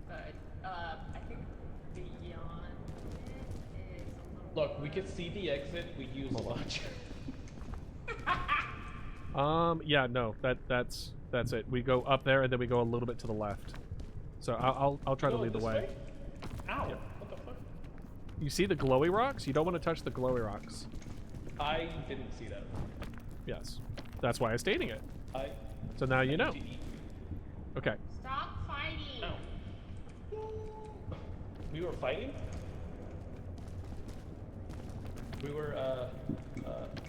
I think beyond it is a little... Look, we can see the exit. We use the launcher. Yeah, no, that's it. We go up there and then we go a little bit to the left. So I'll try to lead the way. Ow! Yep. What the fuck? You see the glowy rocks? You don't want to touch the glowy rocks. I didn't see that. Yes. That's why I'm stating it. So now I you need know. to eat. Okay. Stop fighting! Ow. We were fighting? We were,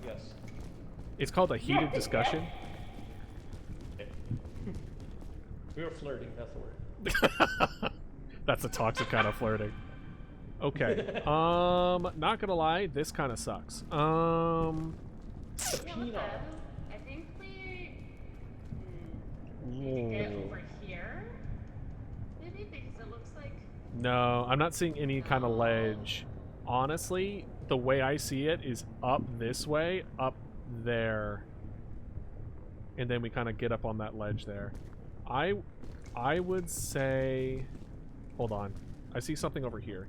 yes. It's called a heated discussion. We were flirting, that's the word. That's a toxic kind of flirting. Okay. Not gonna lie, this kind of sucks. The I peanut. think we need to get over here. Maybe because it looks like... No, I'm not seeing any kind of ledge. Honestly, the way I see it is up this way, up there. And then we kind of get up on that ledge there. I would say... Hold on. I see something over here.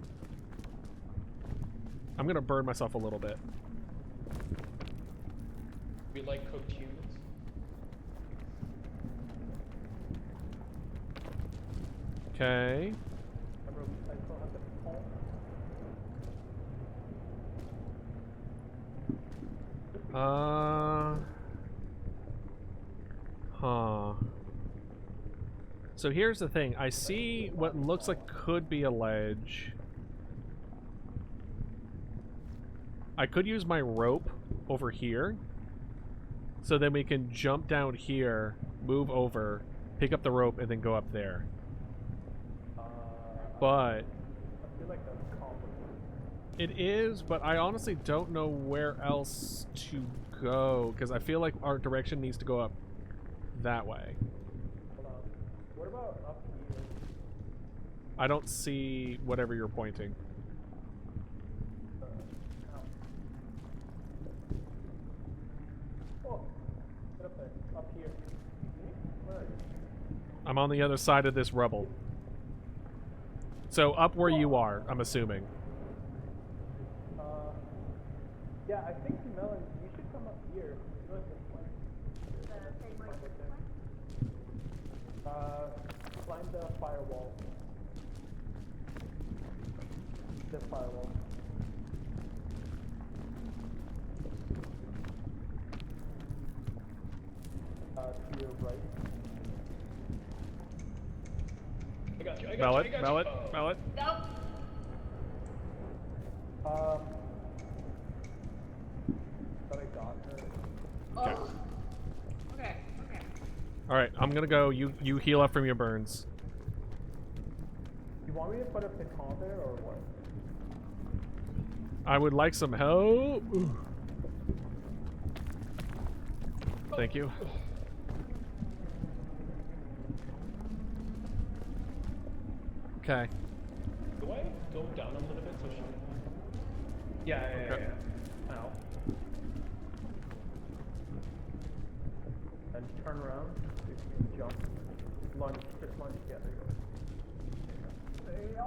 I'm going to burn myself a little bit. We like cooked humans. Okay. Huh. So here's the thing. I see what looks like could be a ledge. I could use my rope over here. So then we can jump down here, move over, pick up the rope, and then go up there. But... I feel like that's complicated. It is, but I honestly don't know where else to go, because I feel like our direction needs to go up that way. Hold on. What about up I don't see whatever you're pointing. Oh, get up there. Up here. Where are you? I'm on the other side of this rubble. So up where you are, I'm assuming. Yeah, I think Melon, you should come up here. Look this way. Climb the firewall. This firewall. To your right. I got you, I got Melon, you, I got Melon, you. Melon. Nope. But I got her. Okay. Oh. Okay. Okay. All right, I'm gonna go. You heal up from your burns. You want me to put a piton there or what? I would like some help. Ooh. Thank you. Okay. Do I go down a little bit so she... Yeah. Ow. And turn around. You can jump. Lunge. Just lunge. Yeah, there you go.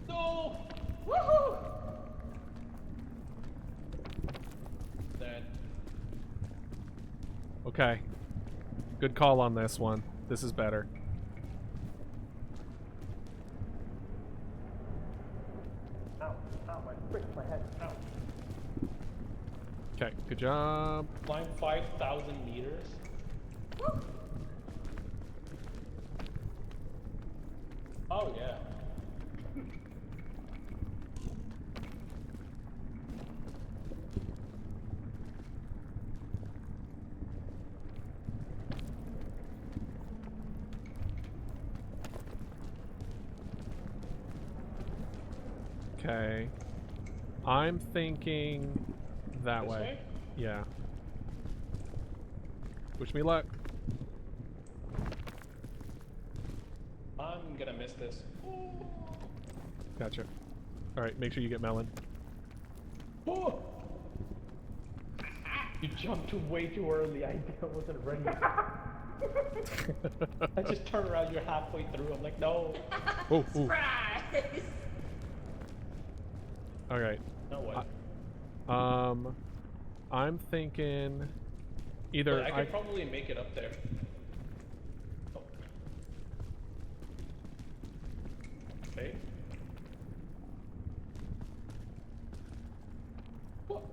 No! Woohoo! Dead. Okay. Good call on this one. This is better. Ow. Ow, my frick, my head. Ow. Okay, good job. Climb 5,000 meters. Woo. Oh, yeah. Okay. I'm thinking that This way. way? Yeah. Wish me luck. I'm gonna miss this. Gotcha. All right, make sure you get Melon. Oh! You jumped way too early. I wasn't ready. I just turned around. You're halfway through. I'm like, no. Oh, ooh. Surprise! All right. No way. I'm thinking either But I could probably make it up there. Oh. Okay. What?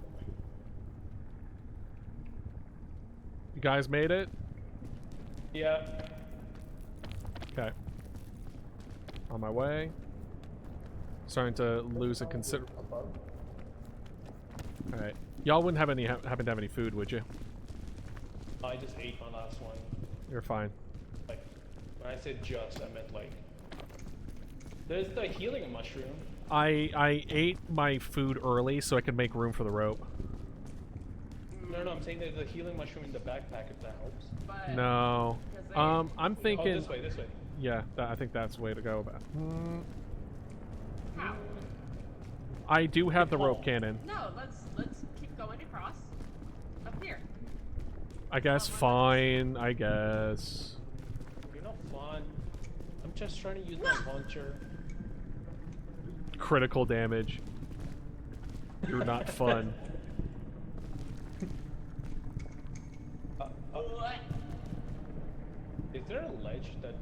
You guys made it? Yeah. Okay. On my way. Starting to lose a Above? Alright. Y'all wouldn't have any happen to have any food, would you? I just ate my last one. You're fine. Like, when I said just, I meant like... There's the healing mushroom. I ate my food early so I could make room for the rope. No, I'm saying there's a healing mushroom in the backpack if that helps. But No. I'm thinking. Oh, this way, this way. Yeah, I think that's the way to go about. how? I do have the rope cannon. No, let's keep going across. Up here. I guess fine. I guess. You're not fun. I'm just trying to use my launcher. Critical damage. You're not fun. What? Is there a ledge that...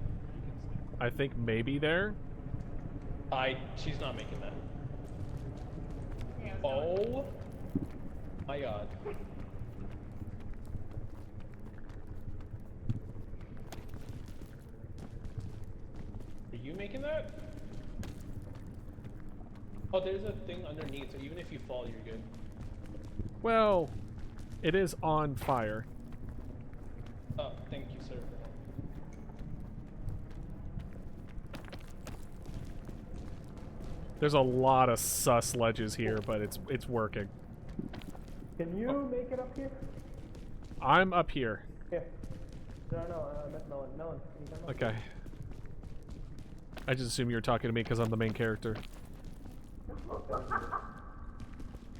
I think maybe there. She's not making that. Yeah, I was going. Oh my god. Are you making that? Oh, there's a thing underneath, so even if you fall, you're good. Well, it is on fire. Oh, thank you, sir. There's a lot of sus ledges here, but it's working. Can you make it up here? I'm up here. Here. No, I meant Melon. Melon, can you come up? Okay. I just assume you're talking to me because I'm the main character.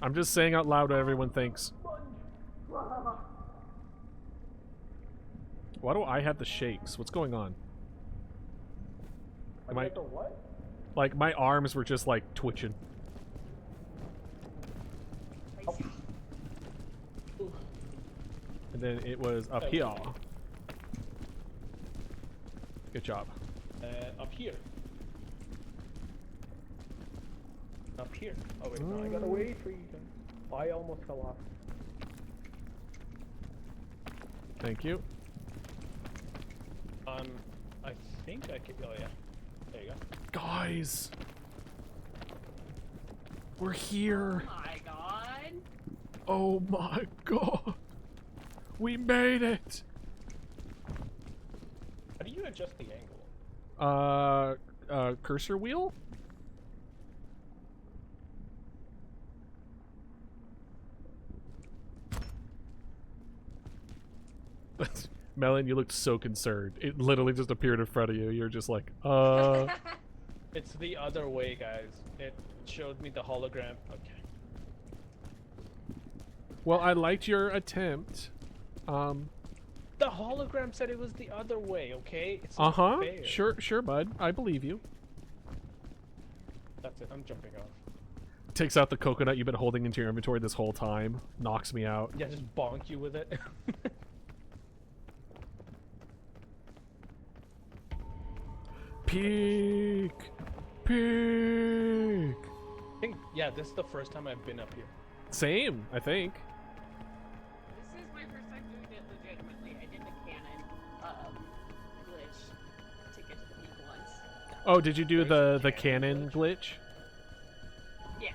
I'm just saying out loud what everyone thinks. Why do I have the shakes? What's going on? Am I... what? Like, my arms were just, like, twitching. Oh. And then it was up here. Good job. Up here. Up here. Oh wait, no, I gotta wait for you. I almost fell off. Thank you. I think I can. Oh yeah. There you go. Guys! We're here! Oh my god! Oh my god! We made it! How do you adjust the angle? Cursor wheel? Melon, you looked so concerned. It literally just appeared in front of you. You're just like, It's the other way, guys. It showed me the hologram. Okay. Well, I liked your attempt. The hologram said it was the other way, okay? It's Uh-huh. not fair. Sure, bud. I believe you. That's it. I'm jumping off. Takes out the coconut you've been holding into your inventory this whole time. Knocks me out. Yeah, just bonk you with it. Peek! Peek! I think, yeah, this is the first time I've been up here. Same, I think. This is my first time doing it legitimately. I did the cannon glitch to get to the peak once. Oh, did you do the cannon glitch? Yeah.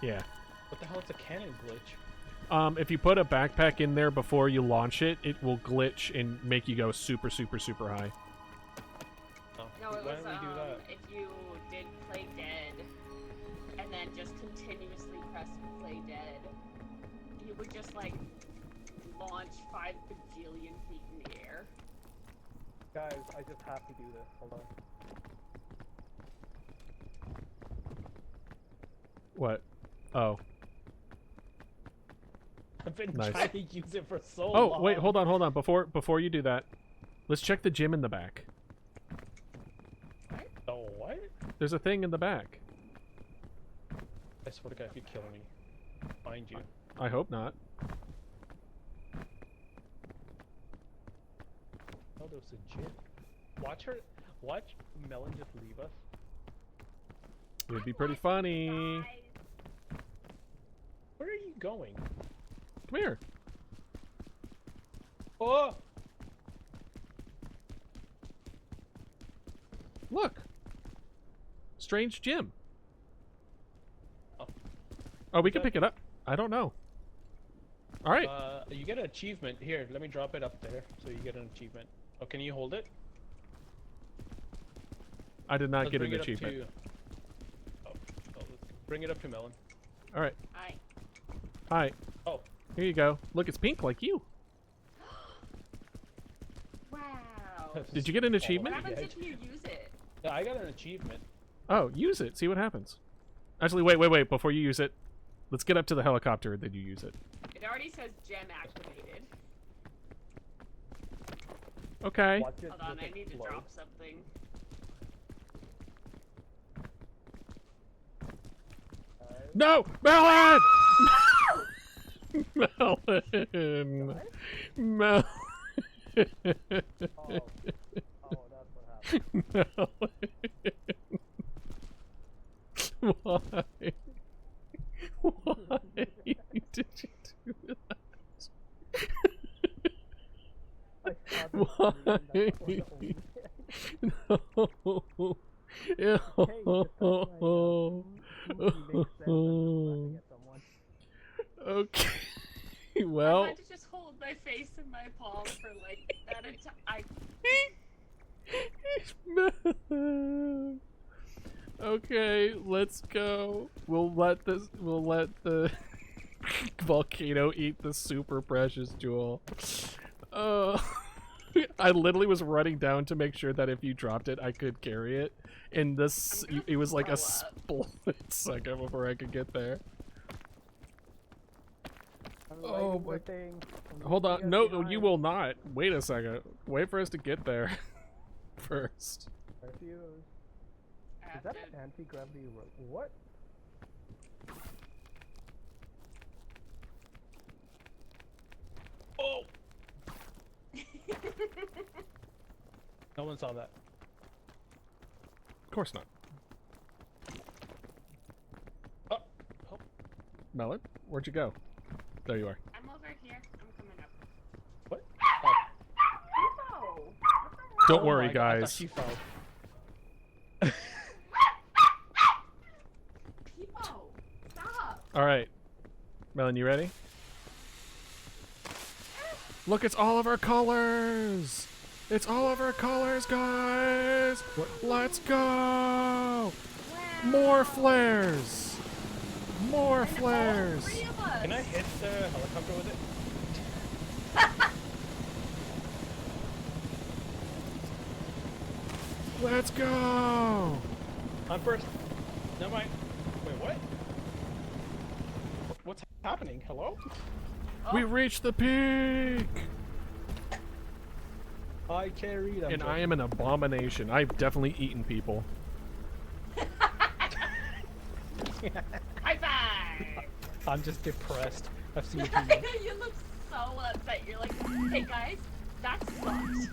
Yeah. What the hell is a cannon glitch? If you put a backpack in there before you launch it, it will glitch and make you go super, super, super high. Oh, No, it why was don't we do that? if you did play dead and then just continuously press play dead, you would just like launch 5 bajillion feet in the air. Guys, I just have to do this. Hold on. What? Oh. I've been Nice. trying to use it for so long. Oh, wait, hold on. Before you do that, let's check the gym in the back. Oh, what? There's a thing in the back. I swear to God, if you kill me, find you. I hope not. Oh, there's a gym. Watch Melon just leave us. It would be pretty funny. Where are you going? Come here. Oh! Look. Strange gym. Oh. Oh, we can pick it up. I don't know. All right. You get an achievement. Here, let me drop it up there so you get an achievement. Oh, can you hold it? I did not Let's get bring an it up achievement. to... Oh, let's bring it up to Melon. All right. Hi. Hi. Oh. Here you go. Look, it's pink like you. Wow. Did you get an achievement? What happens if you use it? Yeah, I got an achievement. Oh, use it. See what happens. Actually, wait. Before you use it, let's get up to the helicopter and then you use it. It already says gem activated. Okay. Watch it Hold on, just I need to explode. drop something. No! Melon! Melon! Melon! Oh, that's what happened. Melon! Why? Why did you do that? I saw the Why? screen, that's what only- No. Hey, just got my, makes sense. I'm laughing at someone. Okay. I Well. had to just hold my face in my palm for like that Okay, let's go. We'll let the volcano eat the super precious jewel. I literally was running down to make sure that if you dropped it, I could carry it. And this, it was like a split second before I could get there. Oh my. Hold on. No, you will not. Wait a second. Wait for us to get there first. Is that an anti-gravity? What? Oh! No one saw that. Of course not. Oh. Oh. Melon, where'd you go? There you are. I'm over here. I'm coming up. What? Oh. Don't Oh worry, my God, I thought guys. she fell. People, stop. All right, Melon, you ready? Look, it's all of our colors. It's all of our colors, guys. Let's go. Wow. More flares. More flares. All three of us. Can I hit the helicopter with it? Let's go. On first. Never mind. Wait, what? What's happening? Hello? We reached the peak. I carried them. And I am an abomination. I've definitely eaten people. High five. I'm just depressed. I've seen too much. You look so upset. You're like, hey guys, that sucks.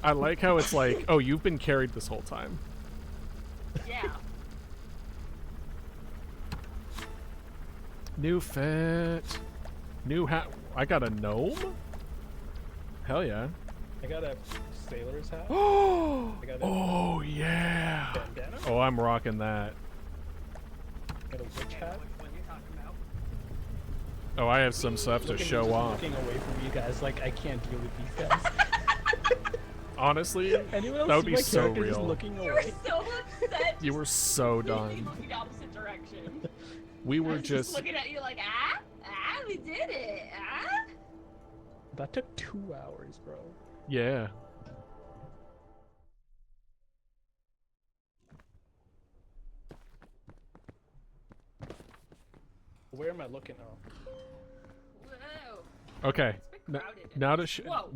I like how it's like, oh, you've been carried this whole time. Yeah. New fit. New hat. I got a gnome? Hell yeah. I got a sailor's hat. Oh, I got a oh yeah. bandana. Oh, I'm rocking that. I got a witch hat. What you're talking about? Oh, I have some stuff to Look at me show just off. Looking away from you guys, like I can't deal with these guys. Honestly, Anyone else that would see be my so character just real. looking You were away? so upset. You were so Completely done. looking the opposite direction. We I were was just. looking at you like, we did it, That took 2 hours, bro. Yeah. Where am I looking? Oh. Whoa. Okay. It's a bit crowded. Now Whoa.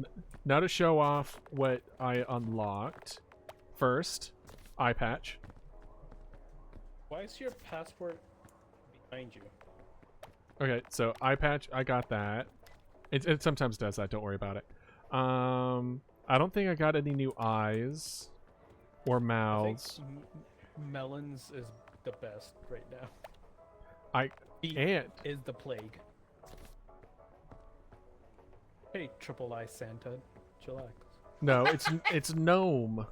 now to show off what I unlocked. First, eye patch. Why is your passport behind you? Okay, so eye patch, I got that. It sometimes does that. Don't worry about it. I don't think I got any new eyes or mouths. I think Melon's is the best right now. He And is the plague. Hey, Triple I Santa, chillax. no, it's gnome.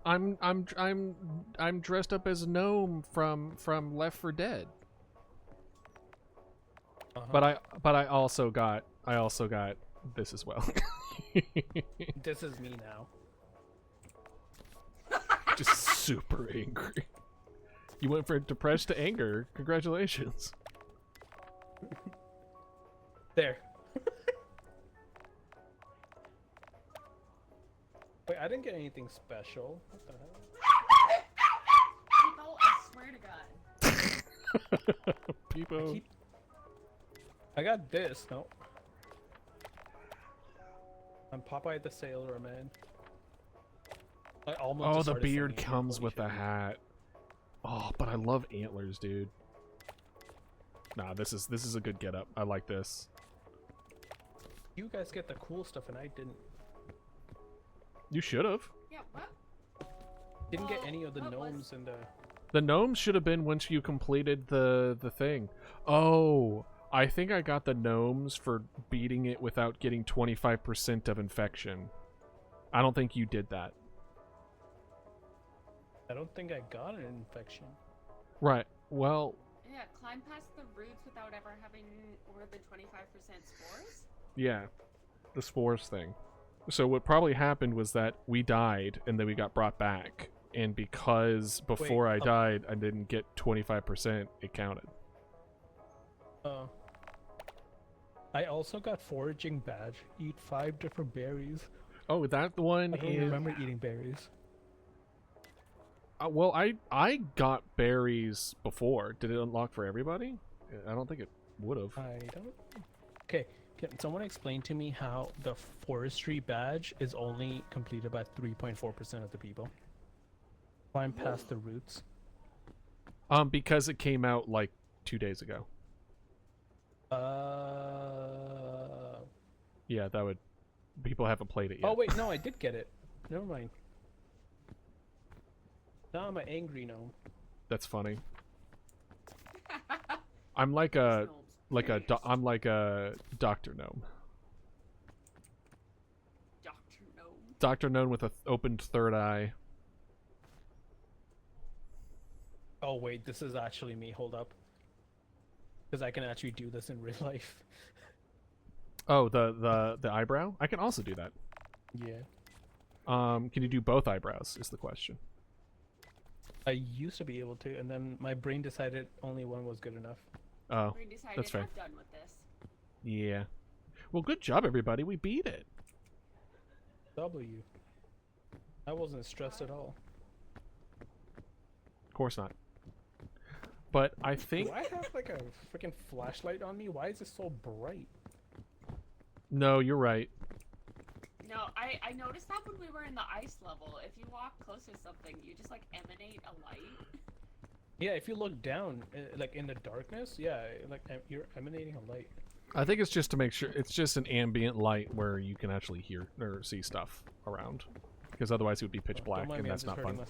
I'm dressed up as gnome from Left 4 Dead. But I also got this as well. This is me now. Just super angry. You went from depressed to anger. Congratulations. There. Wait, I didn't get anything special. What the hell? People, I swear to God. People. I got this. No. I'm Popeye the Sailor Man. I almost Oh, just the started beard singing it. comes Holy with the shit. hat. Oh, but I love antlers, dude. Nah, this is a good getup. I like this. You guys get the cool stuff and I didn't. You should have. Yeah, what? Didn't get any of the What was- gnomes and the. The gnomes should have been once you completed the thing. Oh, I think I got the gnomes for beating it without getting 25% of infection. I don't think you did that. I don't think I got an infection. Right. Well, Yeah, climb past the roots without ever having more than 25% spores? yeah. The spores thing. So what probably happened was that we died and then we got brought back. And because before I died, I didn't get 25%, it counted. I also got foraging badge. Eat 5 different berries. Oh, that one I don't is. remember eating berries. Well, I got berries before. Did it unlock for everybody? I don't think it would have. I don't. Okay, can someone explain to me how the forestry badge is only completed by 3.4% of the people? Climb past the roots. Because it came out like 2 days ago. Yeah, that would. People haven't played it yet. Oh wait, no, I did get it. Never mind. Now I'm an angry gnome. That's funny. I'm like a I'm like a Dr. Gnome. Dr. Gnome. Dr. Gnome with a opened third eye. Oh wait, this is actually me. Hold up. Because I can actually do this in real life. Oh, the eyebrow? I can also do that. Yeah. Can you do both eyebrows is the question. I used to be able to, and then my brain decided only one was good enough. Oh, We decided that's fair. I'm done with this. Yeah. Well, good job, everybody. We beat it. W. I wasn't stressed at all. Of course not. But I think... Do I have like a freaking flashlight on me? Why is it so bright? No, you're right. No, I noticed that when we were in the ice level. If you walk close to something, you just like emanate a light. Yeah, if you look down, like in the darkness, yeah, like you're emanating a light. I think it's just to make sure... It's just an ambient light where you can actually hear or see stuff around. Because otherwise it would be pitch black, and that's not fun.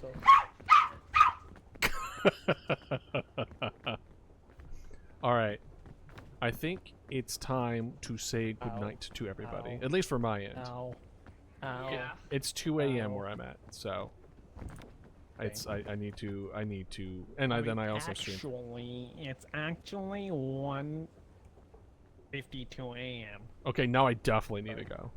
Alright. I think it's time to say goodnight to everybody. Ow. At least for my end. Ow. Ow. Yeah. It's 2 a.m. Ow. where I'm at, so... Okay. It's I need to and then I also stream. It's actually 1:52 a.m. Okay, now I definitely need to go.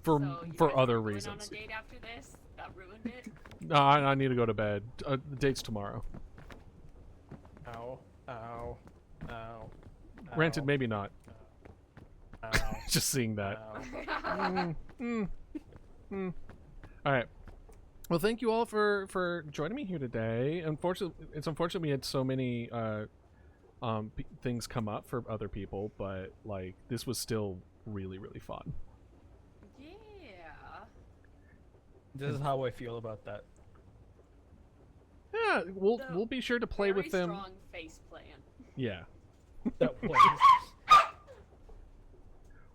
For So you for guys other going reasons. On a date after this? That ruined it. No, I need to go to bed. The date's tomorrow. Ow. Ow. Ow. Granted, Ow. maybe not. Ow. Just seeing that. Ow. All right. Well, thank you all for joining me here today. Unfortunately, it's unfortunate we had so many things come up for other people, but like this was still really fun. Yeah. This is how I feel about that. Yeah, we'll be sure to play Very with them. strong face plan. Yeah. That was.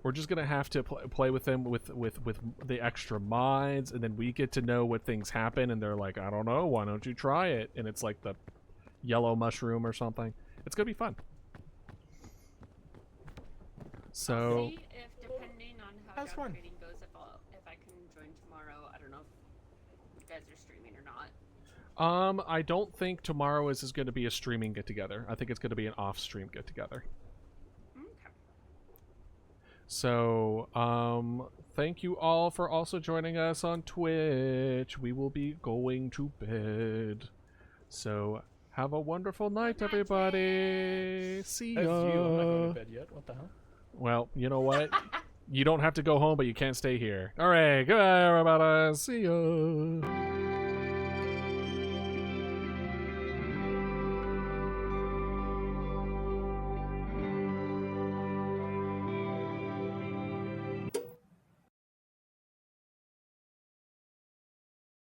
We're just gonna have to play with them with the extra mods, and then we get to know what things happen, and they're like, I don't know, why don't you try it? And it's like the yellow mushroom or something. It's gonna be fun. So. I'll see if, depending on how That's fun. reading goes, if I can join tomorrow. I don't know if you guys are streaming or not. I don't think tomorrow is going to be a streaming get together. I think it's going to be an off-stream get together. Okay. So, thank you all for also joining us on Twitch. We will be going to bed. So, have a wonderful night, Good night, everybody. Twitch. See That's ya. you. I'm not going to bed yet. What the hell? Well, you know what? You don't have to go home, but you can't stay here. All right, goodbye, everybody. See ya.